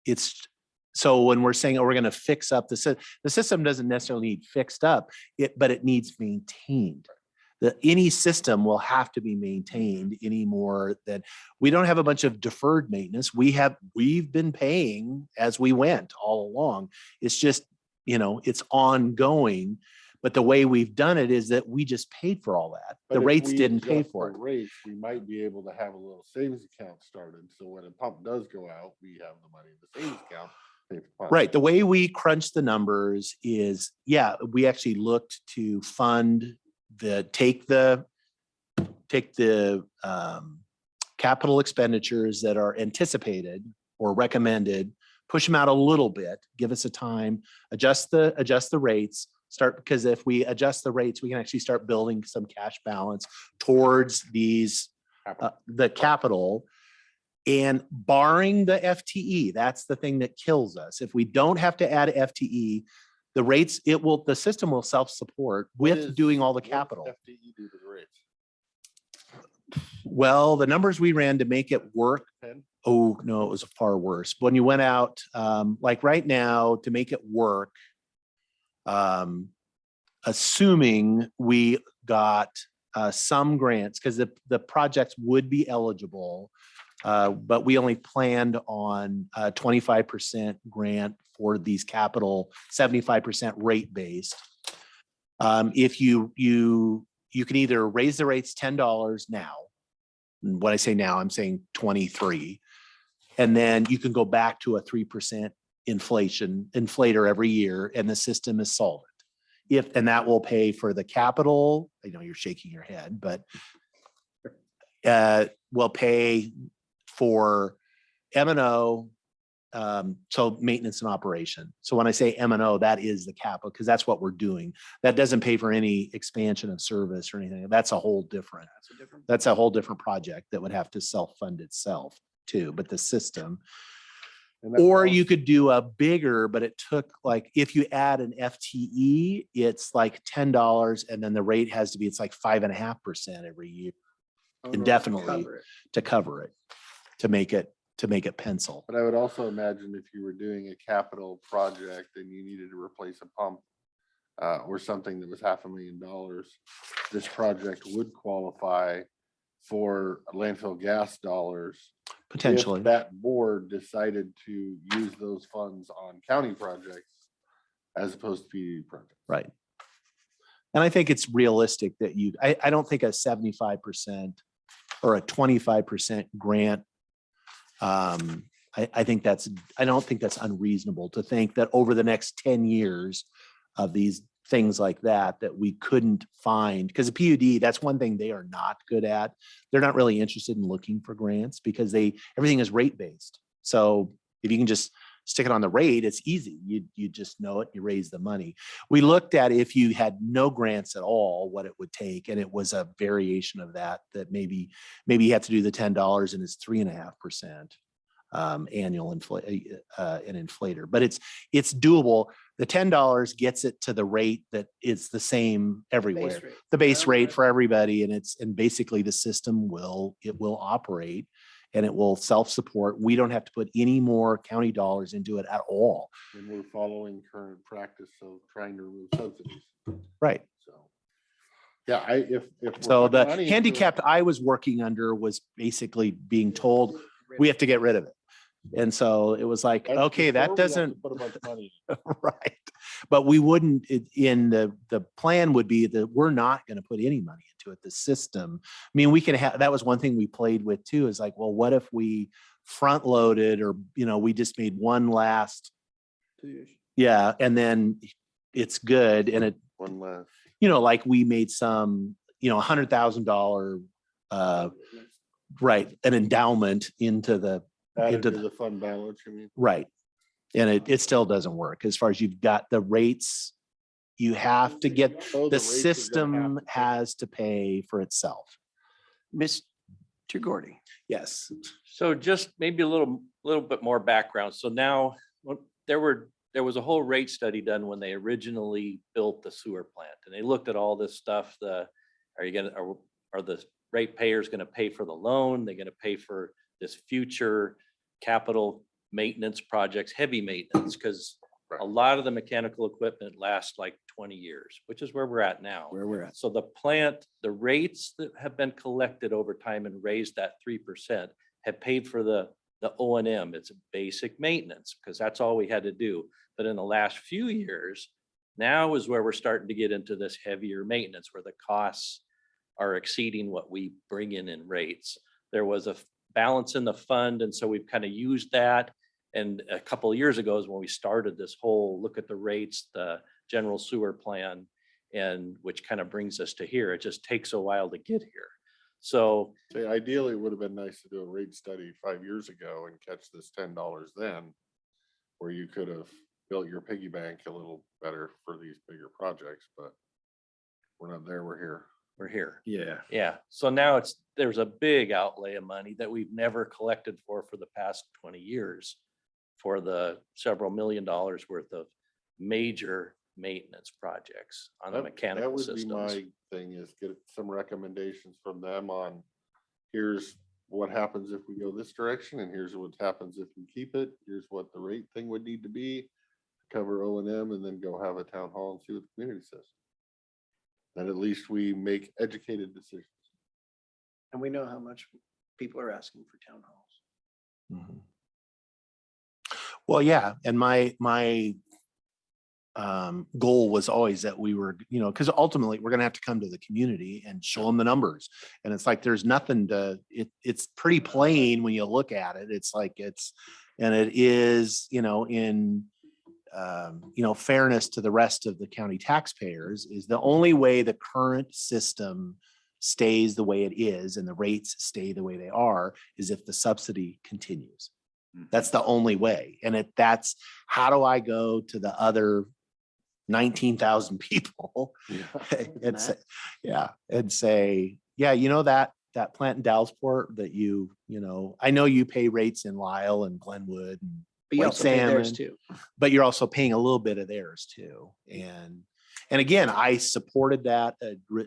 it's, so when we're saying, oh, we're going to fix up the system doesn't necessarily need fixed up, but it needs maintained. Any system will have to be maintained any more than, we don't have a bunch of deferred maintenance. We've been paying as we went all along. It's just, it's ongoing. But the way we've done it is that we just paid for all that. But The if rates we didn't pay adjust for the it. Rates, we might be able to have a little savings account started. So when a pump does go out, we have the money in the savings account. Pay for pump. Right. The way we crunch the numbers is, we actually looked to fund take the capital expenditures that are anticipated or recommended, push them out a little bit, give us a time, adjust the rates, because if we adjust the rates, we can actually start building some cash balance towards the capital. And barring the FTE, that's the thing that kills us. If we don't have to add FTE, the system will self-support with doing all the capital. What does FTE do to the rates? Well, the numbers we ran to make it work. 10? Oh, no, it was far worse. When you went out, like right now, to make it work, assuming we got some grants, because the projects would be eligible, but we only planned on a 25% grant for these capital, 75% rate based. If you can either raise the rates $10 now. And when I say now, I'm saying 23. And then you can go back to a 3% inflator every year, and the system is solvent. And that will pay for the capital. I know you're shaking your head, but will pay for M&O, so maintenance and operation. So when I say M&O, that is the capital, because that's what we're doing. That doesn't pay for any expansion of service or anything. That's a whole different project that would have to self-fund itself too, but the system. Or you could do a bigger, but it took if you add an FTE, it's like $10, and then the rate has to be, it's like 5.5% every year indefinitely to cover it, to make it pencil. But I would also imagine if you were doing a capital project and you needed to replace a pump or something that was $500,000, this project would qualify for landfill gas dollars. Potentially. If that board decided to use those funds on county projects as opposed to PUD projects. Right. And I think it's realistic that I don't think a 75% or a 25% grant, I don't think that's unreasonable to think that over the next 10 years of these things like that we couldn't find, because the PUD, that's one thing they are not good at. They're not really interested in looking for grants because everything is rate based. So if you can just stick it on the rate, it's easy. You just know it, you raise the money. We looked at if you had no grants at all, what it would take. And it was a variation of that maybe you have to do the $10 and it's 3.5%. Annual inflator, but it's doable. The $10 gets it to the rate that it's the same everywhere, the base rate for everybody, and basically the system will operate and it will self-support. We don't have to put any more county dollars into it at all. And we're following current practice of trying to remove subsidies. Right. So yeah, if so the handicap I was working under was basically being told we have to get rid of it. And so it was like, okay, that doesn't, put a bunch of money. right. But we wouldn't, the plan would be that we're not going to put any money into it. The system, I mean, we can have, that was one thing we played with too, is like, well, what if we front loaded or, we just made one last, and then it's good. And it, one last, like we made some, $100,000, right, an endowment into the fund balance, you mean? Right. And it still doesn't work as far as you've got the rates. You have to get, the system has to pay for itself. Mr. Gordy. Yes. So just maybe a little bit more background. So now there were there was a whole rate study done when they originally built the sewer plant, and they looked at all this stuff, are the ratepayers gonna pay for the loan? They're gonna pay for this future capital maintenance projects, heavy maintenance, because a lot of the mechanical equipment lasts like 20 years, which is where we're at now. Where we're at. So the plant, the rates that have been collected over time and raised that 3% have paid for the O&M. It's a basic maintenance because that's all we had to do. But in the last few years, now is where we're starting to get into this heavier maintenance where the costs are exceeding what we bring in rates. There was a balance in the fund, and so we've kind of used that. And a couple of years ago is when we started this whole look at the rates, the general sewer plan, and which kind of brings us to here. It just takes a while to get here. So Say ideally, it would have been nice to do a rate study 5 years ago and catch this $10 then, where you could have built your piggy bank a little better for these bigger projects, but we're not there, we're here. we're here. Yeah. Yeah. So now there's a big outlay of money that we've never collected for the past 20 years for the several $1 million worth of major maintenance projects on the That mechanical would be systems. my thing, is get some recommendations from them on, here's what happens if we go this direction, and here's what happens if we keep it. Here's what the rate thing would need to be, cover O&M, and then go have a town hall and see what the community says. Then at least we make educated decisions. And we know how much people are asking for town halls. Mhm. Well, yeah, and my goal was always that we were, because ultimately we're gonna have to come to the community and show them the numbers. And it's like, there's nothing it's pretty plain when you look at it. It's like and it is, in fairness to the rest of the county taxpayers, is the only way the current system stays the way it is and the rates stay the way they are is if the subsidy continues. That's the only way. And that's how do I go to the other 19,000 people and say, that plant in Dallasport that I know you pay rates in Lyle and Glenwood and But you White also pay theirs Salmon, too. but you're also paying a little bit of theirs too. And again, I supported that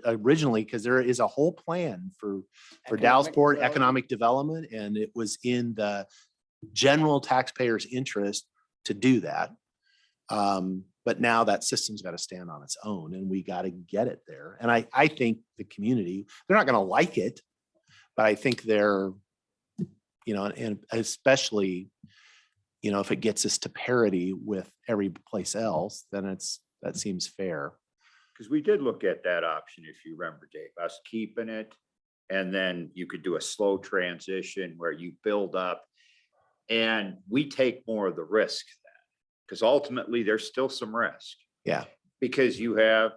originally because there is a whole plan for Economic Dallasport development. economic development, and it was in the general taxpayers' interest to do that. But now that system's got to stand on its own, and we got to get it there. And I think the community, they're not going to like it, but I think they're, and especially, if it gets us to parity with every place else, then that seems fair. Because we did look at that option, if you remember, Dave, us keeping it. And then you could do a slow transition where you build up and we take more of the risk then. Because ultimately there's still some risk. Yeah. Because you have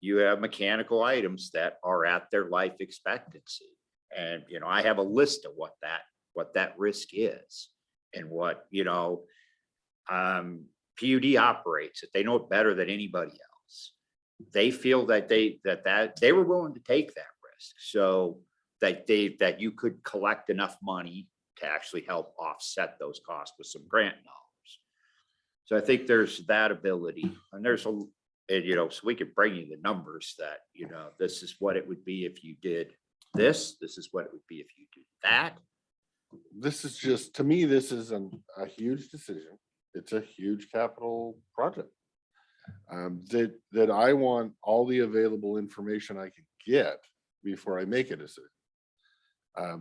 mechanical items that are at their life expectancy. And, I have a list of what that risk is and what, PUD operates it. They know it better than anybody else. They feel that they were willing to take that risk so that you could collect enough money to actually help offset those costs with some grant dollars. So I think there's that ability, and so we could bring you the numbers that, this is what it would be if you did this. This is what it would be if you do that. This is just, to me, this is a huge decision. It's a huge capital project. That I want all the available information I can get before I make a decision.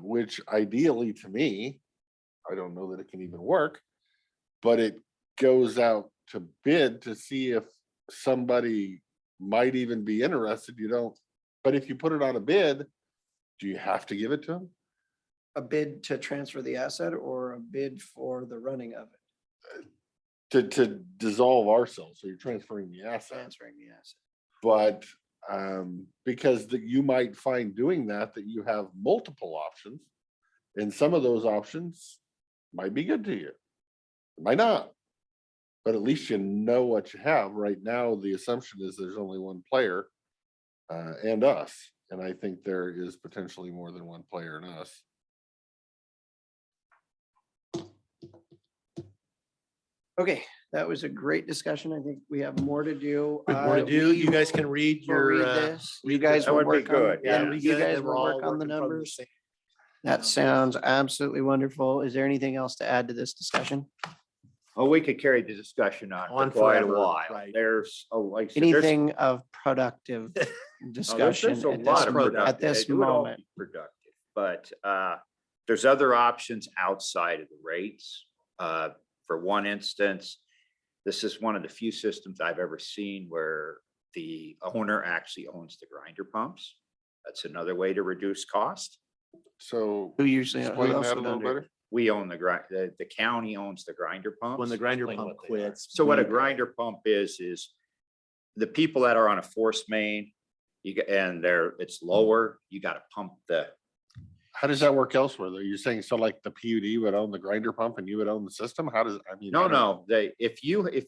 Which ideally to me, I don't know that it can even work, but it goes out to bid to see if somebody might even be interested. But if you put it on a bid, do you have to give it to them? A bid to transfer the asset or a bid for the running of it? To dissolve ourselves, so you're transferring the asset. But because you might find doing that you have multiple options, and some of those options might be good to you, might not, but at least you know what you have. Right now, the assumption is there's only one player and us, and I think there is potentially more than one player and us. Okay, that was a great discussion. I think we have more to do. We have more to do. We You guys can read will your, read uh, this. You read guys the- will That would be work on, good, yeah. and you guys will work on the numbers. That sounds absolutely wonderful. Is there anything else to add to this discussion? Oh, we could carry the discussion on On for quite a forever, while. right. There's, oh, like. I said, there's- Anything of productive no, discussion there's a at lot this, of mo- at productive- this it would all moment? be Productive, but there's other options outside of the rates. For one instance, this is one of the few systems I've ever seen where the owner actually owns the grinder pumps. That's another way to reduce cost. So Who usually, who explain else that a would little under? better. We own the county owns the grinder pumps. When the grinder Explain pump what they are. quits. So what a we- grinder pump is the people that are on a force main, and it's lower, you gotta pump How does that work elsewhere though? You're saying so like the PUD would own the grinder pump and you would own the system? How does, I mean? I don't- if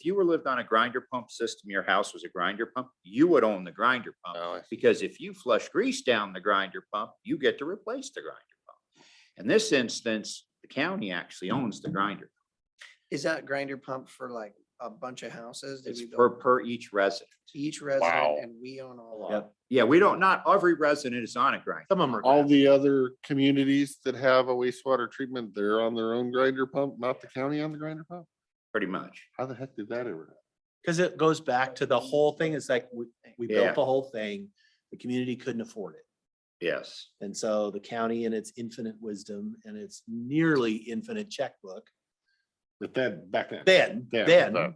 you were lived on a grinder pump system, your house was a grinder pump, you would own the grinder pump. Oh, I see. Because if you flush grease down the grinder pump, you get to replace the grinder pump. In this instance, the county actually owns the grinder. Is that grinder pump for like a bunch of houses? Did It's we per build each resident. each resident Wow. and we own all of Yep. it? Yeah, we don't, not every resident is on a grinder. Some of them are. All the other communities that have a wastewater treatment, they're on their own grinder pump, not the county on the grinder pump? Pretty much. How the heck did that ever happen? Because it goes back to the whole thing. It's like, we Yeah. built the whole thing. The community couldn't afford it. Yes. And so the county in its infinite wisdom and its nearly infinite checkbook, But then back then. then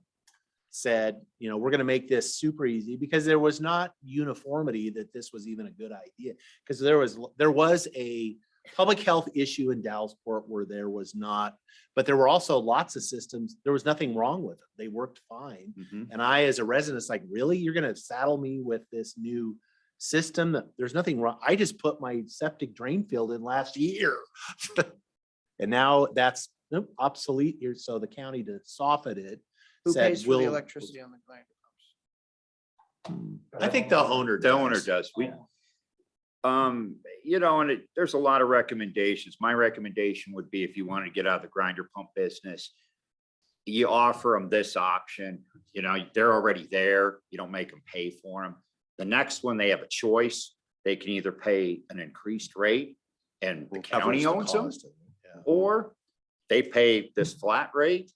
said, we're gonna make this super easy because there was not uniformity that this was even a good idea. Because there was a public health issue in Dallasport where there was not, but there were also lots of systems. There was nothing wrong with them. They worked fine. Mhm. And I, as a resident, it's like, really? You're gonna saddle me with this new system that there's nothing wrong. I just put my septic drain field in last year. And now that's obsolete here. So the county, to soften it, Who said, pays for the "We'll-" electricity on the grinder pumps? I think the owner. The owner does. does. There's a lot of recommendations. My recommendation would be if you want to get out of the grinder pump business, you offer them this option, they're already there. You don't make them pay for them. The next one, they have a choice. They can either pay an increased rate and the county owns them, or they pay this flat rate.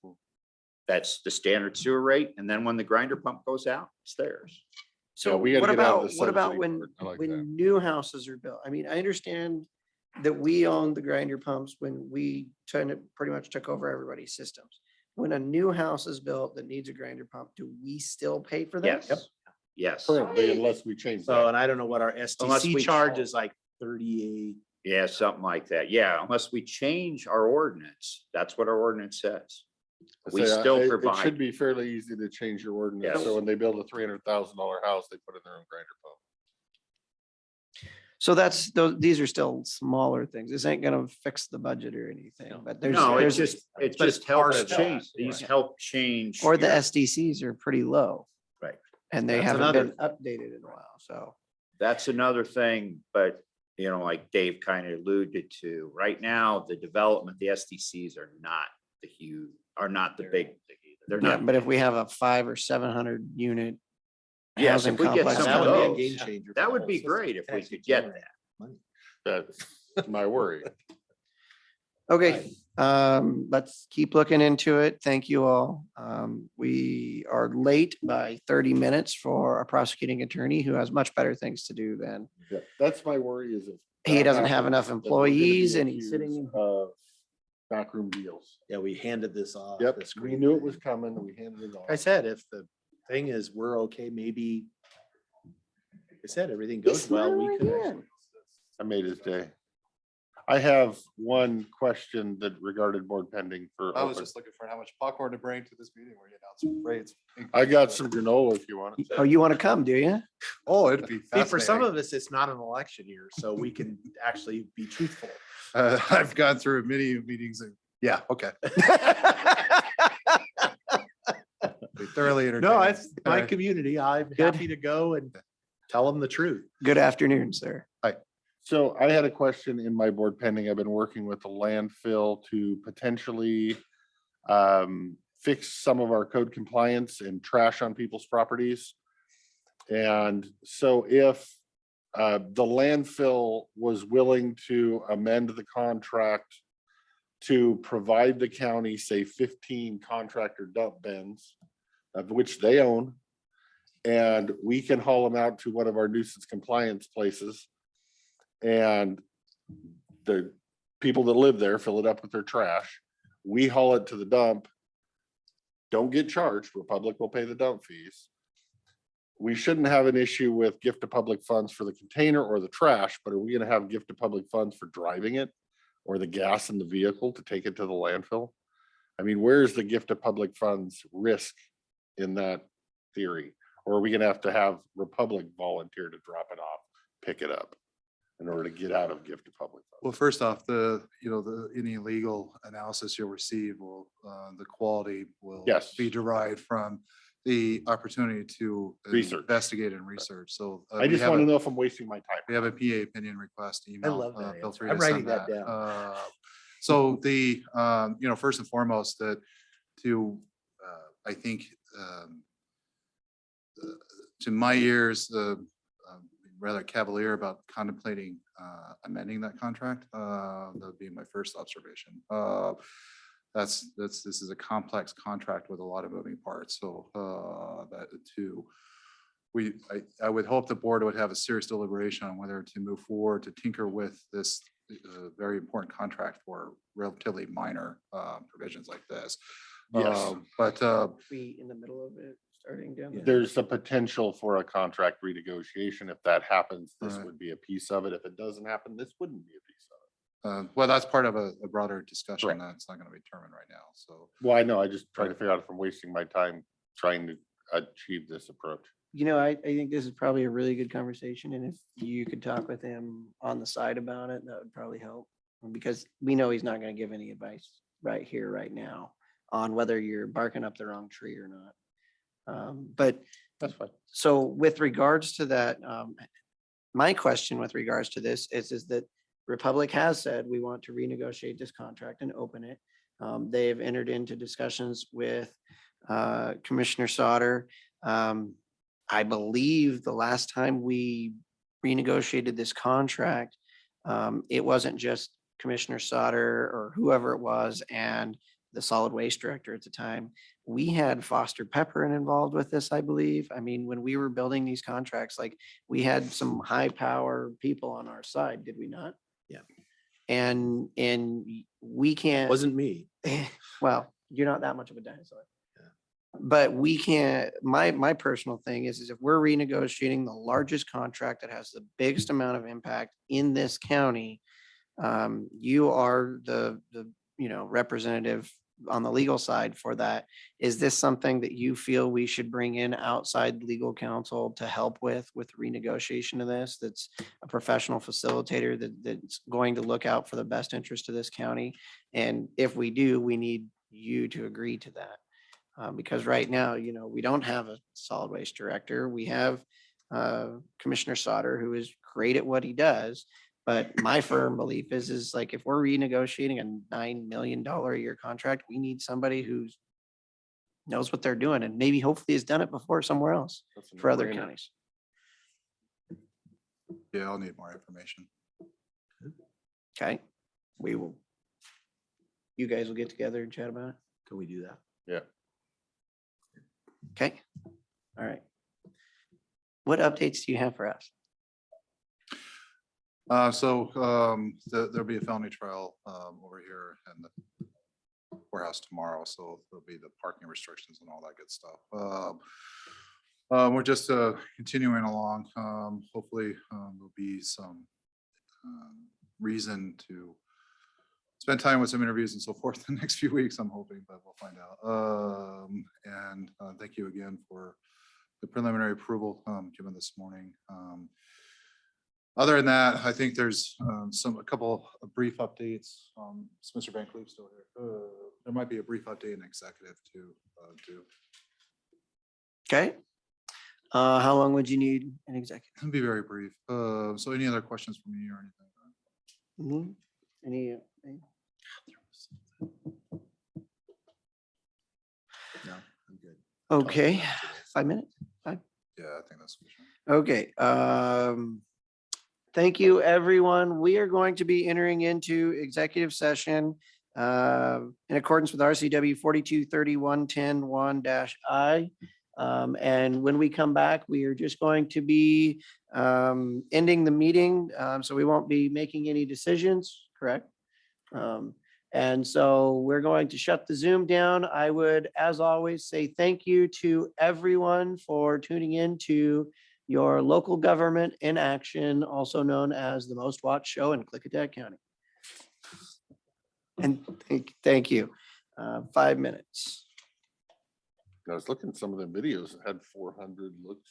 That's the standard sewer rate. And then when the grinder pump goes out, it's theirs. So we gotta what get out of about, the what about subsidy when, part. I like that. when new houses are built? I mean, I understand that we own the grinder pumps when we pretty much took over everybody's systems. When a new house is built that needs a grinder pump, do we still pay for that? Yes. Yes. Currently, unless we change So, that. and I don't know what our Unless STC we- charge is, like 38. Yeah, something like that. Yeah, unless we change our ordinance. That's what our ordinance says. We Say, still it provide. should be fairly easy to change your ordinance. Yes. So when they build a $300,000 house, they put in their own grinder pump. So these are still smaller things. This ain't gonna fix the budget or anything, but there's. No, it there's- just but it's helps part of that. change. These Right. help change. Or the your- SDCs are pretty low. Right. And they That's haven't another- been updated in a while, so. That's another thing, but like Dave kind of alluded to, right now, the development, the SDCs are not the huge, are not the big. They're Yeah, not. but if we have a 500 or 700 unit. Yes, housing if we get complex some That of would be a those, game changer. that for the would whole be system. great if we Actually could get generate that. money. That's my worry. Okay, let's keep looking into it. Thank you all. We are late by 30 minutes for our prosecuting attorney who has much better things to do than. Yeah, that's my worry is if. He that doesn't have enough happens, then we're gonna be employees and he's sitting accused Of backroom deals. Yeah, we handed this off. Yep, the we screen knew it thing. was coming. We handed it off. I said, if the thing is, we're okay, maybe. Like I said, everything goes well, we could. actually- I made his day. I have one question that regarded board pending for. I was open. just looking for how much popcorn to bring to this meeting where you announce rates. I got some granola if you want it. Oh, you want to come, do you? Oh, it'd be See, for some fascinating. of us, it's not an election year, so we can actually be truthful. I've gone through many meetings and, yeah, okay. Be thoroughly entertained. No, it's my Uh, community. I'm Good. happy to go and tell them the truth. Good afternoon, sir. So I had a question in my board pending. I've been working with the landfill to potentially fix some of our code compliance and trash on people's properties. And so if the landfill was willing to amend the contract to provide the county, say 15 contractor dump bins, of which they own, and we can haul them out to one of our nuisance compliance places. And the people that live there fill it up with their trash. We haul it to the dump. Don't get charged. Republic will pay the dump fees. We shouldn't have an issue with gift to public funds for the container or the trash, but are we gonna have gift to public funds for driving it or the gas in the vehicle to take it to the landfill? I mean, where's the gift to public funds risk in that theory? Or are we gonna have to have Republic volunteer to drop it off, pick it up in order to get out of gift to public funds? Well, first off, any legal analysis you'll receive will, the quality will Yes. be derived from the opportunity to Research. investigate and research. So I just want to know if I'm wasting my time. we have a PA opinion request email. love that Feel answer. free I'm to send writing that down. So first and foremost, I think, to my ears, rather cavalier about contemplating amending that contract. That would be my first observation. This is a complex contract with a lot of moving parts. So I would hope the board would have a serious deliberation on whether to move forward to tinker with this very important contract for relatively minor provisions like this. Yes. But We in the middle of it, starting down. there. There's a potential for a contract renegotiation. If that happens, this Right. would be a piece of it. If it doesn't happen, this wouldn't be a piece of it. well, that's part of a broader discussion Correct. that's not going to be determined right now. So Well, I know, I just try to figure out if I'm wasting my time trying to achieve this approach. I think this is probably a really good conversation, and if you could talk with him on the side about it, that would probably help. Because we know he's not gonna give any advice right here, right now, on whether you're barking up the wrong tree or not. But That's fine. so with regards to that, my question with regards to this is that Republic has said we want to renegotiate this contract and open it. They have entered into discussions with Commissioner Sauter. I believe the last time we renegotiated this contract, it wasn't just Commissioner Sauter or whoever it was and the solid waste director at the time. We had Foster Pepper involved with this, I believe. I mean, when we were building these contracts, like we had some high power people on our side, did we not? Yeah. And we can't. Wasn't me. Well, you're not that much of a dinosaur. But we can't, my personal thing is if we're renegotiating the largest contract that has the biggest amount of impact in this county, you are the representative on the legal side for that. Is this something that you feel we should bring in outside legal counsel to help with renegotiation of this? That's a professional facilitator that's going to look out for the best interest of this county. And if we do, we need you to agree to that. Because right now, we don't have a solid waste director. We have Commissioner Sauter, who is great at what he does. But my firm belief is like, if we're renegotiating a $9 million a year contract, we need somebody who knows what they're doing and maybe hopefully has done it before somewhere else That's a for other no-brainer. counties. yeah, I'll need more information. Okay, you guys will get together and chat about it. Can we do that? Yeah. Okay, all right. What updates do you have for us? There'll be a felony trial over here in the courthouse tomorrow, so there'll be the parking restrictions and all that good stuff. We're just continuing along. Hopefully, there'll be some reason to spend time with some interviews and so forth the next few weeks, I'm hoping, but we'll find out. And thank you again for the preliminary approval given this morning. Other than that, I think there's a couple of brief updates. Is Mr. Van Cleef still here? There might be a brief update in executive too. Okay. How long would you need an executive? It'll be very brief. So any other questions from me or anything? Okay, 5 minutes. Yeah, I think that's. Okay, thank you, everyone. We are going to be entering into executive session in accordance with RCW 423110-1-I. And when we come back, we are just going to be ending the meeting, so we won't be making any decisions, correct? And so we're going to shut the Zoom down. I would, as always, say thank you to everyone for tuning in to your local government in action, also known as the most watched show in Klickitat County. And thank you. 5 minutes. I was looking at some of the videos that had 400 looks.